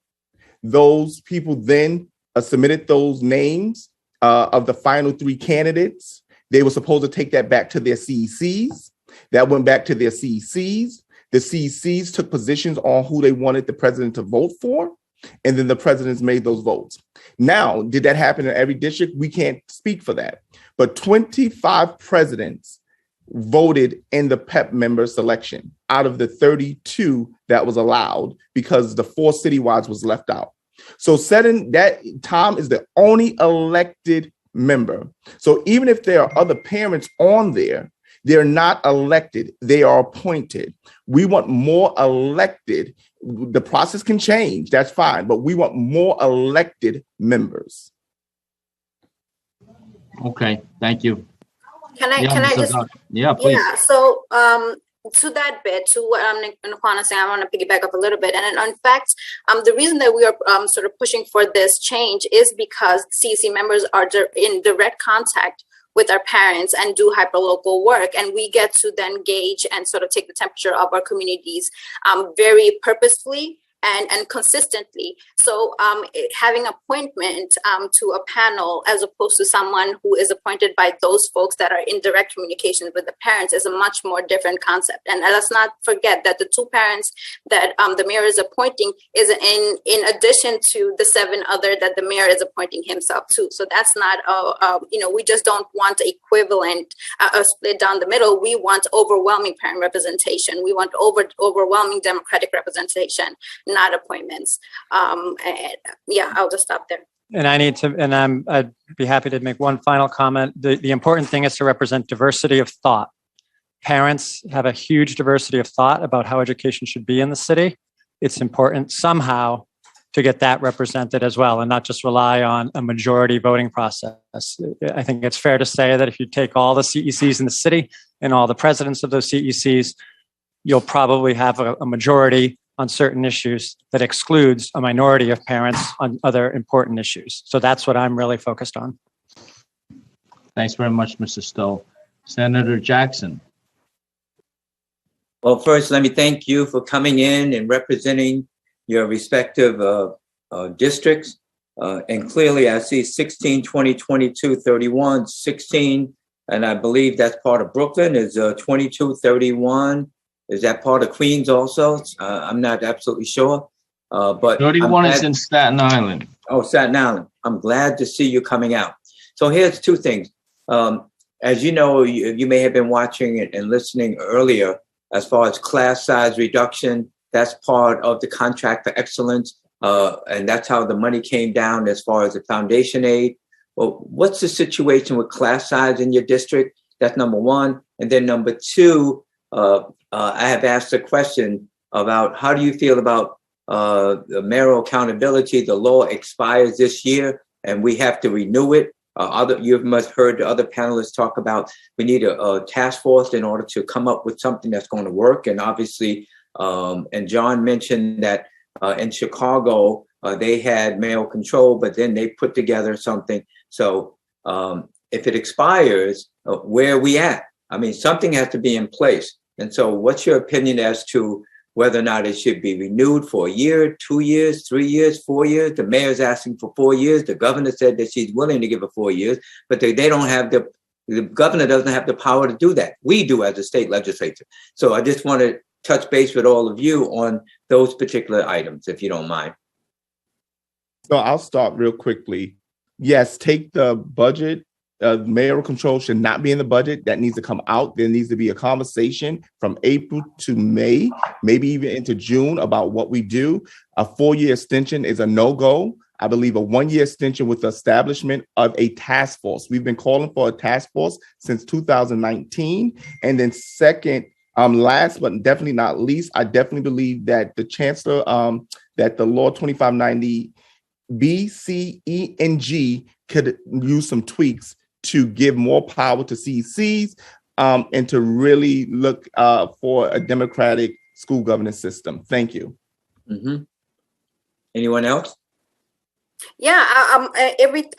Those people then submitted those names of the final 3 candidates. They were supposed to take that back to their CECs. That went back to their CECs. The CECs took positions on who they wanted the president to vote for, and then the presidents made those votes. Now, did that happen in every district? We can't speak for that. But 25 presidents voted in the PEP member selection out of the 32 that was allowed, because the 4 citywides was left out. So setting that, Tom is the only elected member. So even if there are other parents on there, they're not elected, they are appointed. We want more elected. The process can change, that's fine, but we want more elected members. Okay, thank you. Can I just? Yeah, please. Yeah. So, to that bit, to what Nakwana saying, I want to piggyback up a little bit. And in fact, the reason that we are sort of pushing for this change is because CEC members are in direct contact with our parents and do hyperlocal work, and we get to then gauge and sort of take the temperature of our communities very purposefully and consistently. So having appointment to a panel as opposed to someone who is appointed by those folks that are in direct communication with the parents is a much more different concept. And let's not forget that the 2 parents that the mayor is appointing is in addition to the 7 other that the mayor is appointing himself to. So that's not, we just don't want equivalent split down the middle. We want overwhelming parent representation. We want overwhelming democratic representation, not appointments. I'll just stop there. And I'd be happy to make one final comment. The important thing is to represent diversity of thought. Parents have a huge diversity of thought about how education should be in the city. It's important somehow to get that represented as well and not just rely on a majority voting process. I think it's fair to say that if you take all the CECs in the city and all the presidents of those CECs, you'll probably have a majority on certain issues that excludes a minority of parents on other important issues. So that's what I'm really focused on. Thanks very much, Mr. Stowe. Senator Jackson. Well, first, let me thank you for coming in and representing your respective districts. And clearly, I see 16, 20, 22, 31, 16, and I believe that's part of Brooklyn, is 22, 31. Is that part of Queens also? I'm not absolutely sure. But 31 is in Staten Island. Oh, Staten Island. I'm glad to see you coming out. So here's 2 things. As you know, you may have been watching and listening earlier, as far as class size reduction, that's part of the contract for excellence. And that's how the money came down as far as the foundation aid. Well, what's the situation with class size in your district? That's number 1. And then number 2, I have asked a question about how do you feel about the mayoral accountability? The law expires this year and we have to renew it. You must have heard the other panelists talk about we need a task force in order to come up with something that's going to work. And obviously, and John mentioned that in Chicago, they had mayoral control, but then they put together something. So if it expires, where are we at? I mean, something has to be in place. And so what's your opinion as to whether or not it should be renewed for a year, 2 years, 3 years, 4 years? The mayor's asking for 4 years. The governor said that she's willing to give it 4 years, but they don't have the governor doesn't have the power to do that. We do as a state legislature. So I just want to touch base with all of you on those particular items, if you don't mind. So I'll start real quickly. Yes, take the budget. Mayoral control should not be in the budget. That needs to come out. There needs to be a conversation from April to May, maybe even into June, about what we do. A 4-year extension is a no-go. I believe a 1-year extension with the establishment of a task force. We've been calling for a task force since 2019. And then second, last but definitely not least, I definitely believe that the chancellor, that the law 2590 B, C, E, and G could use some tweaks to give more power to CECs and to really look for a democratic school governance system. Thank you. Mm-hmm. Anyone else? Yeah,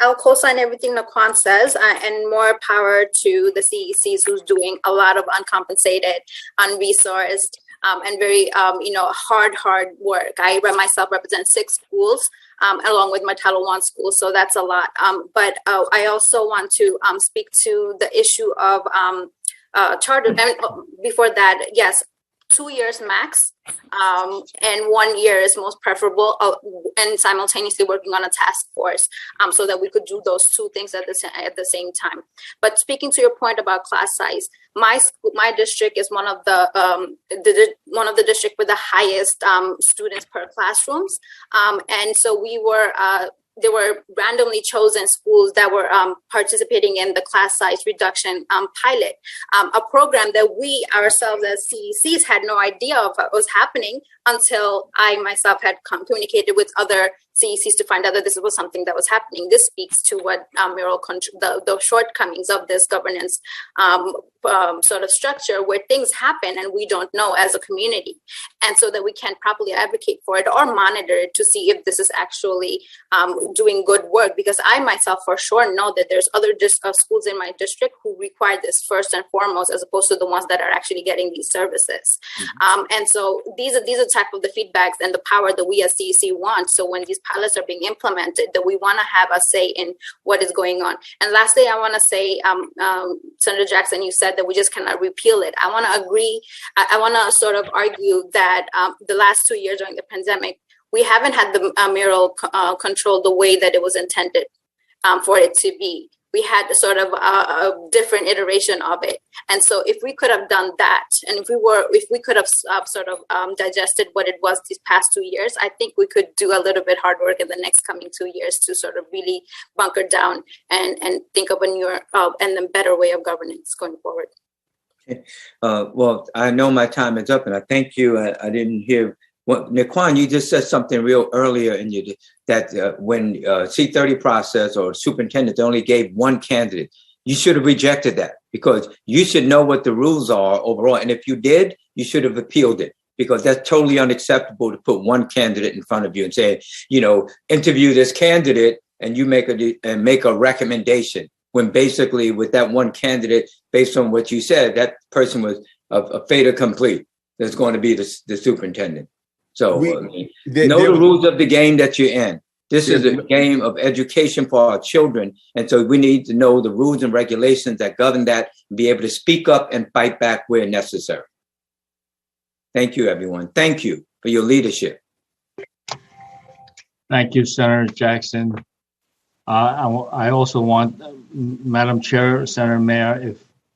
I'll co-sign everything Naquan says, and more power to the CECs who's doing a lot of uncompensated, unresourced and very, hard work. I myself represent 6 schools, along with my Title I school, so that's a lot. But I also want to speak to the issue of charter. And before that, yes, 2 years max, and 1 year is most preferable, and simultaneously working on a task force, so that we could do those 2 things at the same time. But speaking to your point about class size, my district is one of the district with the highest students per classrooms, and so there were randomly chosen schools that were participating in the class size reduction pilot, a program that we ourselves as CECs had no idea of what was happening until I myself had communicated with other CECs to find out that this was something that was happening. This speaks to what the shortcomings of this governance sort of structure, where things happen and we don't know as a community, and so that we can properly advocate for it or monitor it to see if this is actually doing good work. Because I myself for sure know that there's other schools in my district who require this first and foremost, as opposed to the ones that are actually getting these services. And so these are type of the feedbacks and the power that we as CEC want. So when these pilots are being implemented, that we want to have a say in what is going on. And lastly, I want to say, Senator Jackson, you said that we just cannot repeal it. I want to agree. I want to sort of argue that the last 2 years during the pandemic, we haven't had the mayoral control the way that it was intended for it to be. We had sort of a different iteration of it. And so if we could have done that, and if we could have sort of digested what it was these past 2 years, I think we could do a little bit hard work in the next coming 2 years to sort of really bunker down and think of a newer and a better way of governance going forward. Okay. Well, I know my time is up, and I thank you. I didn't hear what Naquan, you just said something real earlier in your that when C30 process or superintendent only gave one candidate, you should have rejected that, because you should know what the rules are overall. And if you did, you should have appealed it, because that's totally unacceptable to put one candidate in front of you and say, interview this candidate and you make a recommendation, when basically with that one candidate, based on what you said, that person was a fait accompli. There's going to be the superintendent. So know the rules of the game that you're in. This is a game of education for our children. And so we need to know the rules and regulations that govern that, and be able to speak up and fight back where necessary. Thank you, everyone. Thank you for your leadership. Thank you, Senator Jackson. I also want, Madam Chair, Senator Mayor,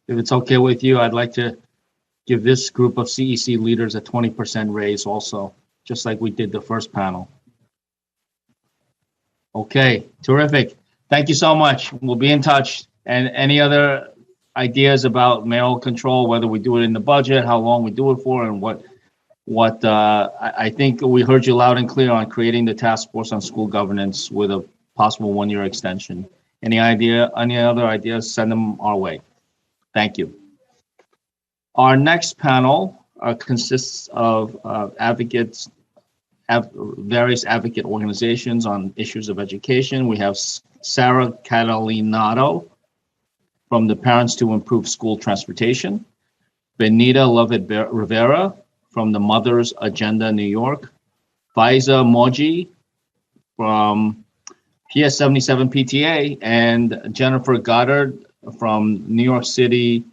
if it's okay with you, I'd like to give this group of CEC leaders a 20% raise also, just like we did the first panel. Okay, terrific. Thank you so much. We'll be in touch. And any other ideas about mayoral control, whether we do it in the budget, how long we do it for, and what I think we heard you loud and clear on creating the task force on school governance with a possible 1-year extension. Any other ideas, send them our way. Thank you. Our next panel consists of various advocate organizations on issues of education. We have Sarah Catalinato from the Parents to Improve School Transportation, Benita Lovett Rivera from the Mothers Agenda New York, Faiza Moji from PS77 PTA, and Jennifer Goddard from New York City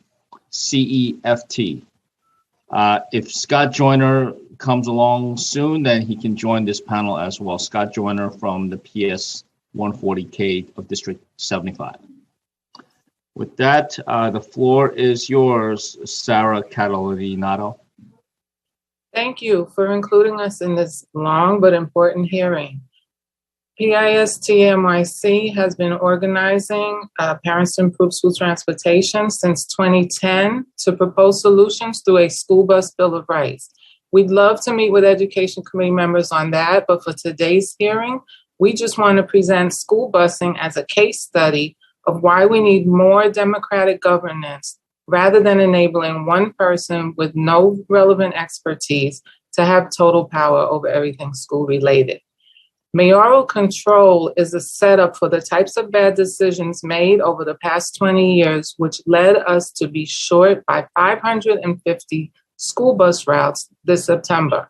CEFT. If Scott Joyner comes along soon, then he can join this panel as well. Scott Joyner from the PS 140K of District 75. With that, the floor is yours, Sarah Catalinato. Thank you for including us in this long but important hearing. PISTNYC has been organizing Parents to Improve School Transportation since 2010 to propose solutions through a school bus bill of rights. We'd love to meet with education committee members on that, but for today's hearing, we just want to present school busing as a case study of why we need more democratic governance rather than enabling one person with no relevant expertise to have total power over everything school related. Mayoral control is a setup for the types of bad decisions made over the past 20 years, which led us to be short by $550 school bus routes this September.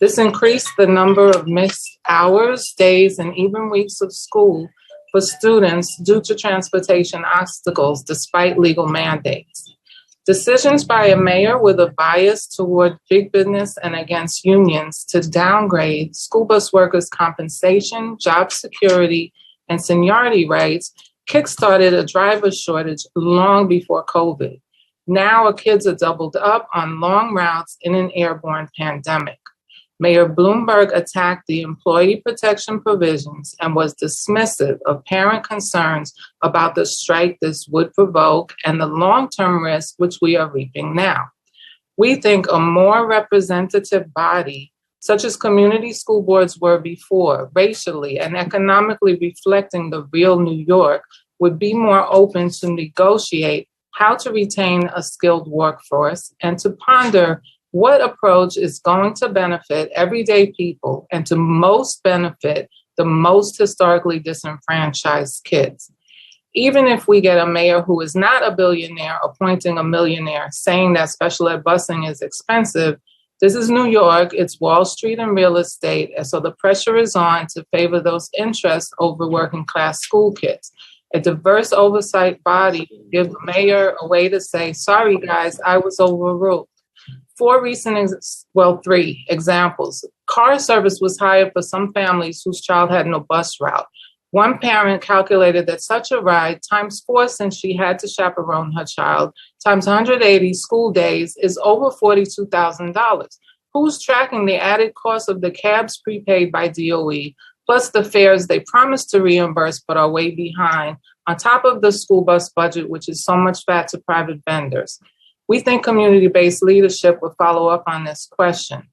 This increased the number of missed hours, days, and even weeks of school for students due to transportation obstacles despite legal mandates. Decisions by a mayor with a bias toward big business and against unions to downgrade school bus workers' compensation, job security, and seniority rights kickstarted a driver shortage long before COVID. Now our kids are doubled up on long routes in an airborne pandemic. Mayor Bloomberg attacked the employee protection provisions and was dismissive of parent concerns about the strike this would provoke and the long-term risk which we are reaping now. We think a more representative body, such as community school boards were before, racially and economically reflecting the real New York, would be more open to negotiate how to retain a skilled workforce and to ponder what approach is going to benefit everyday people and to most benefit the most historically disenfranchised kids. Even if we get a mayor who is not a billionaire appointing a millionaire saying that special ed busing is expensive, this is New York, it's Wall Street and real estate, and so the pressure is on to favor those interests over working class school kids. A diverse oversight body give the mayor a way to say, sorry guys, I was overruled. Three examples. Car service was hired for some families whose child had no bus route. One parent calculated that such a ride times 4 since she had to chaperone her child, times 180 school days is over $42,000. Who's tracking the added cost of the cabs prepaid by DOE, plus the fares they promised to reimburse but are way behind, on top of the school bus budget, which is so much fat to private vendors? We think community-based leadership will follow up on this question.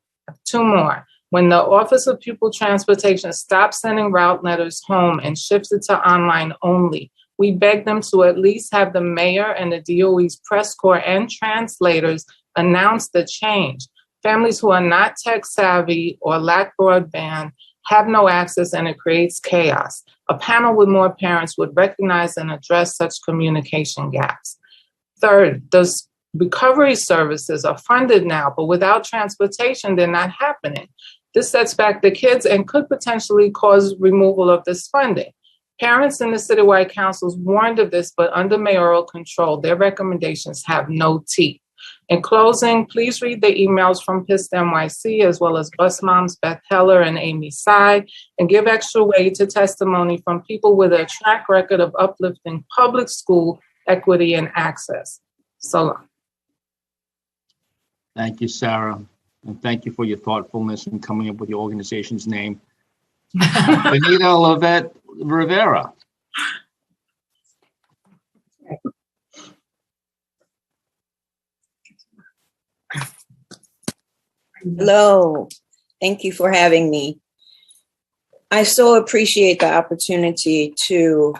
2 more. When the Office of Pupil Transportation stopped sending route letters home and shifted to online only, we beg them to at least have the mayor and the DOE's press corps and translators announce the change. Families who are not tech savvy or lack broadband have no access and it creates chaos. A panel with more parents would recognize and address such communication gaps. Third, those recovery services are funded now, but without transportation, they're not happening. This sets back the kids and could potentially cause removal of this funding. Parents in the citywide councils warned of this, but under mayoral control, their recommendations have no teeth. In closing, please read the emails from PIST NYC as well as bus moms Beth Heller and Amy Sy, and give extra weight to testimony from people with a track record of uplifting public school equity and access. So long. Thank you, Sarah. And thank you for your thoughtfulness in coming up with your organization's name. Benita Lavette Rivera. Hello. Thank you for having me. I so appreciate the opportunity to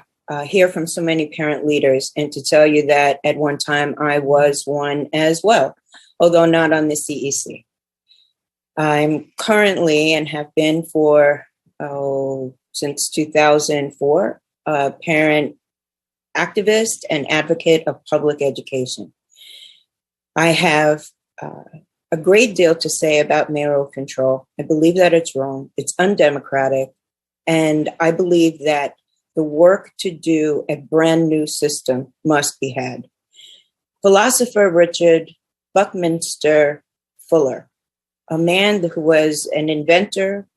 hear from so many parent leaders and to tell you that at one time I was one as well, although not on the CEC. I'm currently and have been for since 2004 a parent activist and advocate of public education. I have a great deal to say about mayoral control. I believe that it's wrong, it's undemocratic, and I believe that the work to do a brand new system must be had. Philosopher Richard Buckminster Fuller, a man who was an inventor,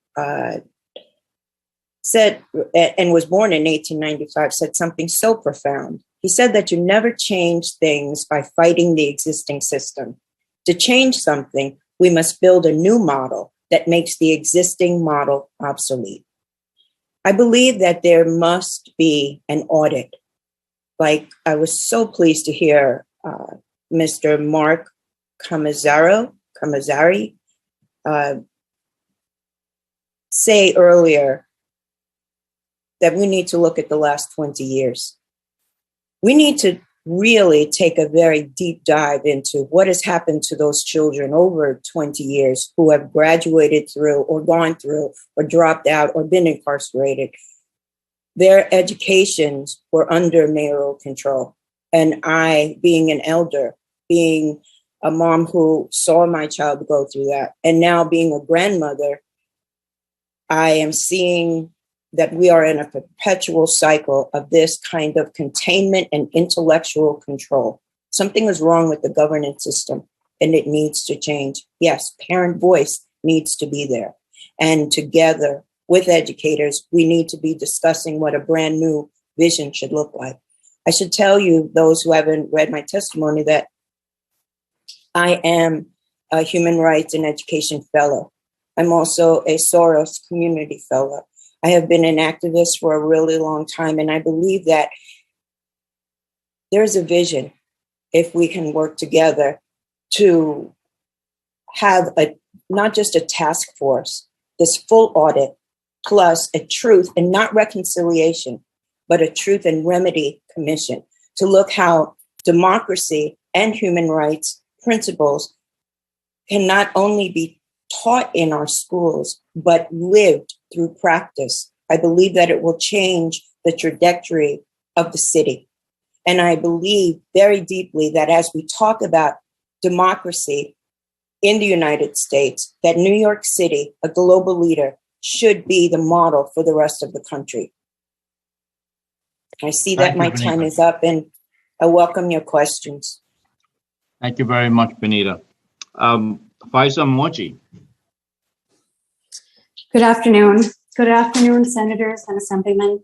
said, and was born in 1895, said something so profound. He said that you never change things by fighting the existing system. To change something, we must build a new model that makes the existing model obsolete. I believe that there must be an audit. Like I was so pleased to hear Mr. Mark Kamazari say earlier that we need to look at the last 20 years. We need to really take a very deep dive into what has happened to those children over 20 years who have graduated through or gone through or dropped out or been incarcerated. Their educations were under mayoral control. And I, being an elder, being a mom who saw my child go through that. And now being a grandmother, I am seeing that we are in a perpetual cycle of this kind of containment and intellectual control. Something is wrong with the governance system and it needs to change. Yes, parent voice needs to be there. And together with educators, we need to be discussing what a brand new vision should look like. I should tell you, those who haven't read my testimony, that I am a Human Rights and Education Fellow. I'm also a Soros Community Fellow. I have been an activist for a really long time, and I believe that there's a vision if we can work together to have not just a task force, this full audit, plus a truth and not reconciliation, but a truth and remedy commission to look how democracy and human rights principles can not only be taught in our schools, but lived through practice. I believe that it will change the trajectory of the city. And I believe very deeply that as we talk about democracy in the United States, that New York City, a global leader, should be the model for the rest of the country. I see that my time is up, and I welcome your questions. Thank you very much, Benita. Faiza Moji. Good afternoon. Good afternoon, senators and assemblymen,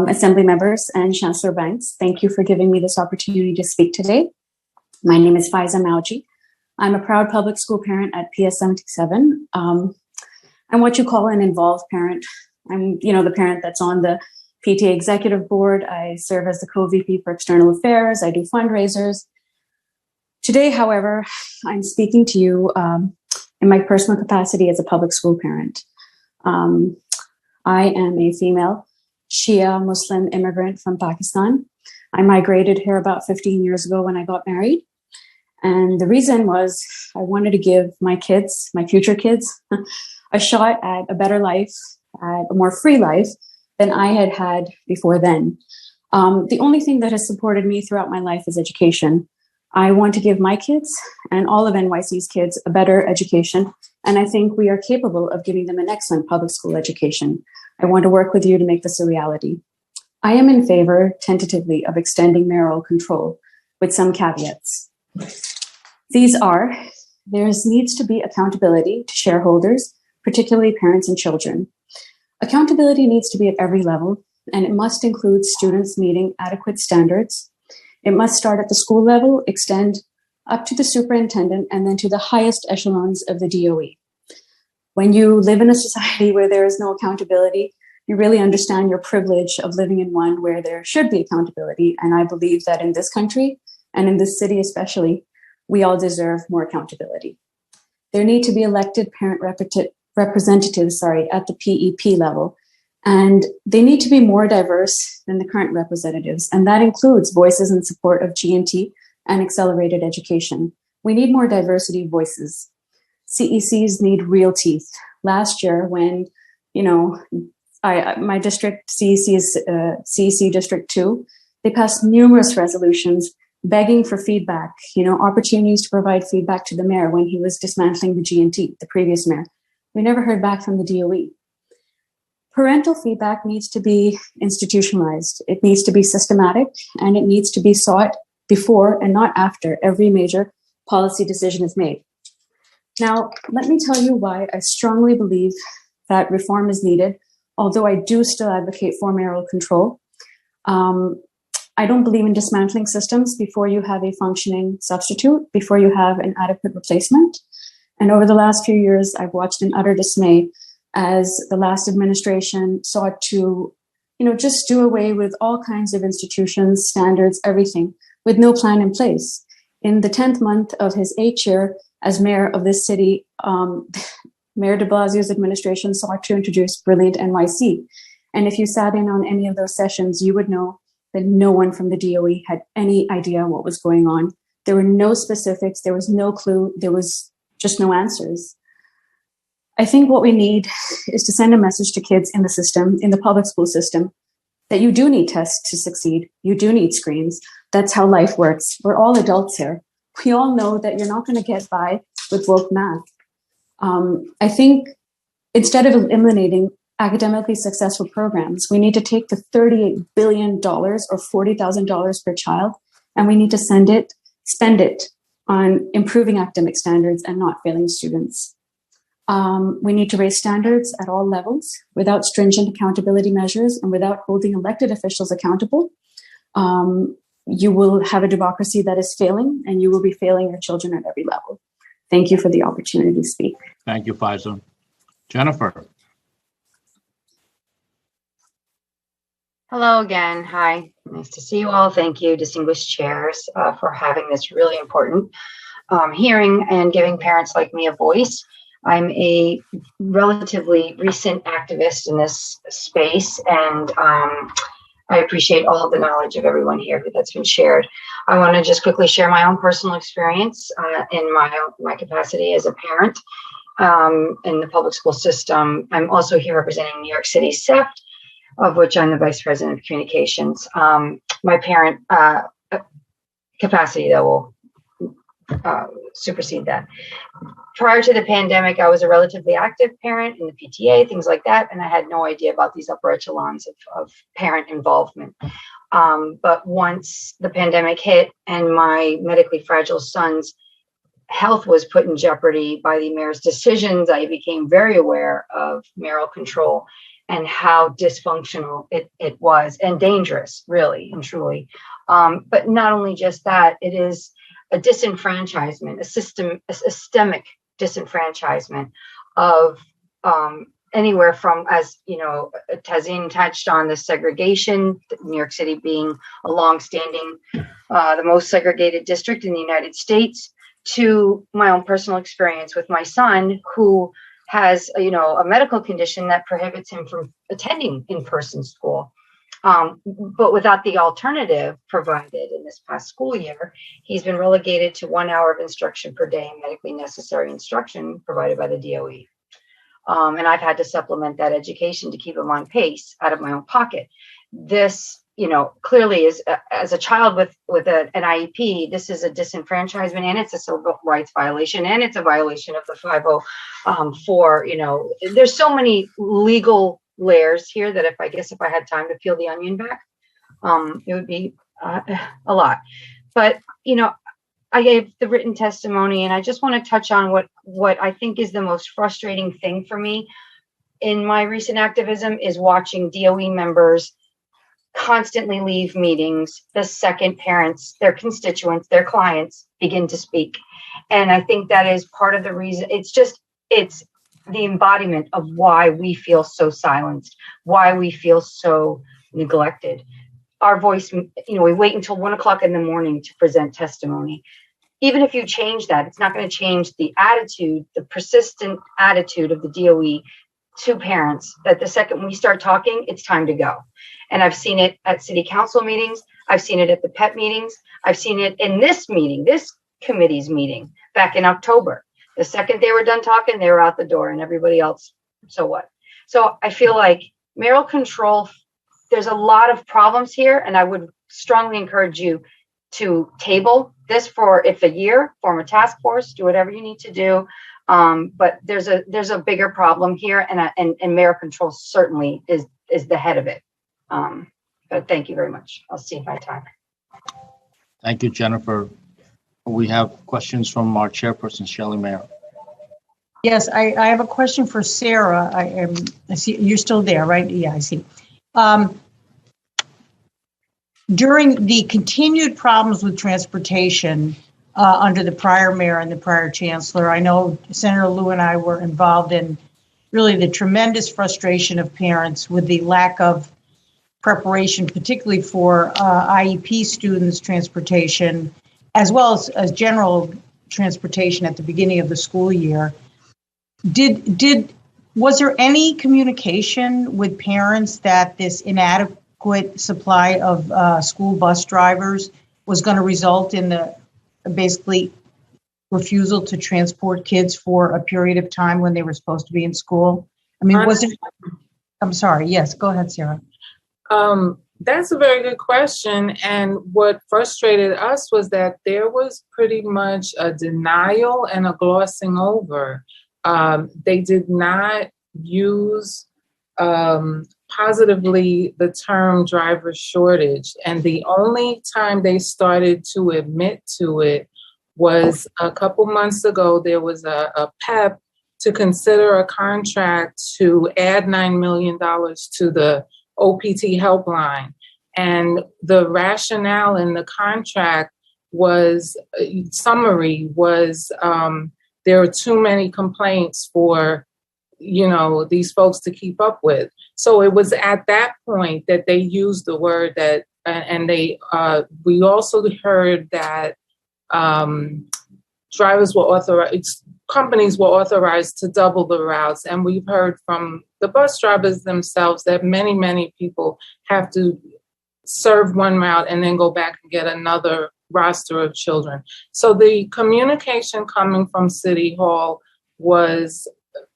assembly members, and Chancellor Banks. Thank you for giving me this opportunity to speak today. My name is Faiza Mauji. I'm a proud public school parent at PS 77. I'm what you call an involved parent. I'm, the parent that's on the PTA executive board. I serve as the co-VP for external affairs. I do fundraisers. Today, however, I'm speaking to you in my personal capacity as a public school parent. I am a female Shia Muslim immigrant from Pakistan. I migrated here about 15 years ago when I got married. And the reason was I wanted to give my kids, my future kids, a shot at a better life, at a more free life than I had had before then. The only thing that has supported me throughout my life is education. I want to give my kids and all of NYC's kids a better education. And I think we are capable of giving them an excellent public school education. I want to work with you to make this a reality. I am in favor, tentatively, of extending mayoral control with some caveats. These are, there needs to be accountability to shareholders, particularly parents and children. Accountability needs to be at every level, and it must include students meeting adequate standards. It must start at the school level, extend up to the superintendent, and then to the highest echelons of the DOE. When you live in a society where there is no accountability, you really understand your privilege of living in one where there should be accountability. And I believe that in this country, and in this city especially, we all deserve more accountability. There need to be elected parent representatives at the PEP level, and they need to be more diverse than the current representatives, and that includes voices in support of G&T and accelerated education. We need more diversity of voices. CECs need real teeth. Last year, when my district, CEC is CEC District 2, they passed numerous resolutions begging for feedback, opportunities to provide feedback to the mayor when he was dismantling the G&T, the previous mayor. We never heard back from the DOE. Parental feedback needs to be institutionalized. It needs to be systematic, and it needs to be sought before and not after every major policy decision is made. Now, let me tell you why I strongly believe that reform is needed, although I do still advocate for mayoral control. I don't believe in dismantling systems before you have a functioning substitute, before you have an adequate replacement. And over the last few years, I've watched in utter dismay as the last administration sought to, just do away with all kinds of institutions, standards, everything, with no plan in place. In the 10th month of his 8th year as mayor of this city, Mayor de Blasio's administration sought to introduce Brilliant NYC. And if you sat in on any of those sessions, you would know that no one from the DOE had any idea what was going on. There were no specifics, there was no clue, there was just no answers. I think what we need is to send a message to kids in the system, in the public school system, that you do need tests to succeed. You do need screens. That's how life works. We're all adults here. we all know that you're not going to get by with woke math. I think instead of eliminating academically successful programs, we need to take the $38 billion or $40,000 per child, and we need to spend it on improving academic standards and not failing students. We need to raise standards at all levels without stringent accountability measures and without holding elected officials accountable. You will have a democracy that is failing, and you will be failing your children at every level. Thank you for the opportunity to speak. Thank you, Faiza. Jennifer. Hello again. Hi. Nice to see you all. Thank you, distinguished chairs, for having this really important hearing and giving parents like me a voice. I'm a relatively recent activist in this space, and I appreciate all of the knowledge of everyone here that's been shared. I want to just quickly share my own personal experience in my capacity as a parent in the public school system. I'm also here representing New York City SEPT, of which I'm the Vice President of Communications. My parent capacity, though, will supersede that. Prior to the pandemic, I was a relatively active parent in the PTA, things like that, and I had no idea about these upper echelons of parent involvement. But once the pandemic hit and my medically fragile son's health was put in jeopardy by the mayor's decisions, I became very aware of mayoral control and how dysfunctional it was, and dangerous, really and truly. But not only just that, it is a disenfranchisement, a systemic disenfranchisement of anywhere from, as you know, Tazeen touched on, the segregation, New York City being a longstanding, the most segregated district in the United States, to my own personal experience with my son, who has, a medical condition that prohibits him from attending in-person school. But without the alternative provided in this past school year, he's been relegated to 1 hour of instruction per day, medically necessary instruction provided by the DOE. And I've had to supplement that education to keep him on pace out of my own pocket. This, clearly is, as a child with an IEP, this is a disenfranchisement, and it's a civil rights violation, and it's a violation of the 504. There's so many legal layers here that if I had time to peel the onion back, it would be a lot. But I gave the written testimony, and I just want to touch on what I think is the most frustrating thing for me in my recent activism is watching DOE members constantly leave meetings the second parents, their constituents, their clients begin to speak. And I think that is part of the reason. It's the embodiment of why we feel so silenced, why we feel so neglected. Our voice, we wait until 1 o'clock in the morning to present testimony. Even if you change that, it's not going to change the attitude, the persistent attitude of the DOE to parents, that the second we start talking, it's time to go. And I've seen it at city council meetings. I've seen it at the PET meetings. I've seen it in this meeting, this committee's meeting back in October. The second they were done talking, they were out the door, and everybody else, so what? So I feel like mayoral control, there's a lot of problems here, and I would strongly encourage you to table this for a year, form a task force, do whatever you need to do. But there's a bigger problem here, and mayoral control certainly is the head of it. But thank you very much. I'll see if I have time. Thank you, Jennifer. We have questions from our chairperson, Shelley Mayer. Yes, I have a question for Sarah. I see you're still there, right? Yeah, I see. During the continued problems with transportation under the prior mayor and the prior chancellor, I know Senator Liu and I were involved in really the tremendous frustration of parents with the lack of preparation, particularly for IEP students' transportation, as well as general transportation at the beginning of the school year. Was there any communication with parents that this inadequate supply of school bus drivers was going to result in the basically refusal to transport kids for a period of time when they were supposed to be in school? I mean, was it? I'm sorry. Yes, go ahead, Sarah. That's a very good question. And what frustrated us was that there was pretty much a denial and a glossing over. They did not use positively the term driver shortage. And the only time they started to admit to it was a couple months ago. There was a PEP to consider a contract to add $9 million to the OPT helpline. And the rationale in the contract was, summary was, there are too many complaints for, these folks to keep up with. So it was at that point that they used the word that, and we also heard that companies were authorized to double the routes. And we've heard from the bus drivers themselves that many, many people have to serve one route and then go back and get another roster of children. So the communication coming from City Hall was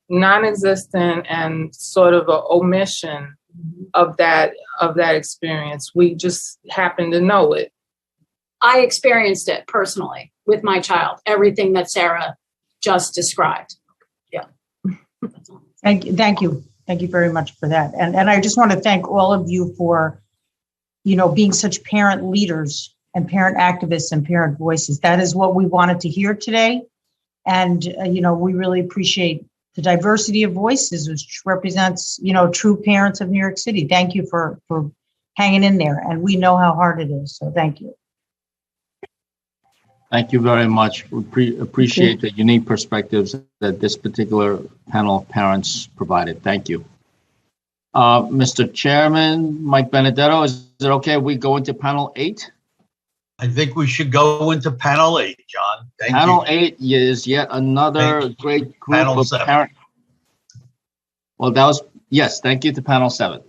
non-existent and sort of an omission of that experience. We just happened to know it. I experienced it personally with my child, everything that Sarah just described. Yeah. Thank you. Thank you very much for that. And I just want to thank all of you for, being such parent leaders and parent activists and parent voices. That is what we wanted to hear today. And, we really appreciate the diversity of voices, which represents, true parents of New York City. Thank you for hanging in there. And we know how hard it is. So thank you. Thank you very much. We appreciate the unique perspectives that this particular panel of parents provided. Thank you. Mr. Chairman, Mike Benedetto, is it okay if we go into panel 8? I think we should go into panel 8, John. Thank you. Panel 8 is yet another great group Panel of 7. parents. Well, that was, yes, thank you to panel 7.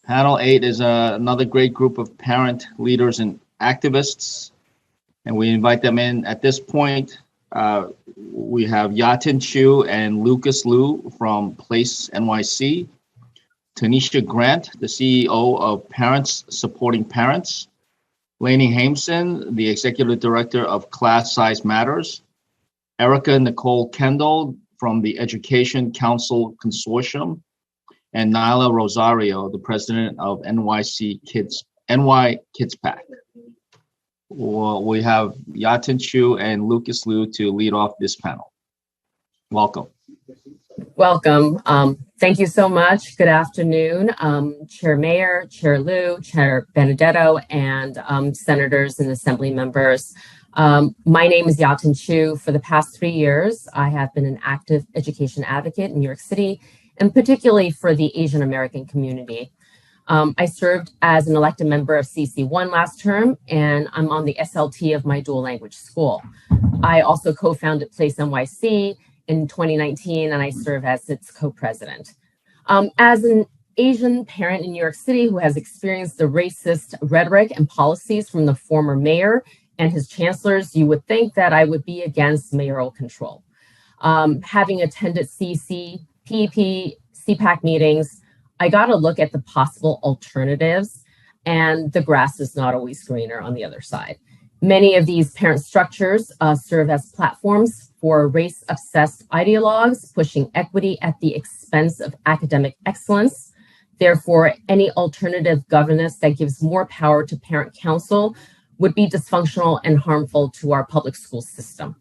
Panel 8 is another great group of parent leaders and activists, and we invite them in. At this point, we have Yatin Chu and Lucas Liu from Place NYC, Tanisha Grant, the CEO of Parents Supporting Parents, Lainey Hameson, the Executive Director of Class Size Matters, Erica Nicole Kendall from the Education Council Consortium, and Nyla Rosario, the President of NY Kids Pack. Well, we have Yatin Chu and Lucas Liu to lead off this panel. Welcome. Welcome. Thank you so much. Good afternoon, Chair Mayor, Chair Liu, Chair Benedetto, and senators and assembly members. My name is Yatin Chu. For the past 3 years, I have been an active education advocate in New York City, and particularly for the Asian American community. I served as an elected member of CC1 last term, and I'm on the SLT of my dual language school. I also co-founded Place NYC in 2019, and I serve as its co-president. As an Asian parent in New York City who has experienced the racist rhetoric and policies from the former mayor and his chancellors, you would think that I would be against mayoral control. Having attended CC, PEP, CPAC meetings, I got a look at the possible alternatives, and the grass is not always greener on the other side. Many of these parent structures serve as platforms for race-obsessed ideologues pushing equity at the expense of academic excellence. Therefore, any alternative governance that gives more power to parent council would be dysfunctional and harmful to our public school system.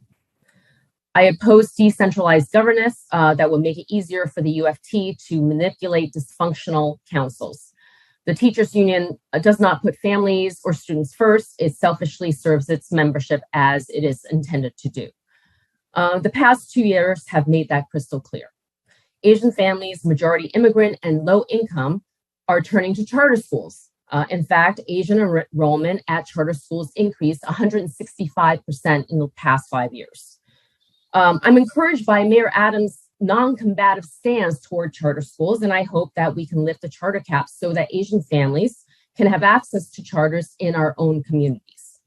I oppose decentralized governance that would make it easier for the UFT to manipulate dysfunctional councils. The teachers union does not put families or students first. It selfishly serves its membership as it is intended to do. The past 2 years have made that crystal clear. Asian families, majority immigrant and low income, are turning to charter schools. In fact, Asian enrollment at charter schools increased 165% in the past 5 years. I'm encouraged by Mayor Adams' non-combative stance toward charter schools, and I hope that we can lift the charter cap so that Asian families can have access to charters in our own communities.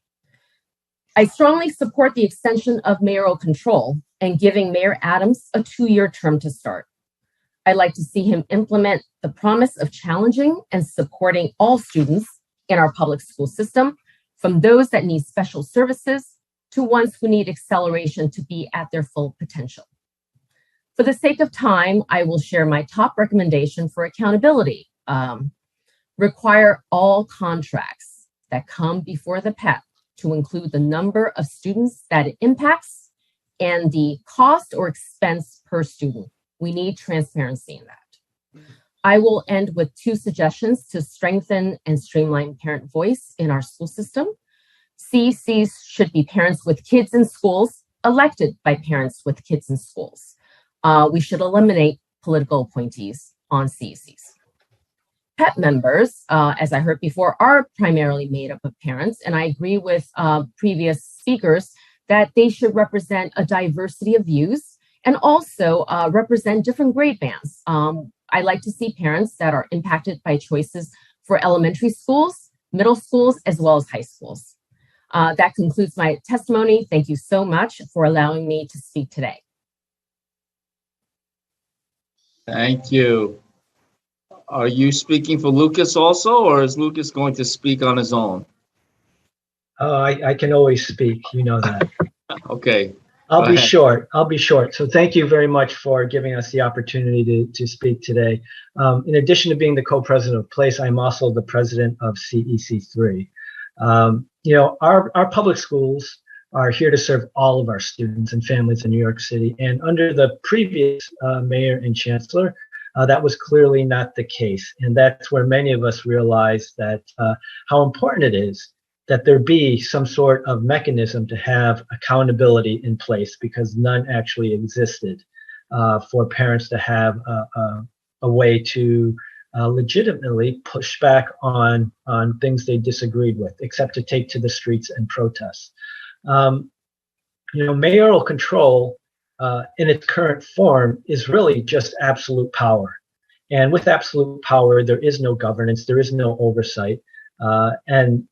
I strongly support the extension of mayoral control and giving Mayor Adams a 2-year term to start. I'd like to see him implement the promise of challenging and supporting all students in our public school system, from those that need special services to ones who need acceleration to be at their full potential. For the sake of time, I will share my top recommendation for accountability. Require all contracts that come before the PEP to include the number of students that it impacts and the cost or expense per student. We need transparency in that. I will end with 2 suggestions to strengthen and streamline parent voice in our school system. CECs should be parents with kids in schools, elected by parents with kids in schools. We should eliminate political appointees on CECs. PEP members, as I heard before, are primarily made up of parents, and I agree with previous speakers that they should represent a diversity of views and also represent different grade bands. I like to see parents that are impacted by choices for elementary schools, middle schools, as well as high schools. That concludes my testimony. Thank you so much for allowing me to speak today. Thank you. Are you speaking for Lucas also, or is Lucas going to speak on his own? I can always speak, you know that. Okay. I'll be short. So thank you very much for giving us the opportunity to speak today. In addition to being the co-president of PLACE, I'm also the president of CEC3. Our public schools are here to serve all of our students and families in New York City. And under the previous mayor and chancellor, that was clearly not the case. And that's where many of us realized that how important it is that there be some sort of mechanism to have accountability in place, because none actually existed for parents to have a way to legitimately push back on things they disagreed with, except to take to the streets and protest. Mayoral control in its current form is really just absolute power. And with absolute power, there is no governance, there is no oversight. And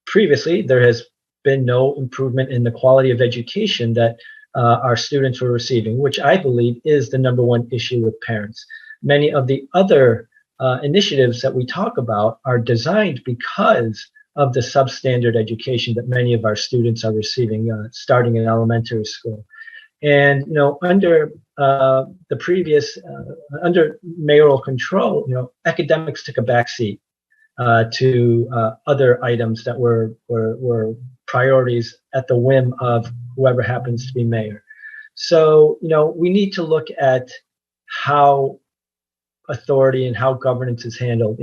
previously, there has been no improvement in the quality of education that our students were receiving, which I believe is the #1 issue with parents. Many of the other initiatives that we talk about are designed because of the substandard education that many of our students are receiving starting in elementary school. And under the previous under mayoral control, academics took a backseat to other items that were priorities at the whim of whoever happens to be mayor. So we need to look at how authority and how governance is handled.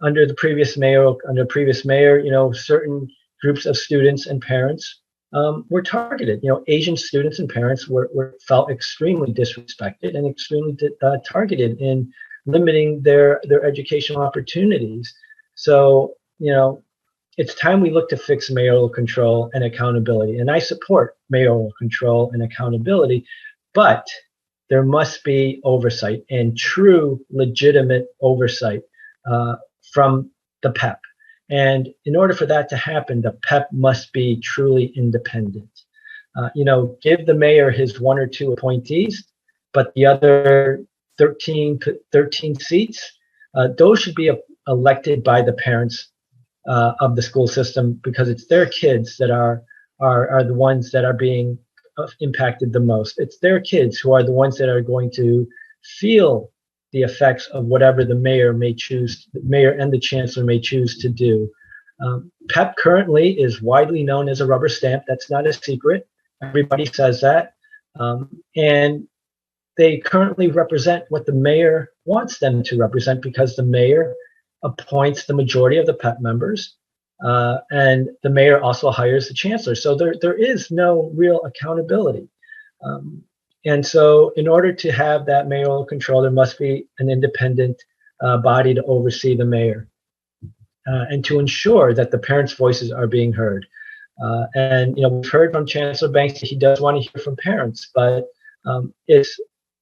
Under the previous mayor, certain groups of students and parents were targeted. Asian students and parents felt extremely disrespected and extremely targeted in limiting their educational opportunities. So, it's time we look to fix mayoral control and accountability. And I support mayoral control and accountability, but there must be oversight and true, legitimate oversight from the PEP. And in order for that to happen, the PEP must be truly independent. Give the mayor his 1 or 2 appointees, but the other 13 seats, those should be elected by the parents of the school system, because it's their kids that are the ones that are being impacted the most. It's their kids who are the ones that are going to feel the effects of whatever the mayor and the chancellor may choose to do. PEP currently is widely known as a rubber stamp. That's not a secret. Everybody says that. And they currently represent what the mayor wants them to represent, because the mayor appoints the majority of the PEP members, and the mayor also hires the chancellor. So there is no real accountability. And so in order to have that mayoral control, there must be an independent body to oversee the mayor and to ensure that the parents' voices are being heard. And we've heard from Chancellor Banks that he does want to hear from parents, but it's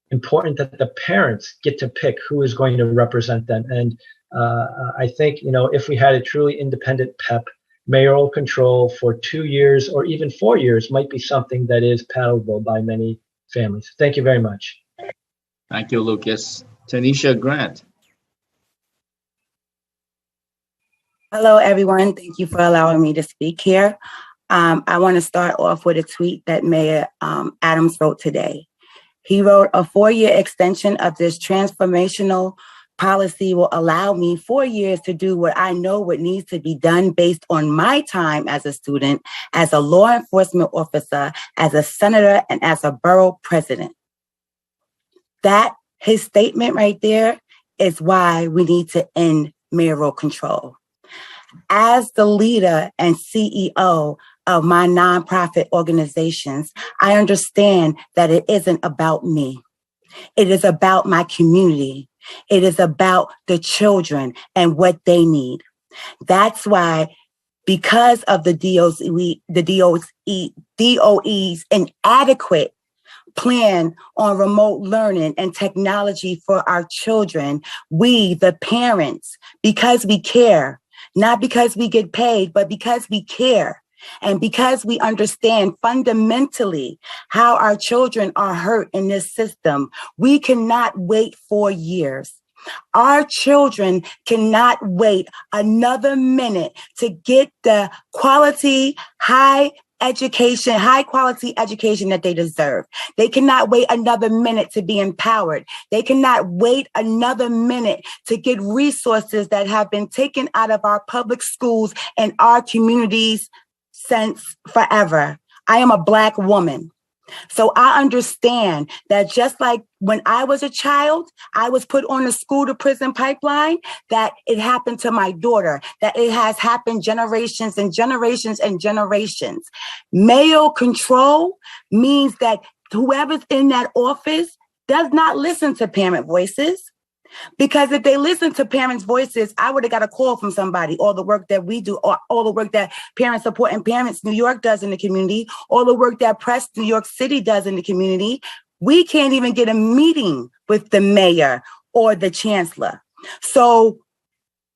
important that the parents get to pick who is going to represent them. And I think, if we had a truly independent PEP, mayoral control for 2 years or even 4 years might be something that is palatable by many families. Thank you very much. Thank you, Lucas. Tanisha Grant. Hello, everyone. Thank you for allowing me to speak here. I want to start off with a tweet that Mayor Adams wrote today. He wrote, "A 4-year extension of this transformational policy will allow me 4 years to do what I know what needs to be done based on my time as a student, as a law enforcement officer, as a senator, and as a borough president." That, his statement right there, is why we need to end mayoral control. As the leader and CEO of my nonprofit organizations, I understand that it isn't about me. It is about my community. It is about the children and what they need. That's why, because of the DOE's inadequate plan on remote learning and technology for our children, we, the parents, because we care, not because we get paid, but because we care. And because we understand fundamentally how our children are hurt in this system, we cannot wait 4 years. Our children cannot wait another minute to get the quality, high quality education that they deserve. They cannot wait another minute to be empowered. They cannot wait another minute to get resources that have been taken out of our public schools and our communities since forever. I am a Black woman. So I understand that just like when I was a child, I was put on the school to prison pipeline, that it happened to my daughter, that it has happened generations and generations and generations. Mayoral control means that whoever's in that office does not listen to parent voices. Because if they listen to parents' voices, I would have got a call from somebody. All the work that we do, or all the work that Parent Support and Parents New York does in the community, all the work that Press New York City does in the community, we can't even get a meeting with the mayor or the chancellor. So,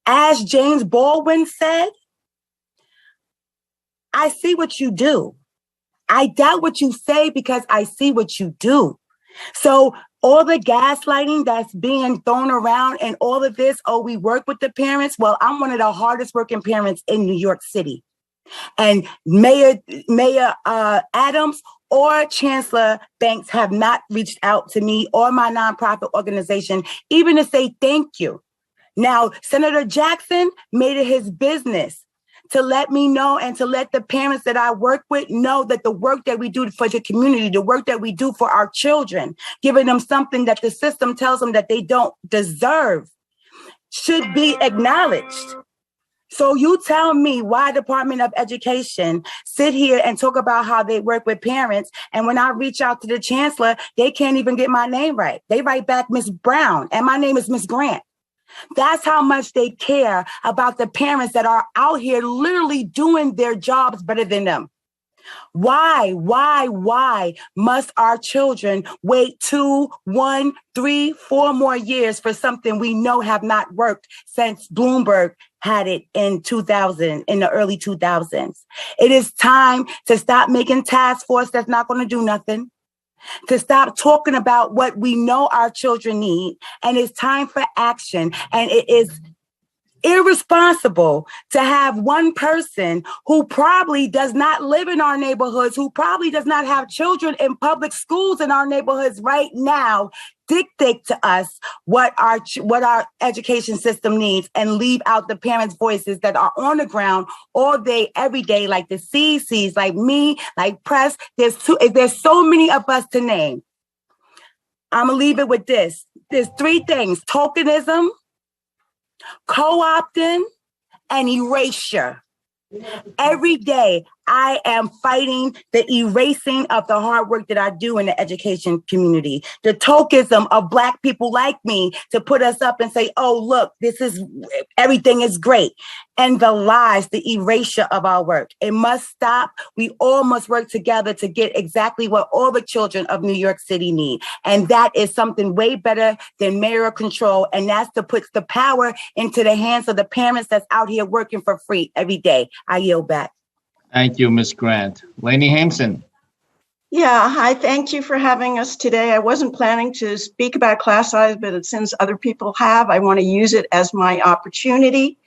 as James Baldwin said, I see what you do. I doubt what you say because I see what you do. So all the gaslighting that's being thrown around and all of this, oh, we work with the parents. Well, I'm one of the hardest working parents in New York City. And Mayor Adams or Chancellor Banks have not reached out to me or my nonprofit organization, even to say thank you. Now, Senator Jackson made it his business to let me know and to let the parents that I work with know that the work that we do for the community, the work that we do for our children, giving them something that the system tells them that they don't deserve, should be acknowledged. So you tell me why Department of Education sit here and talk about how they work with parents, and when I reach out to the chancellor, they can't even get my name right. They write back Miss Brown, and my name is Miss Grant. That's how much they care about the parents that are out here literally doing their jobs better than them. Why must our children wait 2, 1, 3, 4 more years for something we know have not worked since Bloomberg had it in the early 2000s? It is time to stop making task force that's not going to do nothing, to stop talking about what we know our children need, and it's time for action. And it is irresponsible to have one person who probably does not live in our neighborhoods, who probably does not have children in public schools in our neighborhoods right now, dictate to us what our education system needs and leave out the parents' voices that are on the ground all day, every day, like the CCs, like me, like Press. There's so many of us to name. I'm gonna leave it with this. There's 3 things: tokenism, co-opting, and erasure. Every day, I am fighting the erasing of the hard work that I do in the education community. The tokenism of Black people like me to put us up and say, oh, look, everything is great. And the lies, the erasure of our work. It must stop. We all must work together to get exactly what all the children of New York City need. And that is something way better than mayoral control. And that's to put the power into the hands of the parents that's out here working for free every day. I yield back. Thank you, Ms. Grant. Lainey Hampson. Yeah, hi, thank you for having us today. I wasn't planning to speak about class size, but since other people have, I want to use it as my opportunity.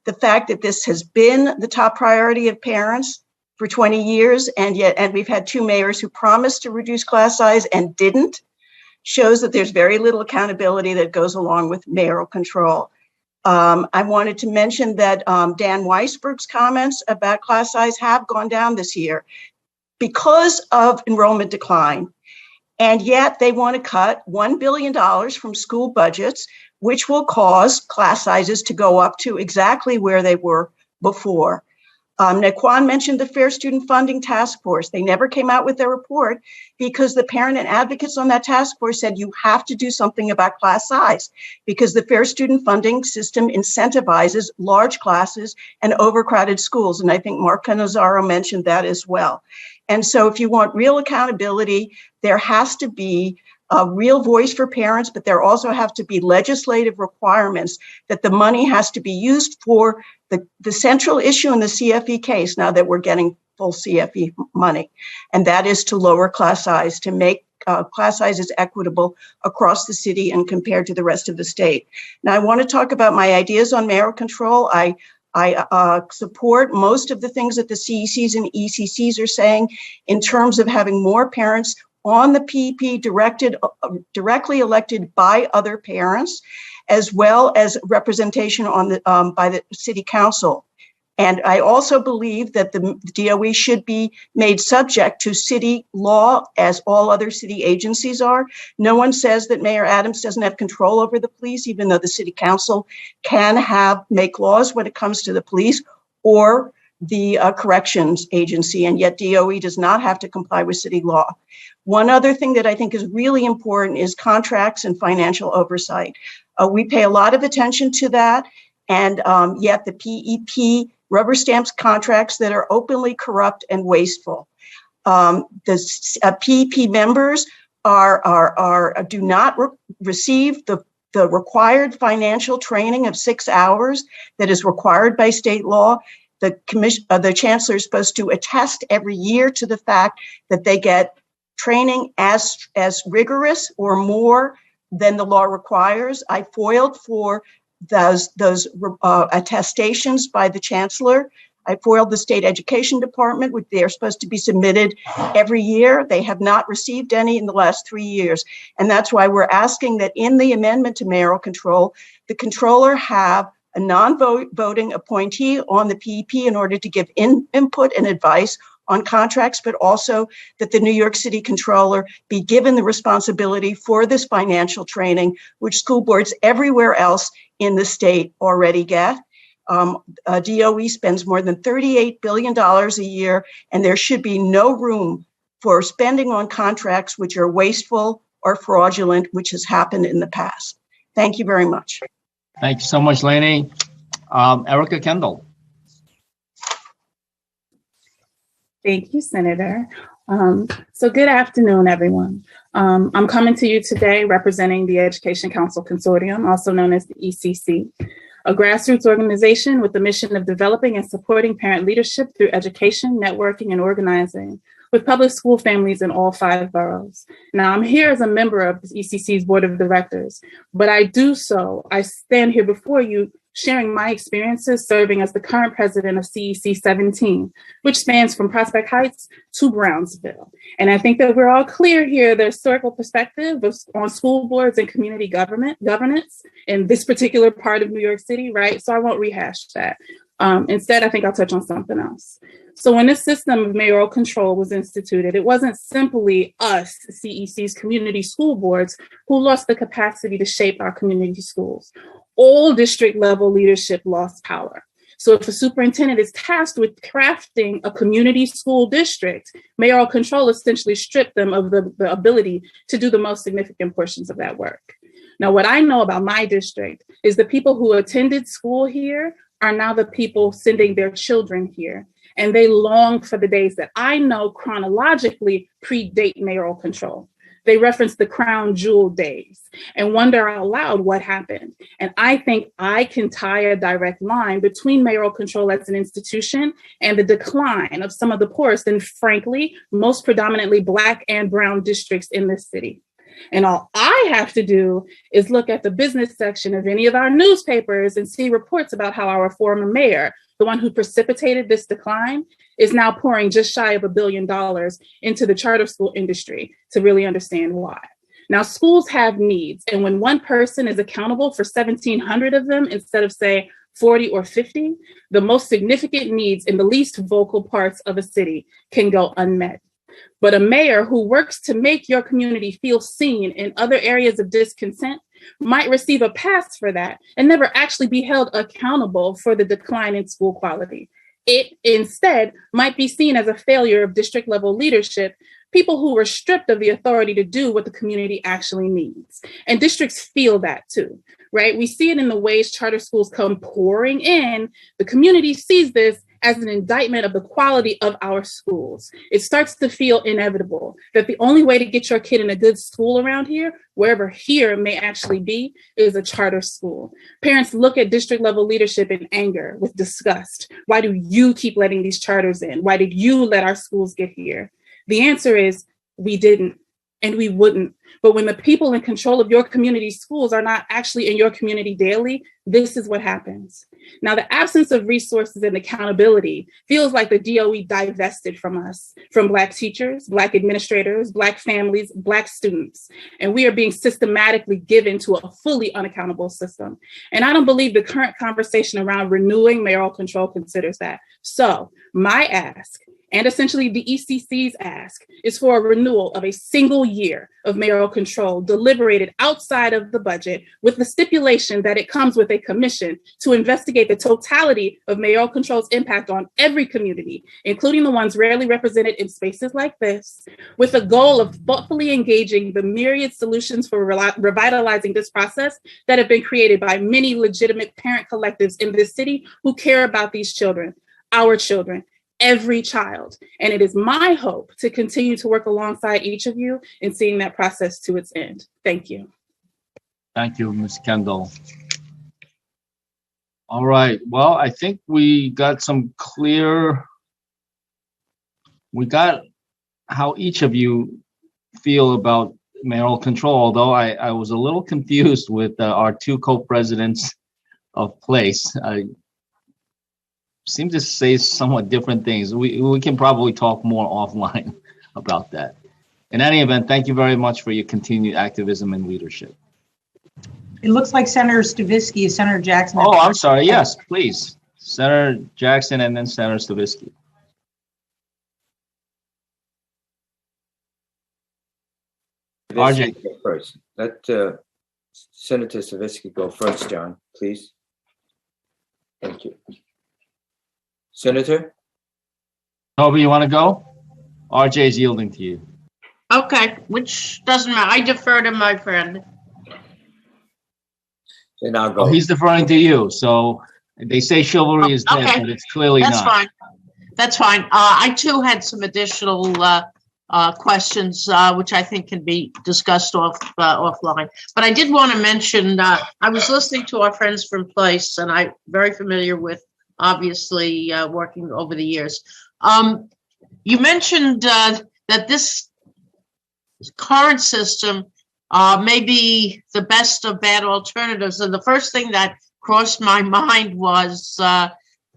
The fact that this has been the top priority of parents for 20 years, and we've had 2 mayors who promised to reduce class size and didn't, shows that there's very little accountability that goes along with mayoral control. I wanted to mention that Dan Weisberg's comments about class size have gone down this year because of enrollment decline. And yet they want to cut $1 billion from school budgets, which will cause class sizes to go up to exactly where they were before. Naquan mentioned the Fair Student Funding Task Force. They never came out with their report because the parent and advocates on that task force said you have to do something about class size because the Fair Student Funding system incentivizes large classes and overcrowded schools. And I think Mark Cannizzaro mentioned that as well. And so if you want real accountability, there has to be a real voice for parents, but there also have to be legislative requirements that the money has to be used for the central issue in the CFE case, now that we're getting full CFE money, and that is to lower class size, to make class sizes equitable across the city and compared to the rest of the state. Now, I want to talk about my ideas on mayoral control. I support most of the things that the CECs and ECCs are saying in terms of having more parents on the PEP directly elected by other parents, as well as representation on the by the city council. And I also believe that the DOE should be made subject to city law as all other city agencies are. No one says that Mayor Adams doesn't have control over the police, even though the city council can make laws when it comes to the police or the corrections agency, and yet DOE does not have to comply with city law. One other thing that I think is really important is contracts and financial oversight. We pay a lot of attention to that, and yet the PEP rubber stamps contracts that are openly corrupt and wasteful. The PEP members do not receive the required financial training of 6 hours that is required by state law. The chancellor is supposed to attest every year to the fact that they get training as rigorous or more than the law requires. I foiled for those attestations by the chancellor. I foiled the state education department, which they are supposed to be submitted every year. They have not received any in the last 3 years. And that's why we're asking that in the amendment to mayoral control, the controller have a non-voting appointee on the PEP in order to give input and advice on contracts, but also that the New York City controller be given the responsibility for this financial training, which school boards everywhere else in the state already get. DOE spends more than $38 billion a year, and there should be no room for spending on contracts which are wasteful or fraudulent, which has happened in the past. Thank you very much. Thank you so much, Lainey. Erica Kendall. Thank you, Senator. So good afternoon, everyone. I'm coming to you today representing the Education Council Consortium, also known as the ECC, a grassroots organization with the mission of developing and supporting parent leadership through education, networking, and organizing with public school families in all 5 boroughs. Now, I'm here as a member of the ECC's board of directors, but I stand here before you sharing my experiences serving as the current president of CEC 17, which spans from Prospect Heights to Brownsville. And I think that we're all clear here, the historical perspective on school boards and community governance in this particular part of New York City, right? So I won't rehash that. Instead, I think I'll touch on something else. So when this system of mayoral control was instituted, it wasn't simply us, CEC's community school boards, who lost the capacity to shape our community schools. All district level leadership lost power. So if a superintendent is tasked with crafting a community school district, mayoral control essentially stripped them of the ability to do the most significant portions of that work. Now, what I know about my district is the people who attended school here are now the people sending their children here. And they long for the days that I know chronologically predate mayoral control. They reference the crown jewel days and wonder out loud what happened. And I think I can tie a direct line between mayoral control as an institution and the decline of some of the poorest and, frankly, most predominantly Black and brown districts in this city. And all I have to do is look at the business section of any of our newspapers and see reports about how our former mayor, the one who precipitated this decline, is now pouring just shy of $1 billion into the charter school industry to really understand why. Now, schools have needs, and when one person is accountable for 1,700 of them instead of, say, 40 or 50, the most significant needs in the least vocal parts of a city can go unmet. But a mayor who works to make your community feel seen in other areas of discontent might receive a pass for that and never actually be held accountable for the decline in school quality. It instead might be seen as a failure of district level leadership, people who were stripped of the authority to do what the community actually needs. And districts feel that too, right? We see it in the ways charter schools come pouring in. The community sees this as an indictment of the quality of our schools. It starts to feel inevitable that the only way to get your kid in a good school around here, wherever here may actually be, is a charter school. Parents look at district level leadership in anger, with disgust. Why do you keep letting these charters in? Why did you let our schools get here? The answer is we didn't, and we wouldn't. But when the people in control of your community schools are not actually in your community daily, this is what happens. Now, the absence of resources and accountability feels like the DOE divested from us, from Black teachers, Black administrators, Black families, Black students. And we are being systematically given to a fully unaccountable system. And I don't believe the current conversation around renewing mayoral control considers that. So my ask, and essentially the ECC's ask, is for a renewal of a single year of mayoral control deliberated outside of the budget, with the stipulation that it comes with a commission to investigate the totality of mayoral control's impact on every community, including the ones rarely represented in spaces like this, with the goal of thoughtfully engaging the myriad solutions for revitalizing this process that have been created by many legitimate parent collectives in this city who care about these children, our children, every child. And it is my hope to continue to work alongside each of you in seeing that process to its end. Thank you. Thank you, Ms. Kendall. All right. Well, I think we got how each of you feel about mayoral control, although I was a little confused with our two co-presidents of place. I seem to say somewhat different things. We can probably talk more offline about that. In any event, thank you very much for your continued activism and leadership. It looks like Senator Stavisky is Senator Jackson. Oh, I'm sorry. Yes, please. Senator Jackson and then Senator Stavisky. RJ. Go first. Let Senator Stavisky go first, John, please. Thank you. Senator? Toby, you want to go? RJ is yielding to you. Okay, which doesn't matter. I defer to my friend. Then I'll go. Oh, he's deferring to you. So they say chivalry is dead, okay. But it's clearly That's not. fine. That's fine. I too had some additional questions, which I think can be discussed offline. But I did want to mention, I was listening to our friends from Place, and I'm very familiar with, obviously, working over the years. You mentioned that this current system may be the best of bad alternatives. And the first thing that crossed my mind was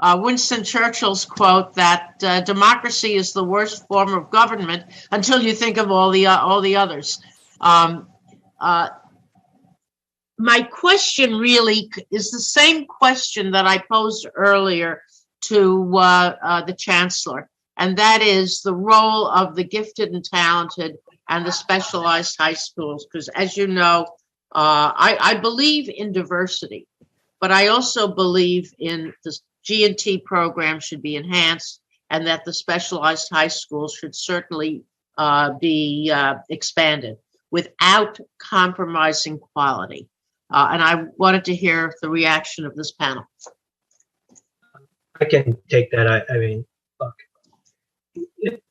Winston Churchill's quote that democracy is the worst form of government until you think of all the others. My question really is the same question that I posed earlier to the Chancellor, and that is the role of the gifted and talented and the specialized high schools. Because as you know, I believe in diversity, but I also believe in the G&T program should be enhanced, and that the specialized high schools should certainly be expanded without compromising quality. And I wanted to hear the reaction of this panel. I can take that. I mean, look,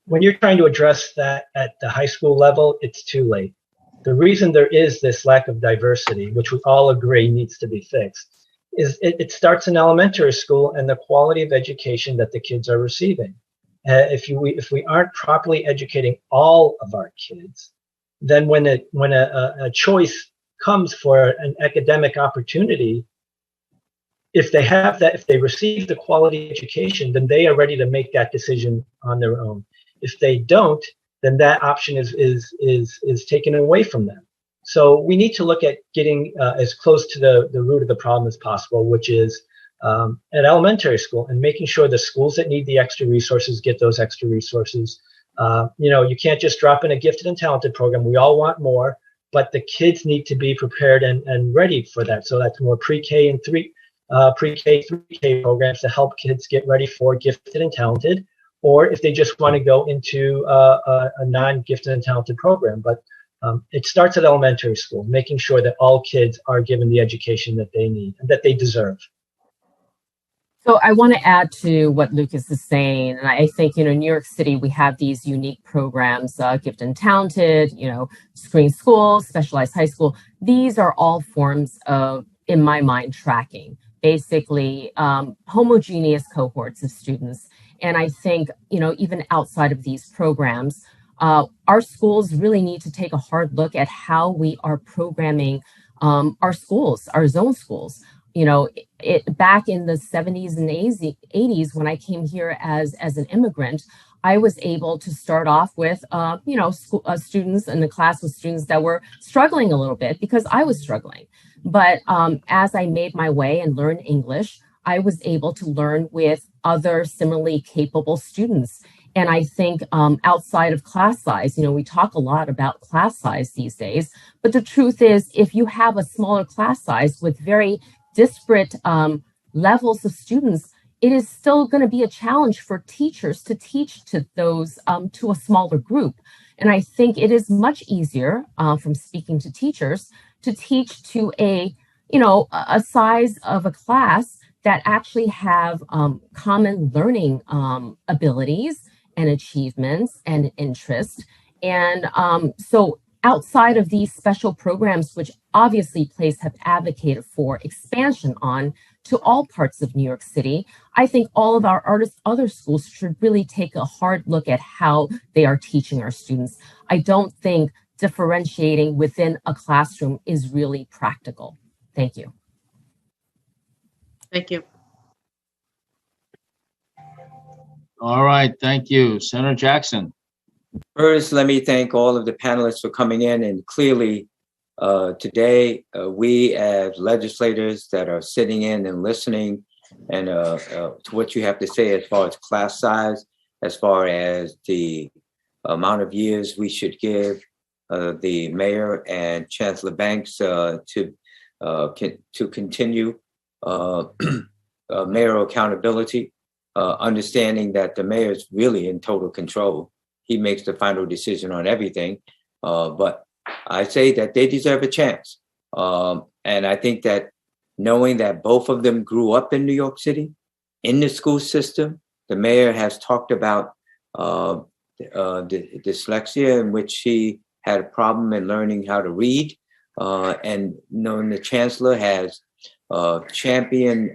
when you're trying to address that at the high school level, it's too late. the reason there is this lack of diversity, which we all agree needs to be fixed, is it starts in elementary school and the quality of education that the kids are receiving. If we aren't properly educating all of our kids, then when a choice comes for an academic opportunity, if they receive the quality education, then they are ready to make that decision on their own. If they don't, then that option is taken away from them. So we need to look at getting as close to the root of the problem as possible, which is at elementary school, and making sure the schools that need the extra resources get those extra resources. You can't just drop in a gifted and talented program. We all want more, but the kids need to be prepared and ready for that. So that's more pre-K and pre-K 3K programs to help kids get ready for gifted and talented, or if they just want to go into a non-gifted and talented program. But it starts at elementary school, making sure that all kids are given the education that they need and that they deserve. So I want to add to what Lucas is saying. And I think, New York City, we have these unique programs, Gifted and Talented, Screen School, Specialized High School. These are all forms of, in my mind, tracking, basically homogeneous cohorts of students. And I think, even outside of these programs, our schools really need to take a hard look at how we are programming our schools, our zone schools. Back in the 70s and 80s, when I came here as an immigrant, I was able to start off with, students in the class with students that were struggling a little bit because I was struggling. But as I made my way and learned English, I was able to learn with other similarly capable students. And I think outside of class size, we talk a lot about class size these days, but the truth is, if you have a smaller class size with very disparate levels of students, it is still going to be a challenge for teachers to teach to those to a smaller group. And I think it is much easier from speaking to teachers to teach to a size of a class that actually have common learning abilities and achievements and interest. And so outside of these special programs, which obviously places have advocated for expansion on to all parts of New York City, I think all of our other schools should really take a hard look at how they are teaching our students. I don't think differentiating within a classroom is really practical. Thank you. Thank you. All right, thank you. Senator Jackson. First, let me thank all of the panelists for coming in. And clearly, today, we as legislators that are sitting in and listening and to what you have to say as far as class size, as far as the amount of years we should give the mayor and Chancellor Banks to continue mayoral accountability, understanding that the mayor is really in total control. He makes the final decision on everything. But I say that they deserve a chance. And I think that knowing that both of them grew up in New York City, in the school system, the mayor has talked about dyslexia, in which she had a problem in learning how to read. And knowing the chancellor has championed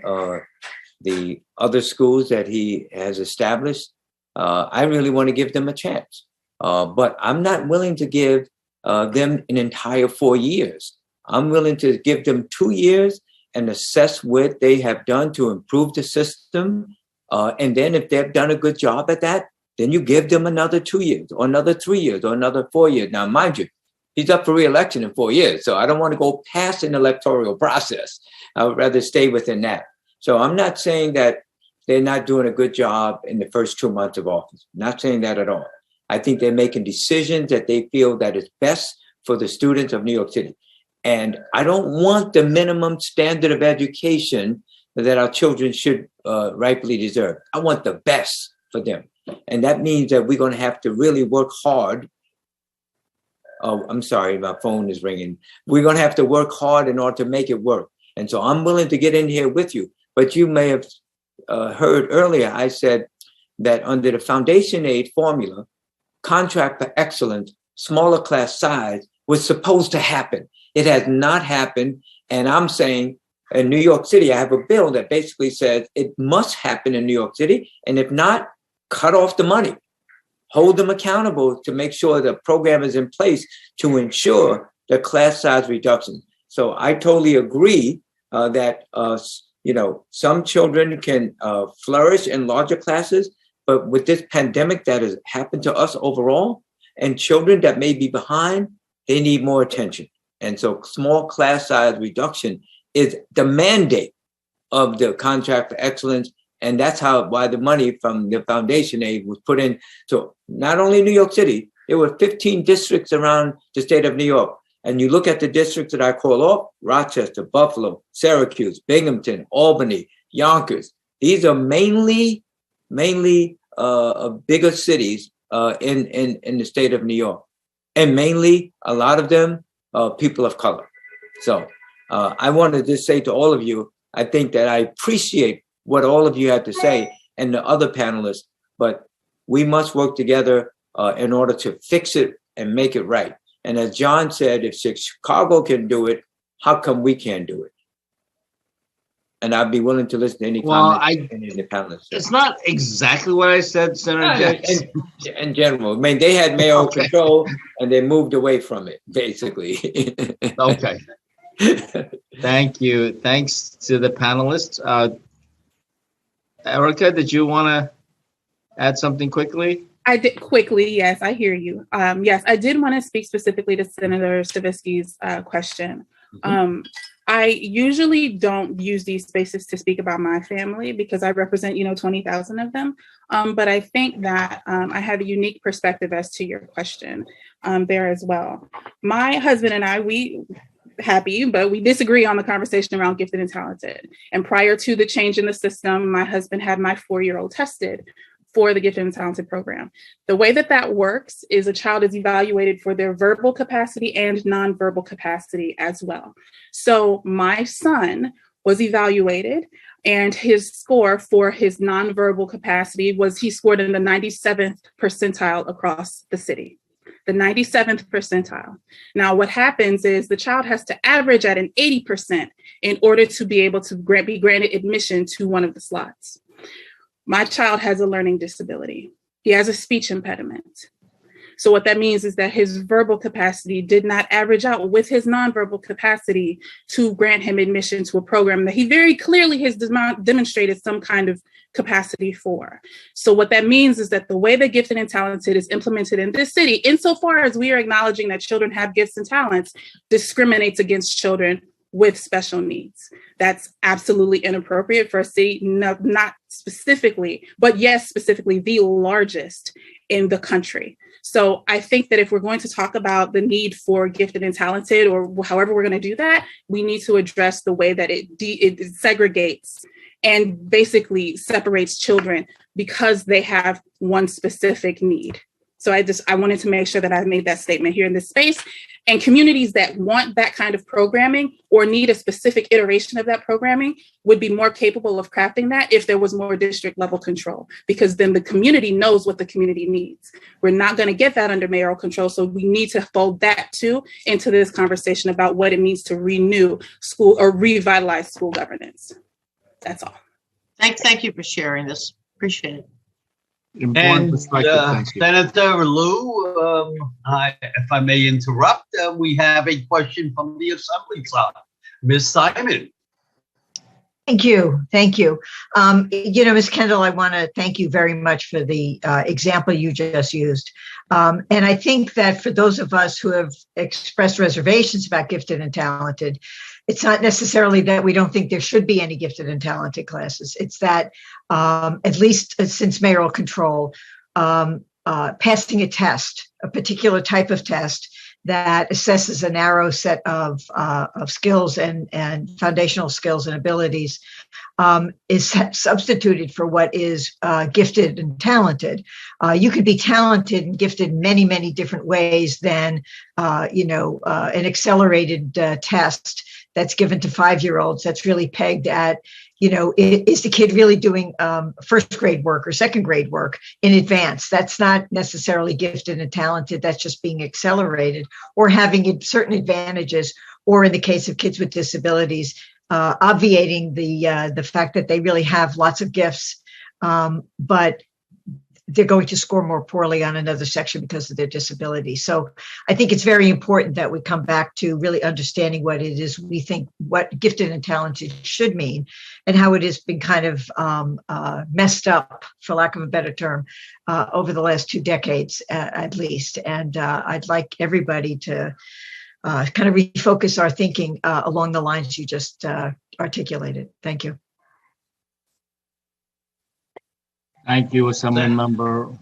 the other schools that he has established, I really want to give them a chance. But I'm not willing to give them an entire 4 years. I'm willing to give them 2 years and assess what they have done to improve the system. And then if they've done a good job at that, then you give them another 2 years or another 3 years or another 4 years. Now, mind you, he's up for re-election in 4 years. So I don't want to go past an electoral process. I would rather stay within that. So I'm not saying that they're not doing a good job in the first 2 months of office. Not saying that at all. I think they're making decisions that they feel that is best for the students of New York City. And I don't want the minimum standard of education that our children should rightfully deserve. I want the best for them. And that means that we're going to have to really work hard. Oh, I'm sorry, my phone is ringing. We're going to have to work hard in order to make it work. And so I'm willing to get in here with you. But you may have heard earlier, I said that under the foundation aid formula, contract for excellence, smaller class size was supposed to happen. It has not happened. And I'm saying in New York City, I have a bill that basically says it must happen in New York City. And if not, cut off the money, hold them accountable to make sure the program is in place to ensure the class size reduction. So I totally agree that, some children can flourish in larger classes, but with this pandemic that has happened to us overall, and children that may be behind, they need more attention. And so small class size reduction is the mandate of the Contract for Excellence. And that's why the money from the foundation aid was put in to not only New York City, there were 15 districts around the state of New York. And you look at the districts that I call off: Rochester, Buffalo, Syracuse, Binghamton, Albany, Yonkers. These are mainly bigger cities in the state of New York. And mainly, a lot of them, people of color. So I want to just say to all of you, I think that I appreciate what all of you have to say and the other panelists, but we must work together in order to fix it and make it right. And as John said, if Chicago can do it, how come we can't do it? And I'd be willing to listen to any comments any of the panelists. It's not exactly what I said, Senator Jackson. In general, I mean, they had mayoral control and they moved away from it, basically. Okay. Thank you. Thanks to the panelists. Erica, did you want to add something quickly? I did quickly. Yes, I hear you. Yes, I did want to speak specifically to Senator Stavisky's question. I usually don't use these spaces to speak about my family because I represent, 20,000 of them. But I think that I have a unique perspective as to your question there as well. My husband and I, we disagree on the conversation around gifted and talented. And prior to the change in the system, my husband had my 4-year-old tested for the gifted and talented program. The way that works is a child is evaluated for their verbal capacity and nonverbal capacity as well. So my son was evaluated and his score for his nonverbal capacity was he scored in the 97th percentile across the city. The 97th percentile. Now, what happens is the child has to average at an 80% in order to be able to be granted admission to one of the slots. My child has a learning disability. He has a speech impediment. So what that means is that his verbal capacity did not average out with his nonverbal capacity to grant him admission to a program that he very clearly has demonstrated some kind of capacity for. So what that means is that the way that gifted and talented is implemented in this city, insofar as we are acknowledging that children have gifts and talents, discriminates against children with special needs. That's absolutely inappropriate for a city, not specifically, but yes, specifically the largest in the country. So I think that if we're going to talk about the need for gifted and talented, or however we're going to do that, we need to address the way that it segregates and basically separates children because they have one specific need. So I wanted to make sure that I made that statement here in this space. And communities that want that kind of programming or need a specific iteration of that programming would be more capable of crafting that if there was more district level control, because then the community knows what the community needs. We're not going to get that under mayoral control. So we need to fold that too into this conversation about what it means to renew school or revitalize school governance. That's all. Thank you for sharing this. Appreciate it. And Senator Liu, if I may interrupt, we have a question from the Assembly side. Ms. Simon. Thank you. Ms. Kendall, I want to thank you very much for the example you just used. And I think that for those of us who have expressed reservations about gifted and talented, it's not necessarily that we don't think there should be any gifted and talented classes. It's that at least since mayoral control, passing a test, a particular type of test that assesses a narrow set of skills and foundational skills and abilities is substituted for what is gifted and talented. You could be talented and gifted in many, many different ways than, an accelerated test that's given to 5-year-olds that's really pegged at, is the kid really doing first grade work or second grade work in advance? That's not necessarily gifted and talented. That's just being accelerated or having certain advantages, or in the case of kids with disabilities, obviating the fact that they really have lots of gifts, but they're going to score more poorly on another section because of their disability. So I think it's very important that we come back to really understanding what it is we think what gifted and talented should mean, and how it has been kind of messed up, for lack of a better term, over the last 2 decades at least. And I'd like everybody to kind of refocus our thinking along the lines you just articulated. Thank you. Thank you, Assembly Member.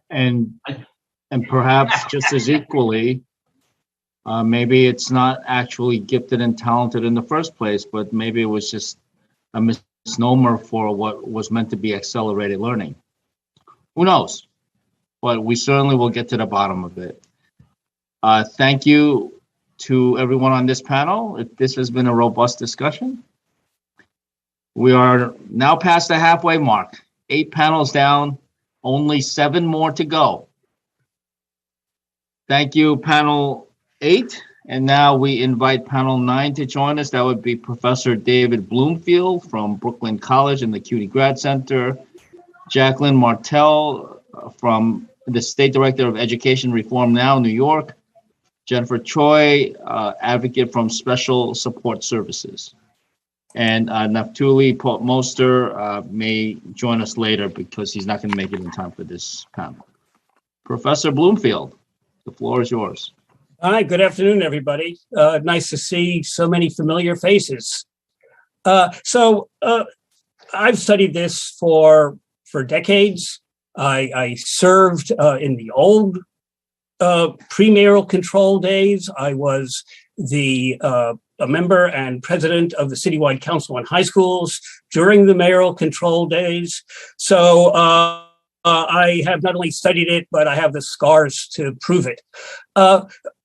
And perhaps just as equally, maybe it's not actually gifted and talented in the first place, but maybe it was just a misnomer for what was meant to be accelerated learning. Who knows? But we certainly will get to the bottom of it. Thank you to everyone on this panel. This has been a robust discussion. We are now past the halfway mark. 8 panels down, only 7 more to go. Thank you, panel 8. And now we invite panel 9 to join us. That would be Professor David Bloomfield from Brooklyn College and the CUNY Grad Center, Jacqueline Martell from the State Director of Education Reform Now, New York, Jennifer Choi, advocate from Special Support Services. And Naftuli Moster may join us later because he's not going to make it in time for this panel. Professor Bloomfield, the floor is yours. Hi, good afternoon, everybody. Nice to see so many familiar faces. I've studied this for decades. I served in the old pre-mayoral control days. I was a member and president of the Citywide Council on High Schools during the mayoral control days. So I have not only studied it, but I have the scars to prove it.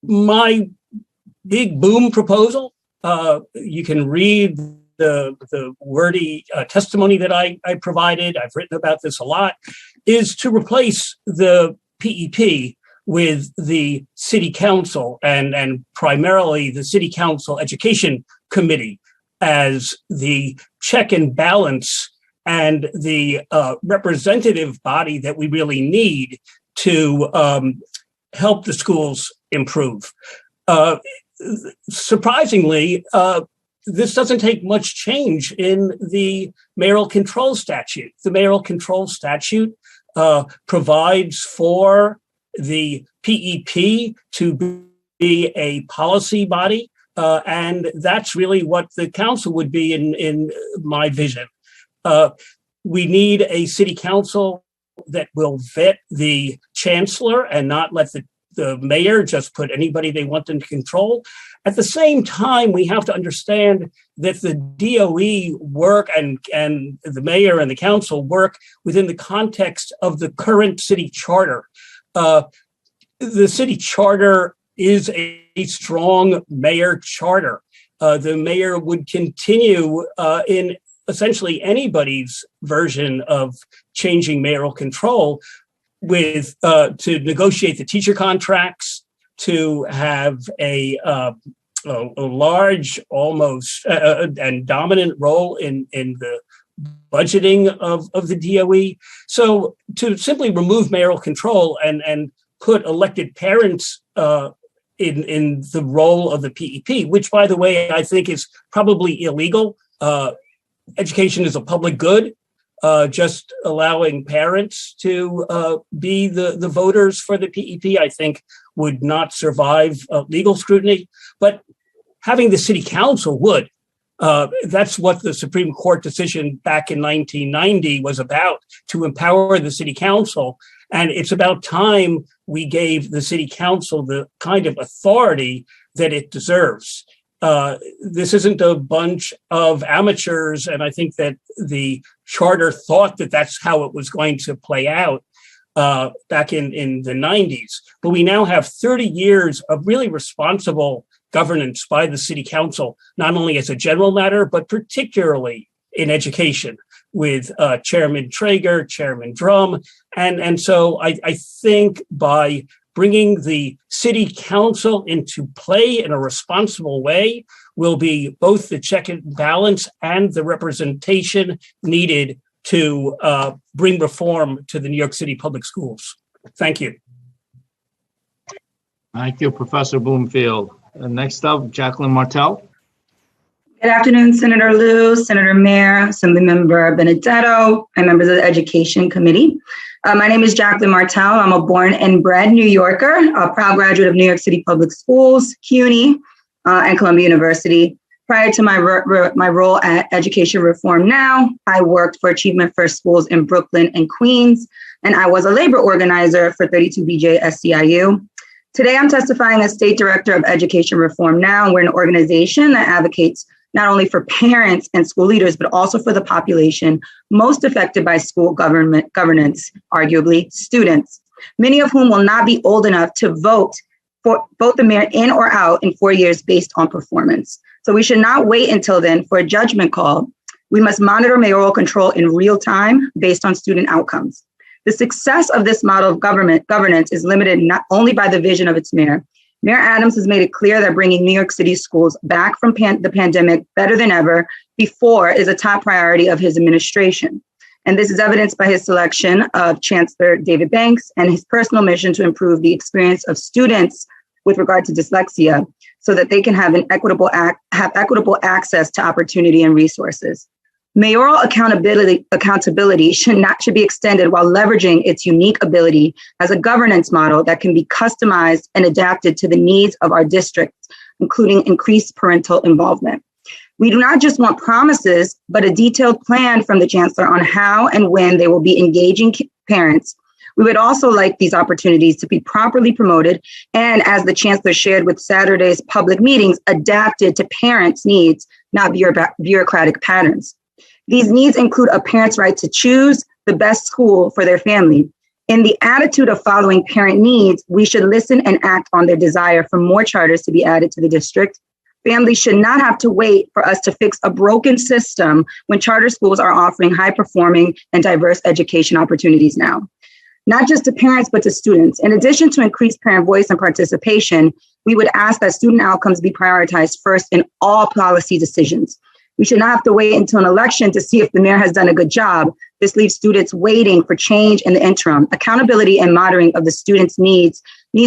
My big boom proposal, you can read the wordy testimony that I provided, I've written about this a lot, is to replace the PEP with the City Council and primarily the City Council Education Committee as the check and balance and the representative body that we really need to help the schools improve. Surprisingly, this doesn't take much change in the mayoral control statute. The mayoral control statute provides for the PEP to be a policy body, and that's really what the council would be in my vision. We need a city council that will vet the chancellor and not let the mayor just put anybody they want into control. At the same time, we have to understand that the DOE work and the mayor and the council work within the context of the current city charter. The city charter is a strong mayor charter. The mayor would continue in essentially anybody's version of changing mayoral control with to negotiate the teacher contracts, to have a large, almost and dominant role in the budgeting of the DOE. So to simply remove mayoral control and put elected parents in the role of the PEP, which, by the way, I think is probably illegal. Education is a public good. Just allowing parents to be the voters for the PEP, I think, would not survive legal scrutiny. But having the city council would. That's what the Supreme Court decision back in 1990 was about, to empower the city council. And it's about time we gave the city council the kind of authority that it deserves. This isn't a bunch of amateurs, and I think that the charter thought that that's how it was going to play out back in the 90s. But we now have 30 years of really responsible governance by the city council, not only as a general matter, but particularly in education with Chairman Traeger, Chairman Drum. And so I think by bringing the city council into play in a responsible way will be both the check and balance and the representation needed to bring reform to the New York City public schools. Thank you. Thank you, Professor Bloomfield. Next up, Jacqueline Martell. Good afternoon, Senator Liu, Senator Mayer, Assemblymember Benedetto, and members of the Education Committee. My name is Jacqueline Martell. I'm a born and bred New Yorker, a proud graduate of New York City Public Schools, CUNY, and Columbia University. Prior to my role at Education Reform Now, I worked for Achievement First Schools in Brooklyn and Queens, and I was a labor organizer for 32BJ SCIU. Today, I'm testifying as State Director of Education Reform Now. We're an organization that advocates not only for parents and school leaders, but also for the population most affected by school governance, arguably students, many of whom will not be old enough to vote for both the mayor in or out in 4 years based on performance. So we should not wait until then for a judgment call. We must monitor mayoral control in real time based on student outcomes. The success of this model of governance is limited not only by the vision of its mayor. Mayor Adams has made it clear that bringing New York City schools back from the pandemic better than ever before is a top priority of his administration. And this is evidenced by his selection of Chancellor David Banks and his personal mission to improve the experience of students with regard to dyslexia so that they can have equitable access to opportunity and resources. Mayoral accountability should be extended while leveraging its unique ability as a governance model that can be customized and adapted to the needs of our districts, including increased parental involvement. We do not just want promises, but a detailed plan from the chancellor on how and when they will be engaging parents. We would also like these opportunities to be properly promoted and, as the chancellor shared with Saturday's public meetings, adapted to parents' needs, not bureaucratic patterns. These needs include a parent's right to choose the best school for their family. In the attitude of following parent needs, we should listen and act on their desire for more charters to be added to the district. Families should not have to wait for us to fix a broken system when charter schools are offering high-performing and diverse education opportunities now. Not just to parents, but to students. In addition to increased parent voice and participation, we would ask that student outcomes be prioritized first in all policy decisions. We should not have to wait until an election to see if the mayor has done a good job. This leaves students waiting for change in the interim. Accountability and monitoring of the students' needs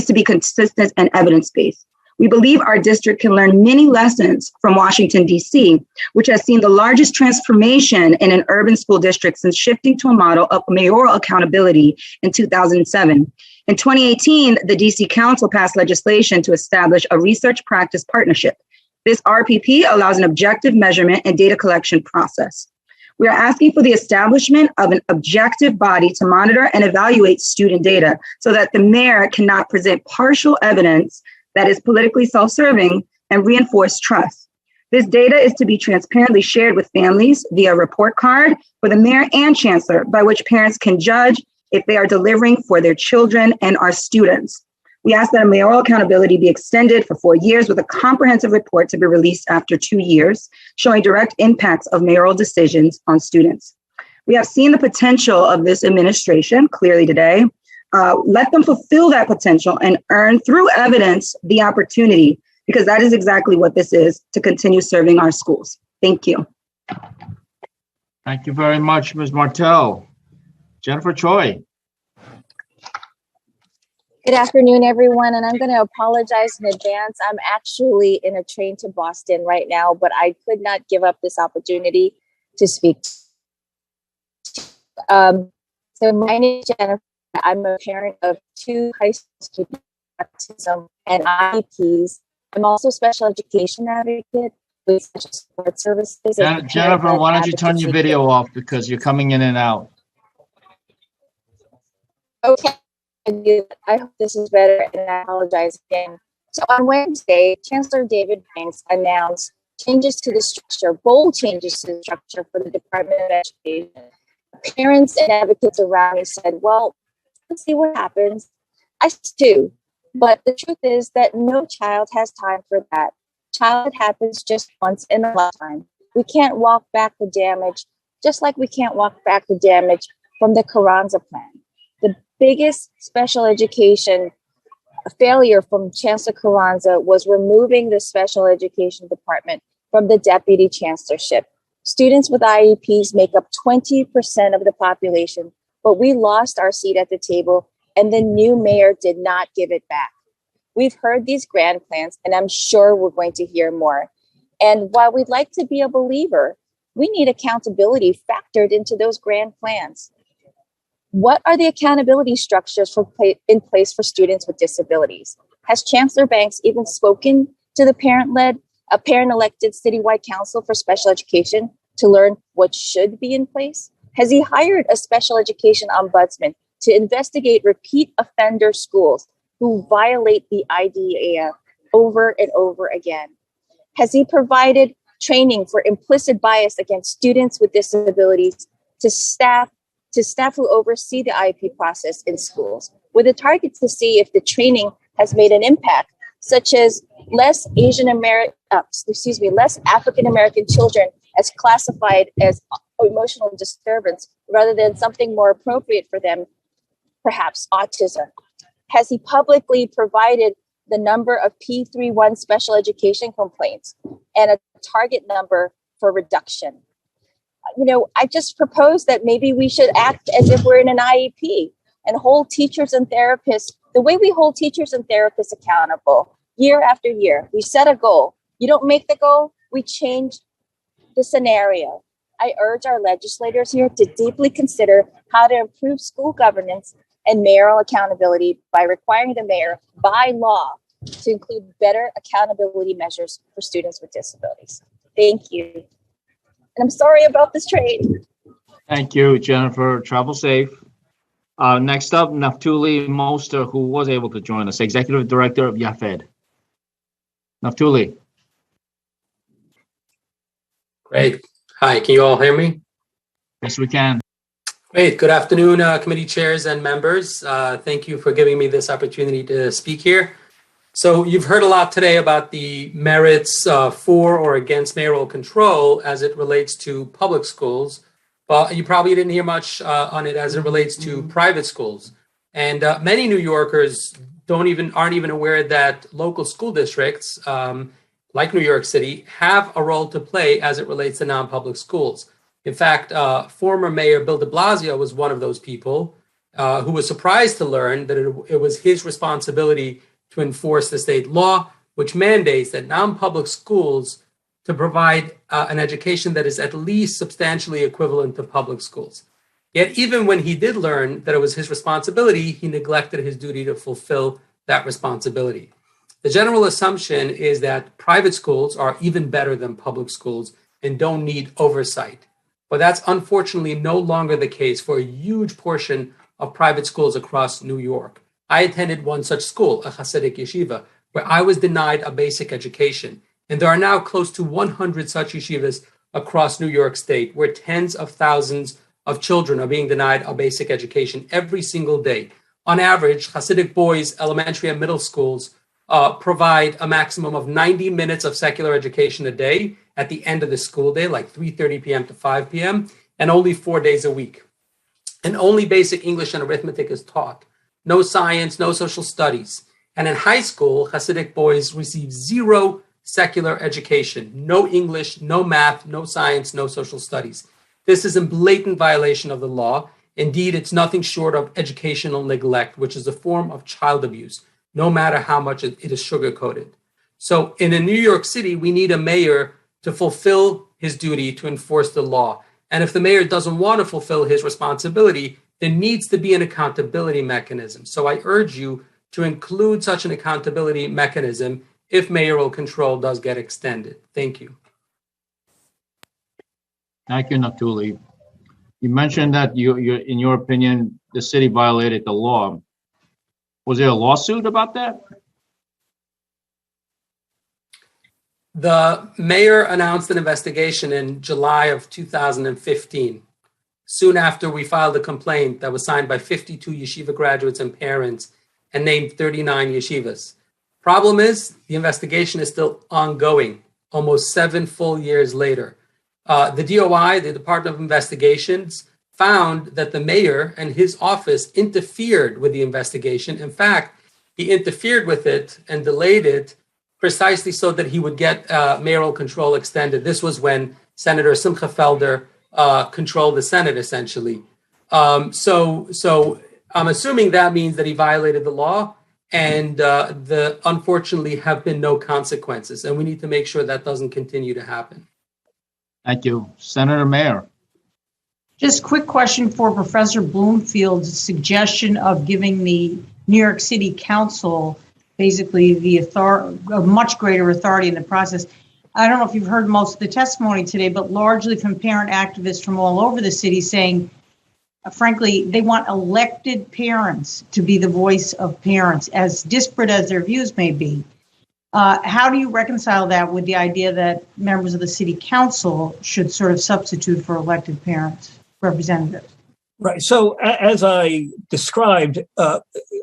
to be consistent and evidence-based. We believe our district can learn many lessons from Washington, D.C., which has seen the largest transformation in an urban school district since shifting to a model of mayoral accountability in 2007. In 2018, the D.C. Council passed legislation to establish a research practice partnership. This RPP allows an objective measurement and data collection process. We are asking for the establishment of an objective body to monitor and evaluate student data so that the mayor cannot present partial evidence that is politically self-serving and reinforce trust. This data is to be transparently shared with families via report card for the mayor and chancellor, by which parents can judge if they are delivering for their children and our students. We ask that mayoral accountability be extended for 4 years with a comprehensive report to be released after 2 years, showing direct impacts of mayoral decisions on students. We have seen the potential of this administration clearly today. Let them fulfill that potential and earn through evidence the opportunity, because that is exactly what this is, to continue serving our schools. Thank you. Thank you very much, Ms. Martell. Jennifer Choi. Good afternoon, everyone, and I'm going to apologize in advance. I'm actually in a train to Boston right now, but I could not give up this opportunity to speak. So my name is Jennifer. I'm a parent of 2 high school students with autism and IEPs. I'm also a special education advocate with special support services. Jennifer, why don't you turn your video off because you're coming in and out. Okay. I hope this is better, and I apologize again. So on Wednesday, Chancellor David Banks announced changes to the structure, bold changes to the structure for the Department of Education. Parents and advocates around me said, well, let's see what happens. I too But the truth is that no child has time for that. Childhood happens just once in a lifetime. We can't walk back the damage, just like we can't walk back the damage from the Carranza plan. The biggest special education failure from Chancellor Carranza was removing the special education department from the deputy chancellorship. Students with IEPs make up 20% of the population, but we lost our seat at the table and the new mayor did not give it back. We've heard these grand plans and I'm sure we're going to hear more. And while we'd like to be a believer, we need accountability factored into those grand plans. What are the accountability structures in place for students with disabilities? Has Chancellor Banks even spoken to the parent-elected citywide council for special education to learn what should be in place? Has he hired a special education ombudsman to investigate repeat offender schools who violate the IDEA over and over again? Has he provided training for implicit bias against students with disabilities to staff who oversee the IEP process in schools, with a target to see if the training has made an impact, such as less African American children as classified as emotional disturbance, rather than something more appropriate for them, perhaps autism? Has he publicly provided the number of P31 special education complaints and a target number for reduction? I just propose that maybe we should act as if we're in an IEP and hold teachers and therapists the way we hold teachers and therapists accountable year after year. We set a goal. You don't make the goal, we change the scenario. I urge our legislators here to deeply consider how to improve school governance and mayoral accountability by requiring the mayor by law to include better accountability measures for students with disabilities. Thank you. And I'm sorry about this train. Thank you, Jennifer. Travel safe. Next up, Naftuli Moster, who was able to join us, Executive Director of YAFED. Naftuli. Great. Hi, can you all hear me? Yes, we can. Great. Good afternoon, committee chairs and members. Thank you for giving me this opportunity to speak here. So you've heard a lot today about the merits for or against mayoral control as it relates to public schools, but you probably didn't hear much on it as it relates to private schools. And many New Yorkers aren't even aware that local school districts, like New York City, have a role to play as it relates to non-public schools. In fact, former Mayor Bill de Blasio was one of those people who was surprised to learn that it was his responsibility to enforce the state law, which mandates that non-public schools to provide an education that is at least substantially equivalent to public schools. Yet even when he did learn that it was his responsibility, he neglected his duty to fulfill that responsibility. The general assumption is that private schools are even better than public schools and don't need oversight. But that's unfortunately no longer the case for a huge portion of private schools across New York. I attended one such school, a Hasidic yeshiva, where I was denied a basic education. And there are now close to 100 such yeshivas across New York State, where tens of thousands of children are being denied a basic education every single day. On average, Hasidic boys, elementary and middle schools provide a maximum of 90 minutes of secular education a day at the end of the school day, like 3:30 p.m. to 5 p.m., and only 4 days a week. And only basic English and arithmetic is taught. No science, no social studies. And in high school, Hasidic boys receive zero secular education, no English, no math, no science, no social studies. This is in blatant violation of the law. Indeed, it's nothing short of educational neglect, which is a form of child abuse, no matter how much it is sugar-coated. So in New York City, we need a mayor to fulfill his duty to enforce the law. And if the mayor doesn't want to fulfill his responsibility, there needs to be an accountability mechanism. So I urge you to include such an accountability mechanism if mayoral control does get extended. Thank you. Thank you, Naftuli. You mentioned that in your opinion, the city violated the law. Was there a lawsuit about that? The mayor announced an investigation in July of 2015. Soon after, we filed a complaint that was signed by 52 yeshiva graduates and parents and named 39 yeshivas. Problem is, the investigation is still ongoing, almost 7 full years later. The DOI, the Department of Investigations, found that the mayor and his office interfered with the investigation. In fact, he interfered with it and delayed it precisely so that he would get mayoral control extended. This was when Senator Simcha Felder controlled the Senate, essentially. So I'm assuming that means that he violated the law, and unfortunately have been no consequences. And we need to make sure that doesn't continue to happen. Thank you. Senator Mayer. Just quick question for Professor Bloomfield's suggestion of giving the New York City Council basically a much greater authority in the process. I don't know if you've heard most of the testimony today, but largely from parent activists from all over the city saying, frankly, they want elected parents to be the voice of parents, as disparate as their views may be. How do you reconcile that with the idea that members of the city council should sort of substitute for elected parents, representatives? Right. So as I described,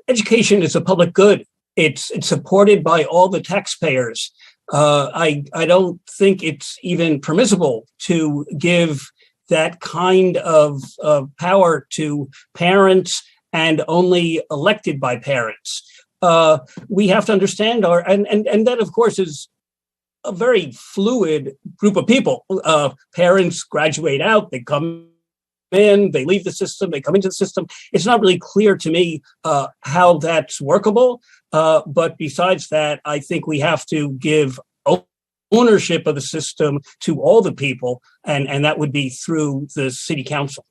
education is a public good. It's supported by all the taxpayers. I don't think it's even permissible to give that kind of power to parents and only elected by parents. We have to understand and that of course is a very fluid group of people. Parents graduate out, they come in, they leave the system, they come into the system. It's not really clear to me how that's workable. But besides that, I think we have to give ownership of the system to all the people, and that would be through the city council.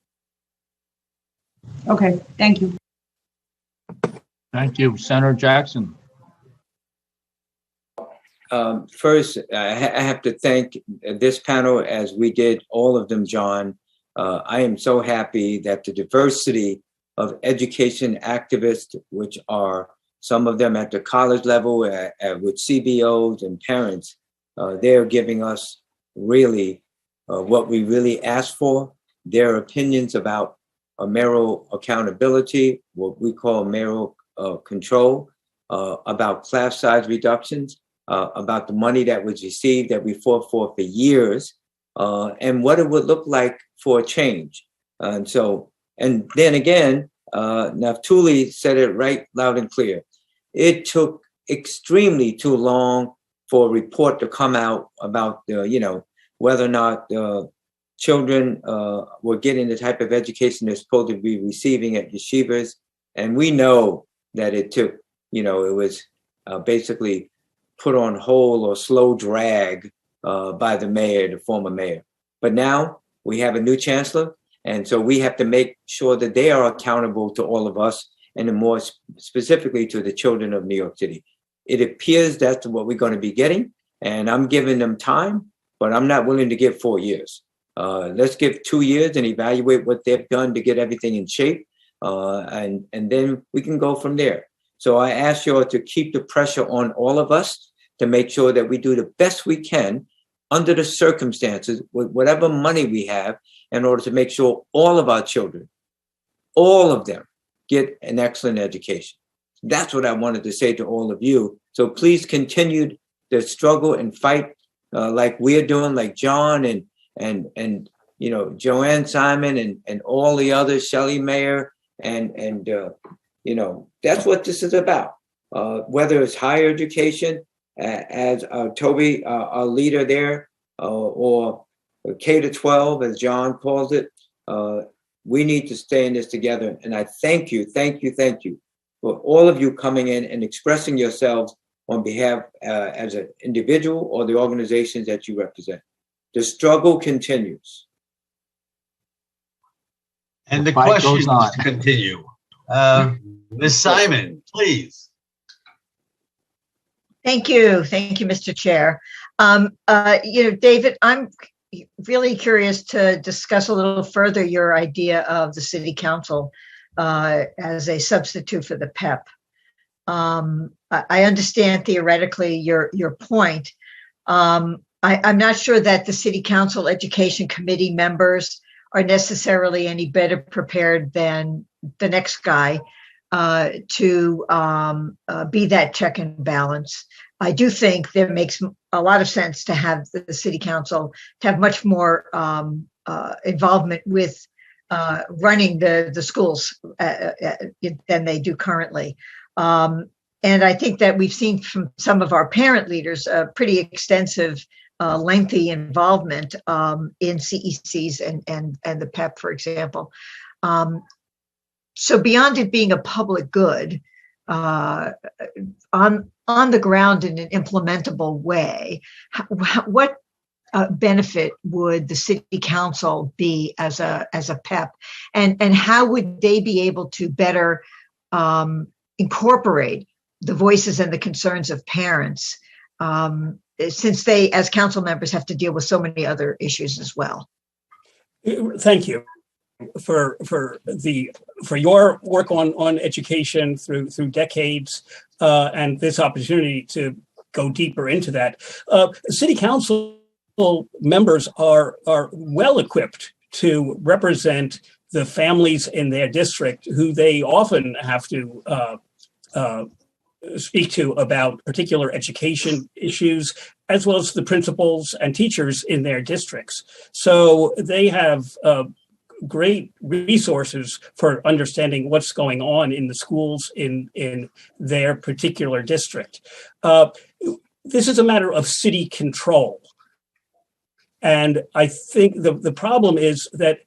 Okay, thank you. Thank you. Senator Jackson. First, I have to thank this panel, as we did all of them, John. I am so happy that the diversity of education activists, which are some of them at the college level with CBOs and parents, they're giving us really what we really asked for, their opinions about mayoral accountability, what we call mayoral control, about class size reductions, about the money that was received that we fought for years, and what it would look like for a change. And then again, Naftuli said it right loud and clear. It took extremely too long for a report to come out about, whether or not children were getting the type of education they're supposed to be receiving at yeshivas. And we know that it took, it was basically put on hold or slow drag by the mayor, the former mayor. But now we have a new chancellor. And so we have to make sure that they are accountable to all of us, and more specifically to the children of New York City. It appears that's what we're going to be getting, and I'm giving them time, but I'm not willing to give 4 years. Let's give 2 years and evaluate what they've done to get everything in shape, and then we can go from there. So I ask you all to keep the pressure on all of us to make sure that we do the best we can under the circumstances with whatever money we have in order to make sure all of our children, all of them, get an excellent education. That's what I wanted to say to all of you. So please continue the struggle and fight like we're doing, like John and Joanne Simon and all the others, Shelley Mayer, and that's what this is about. Whether it's higher education, as Toby, our leader there, or K-12, as John calls it, we need to stay in this together. And I thank you for all of you coming in and expressing yourselves on behalf as an individual or the organizations that you represent. The struggle continues. And the questions continue. Ms. Simon, please. Thank you, Mr. Chair. David, I'm really curious to discuss a little further your idea of the City Council as a substitute for the PEP. I understand theoretically your point. I'm not sure that the City Council Education Committee members are necessarily any better prepared than the next guy to be that check and balance. I do think there makes a lot of sense to have the city council to have much more involvement with running the schools than they do currently. And I think that we've seen from some of our parent leaders a pretty extensive, lengthy involvement in CECs and the PEP, for example. So beyond it being a public good, on the ground in an implementable way, what benefit would the city council be as a PEP, and how would they be able to better incorporate the voices and the concerns of parents, since they, as council members, have to deal with so many other issues as well? Thank you for your work on education through decades, and this opportunity to go deeper into that. City council members are well equipped to represent the families in their district, who they often have to speak to about particular education issues, as well as the principals and teachers in their districts. So they have great resources for understanding what's going on in the schools in their particular district. This is a matter of city control. And I think the problem is that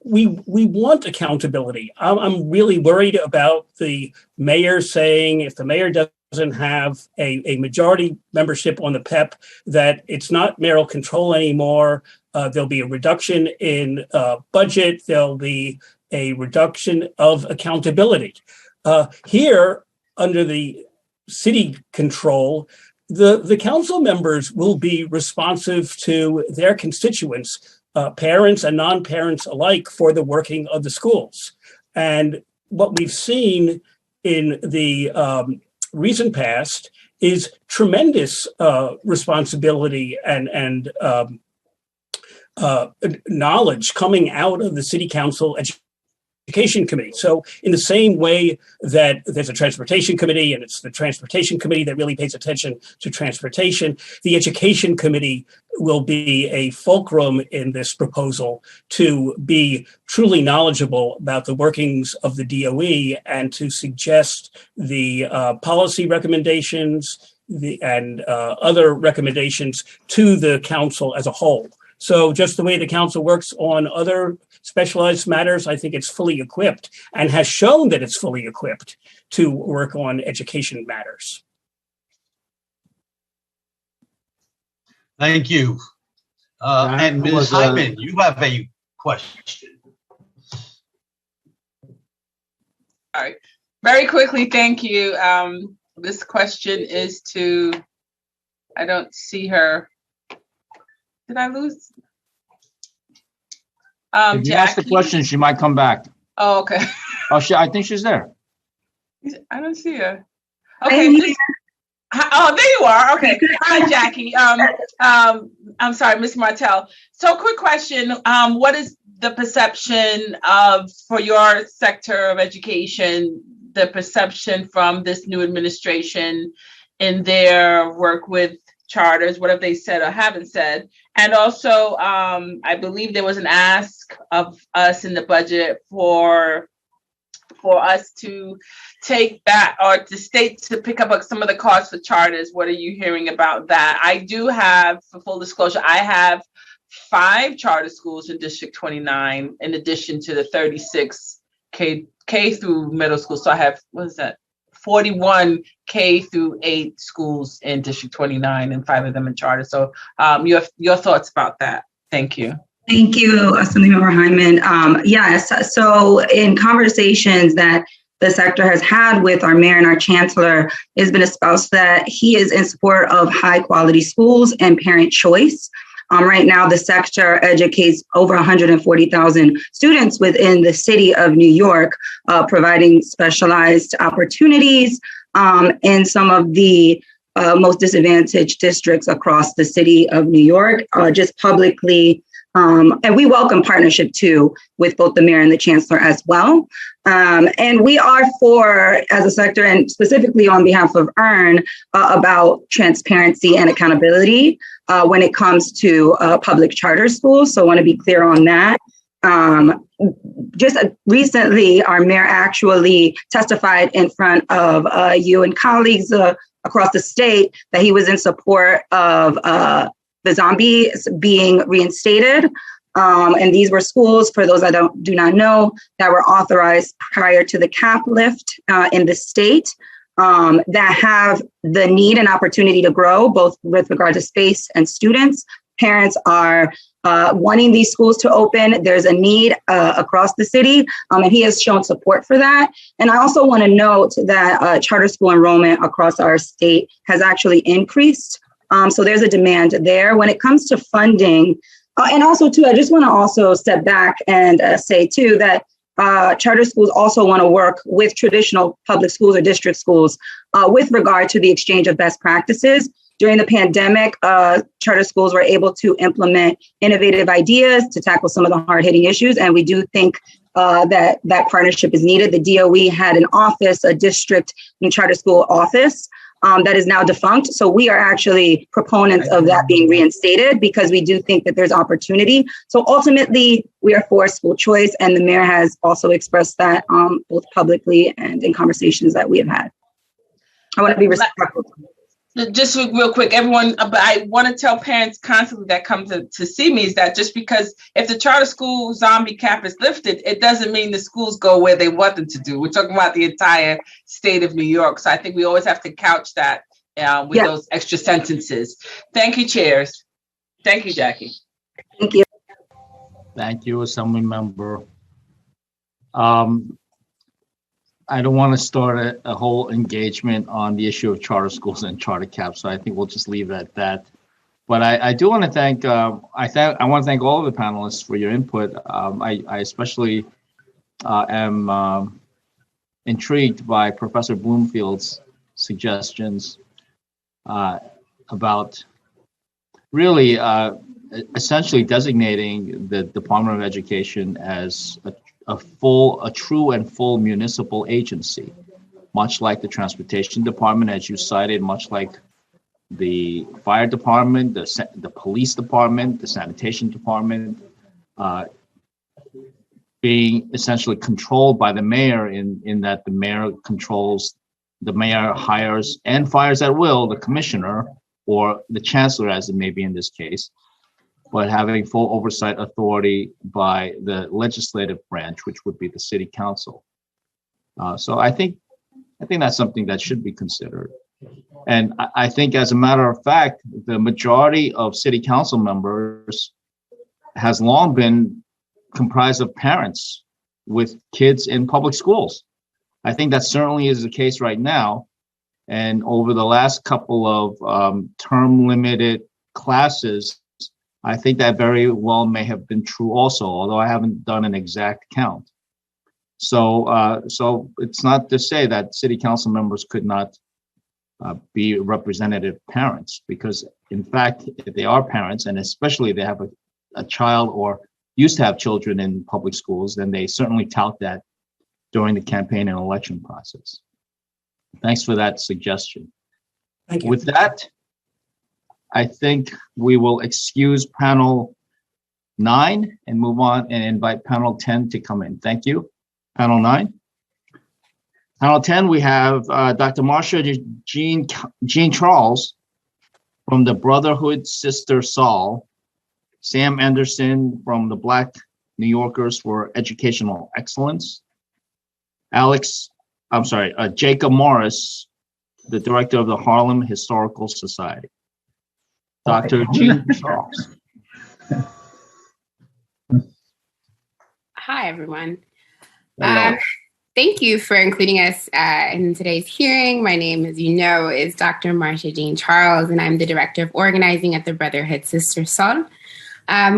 we want accountability. I'm really worried about the mayor saying, if the mayor doesn't have a majority membership on the PEP, that it's not mayoral control anymore. There'll be a reduction in budget. There'll be a reduction of accountability. Here, under the city control, the council members will be responsive to their constituents, parents and non-parents alike, for the working of the schools. And what we've seen in the recent past is tremendous responsibility and knowledge coming out of the city council education committee. So in the same way that there's a transportation committee, and it's the transportation committee that really pays attention to transportation, the education committee will be a fulcrum in this proposal to be truly knowledgeable about the workings of the DOE and to suggest the policy recommendations and other recommendations to the council as a whole. So just the way the council works on other specialized matters, I think it's fully equipped and has shown that it's fully equipped to work on education matters. Thank you. And Ms. Hyman, you have a question. All right. Very quickly, thank you. This question is to, I don't see her. Did I lose? If you ask the question, she might come back. Oh, okay. Oh, I think she's there. I don't see her. Okay. Oh, there you are. Okay. Hi, Jackie. I'm sorry, Ms. Martell. So, quick question. What is the perception of, for your sector of education, the perception from this new administration in their work with charters? What have they said or haven't said? And also, I believe there was an ask of us in the budget for us to take back, or the state to pick up some of the costs for charters. What are you hearing about that? I do have, for full disclosure, I have 5 charter schools in District 29, in addition to the 36 K through middle school. So I have, what is that? 41 K through 8 schools in District 29, and 5 of them in charter. So your thoughts about that. Thank you. Thank you, Assemblymember Hyman. Yes, so in conversations that the sector has had with our mayor and our chancellor, has been espoused that he is in support of high quality schools and parent choice. Right now, the sector educates over 140,000 students within the city of New York, providing specialized opportunities in some of the most disadvantaged districts across the city of New York. Just publicly, And we welcome partnership too with both the mayor and the chancellor as well. And we are for, as a sector, and specifically on behalf of EARN, about transparency and accountability when it comes to public charter schools. So I want to be clear on that. Just recently, our mayor actually testified in front of you and colleagues across the state that he was in support of the zombies being reinstated. And these were schools, for those that do not know, that were authorized prior to the cap lift in the state that have the need and opportunity to grow, both with regard to space and students. Parents are wanting these schools to open. There's a need across the city, and he has shown support for that. And I also want to note that charter school enrollment across our state has actually increased. So there's a demand there. When it comes to funding, and also too, I just want to also step back and say too that charter schools also want to work with traditional public schools or district schools with regard to the exchange of best practices. During the pandemic, charter schools were able to implement innovative ideas to tackle some of the hard-hitting issues, and we do think that partnership is needed. The DOE had an office, a district and charter school office that is now defunct. So we are actually proponents of that being reinstated because we do think that there's opportunity. So ultimately, we are for school choice, and the mayor has also expressed that both publicly and in conversations that we have had. I want to be respectful. Just real quick, everyone, but I want to tell parents constantly that come to see me is that just because if the charter school zombie cap is lifted, it doesn't mean the schools go where they want them to do. We're talking about the entire state of New York. So I think we always have to couch that with those extra sentences. Thank you, chairs. Thank you, Jackie. Thank you. Thank you, Assembly Member. I don't want to start a whole engagement on the issue of charter schools and charter caps, so I think we'll just leave it at that. But I do want to thank I want to thank all of the panelists for your input. I especially am intrigued by Professor Bloomfield's suggestions about really essentially designating the Department of Education as a true and full municipal agency, much like the Transportation Department, as you cited, much like the Fire Department, the Police Department, the Sanitation Department, being essentially controlled by the mayor in that the mayor hires and fires at will the commissioner or the chancellor, as it may be in this case, but having full oversight authority by the legislative branch, which would be the city council. So I think that's something that should be considered. And I think, as a matter of fact, the majority of city council members has long been comprised of parents with kids in public schools. I think that certainly is the case right now. And over the last couple of term limited classes, I think that very well may have been true also, although I haven't done an exact count. So it's not to say that city council members could not be representative parents, because in fact, if they are parents, and especially if they have a child or used to have children in public schools, then they certainly tout that during the campaign and election process. Thanks for that suggestion. Thank you. With that, I think we will excuse panel 9 and move on and invite panel 10 to come in. Thank you. Panel 9. Panel 10, we have Dr. Marsha Jean Charles from the Brotherhood Sister Sol, Sam Anderson from the Black New Yorkers for Educational Excellence, Jacob Morris, the director of the Harlem Historical Society. Dr. Jean Charles. Hi, everyone. Thank you for including us in today's hearing. My name, as you know, is Dr. Marsha Jean Charles, and I'm the Director of Organizing at the Brotherhood Sister Sol.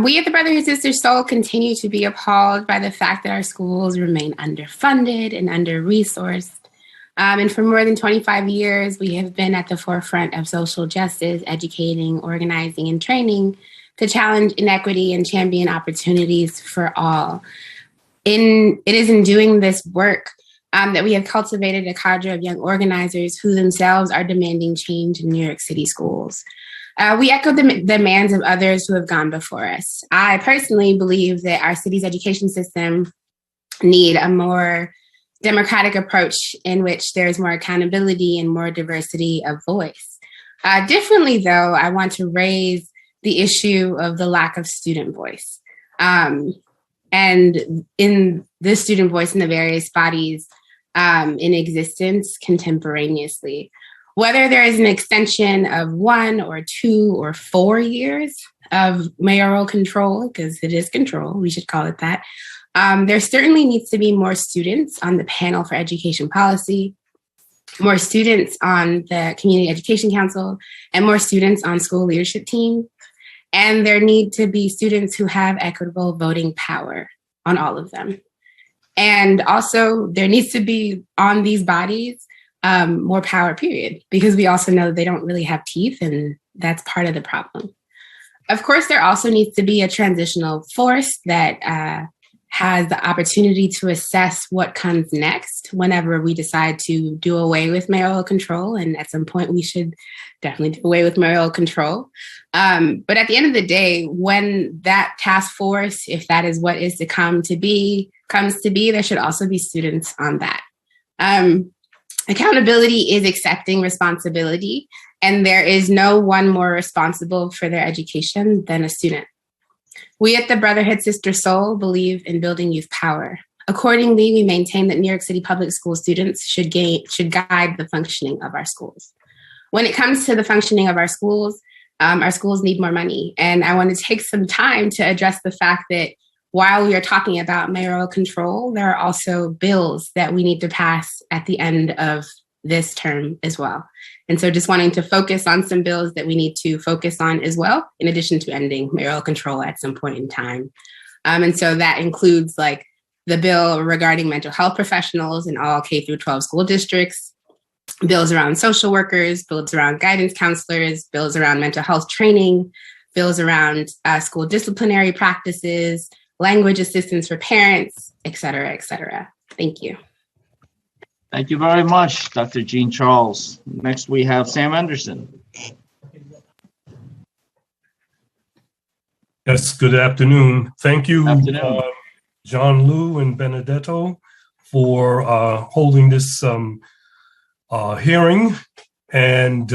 We at the Brotherhood Sister Sol continue to be appalled by the fact that our schools remain underfunded and under-resourced. And for more than 25 years, we have been at the forefront of social justice, educating, organizing, and training to challenge inequity and champion opportunities for all. It is in doing this work that we have cultivated a cadre of young organizers who themselves are demanding change in New York City schools. We echo the demands of others who have gone before us. I personally believe that our city's education system need a more democratic approach in which there is more accountability and more diversity of voice. Differently, though, I want to raise the issue of the lack of student voice. And in this student voice in the various bodies in existence contemporaneously. Whether there is an extension of 1 or 2 or 4 years of mayoral control, because it is control, we should call it that, there certainly needs to be more students on the panel for education policy, more students on the Community Education Council, and more students on school leadership team. And there need to be students who have equitable voting power on all of them. And also there needs to be on these bodies more power, period, because we also know they don't really have teeth, and that's part of the problem. Of course, there also needs to be a transitional force that has the opportunity to assess what comes next whenever we decide to do away with mayoral control. And at some point, we should definitely do away with mayoral control. But at the end of the day, when that task force, if that is what is to come to be, comes to be, there should also be students on that. Accountability is accepting responsibility, and there is no one more responsible for their education than a student. We at the Brotherhood Sister Soul believe in building youth power. Accordingly, we maintain that New York City public school students should guide the functioning of our schools. When it comes to the functioning of our schools need more money. And I want to take some time to address the fact that while we are talking about mayoral control, there are also bills that we need to pass at the end of this term as well. And so just wanting to focus on some bills that we need to focus on as well, in addition to ending mayoral control at some point in time. And so that includes like the bill regarding mental health professionals in all K through 12 school districts, bills around social workers, bills around guidance counselors, bills around mental health training, bills around school disciplinary practices, language assistance for parents, et cetera, et cetera. Thank you. Thank you very much, Dr. Jean Charles. Next, we have Sam Anderson. Yes, good afternoon. Thank you, Afternoon. John Liu and Benedetto, for holding this hearing. And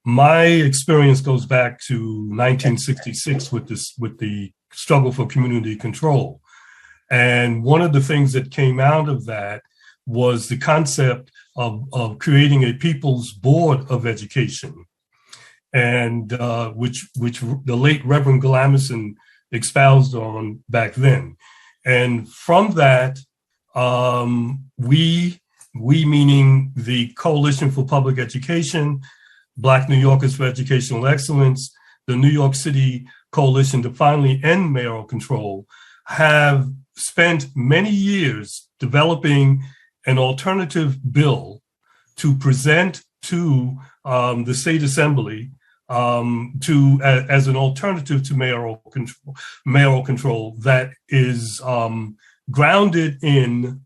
my experience goes back to 1966 with the struggle for community control. And one of the things that came out of that was the concept of creating a People's Board of Education, and which the late Reverend Galamison espoused on back then. And from that, we meaning the Coalition for Public Education, Black New Yorkers for Educational Excellence, the New York City Coalition to Finally End Mayoral Control, have spent many years developing an alternative bill to present to the state assembly as an alternative to mayoral control that is grounded in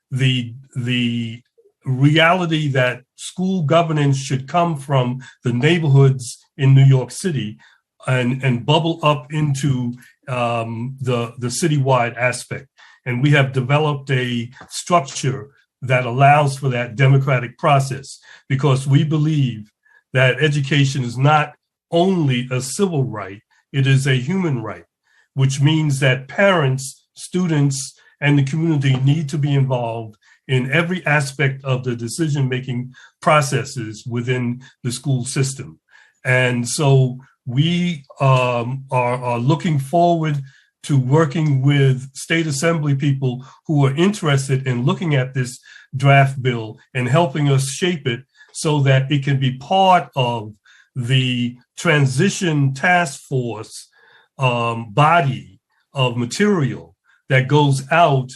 the reality that school governance should come from the neighborhoods in New York City and bubble up into the citywide aspect. And we have developed a structure that allows for that democratic process, because we believe that education is not only a civil right, it is a human right, which means that parents, students, and the community need to be involved in every aspect of the decision-making processes within the school system. And so we are looking forward to working with state assembly people who are interested in looking at this draft bill and helping us shape it so that it can be part of the transition task force body of material that goes out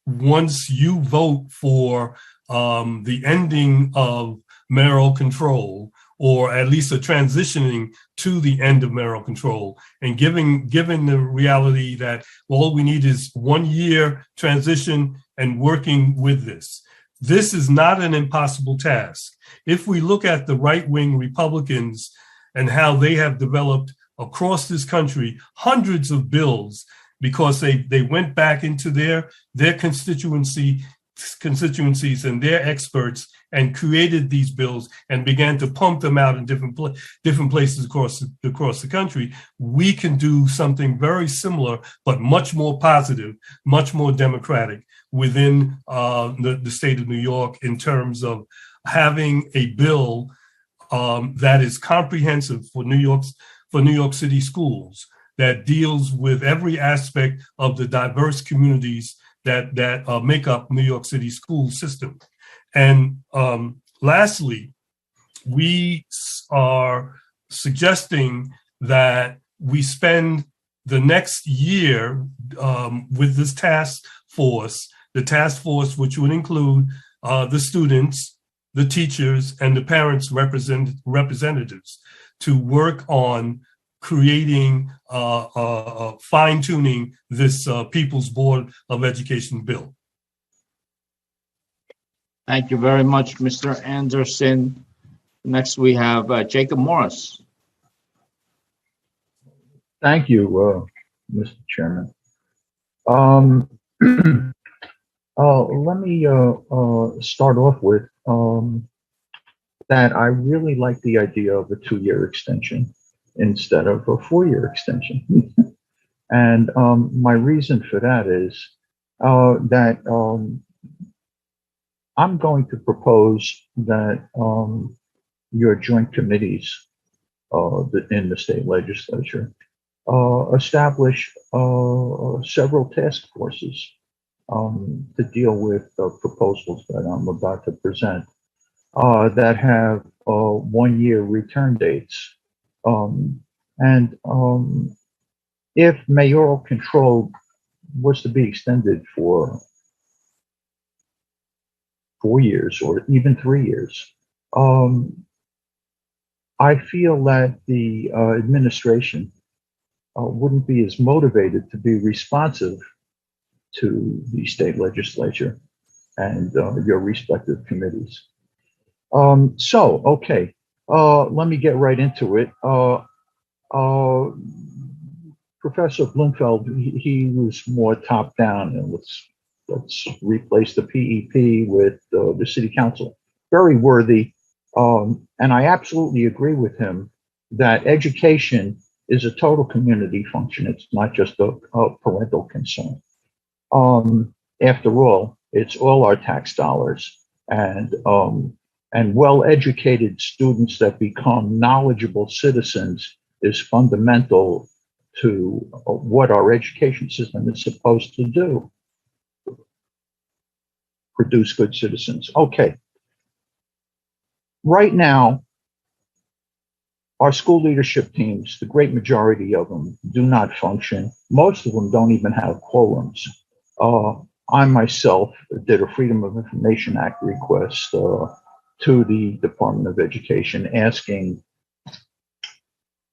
once you vote for the ending of mayoral control or at least a transitioning to the end of mayoral control, and given the reality that all we need is 1 year transition and working with this. This is not an impossible task. If we look at the right-wing Republicans and how they have developed across this country hundreds of bills because they went back into their constituencies and their experts and created these bills and began to pump them out in different places across the country, we can do something very similar, but much more positive, much more democratic within the state of New York in terms of having a bill that is comprehensive for New York City schools, that deals with every aspect of the diverse communities that make up New York City school system. And lastly, we are suggesting that we spend the next year with this task force, which would include the students, the teachers, and the parents' representatives, to work on creating, fine-tuning this People's Board of Education bill. Thank you very much, Mr. Anderson. Next, we have Jacob Morris. Thank you, Mr. Chairman. Let me start off with that I really like the idea of a 2-year extension instead of a 4-year extension. And my reason for that is that I'm going to propose that your joint committees in the state legislature establish several task forces to deal with the proposals that I'm about to present that have 1-year return dates. If mayoral control was to be extended for 4 years or even 3 years, I feel that the administration wouldn't be as motivated to be responsive to the state legislature and your respective committees. Okay, let me get right into it. Professor Bloomfeld, he was more top down, and let's replace the PEP with the city council. Very worthy, and I absolutely agree with him that education is a total community function. It's not just a parental concern. After all, it's all our tax dollars, and well-educated students that become knowledgeable citizens is fundamental to what our education system is supposed to do. Produce good citizens. Okay. Right now, our school leadership teams, the great majority of them, do not function. Most of them don't even have quorums. I myself did a Freedom of Information Act request to the Department of Education asking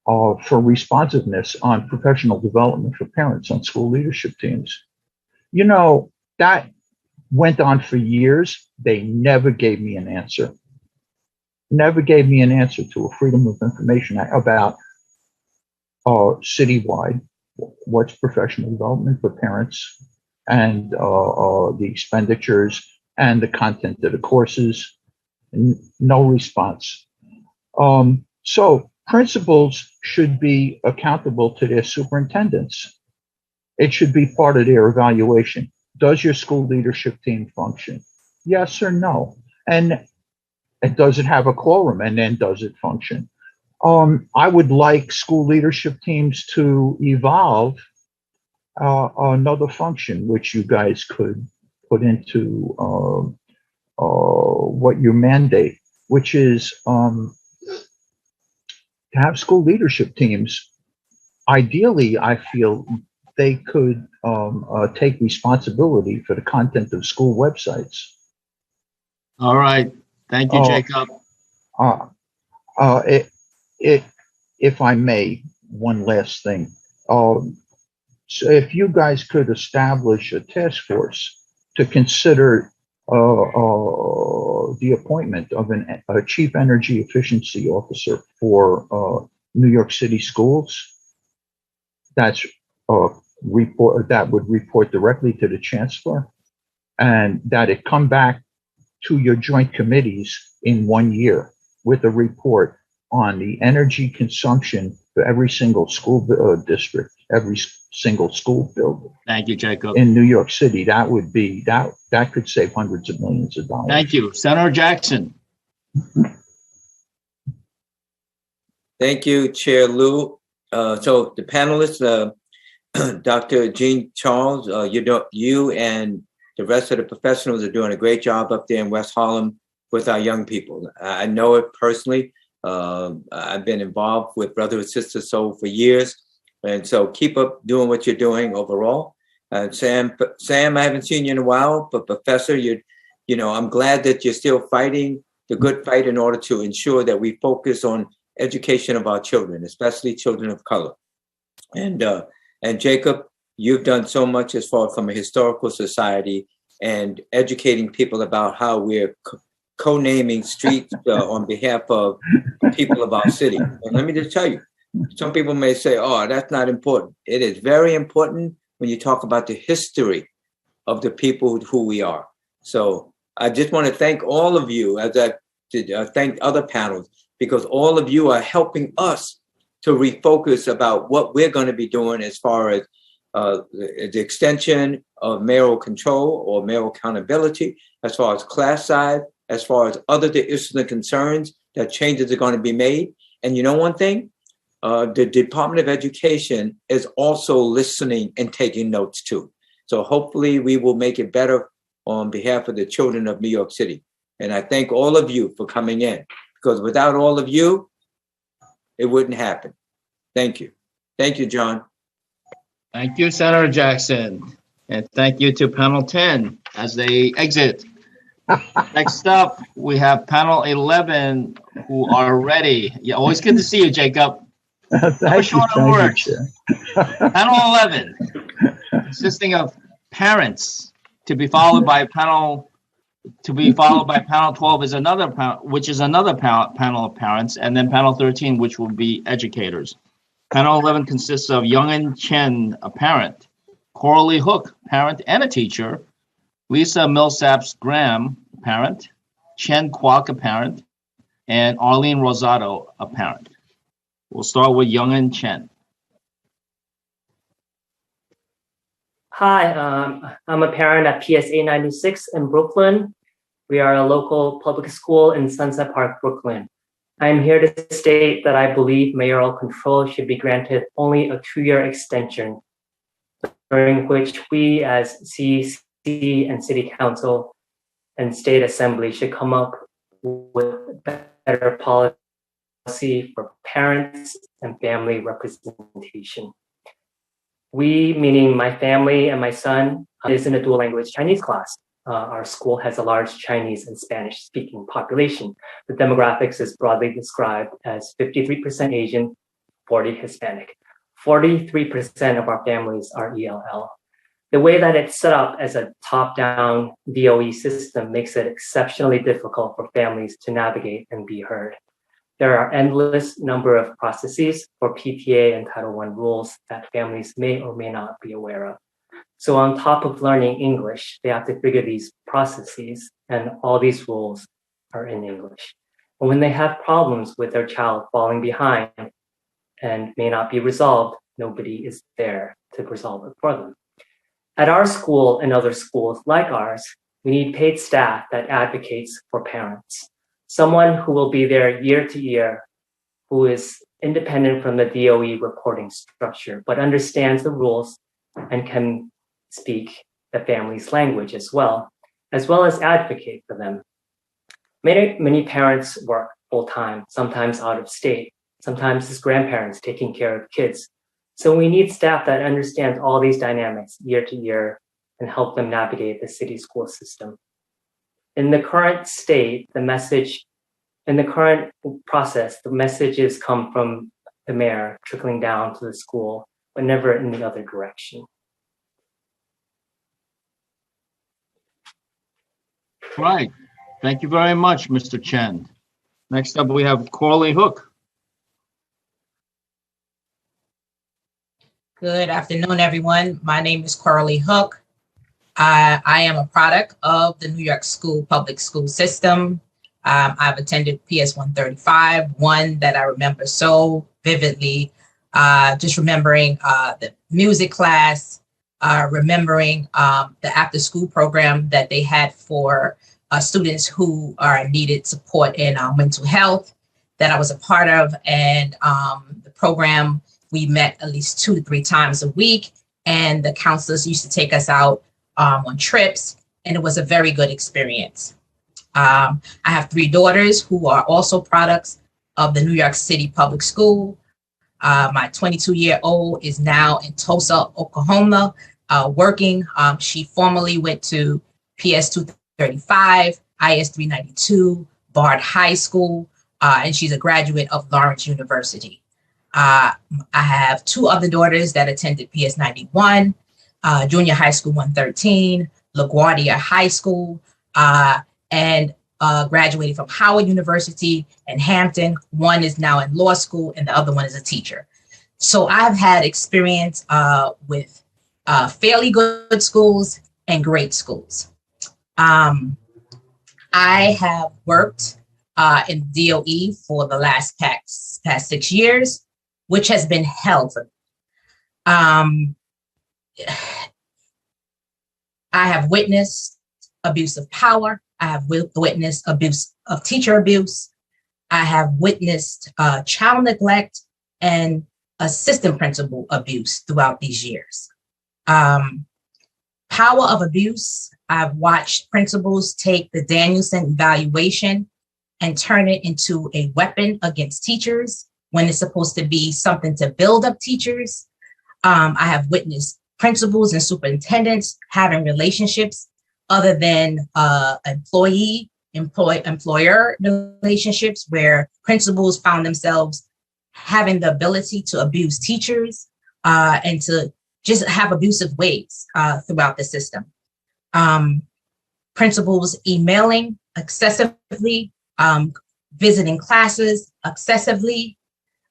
for responsiveness on professional development for parents on school leadership teams. You know, that went on for years. They never gave me an answer. Never gave me an answer to a Freedom of Information Act about citywide, what's professional development for parents, and the expenditures and the content of the courses. No response. So principals should be accountable to their superintendents. It should be part of their evaluation. Does your school leadership team function? Yes or no? And does it have a quorum? And then does it function? I would like school leadership teams to evolve another function, which you guys could put into what you mandate, which is to have school leadership teams. Ideally, I feel they could take responsibility for the content of school websites. All right. Thank you, Jacob. If I may, one last thing. So if you guys could establish a task force to consider the appointment of a chief energy efficiency officer for New York City schools, that's that would report directly to the chancellor, and that it come back to your joint committees in 1 year with a report on the energy consumption for every single school district, every single school building. Thank you, Jacob. In New York City, that would be that could save hundreds of millions of dollars. Thank you, Senator Jackson. Thank you, Chair Lou. So the panelists, Dr. Jean Charles, you and the rest of the professionals are doing a great job up there in West Harlem with our young people. I know it personally. I've been involved with Brother and Sister Soul for years. And so keep up doing what you're doing overall. Sam, I haven't seen you in a while, but Professor, I'm glad that you're still fighting the good fight in order to ensure that we focus on education of our children, especially children of color. And Jacob, you've done so much as far from a historical society and educating people about how we're co-naming streets on behalf of the people of our city. And let me just tell you, some people may say, oh, that's not important. It is very important when you talk about the history of the people who we are. So I just want to thank all of you, as I did thank other panels, because all of you are helping us to refocus about what we're going to be doing as far as the extension of mayoral control or mayoral accountability, as far as class size, as far as other issues and concerns that changes are going to be made. And you know one thing? The Department of Education is also listening and taking notes too. So hopefully we will make it better on behalf of the children of New York City. And I thank all of you for coming in, because without all of you, it wouldn't happen. Thank you. Thank you, John. Thank you, Senator Jackson. And thank you to panel 10 as they exit. Next up, we have panel 11 who are ready. Yeah, always good to see you, Jacob. Thank you, Panel 11, consisting of parents, to be followed by panel 12 is another which is another panel of parents, and then panel 13, which will be educators. Panel 11 consists of Youngin Chen, a parent, Coralie Hook, parent and a teacher, Lisa Millsaps Graham, parent, Chen Kwok, a parent, and Arlene Rosado, a parent. We'll start with Youngin Chen. Hi, I'm a parent at PSA 96 in Brooklyn. We are a local public school in Sunset Park, Brooklyn. I'm here to state that I believe mayoral control should be granted only a 2-year extension, during which we as CEC and City Council and State Assembly should come up with better policy for parents and family representation. We, meaning my family and my son, is in a dual language Chinese class. Our school has a large Chinese and Spanish speaking population. The demographics is broadly described as 53% Asian, 40 Hispanic. 43% of our families are ELL. The way that it's set up as a top-down DOE system makes it exceptionally difficult for families to navigate and be heard. There are endless number of processes for PTA and Title I rules that families may or may not be aware of. So on top of learning English, they have to figure these processes, and all these rules are in English. And when they have problems with their child falling behind and may not be resolved, nobody is there to resolve it for them. At our school and other schools like ours, we need paid staff that advocates for parents. Someone who will be there year to year, who is independent from the DOE reporting structure, but understands the rules and can speak the family's language as well as advocate for them. Many parents work full-time, sometimes out of state, sometimes as grandparents taking care of kids. So we need staff that understands all these dynamics year to year and help them navigate the city school system. In the current state, the message In the current process, the messages come from the mayor trickling down to the school, but never in the other direction. Right. Thank you very much, Mr. Chen. Next up, we have Corley Hook. Good afternoon, everyone. My name is Coralie Hook. I am a product of the New York School public school system. I've attended PS 135, one that I remember so vividly, just remembering the music class, remembering the after school program that they had for students who needed support in mental health that I was a part of. And the program, we met at least 2 to 3 times a week, and the counselors used to take us out on trips, and it was a very good experience. I have 3 daughters who are also products of the New York City public school. My 22-year-old is now in Tulsa, Oklahoma, working. She formerly went to PS 235, IS 392, Bard High School, and she's a graduate of Lawrence University. I have 2 other daughters that attended PS 91, Junior High School 113, LaGuardia High School, and graduated from Howard University and Hampton. One is now in law school and the other one is a teacher. So I've had experience with fairly good schools and great schools. I have worked in DOE for the past 6 years, which has been hell for me. I have witnessed abuse of power. I have witnessed abuse of teacher abuse. I have witnessed child neglect and assistant principal abuse throughout these years. Power of abuse, I've watched principals take the Danielson evaluation and turn it into a weapon against teachers when it's supposed to be something to build up teachers. I have witnessed principals and superintendents having relationships other than employer relationships, where principals found themselves having the ability to abuse teachers and to just have abusive ways throughout the system. Principals emailing excessively, visiting classes excessively,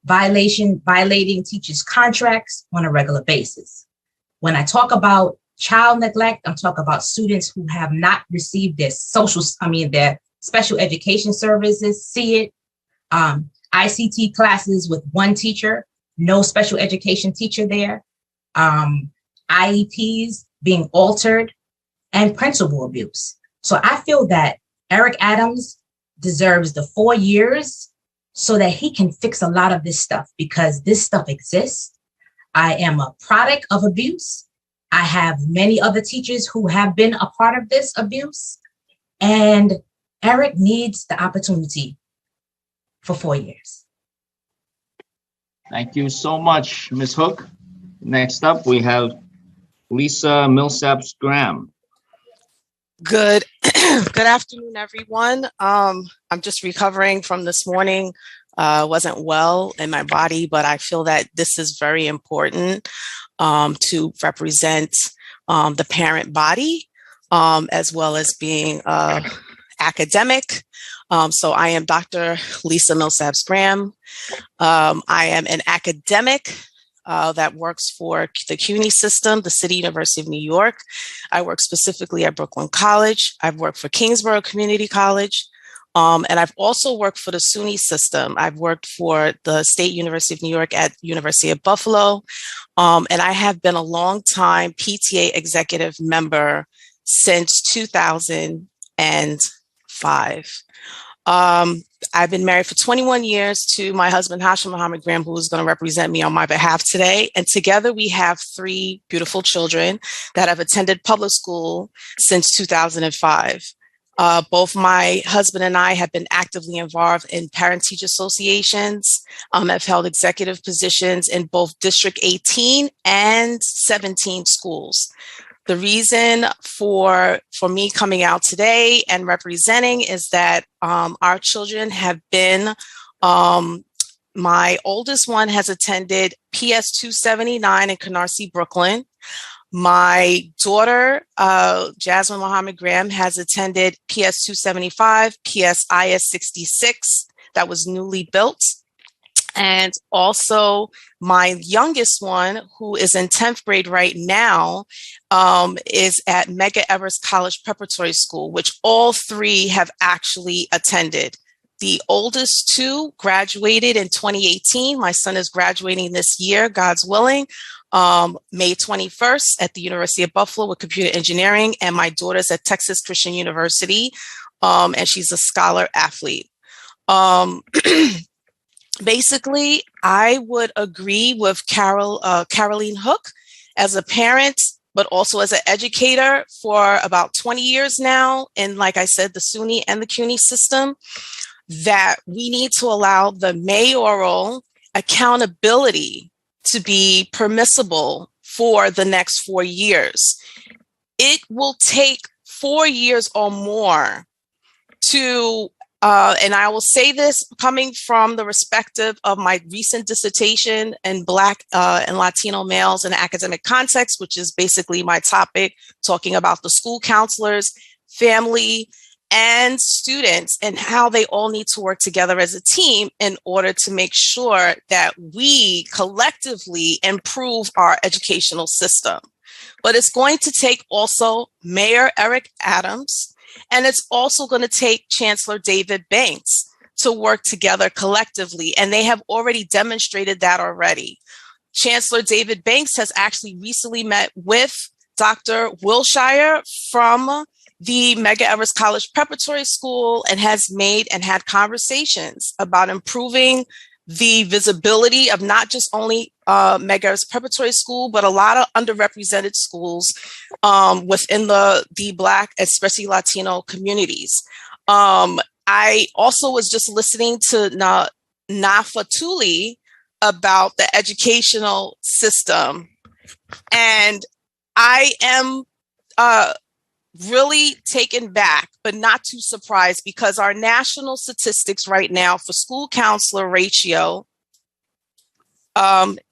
violating teachers' contracts on a regular basis. When I talk about child neglect, I'm talking about students who have not received their their special education services, see it, ICT classes with 1 teacher, no special education teacher there, IEPs being altered, and principal abuse. So I feel that Eric Adams deserves the 4 years so that he can fix a lot of this stuff, because this stuff exists. I am a product of abuse. I have many other teachers who have been a part of this abuse, and Eric needs the opportunity for 4 years. Thank you so much, Ms. Hook. Next up, we have Lisa Millsaps-Graham. Good afternoon, everyone. I'm just recovering from this morning. Wasn't well in my body, but I feel that this is very important to represent the parent body, as well as being academic. So I am Dr. Lisa Millsaps-Graham. I am an academic that works for the CUNY system, the City University of New York. I work specifically at Brooklyn College. I've worked for Kingsborough Community College. And I've also worked for the SUNY system. I've worked for the State University of New York at University of Buffalo. And I have been a long time PTA executive member since 2005. I've been married for 21 years to my husband, Hashim Muhammad Graham, who is going to represent me on my behalf today. And together we have 3 beautiful children that have attended public school since 2005. Both my husband and I have been actively involved in parent-teacher associations, have held executive positions in both District 18 and 17 schools. The reason for me coming out today and representing is that our children have been, my oldest one has attended PS 279 in Canarsie, Brooklyn. My daughter, Jasmine Mohammed Graham, has attended PS 275, PS IS 66, that was newly built. And also my youngest one, who is in 10th grade right now, is at Medgar Evers College Preparatory School, which all three have actually attended. The oldest two graduated in 2018. My son is graduating this year, God's willing, May 21st at the University of Buffalo with computer engineering. And my daughter's at Texas Christian University, and she's a scholar athlete. Basically, I would agree with Caroline Hook as a parent, but also as an educator for about 20 years now. And like I said, the SUNY and the CUNY system, that we need to allow the mayoral accountability to be permissible for the next 4 years. It will take 4 years or more to and I will say this coming from the perspective of my recent dissertation in Black and Latino males in an academic context, which is basically my topic, talking about the school counselors, family, and students, and how they all need to work together as a team in order to make sure that we collectively improve our educational system. But it's going to take also Mayor Eric Adams, and it's also going to take Chancellor David Banks to work together collectively. And they have already demonstrated that already. Chancellor David Banks has actually recently met with Dr. Wilshire from the Medgar Evers College Preparatory School and has made and had conversations about improving the visibility of not just only Medgar Evers Preparatory School, but a lot of underrepresented schools within the Black, especially Latino communities. I also was just listening to Nafa Tuli about the educational system, and I am really taken back, but not too surprised, because our national statistics right now for school counselor ratio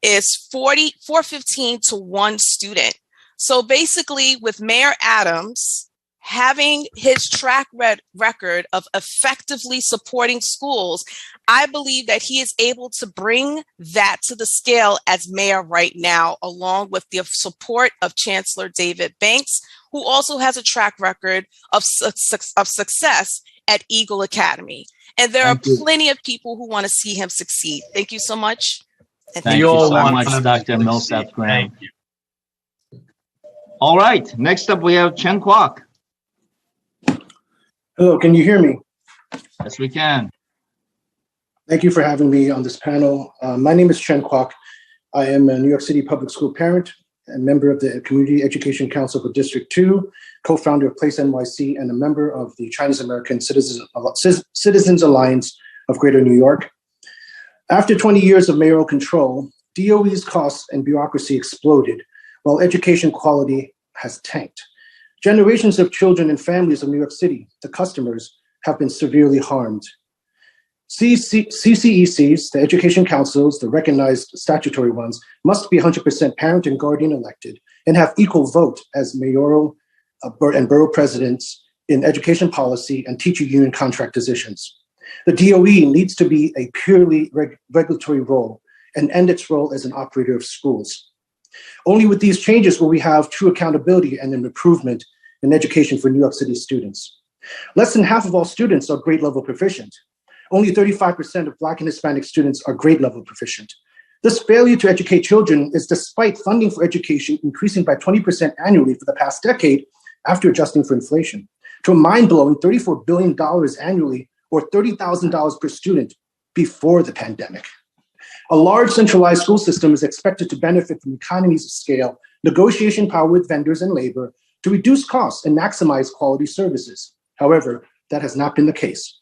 is 415 to 1 student. So basically, with Mayor Adams having his track record of effectively supporting schools, I believe that he is able to bring that to the scale as mayor right now, along with the support of Chancellor David Banks, who also has a track record of success at Eagle Academy. And there are plenty of people who want to see him succeed. Thank you so much. And Thank you so much, Dr. Millsap Graham. All right, next up we have Chen Kwok. Hello, can you hear me? Yes, we can. Thank you for having me on this panel. My name is Chen Kwok. I am a New York City public school parent and member of the Community Education Council for District 2, co-founder of Place NYC, and a member of the Chinese American Citizens Alliance of Greater New York. After 20 years of mayoral control, DOE's costs and bureaucracy exploded, while education quality has tanked. Generations of children and families of New York City, the customers, have been severely harmed. CCECs, the education councils, the recognized statutory ones, must be 100% parent and guardian elected and have equal vote as mayoral and borough presidents in education policy and teacher union contract decisions. The DOE needs to be a purely regulatory role and end its role as an operator of schools. Only with these changes will we have true accountability and an improvement in education for New York City students. Less than half of all students are grade level proficient. Only 35% of Black and Hispanic students are grade level proficient. This failure to educate children is despite funding for education increasing by 20% annually for the past decade after adjusting for inflation, to a mind-blowing $34 billion annually, or $30,000 per student before the pandemic. A large centralized school system is expected to benefit from economies of scale, negotiation power with vendors and labor to reduce costs and maximize quality services. However, that has not been the case.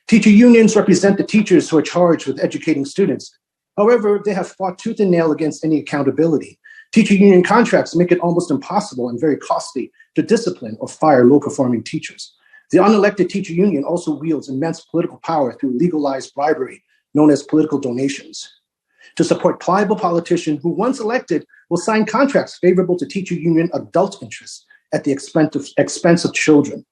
Teacher unions represent the teachers who are charged with educating students. However, they have fought tooth and nail against any accountability. Teacher union contracts make it almost impossible and very costly to discipline or fire low-performing teachers. The unelected teacher union also wields immense political power through legalized bribery, known as political donations, to support pliable politicians who, once elected, will sign contracts favorable to teacher union adult interests at the expense of children.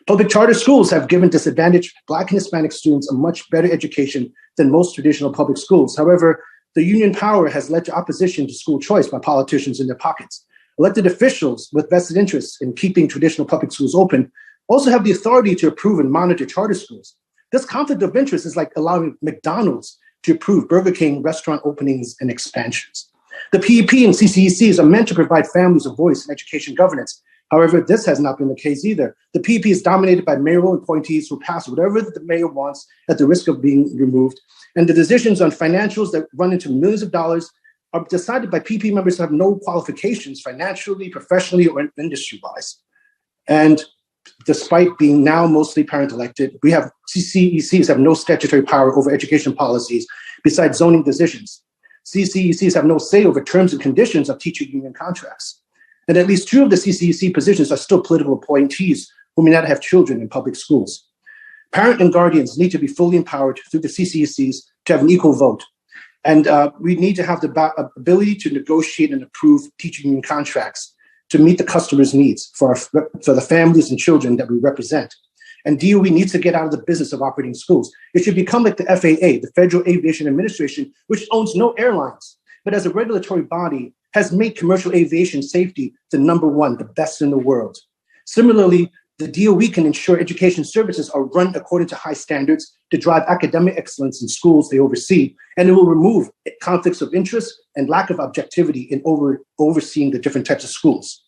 Public charter schools have given disadvantaged Black and Hispanic students a much better education than most traditional public schools. However, the union power has led to opposition to school choice by politicians in their pockets. Elected officials with vested interests in keeping traditional public schools open also have the authority to approve and monitor charter schools. This conflict of interest is like allowing McDonald's to approve Burger King restaurant openings and expansions. The PEP and CCECs are meant to provide families a voice in education governance. However, this has not been the case either. The PEP is dominated by mayoral appointees who pass whatever the mayor wants at the risk of being removed. And the decisions on financials that run into millions of dollars are decided by PEP members who have no qualifications financially, professionally, or industry-wise. And despite being now mostly parent-elected, we have CCECs have no statutory power over education policies besides zoning decisions. CCECs have no say over terms and conditions of teacher union contracts. And at least 2 of the CCEC positions are still political appointees who may not have children in public schools. Parent and guardians need to be fully empowered through the CCECs to have an equal vote. And we need to have the ability to negotiate and approve teacher union contracts to meet the customer's needs for the families and children that we represent. And DOE needs to get out of the business of operating schools. It should become like the FAA, the Federal Aviation Administration, which owns no airlines, but as a regulatory body has made commercial aviation safety the #1, the best in the world. Similarly, the DOE can ensure education services are run according to high standards to drive academic excellence in schools they oversee, and it will remove conflicts of interest and lack of objectivity in overseeing the different types of schools.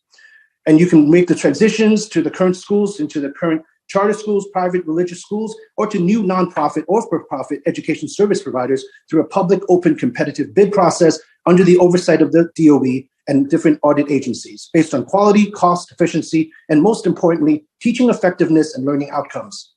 And you can make the transitions to the current schools into the current charter schools, private religious schools, or to new nonprofit or for-profit education service providers through a public, open, competitive bid process under the oversight of the DOE and different audit agencies based on quality, cost, efficiency, and most importantly, teaching effectiveness and learning outcomes.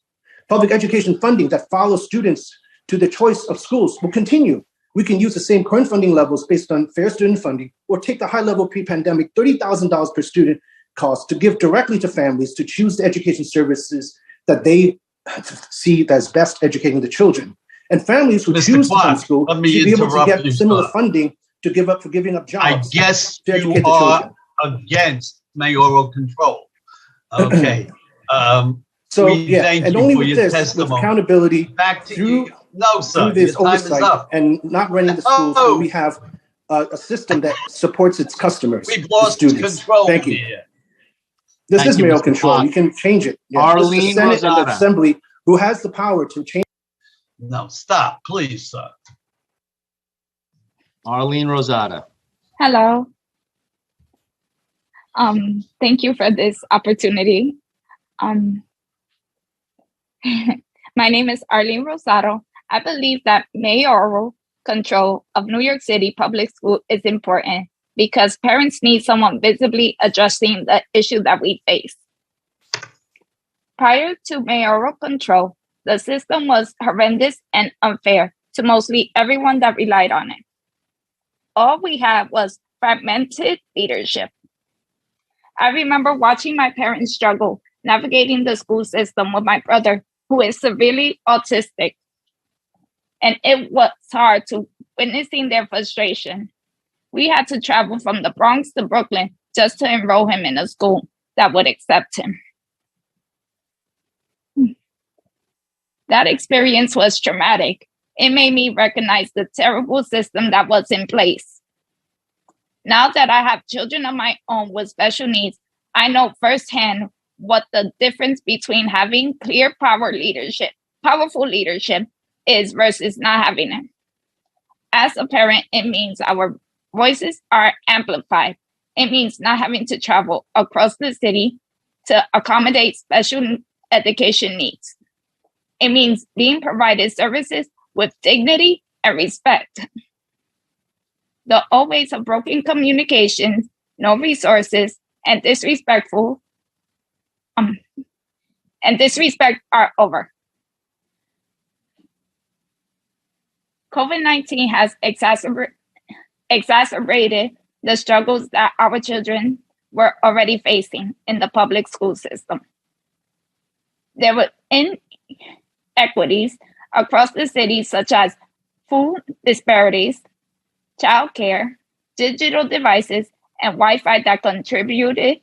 Public education funding that follows students to the choice of schools will continue. We can use the same current funding levels based on fair student funding, or take the high-level pre-pandemic $30,000 per student cost to give directly to families to choose the education services that they see as best educating the children. And families who choose to homeschool should be able to get similar funding to give up for giving up jobs. I guess to educate you the are children. against mayoral control. Okay. So we yeah, thank and you only for with your this, testimony. with accountability, Back to through, you. No, sir. through this Your time is oversight up. and not running the schools, where we have a system that supports its customers, We've the lost students. control Thank you. here. This Thank is you, mayoral Mr. control. Bach. You can change it. Yeah, this is the Arlene Senate and the Rosada. Assembly who has the power to change. No, stop, please, sir. Arlene Rosada. Hello. Thank you for this opportunity. My name is Arlene Rosado. I believe that mayoral control of New York City public school is important because parents need someone visibly addressing the issue that we face. Prior to mayoral control, the system was horrendous and unfair to mostly everyone that relied on it. All we had was fragmented leadership. I remember watching my parents struggle navigating the school system with my brother, who is severely autistic. And it was hard to witnessing their frustration. We had to travel from the Bronx to Brooklyn just to enroll him in a school that would accept him. That experience was traumatic. It made me recognize the terrible system that was in place. Now that I have children of my own with special needs, I know firsthand what the difference between having clear powerful leadership is versus not having it. As a parent, it means our voices are amplified. It means not having to travel across the city to accommodate special education needs. It means being provided services with dignity and respect. The old ways of broken communications, no resources, and disrespect are over. COVID-19 has exacerbated the struggles that our children were already facing in the public school system. There were inequities across the city, such as food disparities, childcare, digital devices, and Wi-Fi that contributed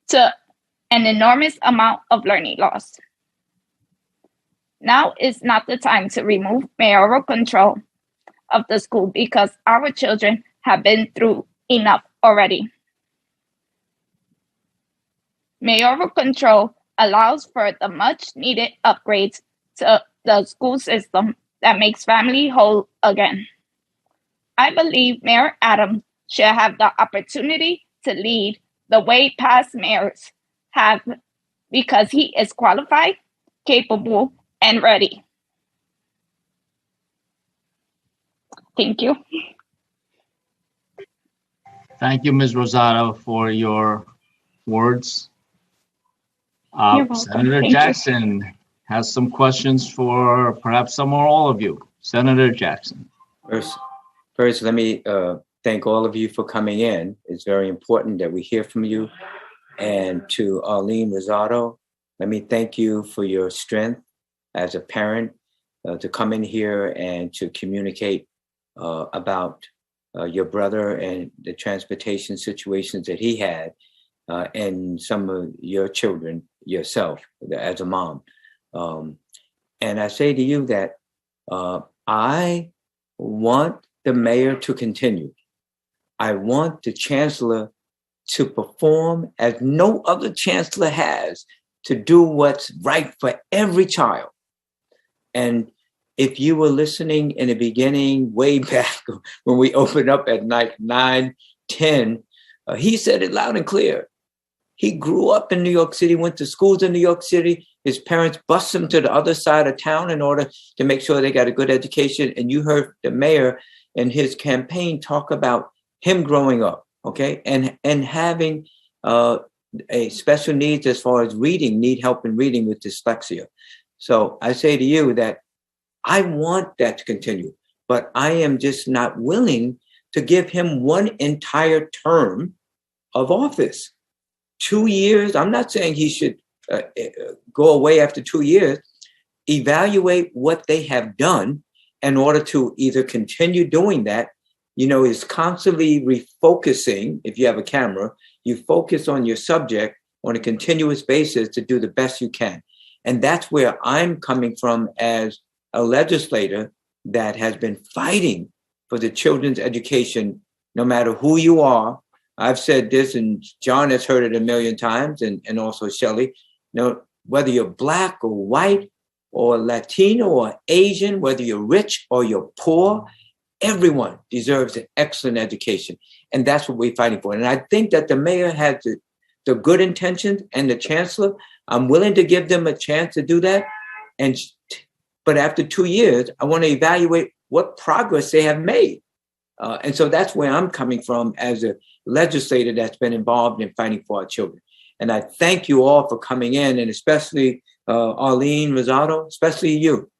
to an enormous amount of learning loss. Now is not the time to remove mayoral control of the school because our children have been through enough already. Mayoral control allows for the much needed upgrades to the school system that makes family whole again. I believe Mayor Adams should have the opportunity to lead the way past mayors have because he is qualified, capable, and ready. Thank you. Thank you, Ms. Rosado, for your words. You're welcome. Senator Thank you. Jackson has some questions for perhaps some or all of you. Senator Jackson. First, let me thank all of you for coming in. It's very important that we hear from you. And to Arlene Rosado, let me thank you for your strength as a parent to come in here and to communicate about your brother and the transportation situations that he had and some of your children yourself as a mom. And I say to you that I want the mayor to continue. I want the chancellor to perform as no other chancellor has, to do what's right for every child. And if you were listening in the beginning, way back when we opened up at night 9-10, he said it loud and clear. He grew up in New York City, went to schools in New York City. His parents bused him to the other side of town in order to make sure they got a good education. And you heard the mayor in his campaign talk about him growing up, okay, and having a special needs as far as reading, need help in reading with dyslexia. So I say to you that I want that to continue, but I am just not willing to give him one entire term of office. 2 years, I'm not saying he should go away after 2 years. Evaluate what they have done in order to either continue doing that, is constantly refocusing. If you have a camera, you focus on your subject on a continuous basis to do the best you can. And that's where I'm coming from as a legislator that has been fighting for the children's education, no matter who you are. I've said this, and John has heard it a million times, and also Shelley, whether you're Black or white or Latino or Asian, whether you're rich or you're poor, everyone deserves an excellent education. And that's what we're fighting for. And I think that the mayor has the good intentions, and the chancellor, I'm willing to give them a chance to do that. But after 2 years, I want to evaluate what progress they have made. And so that's where I'm coming from as a legislator that's been involved in fighting for our children. And I thank you all for coming in, and especially Arlene Rosado, especially you,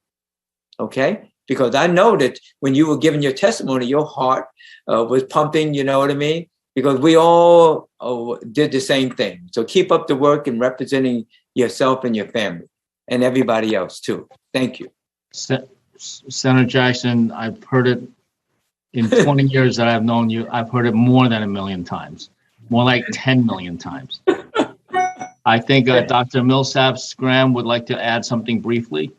okay? Because I know that when you were giving your testimony, your heart was pumping, you know what I mean? Because we all did the same thing. So keep up the work in representing yourself and your family and everybody else too. Thank you. Senator Jackson, I've heard it in 20 years that I've known you. I've heard it more than 1 million times, more like 10 million times. I think Dr. Millsap-Graham would like to add something briefly.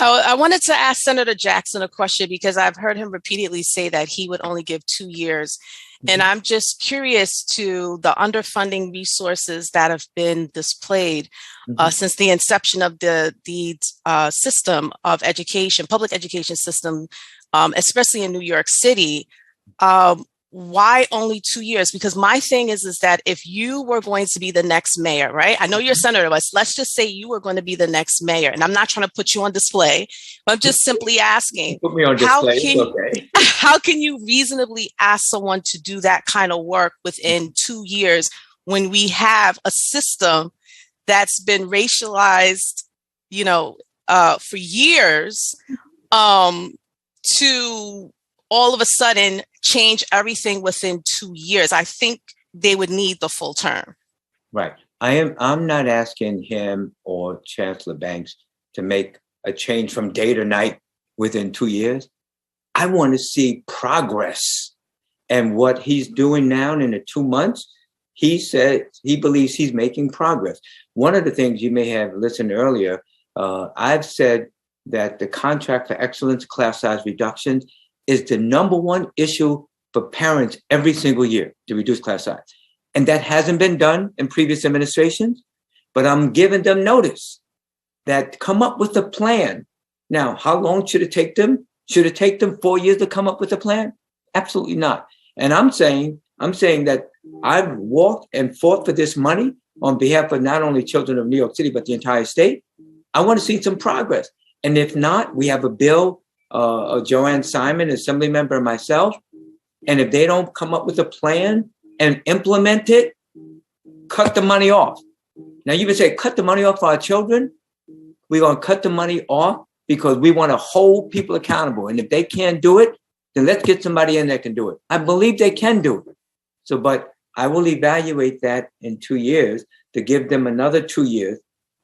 I wanted to ask Senator Jackson a question because I've heard him repeatedly say that he would only give 2 years. And I'm just curious to the underfunding resources that have been displayed since the inception of the system of education, public education system, especially in New York City. Why only 2 years? Because my thing is that if you were going to be the next mayor, right? I know you're a senator, but let's just say you were going to be the next mayor. And I'm not trying to put you on display, but I'm just simply asking, put me on display. How can you reasonably ask someone to do that kind of work within 2 years when we have a system that's been racialized, for years, to all of a sudden change everything within 2 years. I think they would need the full term. Right. I'm not asking him or Chancellor Banks to make a change from day to night within 2 years. I want to see progress. And what he's doing now in the 2 months, he said he believes he's making progress. One of the things you may have listened earlier, I've said that the contract for excellence class size reductions is the number one issue for parents every single year to reduce class size. And that hasn't been done in previous administrations, but I'm giving them notice that come up with a plan. Now, how long should it take them? Should it take them 4 years to come up with a plan? Absolutely not. And I'm saying that I've walked and fought for this money on behalf of not only children of New York City, but the entire state. I want to see some progress. And if not, we have a bill, Joanne Simon, Assembly member, and myself. And if they don't come up with a plan and implement it, cut the money off. Now you would say, cut the money off for our children. We're going to cut the money off because we want to hold people accountable. And if they can't do it, then let's get somebody in that can do it. I believe they can do it. So, but I will evaluate that in 2 years to give them another 2 years,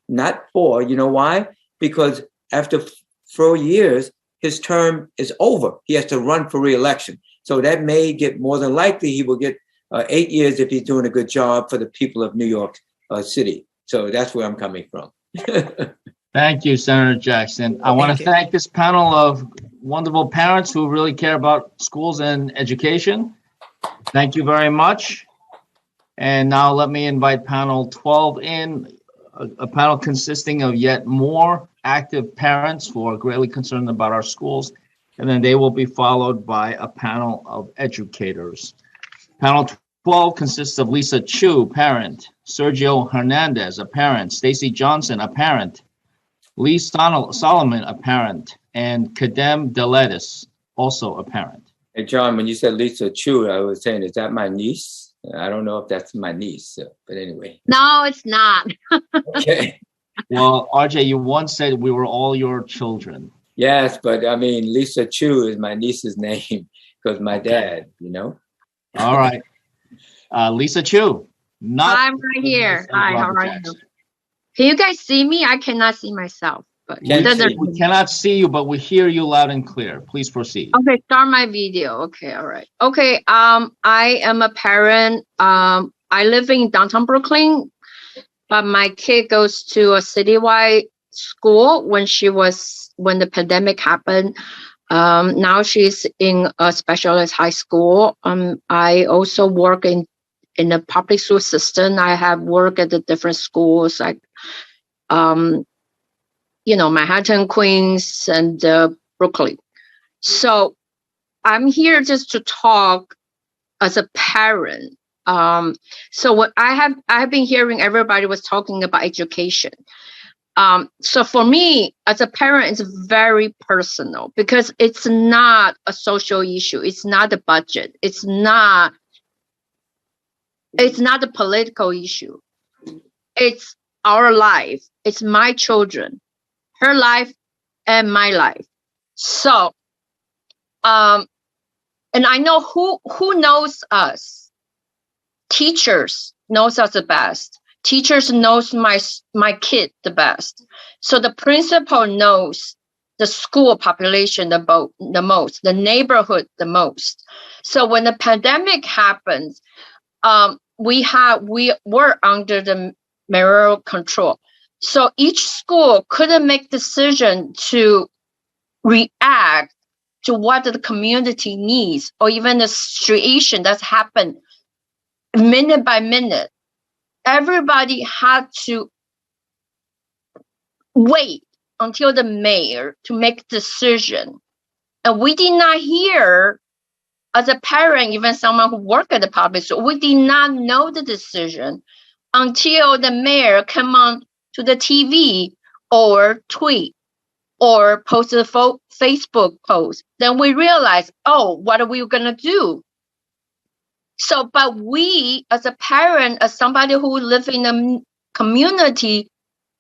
not 4. You know why? Because after 4 years, his term is over. He has to run for re-election. So that may get, more than likely, he will get 8 years if he's doing a good job for the people of New York City. So that's where I'm coming from. Thank you, Senator Jackson. I want to thank this panel of wonderful parents who really care about schools and education. Thank you very much. And now let me invite panel 12 in, a panel consisting of yet more active parents who are greatly concerned about our schools. And then they will be followed by a panel of educators. Panel 12 consists of Lisa Chu, parent, Sergio Hernandez, a parent, Stacy Johnson, a parent, Lee Solomon, a parent, and Kadem Deletis, also a parent. Hey, John, when you said Lisa Chu, I was saying, is that my niece? I don't know if that's my niece, but anyway. No, it's not. Okay. Well, RJ, you once said we were all your children. Yes, but I mean, Lisa Chu is my niece's name because my dad, you know. All right. Lisa Chu. I'm right here. Hi, how are you? Can you guys see me? I cannot see myself. But we cannot see you, but we hear you loud and clear. Please proceed. Okay, start my video. Okay, all right. Okay, I am a parent. I live in downtown Brooklyn, but my kid goes to a citywide school when the pandemic happened. Now she's in a specialized high school. I also work in the public school system. I have worked at the different schools like Manhattan, Queens, and Brooklyn. So I'm here just to talk as a parent. So what I've been hearing everybody was talking about education. So for me, as a parent, it's very personal because it's not a social issue. It's not a budget. It's not a political issue. It's our life. It's my children, her life, and my life. So, and I know who knows us. Teachers knows us the best. Teachers knows my kid the best. So the principal knows the school population the most, the neighborhood the most. So when the pandemic happens, we were under the mayoral control. So each school couldn't make decision to react to what the community needs or even the situation that's happened minute by minute. Everybody had to wait until the mayor to make a decision. And we did not hear, as a parent, even someone who worked at the public school, we did not know the decision until the mayor came on to the TV or tweet or posted a Facebook post. Then we realized, what are we going to do? So, but we, as a parent, as somebody who lived in a community,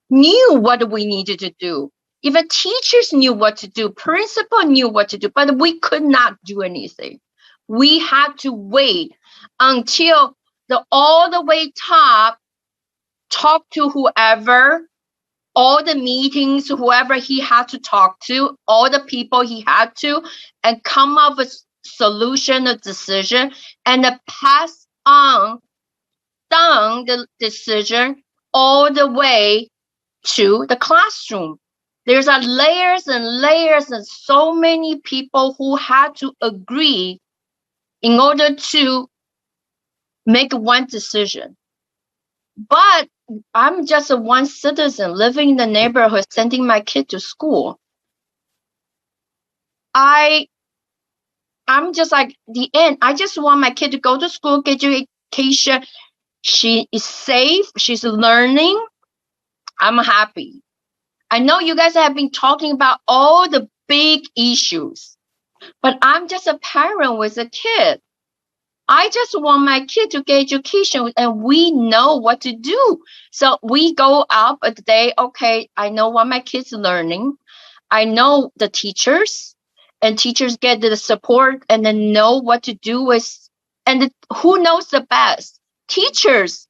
knew what we needed to do. Even teachers knew what to do, principal knew what to do, but we could not do anything. We had to wait until all the way top, talk to whoever, all the meetings, whoever he had to talk to, all the people he had to, and come up with a solution, a decision, and pass on down the decision all the way to the classroom. There's layers and layers and so many people who had to agree in order to make one decision. But I'm just a one citizen living in the neighborhood, sending my kid to school. I'm just like the end. I just want my kid to go to school, get education. She is safe. She's learning. I'm happy. I know you guys have been talking about all the big issues, but I'm just a parent with a kid. I just want my kid to get education, and we know what to do. So we go up a day, okay, I know what my kid's learning. I know the teachers, and teachers get the support and then know what to do with, and who knows the best? Teachers,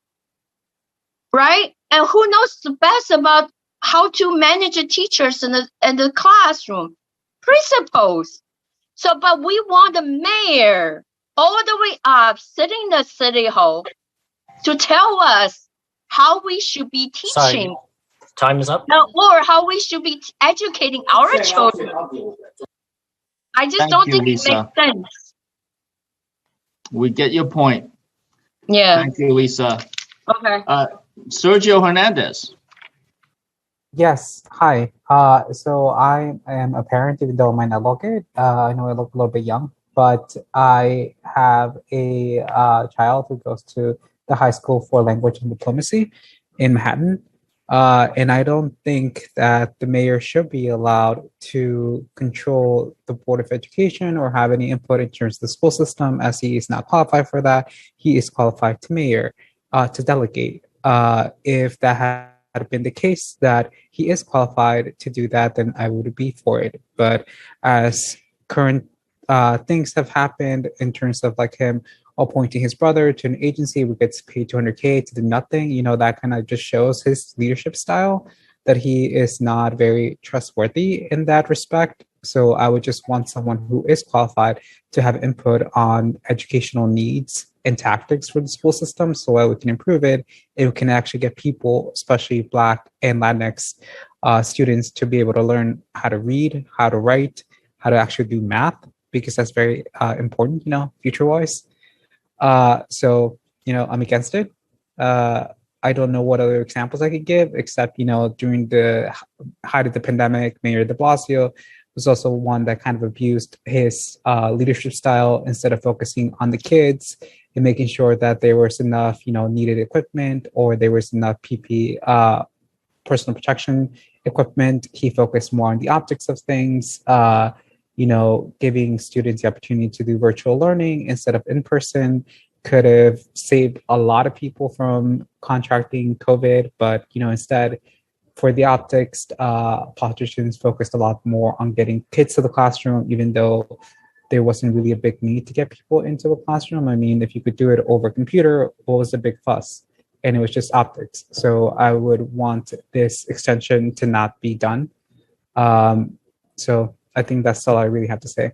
right? And who knows the best about how to manage the teachers in the classroom? Principals. So, but we want the mayor all the way up, sitting in the city hall, to tell us how we should be teaching. Sorry, time is up. Or how we should be educating our children. I just don't think it makes sense. We get your point. Yeah. Thank you, Lisa. Okay. Sergio Hernandez. Yes. Hi. So I am a parent, even though I might not look it. I know I look a little bit young, but I have a child who goes to the High School for Language and Diplomacy in Manhattan. And I don't think that the mayor should be allowed to control the Board of Education or have any input in terms of the school system, as he is not qualified for that. He is qualified to delegate. If that had been the case, that he is qualified to do that, then I would be for it. But as current things have happened in terms of like him appointing his brother to an agency who gets paid $200K to do nothing, that kind of just shows his leadership style, that he is not very trustworthy in that respect. So I would just want someone who is qualified to have input on educational needs and tactics for the school system, so that we can improve it and we can actually get people, especially Black and Latinx students, to be able to learn how to read, how to write, how to actually do math, because that's very important, future-wise. So, I'm against it. I don't know what other examples I could give, except, during the height of the pandemic, Mayor de Blasio was also one that kind of abused his leadership style instead of focusing on the kids and making sure that there was enough, needed equipment, or there was enough personal protection equipment. He focused more on the optics of things, giving students the opportunity to do virtual learning instead of in person could have saved a lot of people from contracting COVID. But, instead, for the optics, politicians focused a lot more on getting kids to the classroom, even though there wasn't really a big need to get people into the classroom. I mean, if you could do it over a computer, what was the big fuss? And it was just optics. So I would want this extension to not be done. So I think that's all I really have to say.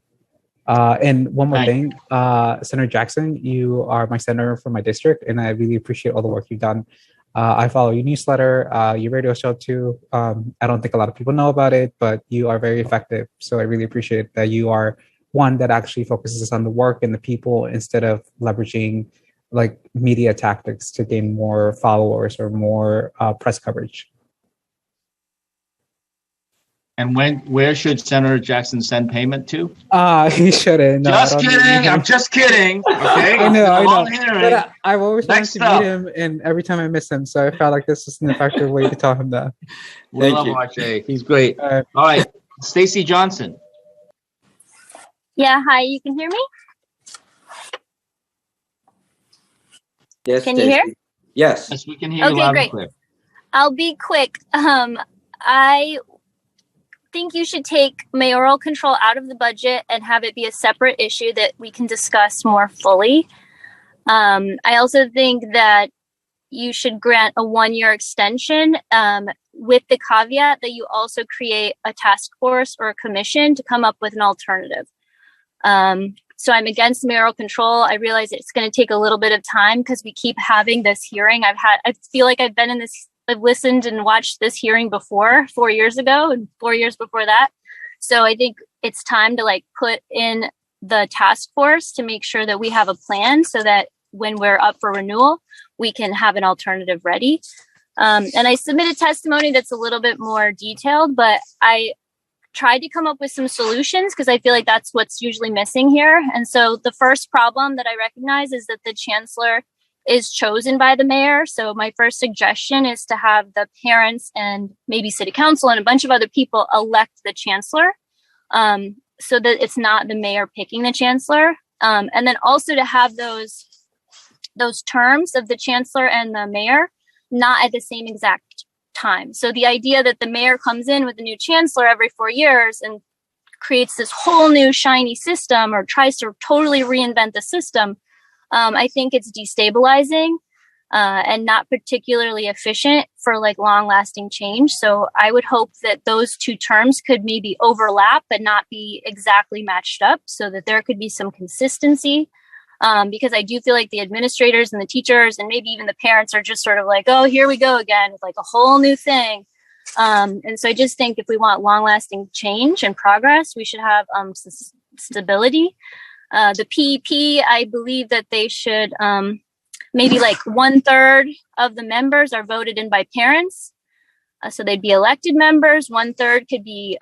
And one more thing, Senator Jackson, you are my senator for my district, and I really appreciate all the work you've done. I follow your newsletter, your radio show too. I don't think a lot of people know about it, but you are very effective. So I really appreciate that you are one that actually focuses on the work and the people instead of leveraging like media tactics to gain more followers or more press coverage. And where should Senator Jackson send payment to? He shouldn't. No, just kidding. I'm just kidding. Okay. I know. Hearing. But I've always wanted to meet him, and every time I miss him, so I felt like this was an effective way to tell him that. We love RJ. He's great. All right, Stacey Johnson. Yeah. Hi. You can hear me? Yes. Can you hear? Yes. Yes, we can hear you loud and clear. I'll be quick. think you should take mayoral control out of the budget and have it be a separate issue that we can discuss more fully. I also think that you should grant a 1-year extension with the caveat that you also create a task force or a commission to come up with an alternative. So I'm against mayoral control. I realize it's going to take a little bit of time because we keep having this hearing. I feel like I've listened and watched this hearing before 4 years ago and 4 years before that. So I think it's time to put in the task force to make sure that we have a plan so that when we're up for renewal, we can have an alternative ready. And I submitted testimony that's a little bit more detailed, but I tried to come up with some solutions because I feel like that's what's usually missing here. And so the first problem that I recognize is that the chancellor is chosen by the mayor. So my first suggestion is to have the parents and maybe city council and a bunch of other people elect the chancellor, so that it's not the mayor picking the chancellor. And then also to have those terms of the chancellor and the mayor not at the same exact time. So the idea that the mayor comes in with a new chancellor every 4 years and creates this whole new shiny system or tries to totally reinvent the system, I think it's destabilizing and not particularly efficient for long lasting change. So I would hope that those two terms could maybe overlap but not be exactly matched up so that there could be some consistency. Because I do feel like the administrators and the teachers and maybe even the parents are just sort of oh, here we go again with a whole new thing. And so I just think if we want long lasting change and progress, we should have stability. The PEP, I believe that they should maybe 1/3 of the members are voted in by parents. So they'd be elected members. 1/3 could be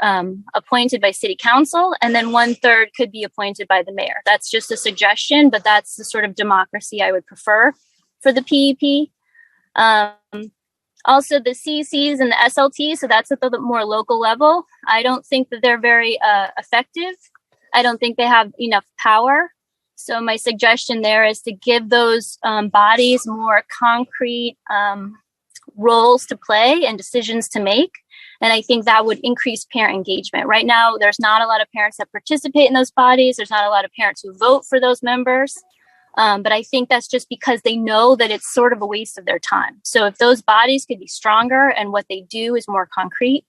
appointed by city council, and then 1/3 could be appointed by the mayor. That's just a suggestion, but that's the sort of democracy I would prefer for the PEP. Also, the CCs and the SLT, so that's at the more local level. I don't think that they're very effective. I don't think they have enough power. So my suggestion there is to give those bodies more concrete roles to play and decisions to make. And I think that would increase parent engagement. Right now, there's not a lot of parents that participate in those bodies. There's not a lot of parents who vote for those members. But I think that's just because they know that it's sort of a waste of their time. So if those bodies could be stronger and what they do is more concrete,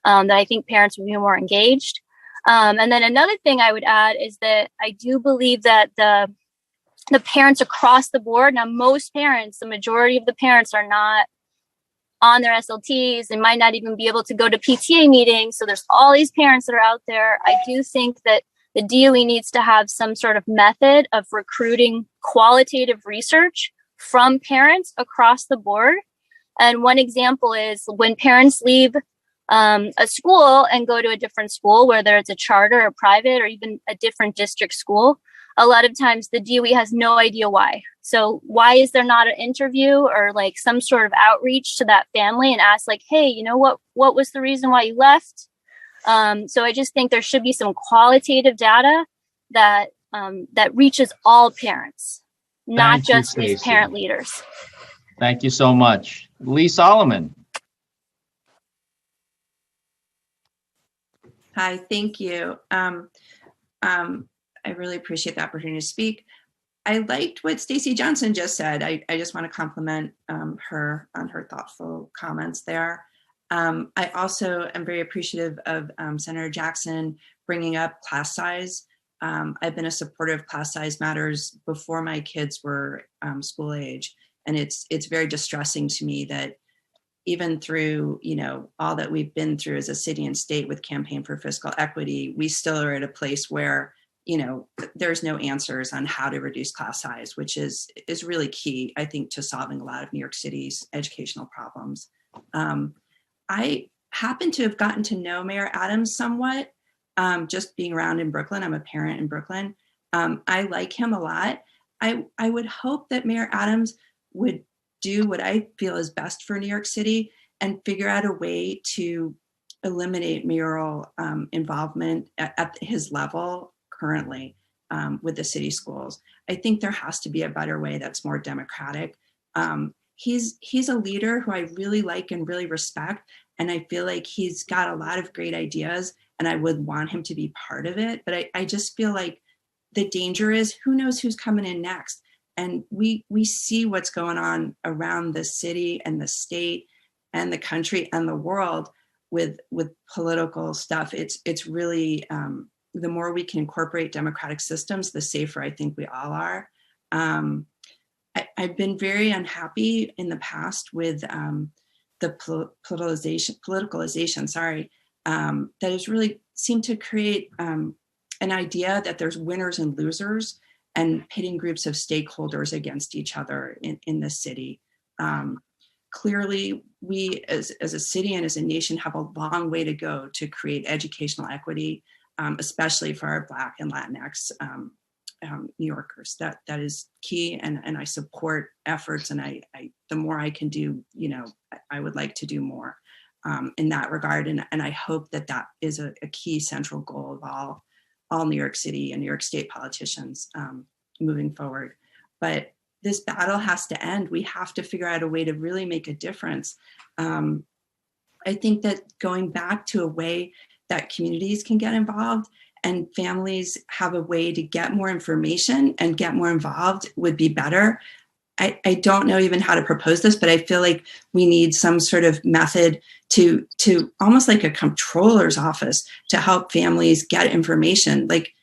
then I think parents would be more engaged. And then another thing I would add is that I do believe that the parents across the board, now most parents, the majority of the parents are not on their SLTs and might not even be able to go to PTA meetings. So there's all these parents that are out there. I do think that the DOE needs to have some sort of method of recruiting qualitative research from parents across the board. And one example is when parents leave a school and go to a different school, whether it's a charter or private or even a different district school, a lot of times the DOE has no idea why. So why is there not an interview or some sort of outreach to that family and ask hey, you know what was the reason why you left? So I just think there should be some qualitative data that reaches all parents, not just these parent leaders. Thank you so much. Lee Solomon. Hi, thank you. I really appreciate the opportunity to speak. I liked what Stacey Johnson just said. I just want to compliment her on her thoughtful comments there. I also am very appreciative of Senator Jackson bringing up class size. I've been a supporter of class size matters before my kids were school age. And it's very distressing to me that even through, all that we've been through as a city and state with Campaign for Fiscal Equity, we still are at a place where, there's no answers on how to reduce class size, which is really key, I think, to solving a lot of New York City's educational problems. I happen to have gotten to know Mayor Adams somewhat, just being around in Brooklyn. I'm a parent in Brooklyn. I like him a lot. I would hope that Mayor Adams would do what I feel is best for New York City and figure out a way to eliminate mayoral involvement at his level currently with the city schools. I think there has to be a better way that's more democratic. He's a leader who I really like and really respect. And I feel like he's got a lot of great ideas, and I would want him to be part of it. But I just feel like the danger is, who knows who's coming in next? And we see what's going on around the city and the state and the country and the world with political stuff. It's really, the more we can incorporate democratic systems, the safer I think we all are. I've been very unhappy in the past with the politicalization, that has really seemed to create an idea that there's winners and losers, and pitting groups of stakeholders against each other in the city. Clearly, we as a city and as a nation have a long way to go to create educational equity, especially for our Black and Latinx New Yorkers. That is key, and I support efforts, and I the more I can do, I would like to do more in that regard, and I hope that is a key central goal of all New York City and New York State politicians moving forward. But this battle has to end. We have to figure out a way to really make a difference. I think that going back to a way that communities can get involved and families have a way to get more information and get more involved would be better. I don't know even how to propose this, but I feel like we need some sort of method to almost like a comptroller's office to help families get information. Like,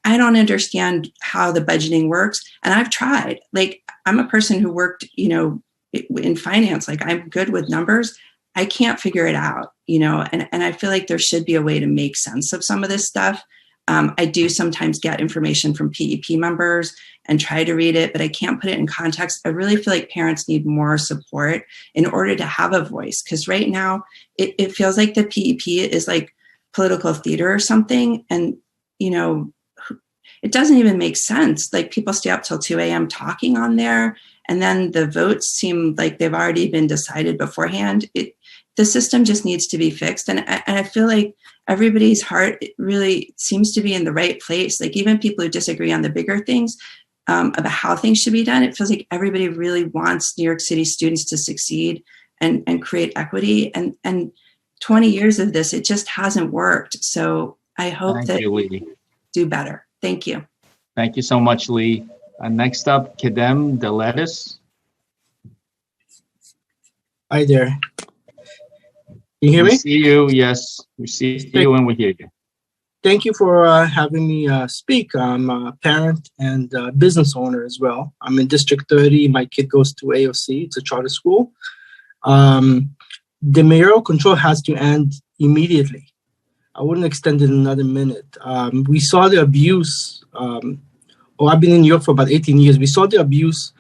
I don't understand how the budgeting works. And I've tried. Like, I'm a person who worked, in finance. Like, I'm good with numbers. I can't figure it out, and I feel like there should be a way to make sense of some of this stuff. I do sometimes get information from PEP members and try to read it, but I can't put it in context. I really feel like parents need more support in order to have a voice. Because right now it feels like the PEP is like political theater or something. And, it doesn't even make sense. Like, people stay up till 2 a.m. talking on there, and then the votes seem like they've already been decided beforehand. The system just needs to be fixed. And I feel like everybody's heart really seems to be in the right place. Like, even people who disagree on the bigger things about how things should be done, it feels like everybody really wants New York City students to succeed and create equity. And 20 years of this, it just hasn't worked. So I hope that we do better. Thank you. Thank you so much, Lee. Next up, Kedem Deletis. Hi there. Can you hear me? We see you, yes. We see you and we hear you. Thank you for having me speak. I'm a parent and business owner as well. I'm in District 30. My kid goes to AOC. It's a charter school. The mayoral control has to end immediately. I wouldn't extend it another minute. We saw the abuse. I've been in New York for about 18 years. We saw the abuse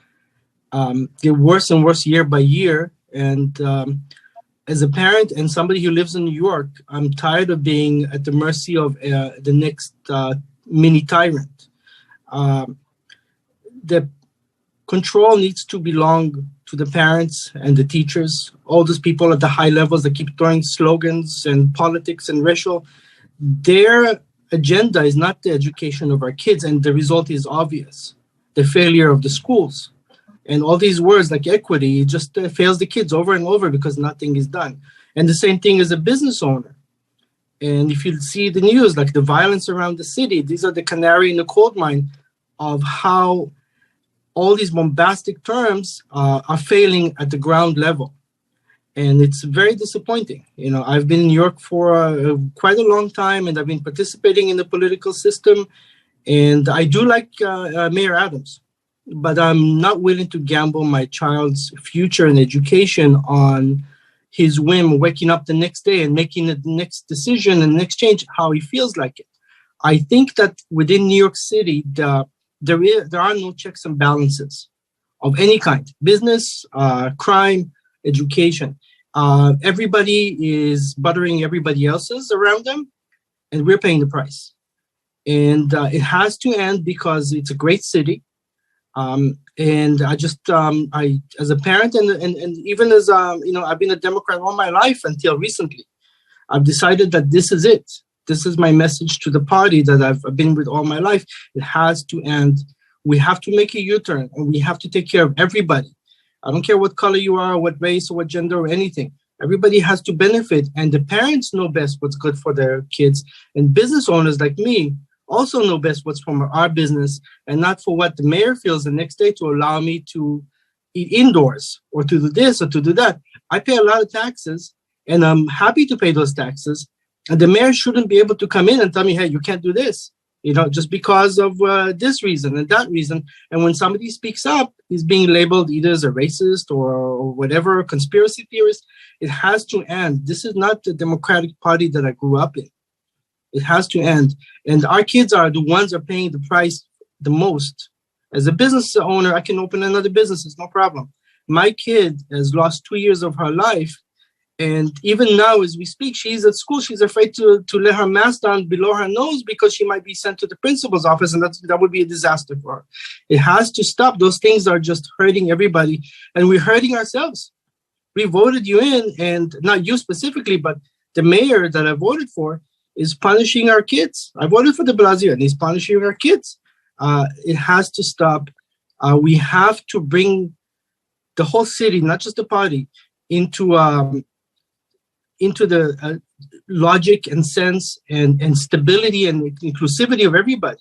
get worse and worse year by year. And as a parent and somebody who lives in New York, I'm tired of being at the mercy of the next mini tyrant. The control needs to belong to the parents and the teachers, all those people at the high levels that keep throwing slogans and politics and racial. Their agenda is not the education of our kids, and the result is obvious. The failure of the schools. And all these words like equity just fails the kids over and over because nothing is done. And the same thing as a business owner. And if you see the news, like the violence around the city, these are the canary in the coal mine of how all these bombastic terms are failing at the ground level. And it's very disappointing. I've been in New York for quite a long time, and I've been participating in the political system. And I do like Mayor Adams, but I'm not willing to gamble my child's future and education on his whim, waking up the next day and making the next decision and next change how he feels like it. I think that within New York City, there are no checks and balances of any kind: business, crime, education. Everybody is buttering everybody else's around them, and we're paying the price. And it has to end because it's a great city. And I just, as a parent and even as, I've been a Democrat all my life until recently, I've decided that this is it. This is my message to the party that I've been with all my life. It has to end. We have to make a U-turn, and we have to take care of everybody. I don't care what color you are, what race or what gender or anything. Everybody has to benefit, and the parents know best what's good for their kids, and business owners like me also know best what's from our business, and not for what the mayor feels the next day to allow me to eat indoors or to do this or to do that. I pay a lot of taxes, and I'm happy to pay those taxes, and the mayor shouldn't be able to come in and tell me, hey, you can't do this, just because of this reason and that reason. And when somebody speaks up, he's being labeled either as a racist or whatever, conspiracy theorist. It has to end. This is not the Democratic Party that I grew up in. It has to end. And our kids are the ones that are paying the price the most. As a business owner, I can open another business. It's no problem. My kid has lost 2 years of her life. And even now, as we speak, she's at school. She's afraid to let her mask down below her nose because she might be sent to the principal's office, and that would be a disaster for her. It has to stop. Those things are just hurting everybody, and we're hurting ourselves. We voted you in, and not you specifically, but the mayor that I voted for is punishing our kids. I voted for de Blasio, and he's punishing our kids. It has to stop. We have to bring the whole city, not just the party, into the logic and sense and stability and inclusivity of everybody.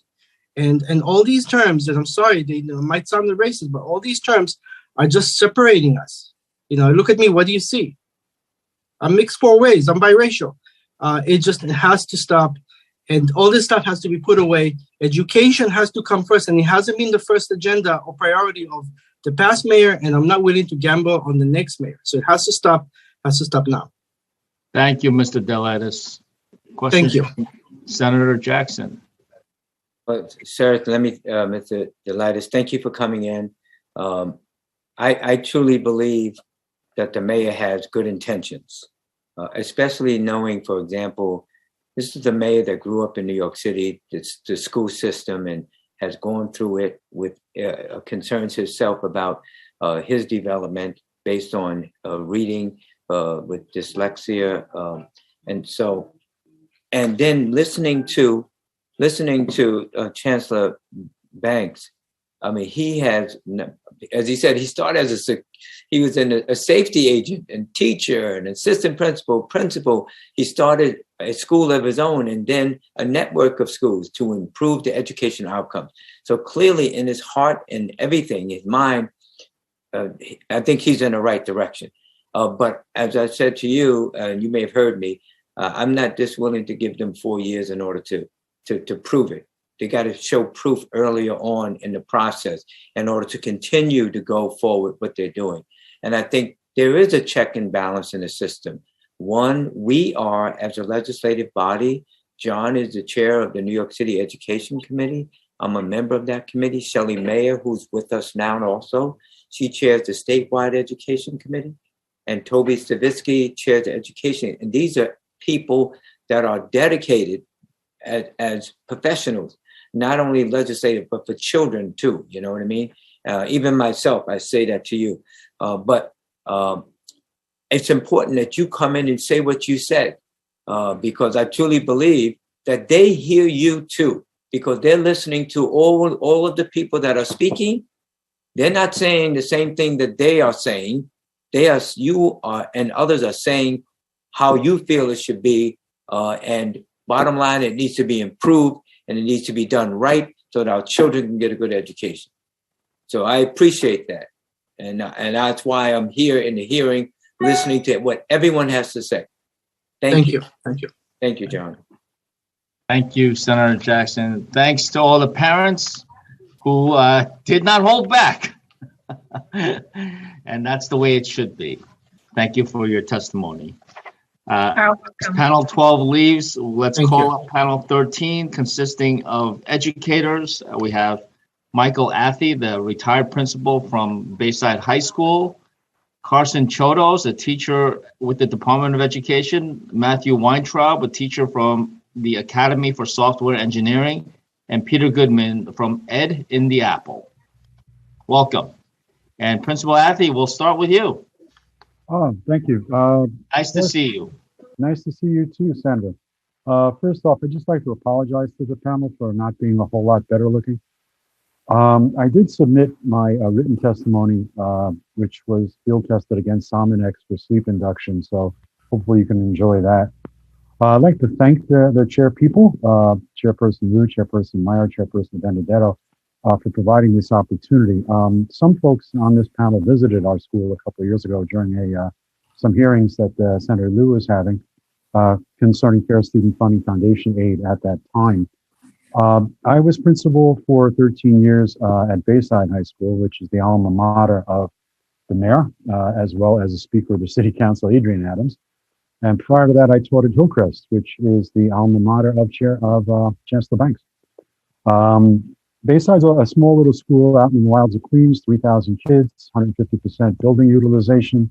And all these terms, and I'm sorry, they might sound racist, but all these terms are just separating us. Look at me, what do you see? I'm mixed 4 ways, I'm biracial. It has to stop. And all this stuff has to be put away. Education has to come first, and it hasn't been the first agenda or priority of the past mayor, and I'm not willing to gamble on the next mayor. So it has to stop now. Thank you, Mr. Delitis. Questions? Thank you. Senator Jackson. Well, sir, let me, Mr. Delitis, thank you for coming in. I truly believe that the mayor has good intentions, especially knowing, for example, this is the mayor that grew up in New York City, the school system, and has gone through it with concerns himself about his development based on reading with dyslexia. And then listening to Chancellor Banks. I mean, he has, as he said, he started as he was a safety agent and teacher and assistant principal. He started a school of his own and then a network of schools to improve the education outcomes. So clearly in his heart and everything, his mind, I think he's in the right direction. But as I said to you, and you may have heard me, I'm not just willing to give them 4 years in order to prove it. They got to show proof earlier on in the process in order to continue to go forward what they're doing. And I think there is a check and balance in the system. One, we are, as a legislative body, John is the chair of the New York City Education Committee. I'm a member of that committee. Shelley Mayer, who's with us now also, she chairs the statewide education committee. And Toby Savitsky chairs the education. And these are people that are dedicated as professionals, not only legislative, but for children too. You know what I mean? Even myself, I say that to you. But it's important that you come in and say what you said, because I truly believe that they hear you too, because they're listening to all of the people that are speaking. They're not saying the same thing that they are saying. You are, and others are saying how you feel it should be. And bottom line, it needs to be improved and it needs to be done right so that our children can get a good education. So I appreciate that. And that's why I'm here in the hearing, listening to what everyone has to say. Thank you. Thank you. Thank you, John. Thank you, Senator Jackson. Thanks to all the parents who did not hold back. And that's the way it should be. Thank you for your testimony. Panel 12 leaves. Let's call up panel 13, consisting of educators. We have Michael Athey, the retired principal from Bayside High School, Carson Chodos, a teacher with the Department of Education, Matthew Weintraub, a teacher from the Academy for Software Engineering, and Peter Goodman from Ed in the Apple. Welcome. And Principal Athey, we'll start with you. Oh, thank you. Nice to see you. Nice to see you too, Sandra. First off, I'd just like to apologize to the panel for not being a whole lot better looking. I did submit my written testimony, which was field tested against Salmonex for sleep induction. So hopefully you can enjoy that. I'd like to thank the chair people, Chairperson Liu, Chairperson Meyer, Chairperson Benedetto, for providing this opportunity. Some folks on this panel visited our school a couple of years ago during some hearings that Senator Liu was having concerning Fair Student Funding Foundation aid at that time. I was principal for 13 years at Bayside High School, which is the alma mater of the mayor, as well as the Speaker of the City Council, Adrian Adams. And prior to that, I taught at Hillcrest, which is the alma mater of Chancellor Banks. Bayside's a small little school out in the wilds of Queens, 3,000 kids, 150% building utilization.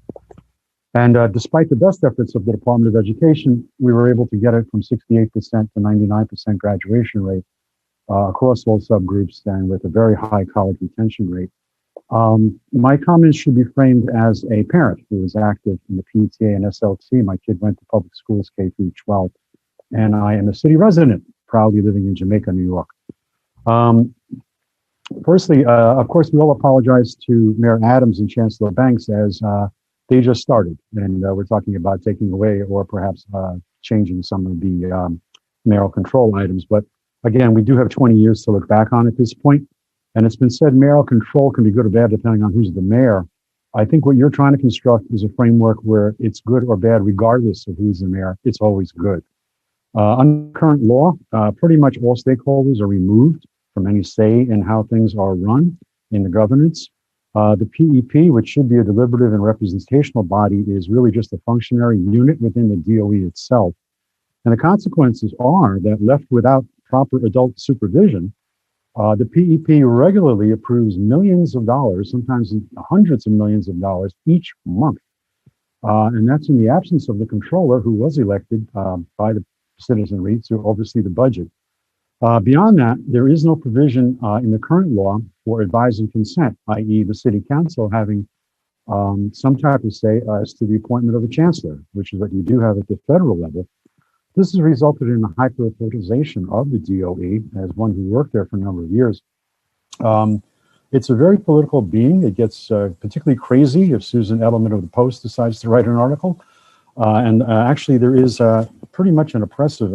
And despite the best efforts of the Department of Education, we were able to get it from 68% to 99% graduation rate across all subgroups and with a very high college retention rate. My comments should be framed as a parent who was active in the PTA and SLT. My kid went to public schools K through 12, and I am a city resident, proudly living in Jamaica, New York. Firstly, of course, we all apologize to Mayor Adams and Chancellor Banks as they just started, and we're talking about taking away or perhaps changing some of the mayoral control items. But again, we do have 20 years to look back on at this point. And it's been said mayoral control can be good or bad depending on who's the mayor. I think what you're trying to construct is a framework where it's good or bad regardless of who's the mayor. It's always good. Under current law, pretty much all stakeholders are removed from any say in how things are run in the governance. The PEP, which should be a deliberative and representational body, is really just a functionary unit within the DOE itself. And the consequences are that left without proper adult supervision, the PEP regularly approves millions of dollars, sometimes hundreds of millions of dollars each month. And that's in the absence of the controller who was elected by the citizenry to oversee the budget. Beyond that, there is no provision in the current law for advice and consent, i.e. the city council having some type of say as to the appointment of a chancellor, which is what you do have at the federal level. This has resulted in a hyper-politicization of the DOE, as one who worked there for a number of years. It's a very political being. It gets particularly crazy if Susan Edelman of the Post decides to write an article. And actually, there is pretty much an oppressive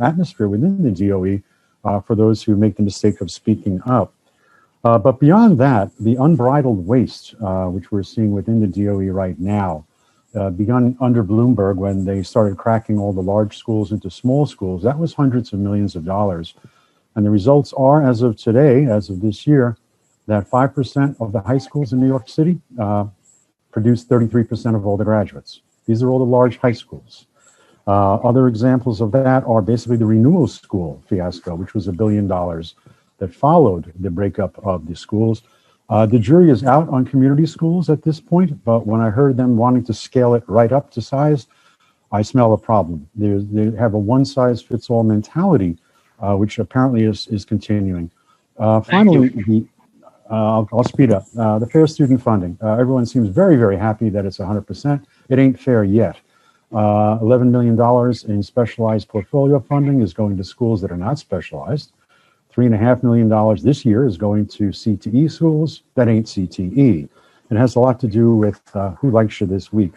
atmosphere within the DOE for those who make the mistake of speaking up. But beyond that, the unbridled waste, which we're seeing within the DOE right now, begun under Bloomberg when they started cracking all the large schools into small schools. That was hundreds of millions of dollars. And the results are, as of today, as of this year, that 5% of the high schools in New York City produce 33% of all the graduates. These are all the large high schools. Other examples of that are basically the renewal school fiasco, which was $1 billion that followed the breakup of the schools. The jury is out on community schools at this point, but when I heard them wanting to scale it right up to size, I smell a problem. They have a one-size-fits-all mentality, which apparently is continuing. Finally, I'll speed up. The fair student funding. Everyone seems very, very happy that it's 100%. It ain't fair yet. $11 million in specialized portfolio funding is going to schools that are not specialized. $3.5 million this year is going to CTE schools that ain't CTE. It has a lot to do with who likes you this week.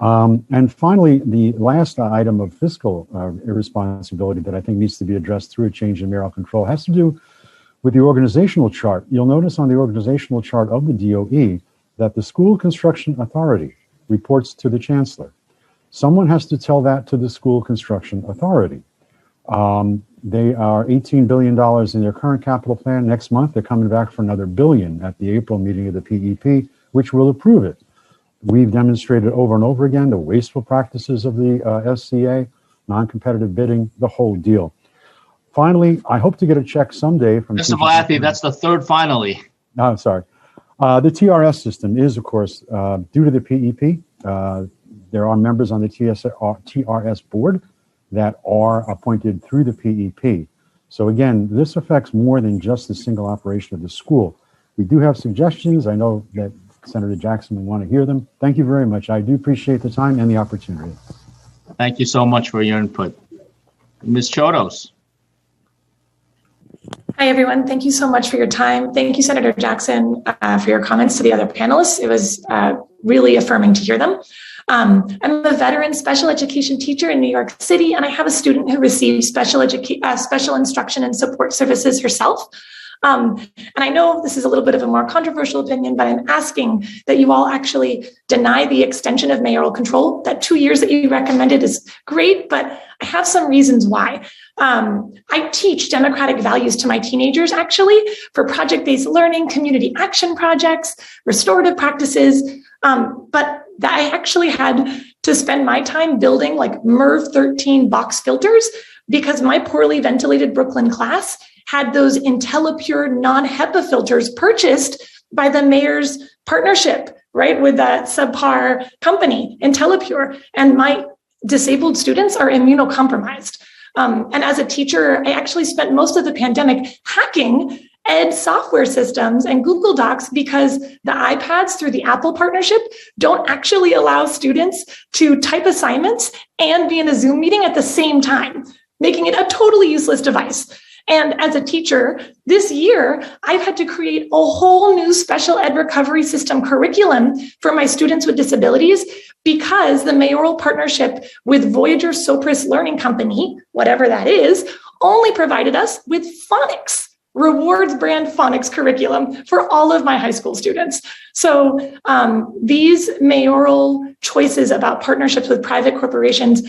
And finally, the last item of fiscal irresponsibility that I think needs to be addressed through a change in mayoral control has to do with the organizational chart. You'll notice on the organizational chart of the DOE that the School Construction Authority reports to the chancellor. Someone has to tell that to the School Construction Authority. They are $18 billion in their current capital plan. Next month, they're coming back for another $1 billion at the April meeting of the PEP, which will approve it. We've demonstrated over and over again the wasteful practices of the SCA, non-competitive bidding, the whole deal. Finally, I hope to get a check someday from Mr. Blathy, that's the third finally. No, I'm sorry. The TRS system is, of course, due to the PEP. There are members on the TRS board that are appointed through the PEP. So again, this affects more than just the single operation of the school. We do have suggestions. I know that Senator Jackson will want to hear them. Thank you very much. I do appreciate the time and the opportunity. Thank you so much for your input. Ms. Chodos. Hi, everyone. Thank you so much for your time. Thank you, Senator Jackson, for your comments to the other panelists. It was really affirming to hear them. I'm a veteran special education teacher in New York City, and I have a student who receives special instruction and support services herself. And I know this is a little bit of a more controversial opinion, but I'm asking that you all actually deny the extension of mayoral control. That 2 years that you recommended is great, but I have some reasons why. I teach democratic values to my teenagers, actually, for project-based learning, community action projects, restorative practices, but that I actually had to spend my time building like MERV 13 box filters because my poorly ventilated Brooklyn class had those IntelliPure non-HEPA filters purchased by the mayor's partnership, right, with that subpar company, IntelliPure. And my disabled students are immunocompromised. And as a teacher, I actually spent most of the pandemic hacking ed software systems and Google Docs because the iPads through the Apple partnership don't actually allow students to type assignments and be in a Zoom meeting at the same time, making it a totally useless device. And as a teacher, this year, I've had to create a whole new special ed recovery system curriculum for my students with disabilities because the mayoral partnership with Voyager Sopris Learning Company, whatever that is, only provided us with phonics, rewards brand phonics curriculum for all of my high school students. So these mayoral choices about partnerships with private corporations,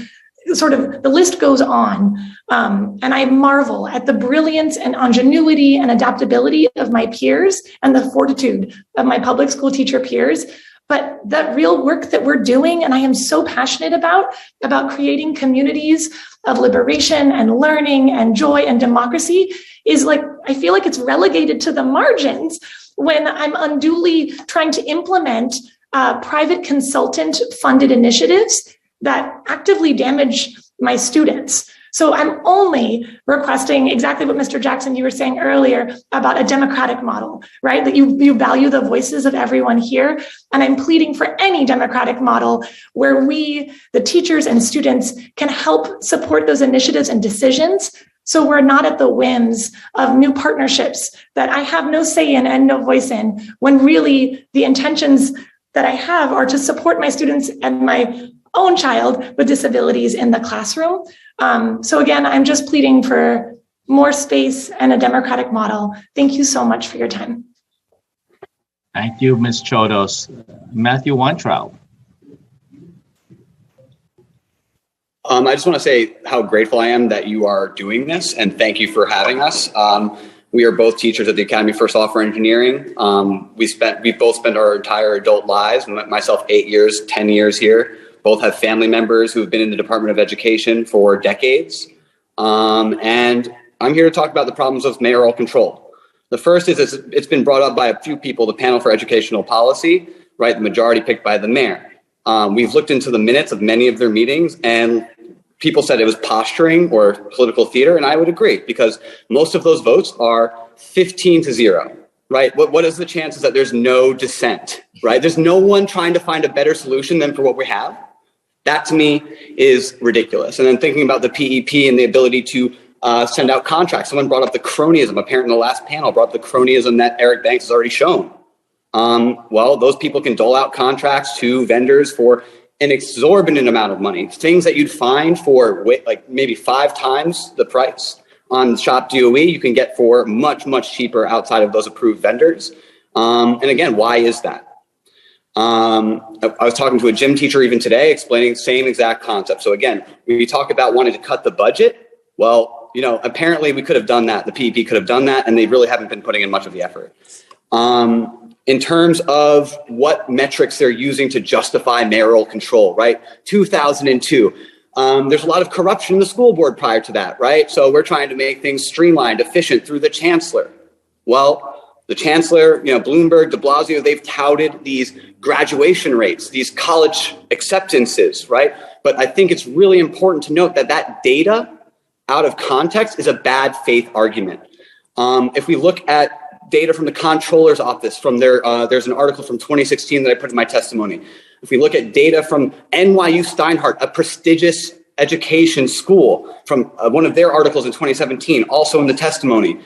sort of the list goes on. And I marvel at the brilliance and ingenuity and adaptability of my peers and the fortitude of my public school teacher peers. But that real work that we're doing, and I am so passionate about creating communities of liberation and learning and joy and democracy, is like, I feel like it's relegated to the margins when I'm unduly trying to implement private consultant funded initiatives that actively damage my students. So I'm only requesting exactly what Mr. Jackson, you were saying earlier about a democratic model, right? That you value the voices of everyone here. And I'm pleading for any democratic model where we, the teachers and students, can help support those initiatives and decisions. So we're not at the whims of new partnerships that I have no say in and no voice in, when really the intentions that I have are to support my students and my own child with disabilities in the classroom. So again, I'm just pleading for more space and a democratic model. Thank you so much for your time. Thank you, Ms. Chodos. Matthew Weintraub. I just want to say how grateful I am that you are doing this, and thank you for having us. We are both teachers at the Academy for Software Engineering. We both spent our entire adult lives, myself 8 years, 10 years here. Both have family members who have been in the Department of Education for decades. And I'm here to talk about the problems of mayoral control. The first is it's been brought up by a few people, the panel for educational policy, right? The majority picked by the mayor. We've looked into the minutes of many of their meetings, and people said it was posturing or political theater, and I would agree, because most of those votes are 15-0, right? What is the chances that there's no dissent, right? There's no one trying to find a better solution than for what we have. That to me is ridiculous. And then thinking about the PEP and the ability to send out contracts. Someone brought up the cronyism. A parent in the last panel brought up the cronyism that Eric Banks has already shown. Well, those people can dole out contracts to vendors for an exorbitant amount of money. Things that you'd find for like maybe 5 times the price on Shop DOE, you can get for much, much cheaper outside of those approved vendors. And again, why is that? I was talking to a gym teacher even today explaining the same exact concept. So again, when we talk about wanting to cut the budget, well, you know, apparently we could have done that. The PEP could have done that, and they really haven't been putting in much of the effort. In terms of what metrics they're using to justify mayoral control, right? 2002. There's a lot of corruption in the school board prior to that, right? So we're trying to make things streamlined, efficient through the chancellor. Well, the chancellor, you know, Bloomberg, de Blasio, they've touted these graduation rates, these college acceptances, right? But I think it's really important to note that that data out of context is a bad faith argument. If we look at data from the comptroller's office, from there's an article from 2016 that I put in my testimony. If we look at data from NYU Steinhardt, a prestigious education school, from one of their articles in 2017, also in the testimony,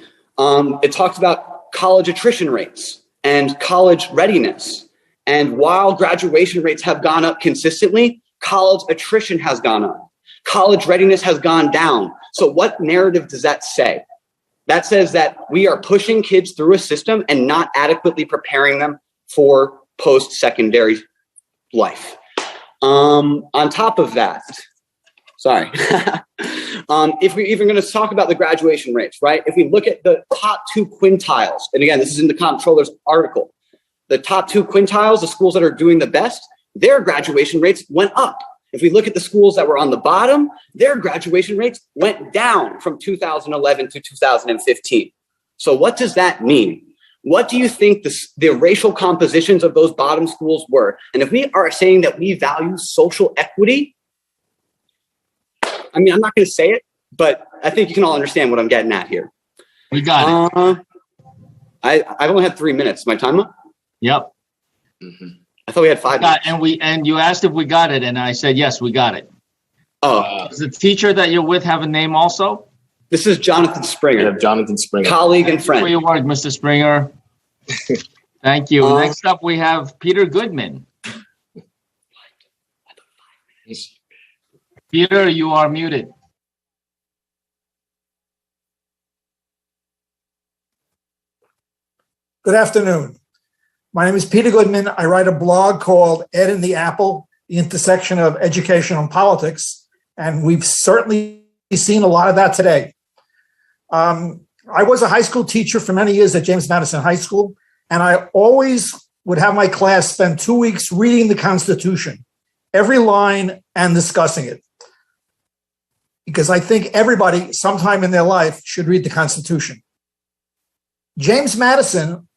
It talks about college attrition rates and college readiness. And while graduation rates have gone up consistently, college attrition has gone up. College readiness has gone down. So what narrative does that say? That says that we are pushing kids through a system and not adequately preparing them for post-secondary life. On top of that, sorry, if we're even going to talk about the graduation rates, right? If we look at the top 2 quintiles, and again, this is in the comptroller's article, the top 2 quintiles, the schools that are doing the best, their graduation rates went up. If we look at the schools that were on the bottom, their graduation rates went down from 2011 to 2015. So what does that mean? What do you think the racial compositions of those bottom schools were? And if we are saying that we value social equity, I mean, I'm not going to say it, but I think you can all understand what I'm getting at here. We got it. I've only had 3 minutes. My time up? Yep. I thought we had 5 minutes. And you asked if we got it, and I said yes, we got it. Does the teacher that you're with have a name also? This is Jonathan Springer. I have Jonathan Springer. Colleague and friend. For your work, Mr. Springer. Thank you. Next up, we have Peter Goodman. Peter, you are muted. Good afternoon. My name is Peter Goodman. I write a blog called Ed and the Apple, the intersection of education and politics, and we've certainly seen a lot of that today. I was a high school teacher for many years at James Madison High School, and I always would have my class spend 2 weeks reading the Constitution, every line, and discussing it. Because I think everybody sometime in their life should read the Constitution. James Madison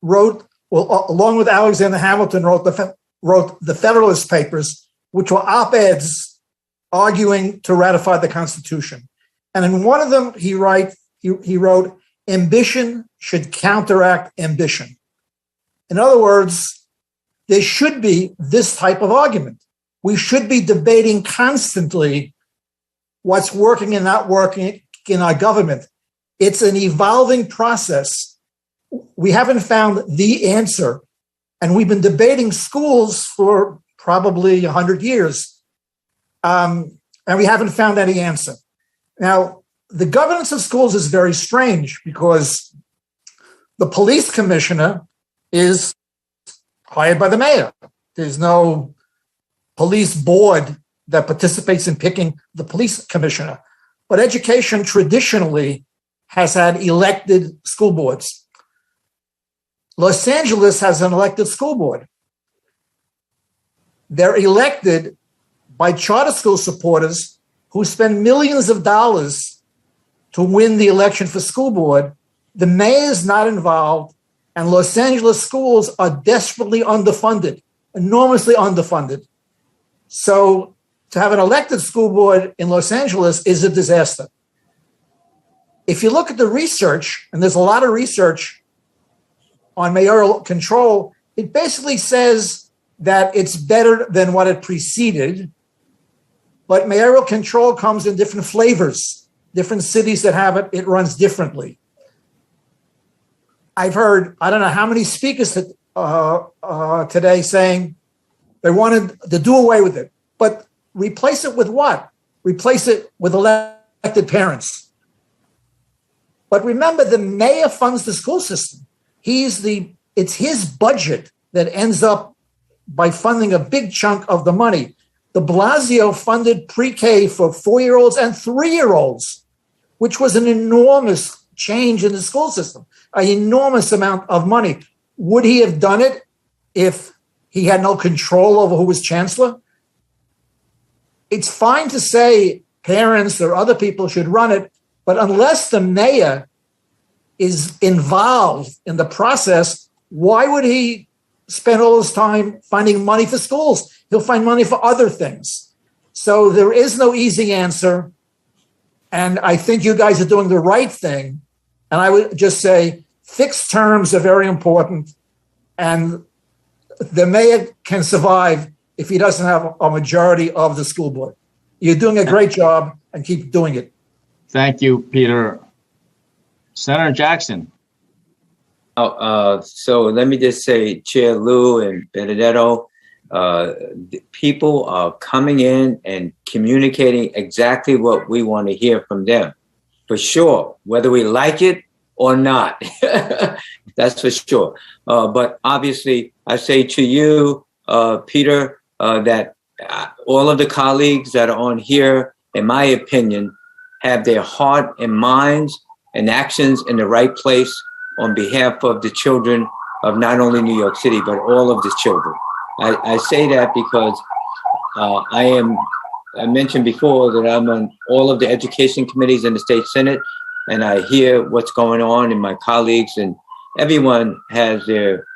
wrote, well, along with Alexander Hamilton, wrote the Federalist Papers, which were op-eds arguing to ratify the Constitution. And in one of them, he wrote, ambition should counteract ambition. In other words, there should be this type of argument. We should be debating constantly what's working and not working in our government. It's an evolving process. We haven't found the answer. And we've been debating schools for probably 100 years. And we haven't found any answer. Now, the governance of schools is very strange because the police commissioner is hired by the mayor. There's no police board that participates in picking the police commissioner. But education traditionally has had elected school boards. Los Angeles has an elected school board. They're elected by charter school supporters who spend millions of dollars to win the election for school board. The mayor is not involved, and Los Angeles schools are desperately underfunded, enormously underfunded. So to have an elected school board in Los Angeles is a disaster. If you look at the research, and there's a lot of research on mayoral control, it basically says that it's better than what it preceded, but mayoral control comes in different flavors. Different cities that have it, it runs differently. I've heard, I don't know how many speakers today saying they wanted to do away with it, but replace it with what? Replace it with elected parents. But remember, the mayor funds the school system. It's his budget that ends up by funding a big chunk of the money. De Blasio funded pre-K for 4-year-olds and 3-year-olds, which was an enormous change in the school system, an enormous amount of money. Would he have done it if he had no control over who was chancellor? It's fine to say parents or other people should run it, but unless the mayor is involved in the process, why would he spend all his time finding money for schools? He'll find money for other things. So there is no easy answer. And I think you guys are doing the right thing. And I would just say fixed terms are very important. And the mayor can survive if he doesn't have a majority of the school board. You're doing a great job and keep doing it. Thank you, Peter. Senator Jackson. So let me just say, Chair Lou and Benedetto, people are coming in and communicating exactly what we want to hear from them, for sure, whether we like it or not. That's for sure. But obviously, I say to you, Peter, that all of the colleagues that are on here, in my opinion, have their heart and minds and actions in the right place on behalf of the children of not only New York City, but all of the children. I say that because I mentioned before that I'm on all of the education committees in the state Senate, and I hear what's going on, and my colleagues and everyone has their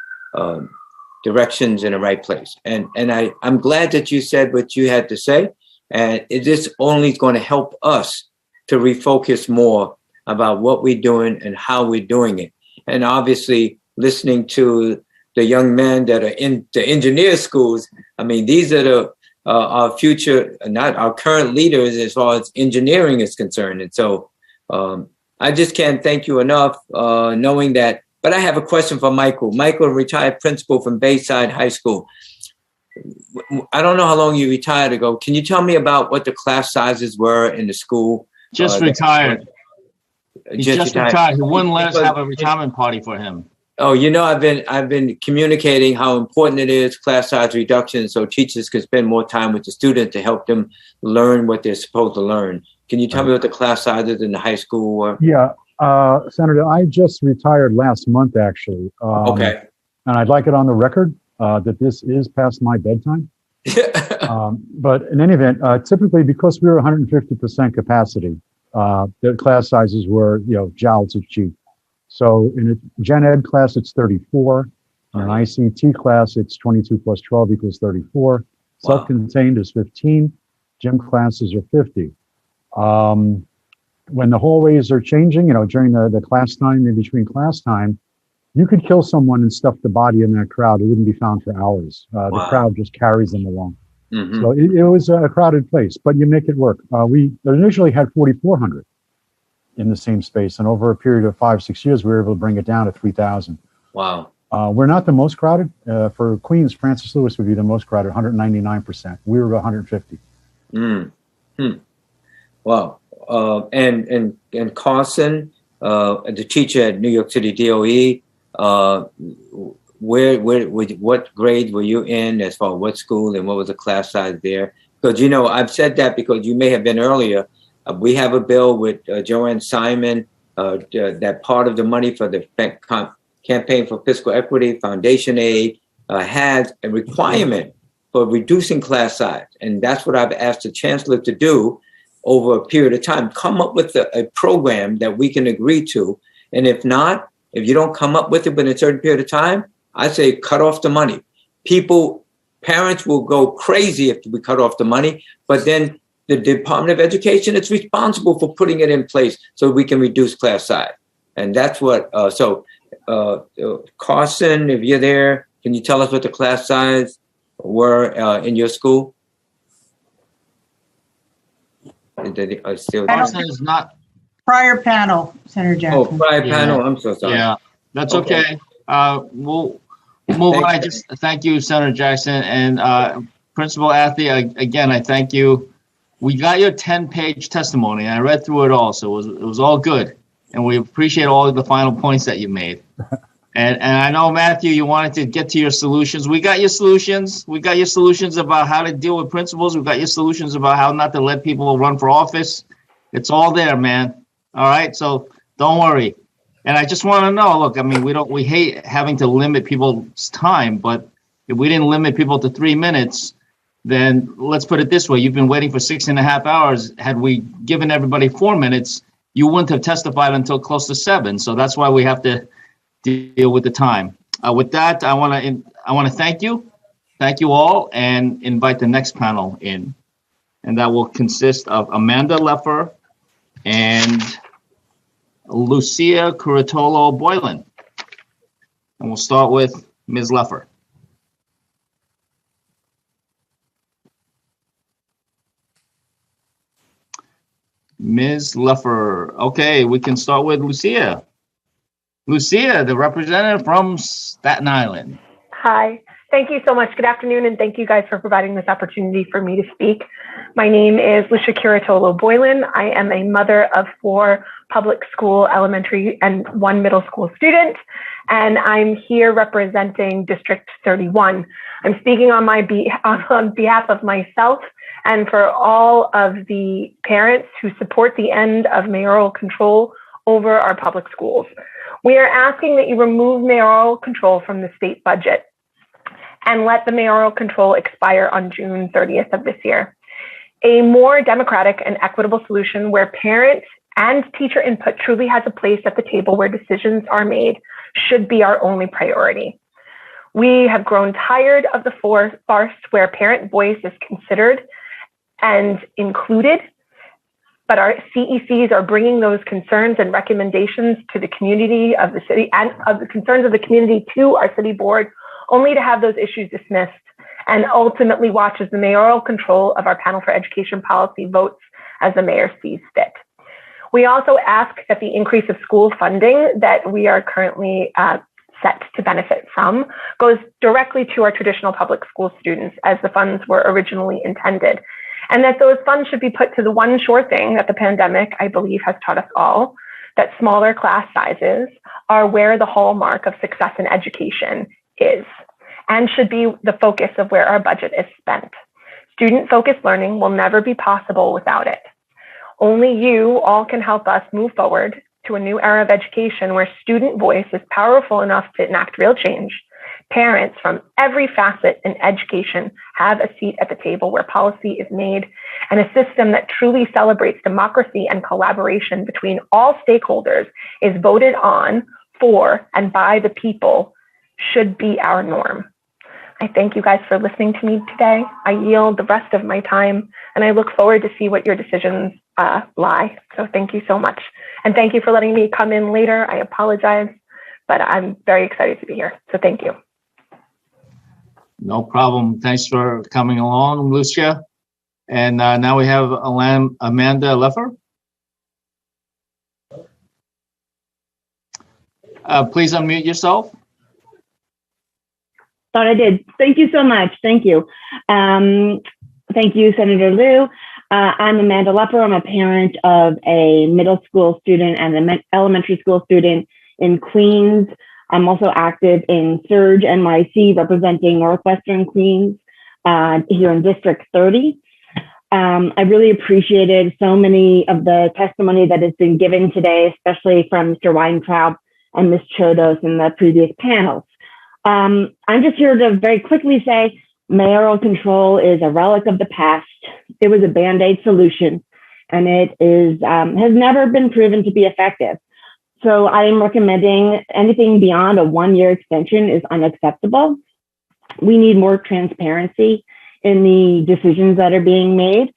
directions in the right place. And I'm glad that you said what you had to say, and this only is going to help us to refocus more about what we're doing and how we're doing it. And obviously, listening to the young men that are in the engineer schools, I mean, these are our future, not our current leaders as far as engineering is concerned. And so I just can't thank you enough knowing that. But I have a question for Michael. Michael, retired principal from Bayside High School. I don't know how long you retired ago. Can you tell me about what the class sizes were in the school? Just retired. He just retired. He wouldn't let us have a retirement party for him. Oh, you know, I've been communicating how important it is, class size reduction, so teachers can spend more time with the students to help them learn what they're supposed to learn. Can you tell me what the class sizes in the high school were? Yeah, Senator, I just retired last month, actually. Okay. And I'd like it on the record that this is past my bedtime. But in any event, typically because we were 150% capacity, the class sizes were, jouts of cheek. So in a Gen Ed class, it's 34. In an ICT class, it's 22 plus 12 equals 34. Wow. Self-contained is 15. Gym classes are 50. When the hallways are changing, during the class time, in between class time, you could kill someone and stuff the body in that crowd. It wouldn't be found for hours. The crowd just carries them along. Mm-hmm. So it was a crowded place, but you make it work. We initially had 4,400 in the same space, and over a period of 5-6 years, we were able to bring it down to 3,000. Wow. We're not the most crowded. For Queens, Francis Lewis would be the most crowded, 199%. We were 150. Wow. And Carson, the teacher at New York City DOE, what grade were you in as far as what school and what was the class size there? Because, I've said that because you may have been earlier. We have a bill with Joanne Simon that part of the money for the Campaign for Fiscal Equity, Foundation Aid, has a requirement for reducing class size. And that's what I've asked the chancellor to do over a period of time. Come up with a program that we can agree to. And if not, if you don't come up with it within a certain period of time, I say cut off the money. Parents will go crazy if we cut off the money, but then the Department of Education is responsible for putting it in place so we can reduce class size. And that's what, Carson, if you're there, can you tell us what the class size were in your school? Carson is not. Prior panel, Senator Jackson. Oh, prior panel. I'm so sorry. Yeah, that's okay. We'll move on. I just thank you, Senator Jackson, and Principal Athy. Again, I thank you. We got your 10-page testimony, and I read through it all, so it was all good, and we appreciate all of the final points that you made. And I know, Matthew, you wanted to get to your solutions. We got your solutions. We got your solutions about how to deal with principals. We got your solutions about how not to let people run for office. It's all there, man. All right, so don't worry. And I just want to know, look, I mean, we hate having to limit people's time, but if we didn't limit people to 3 minutes, then let's put it this way. You've been waiting for 6.5 hours. Had we given everybody 4 minutes, you wouldn't have testified until close to 7. So that's why we have to deal with the time. With that, I want to thank you all, and invite the next panel in. And that will consist of Amanda Leffer and Lucia Curatolo Boylan. And we'll start with Ms. Leffer. Ms. Leffer. Okay, we can start with Lucia. Lucia, the representative from Staten Island. Hi, thank you so much. Good afternoon, and thank you guys for providing this opportunity for me to speak. My name is Lucia Curatolo Boylan. I am a mother of 4 public school elementary and 1 middle school student, and I'm here representing District 31. I'm speaking on behalf of myself and for all of the parents who support the end of mayoral control over our public schools. We are asking that you remove mayoral control from the state budget and let the mayoral control expire on June 30th of this year. A more democratic and equitable solution where parents and teacher input truly has a place at the table where decisions are made should be our only priority. We have grown tired of the farce where parent voice is considered and included, but our CECs are bringing those concerns and recommendations to the community of the city and of the concerns of the community to our city board, only to have those issues dismissed and ultimately watch as the mayoral control of our panel for education policy votes as the mayor sees fit. We also ask that the increase of school funding that we are currently set to benefit from goes directly to our traditional public school students as the funds were originally intended. And that those funds should be put to the one sure thing that the pandemic, I believe, has taught us all, that smaller class sizes are where the hallmark of success in education is and should be the focus of where our budget is spent. Student-focused learning will never be possible without it. Only you all can help us move forward to a new era of education where student voice is powerful enough to enact real change. Parents from every facet in education have a seat at the table where policy is made, and a system that truly celebrates democracy and collaboration between all stakeholders is voted on, for, and by the people should be our norm. I thank you guys for listening to me today. I yield the rest of my time, and I look forward to see what your decisions lie. So thank you so much. And thank you for letting me come in later. I apologize, but I'm very excited to be here. So thank you. No problem. Thanks for coming along, Lucia. And now we have Amanda Leffer. Please unmute yourself. Thought I did. Thank you so much. Thank you. Thank you, Senator Liu. I'm Amanda Leffer. I'm a parent of a middle school student and an elementary school student in Queens. I'm also active in Surge NYC, representing Northwestern Queens here in District 30. I really appreciated so many of the testimony that has been given today, especially from Mr. Weintraub and Ms. Chodos in the previous panels. I'm just here to very quickly say mayoral control is a relic of the past. It was a Band-Aid solution, and it is has never been proven to be effective. So I am recommending anything beyond a 1-year extension is unacceptable. We need more transparency in the decisions that are being made,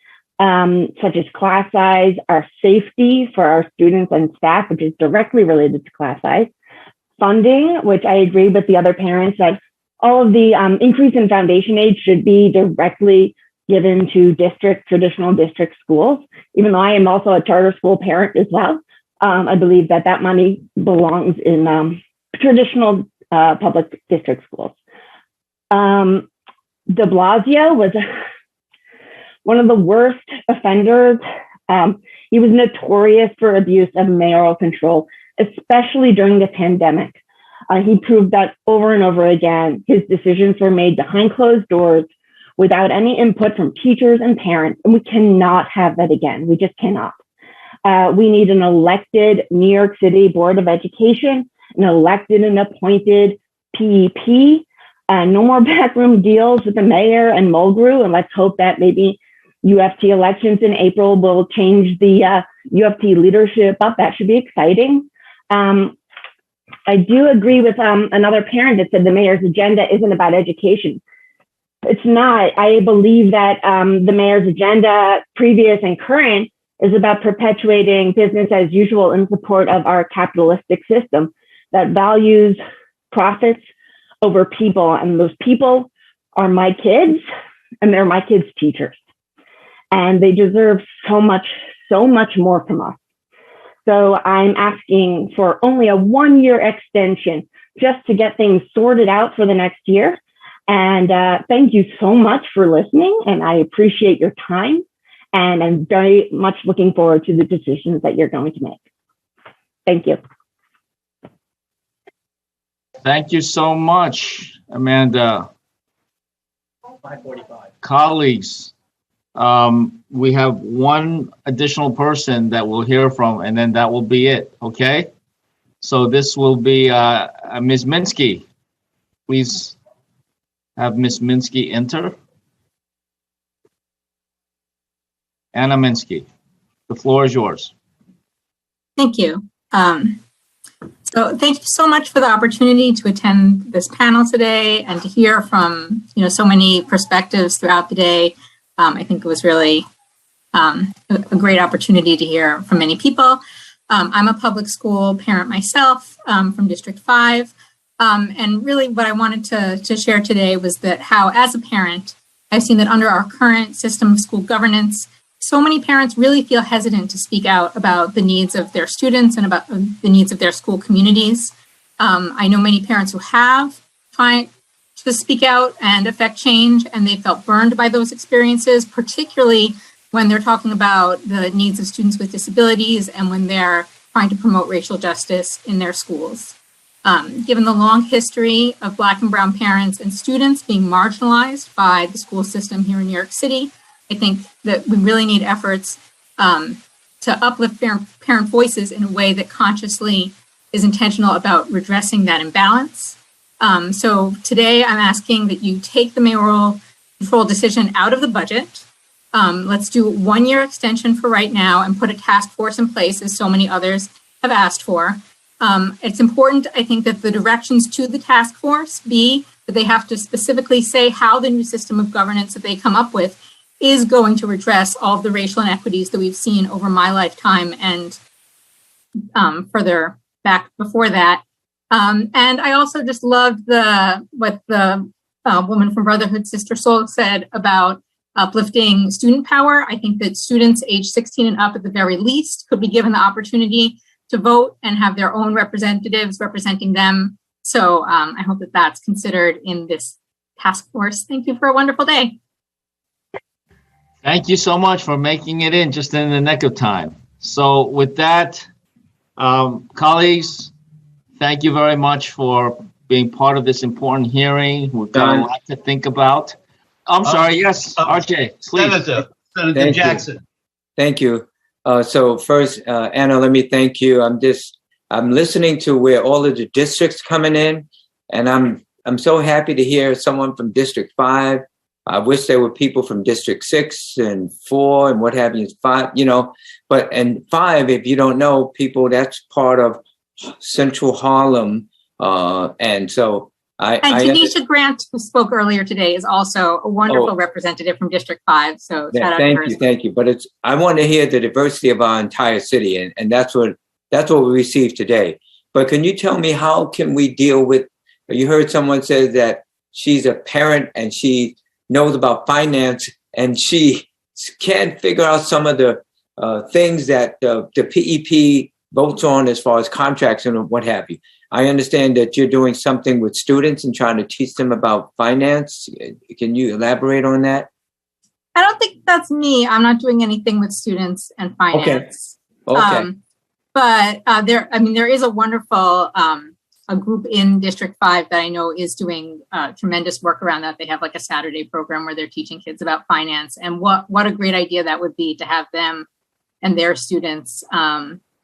such as class size, our safety for our students and staff, which is directly related to class size, funding, which I agree with the other parents that all of the increase in foundation aid should be directly given to traditional district schools, even though I am also a charter school parent as well. I believe that that money belongs in traditional public district schools. De Blasio was one of the worst offenders. He was notorious for abuse of mayoral control, especially during the pandemic. He proved that over and over again. His decisions were made behind closed doors without any input from teachers and parents, and we cannot have that again. We just cannot. We need an elected New York City Board of Education, an elected and appointed PEP, no more backroom deals with the mayor and Mulgrew, and let's hope that maybe UFT elections in April will change the UFT leadership up. That should be exciting. I do agree with another parent that said the mayor's agenda isn't about education. It's not. I believe that the mayor's agenda, previous and current, is about perpetuating business as usual in support of our capitalistic system that values profits over people. And those people are my kids, and they're my kids' teachers. And they deserve so much more from us. So I'm asking for only a 1-year extension just to get things sorted out for the next year. And thank you so much for listening, and I appreciate your time. And I'm very much looking forward to the decisions that you're going to make. Thank you. Thank you so much, Amanda. 5:45. Colleagues, we have one additional person that we'll hear from, and then that will be it, okay? So this will be Ms. Minsky. Please have Ms. Minsky enter. Anna Minsky, the floor is yours. Thank you. So thank you so much for the opportunity to attend this panel today and to hear from so many perspectives throughout the day. I think it was really a great opportunity to hear from many people. I'm a public school parent myself from District 5. And really what I wanted to share today was that how, as a parent, I've seen that under our current system of school governance, so many parents really feel hesitant to speak out about the needs of their students and about the needs of their school communities. I know many parents who have tried to speak out and affect change, and they felt burned by those experiences, particularly when they're talking about the needs of students with disabilities and when they're trying to promote racial justice in their schools. Given the long history of Black and Brown parents and students being marginalized by the school system here in New York City, I think that we really need efforts to uplift parent voices in a way that consciously is intentional about redressing that imbalance. So today I'm asking that you take the mayoral control decision out of the budget. Let's do a 1-year extension for right now and put a task force in place, as so many others have asked for. It's important, I think, that the directions to the task force be that they have to specifically say how the new system of governance that they come up with is going to redress all of the racial inequities that we've seen over my lifetime and further back before that. And I also just loved what the woman from Brotherhood, Sister Soul, said about uplifting student power. I think that students age 16 and up at the very least could be given the opportunity to vote and have their own representatives representing them. So I hope that that's considered in this task force. Thank you for a wonderful day. Thank you so much for making it in just in the nick of time. So with that, colleagues, thank you very much for being part of this important hearing. We've got a lot to think about. I'm sorry, yes, RJ, please. Senator Jackson. Thank you. So first, Anna, let me thank you. I'm listening to where all of the districts coming in, and I'm so happy to hear someone from District 5. I wish there were people from District 6 and 4 and what have you, 5, and 5, if you don't know, people, that's part of Central Harlem. And so Tanisha Grant, who spoke earlier today, is also a wonderful representative from District 5. So shout out to her. Thank you. But I want to hear the diversity of our entire city, and that's what we received today. But can you tell me, how can we deal with, you heard someone say that she's a parent and she knows about finance and she can't figure out some of the things that the PEP votes on as far as contracts and what have you. I understand that you're doing something with students and trying to teach them about finance. Can you elaborate on that? I don't think that's me. I'm not doing anything with students and finance. Okay. But there is a wonderful a group in District 5 that I know is doing tremendous work around that. They have like a Saturday program where they're teaching kids about finance, and what a great idea that would be to have them and their students.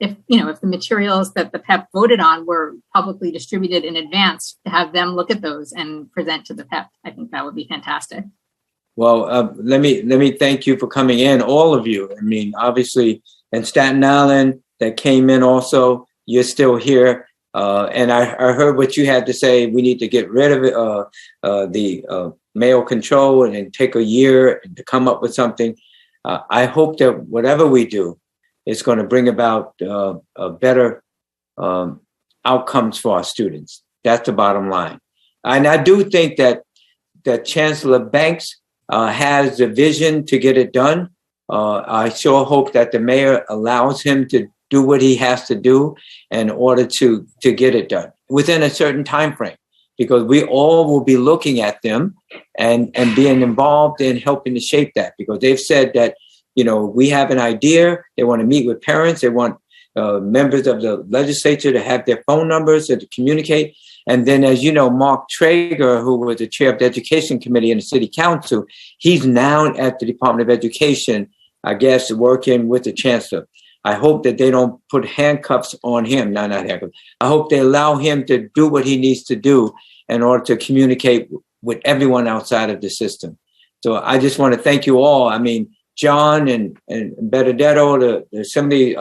If the materials that the PEP voted on were publicly distributed in advance, to have them look at those and present to the PEP, I think that would be fantastic. Well, let me thank you for coming in, all of you. I mean, obviously, in Staten Island that came in also, you're still here. And I heard what you had to say. We need to get rid of it, the mayoral control, and take a year to come up with something. I hope that whatever we do, it's going to bring about better outcomes for our students. That's the bottom line. And I do think that Chancellor Banks has the vision to get it done. I sure hope that the mayor allows him to do what he has to do in order to get it done within a certain time frame, because we all will be looking at them and being involved in helping to shape that, because they've said that, you know, we have an idea. They want to meet with parents. They want members of the legislature to have their phone numbers and to communicate. And then, as you know, Mark Traeger, who was the chair of the Education Committee in the City Council, he's now at the Department of Education, I guess, working with the chancellor. I hope that they don't put handcuffs on him. No, not handcuffs. I hope they allow him to do what he needs to do in order to communicate with everyone outside of the system. So I just want to thank you all. I mean, John and Benedetto, the Assembly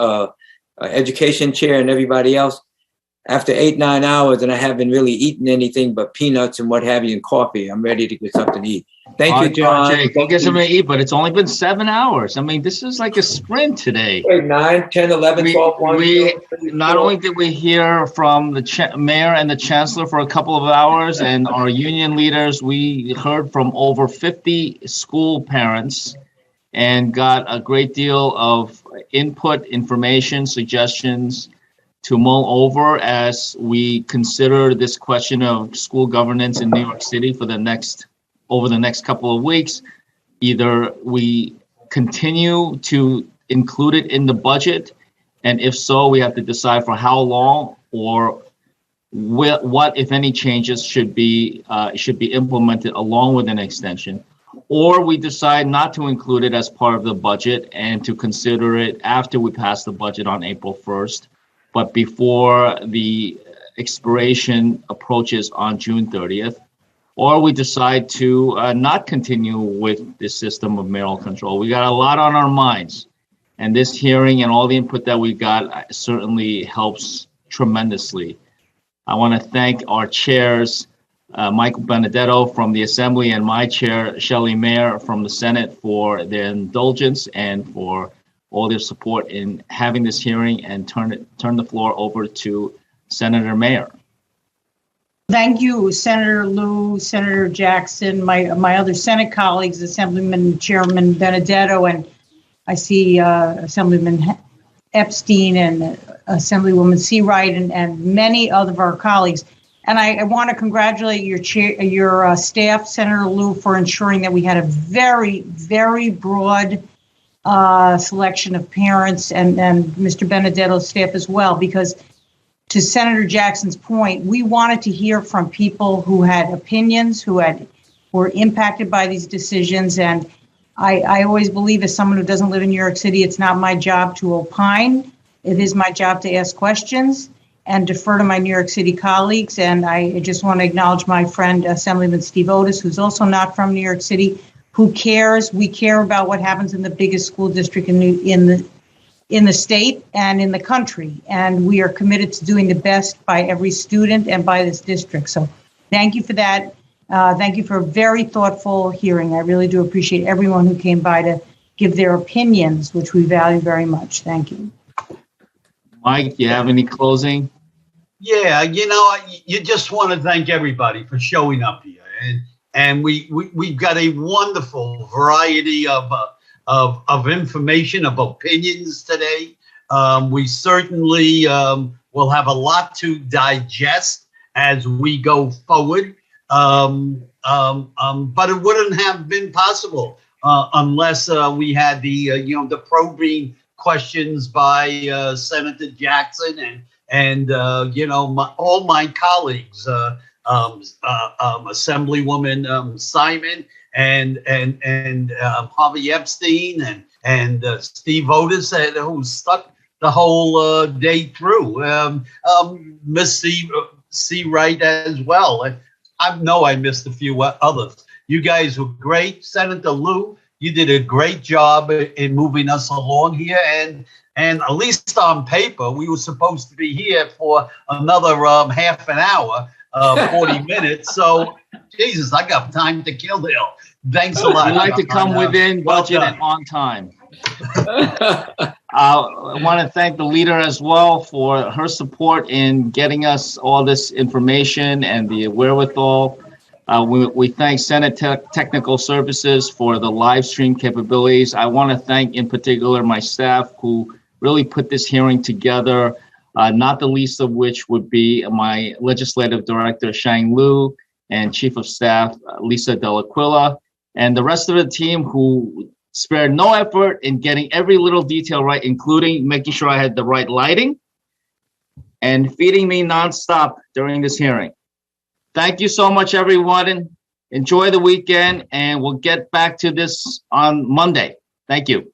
Education Chair, and everybody else. After 8-9 hours, and I haven't really eaten anything but peanuts and what have you and coffee, I'm ready to get something to eat. Thank you, John. Jay, go get something to eat, but it's only been 7 hours. I mean, this is like a sprint today. 9, 10, 11, 12, 1. Not only did we hear from the mayor and the chancellor for a couple of hours and our union leaders, we heard from over 50 school parents and got a great deal of input, information, suggestions to mull over as we consider this question of school governance in New York City for over the next couple of weeks. Either we continue to include it in the budget, and if so, we have to decide for how long, or what, if any, changes should be implemented along with an extension. Or we decide not to include it as part of the budget and to consider it after we pass the budget on April 1st, but before the expiration approaches on June 30th. Or we decide to not continue with this system of mayoral control. We got a lot on our minds, and this hearing and all the input that we got certainly helps tremendously. I want to thank our chairs, Michael Benedetto from the Assembly and my chair, Shelley Mayer from the Senate, for their indulgence and for all their support in having this hearing, and turn the floor over to Senator Mayer. Thank you, Senator Liu, Senator Jackson, my other Senate colleagues, Assemblyman Chairman Benedetto, and I see Assemblyman Epstein and Assemblywoman Seawright and many of our colleagues. And I want to congratulate your staff, Senator Liu, for ensuring that we had a very, very broad selection of parents, and Mr. Benedetto's staff as well, because to Senator Jackson's point, we wanted to hear from people who had opinions, who were impacted by these decisions. And I always believe, as someone who doesn't live in New York City, it's not my job to opine. It is my job to ask questions and defer to my New York City colleagues. And I just want to acknowledge my friend, Assemblyman Steve Otis, who's also not from New York City, who cares. We care about what happens in the biggest school district in the state and in the country. And we are committed to doing the best by every student and by this district. So thank you for that. Thank you for a very thoughtful hearing. I really do appreciate everyone who came by to give their opinions, which we value very much. Thank you. Mike, you have any closing? Yeah, you just want to thank everybody for showing up here. And we've got a wonderful variety of information, of opinions today. We certainly will have a lot to digest as we go forward. But it wouldn't have been possible unless we had the probing questions by Senator Jackson and all my colleagues, Assemblywoman Simon and Harvey Epstein and Steve Otis, who stuck the whole day through. Miss C. Wright as well. I know I missed a few others. You guys were great. Senator Liu, you did a great job in moving us along here. And at least on paper, we were supposed to be here for another half an hour, 40 minutes. So, Jesus, I got time to kill here. Thanks a lot. We'd like to come within budget and on time. I want to thank the leader as well for her support in getting us all this information and the wherewithal. We thank Senate Technical Services for the live stream capabilities. I want to thank in particular my staff who really put this hearing together, not the least of which would be my legislative director, Shang Liu, and chief of staff, Lisa Delaquila, and the rest of the team who spared no effort in getting every little detail right, including making sure I had the right lighting and feeding me nonstop during this hearing. Thank you so much, everyone. Enjoy the weekend, and we'll get back to this on Monday. Thank you.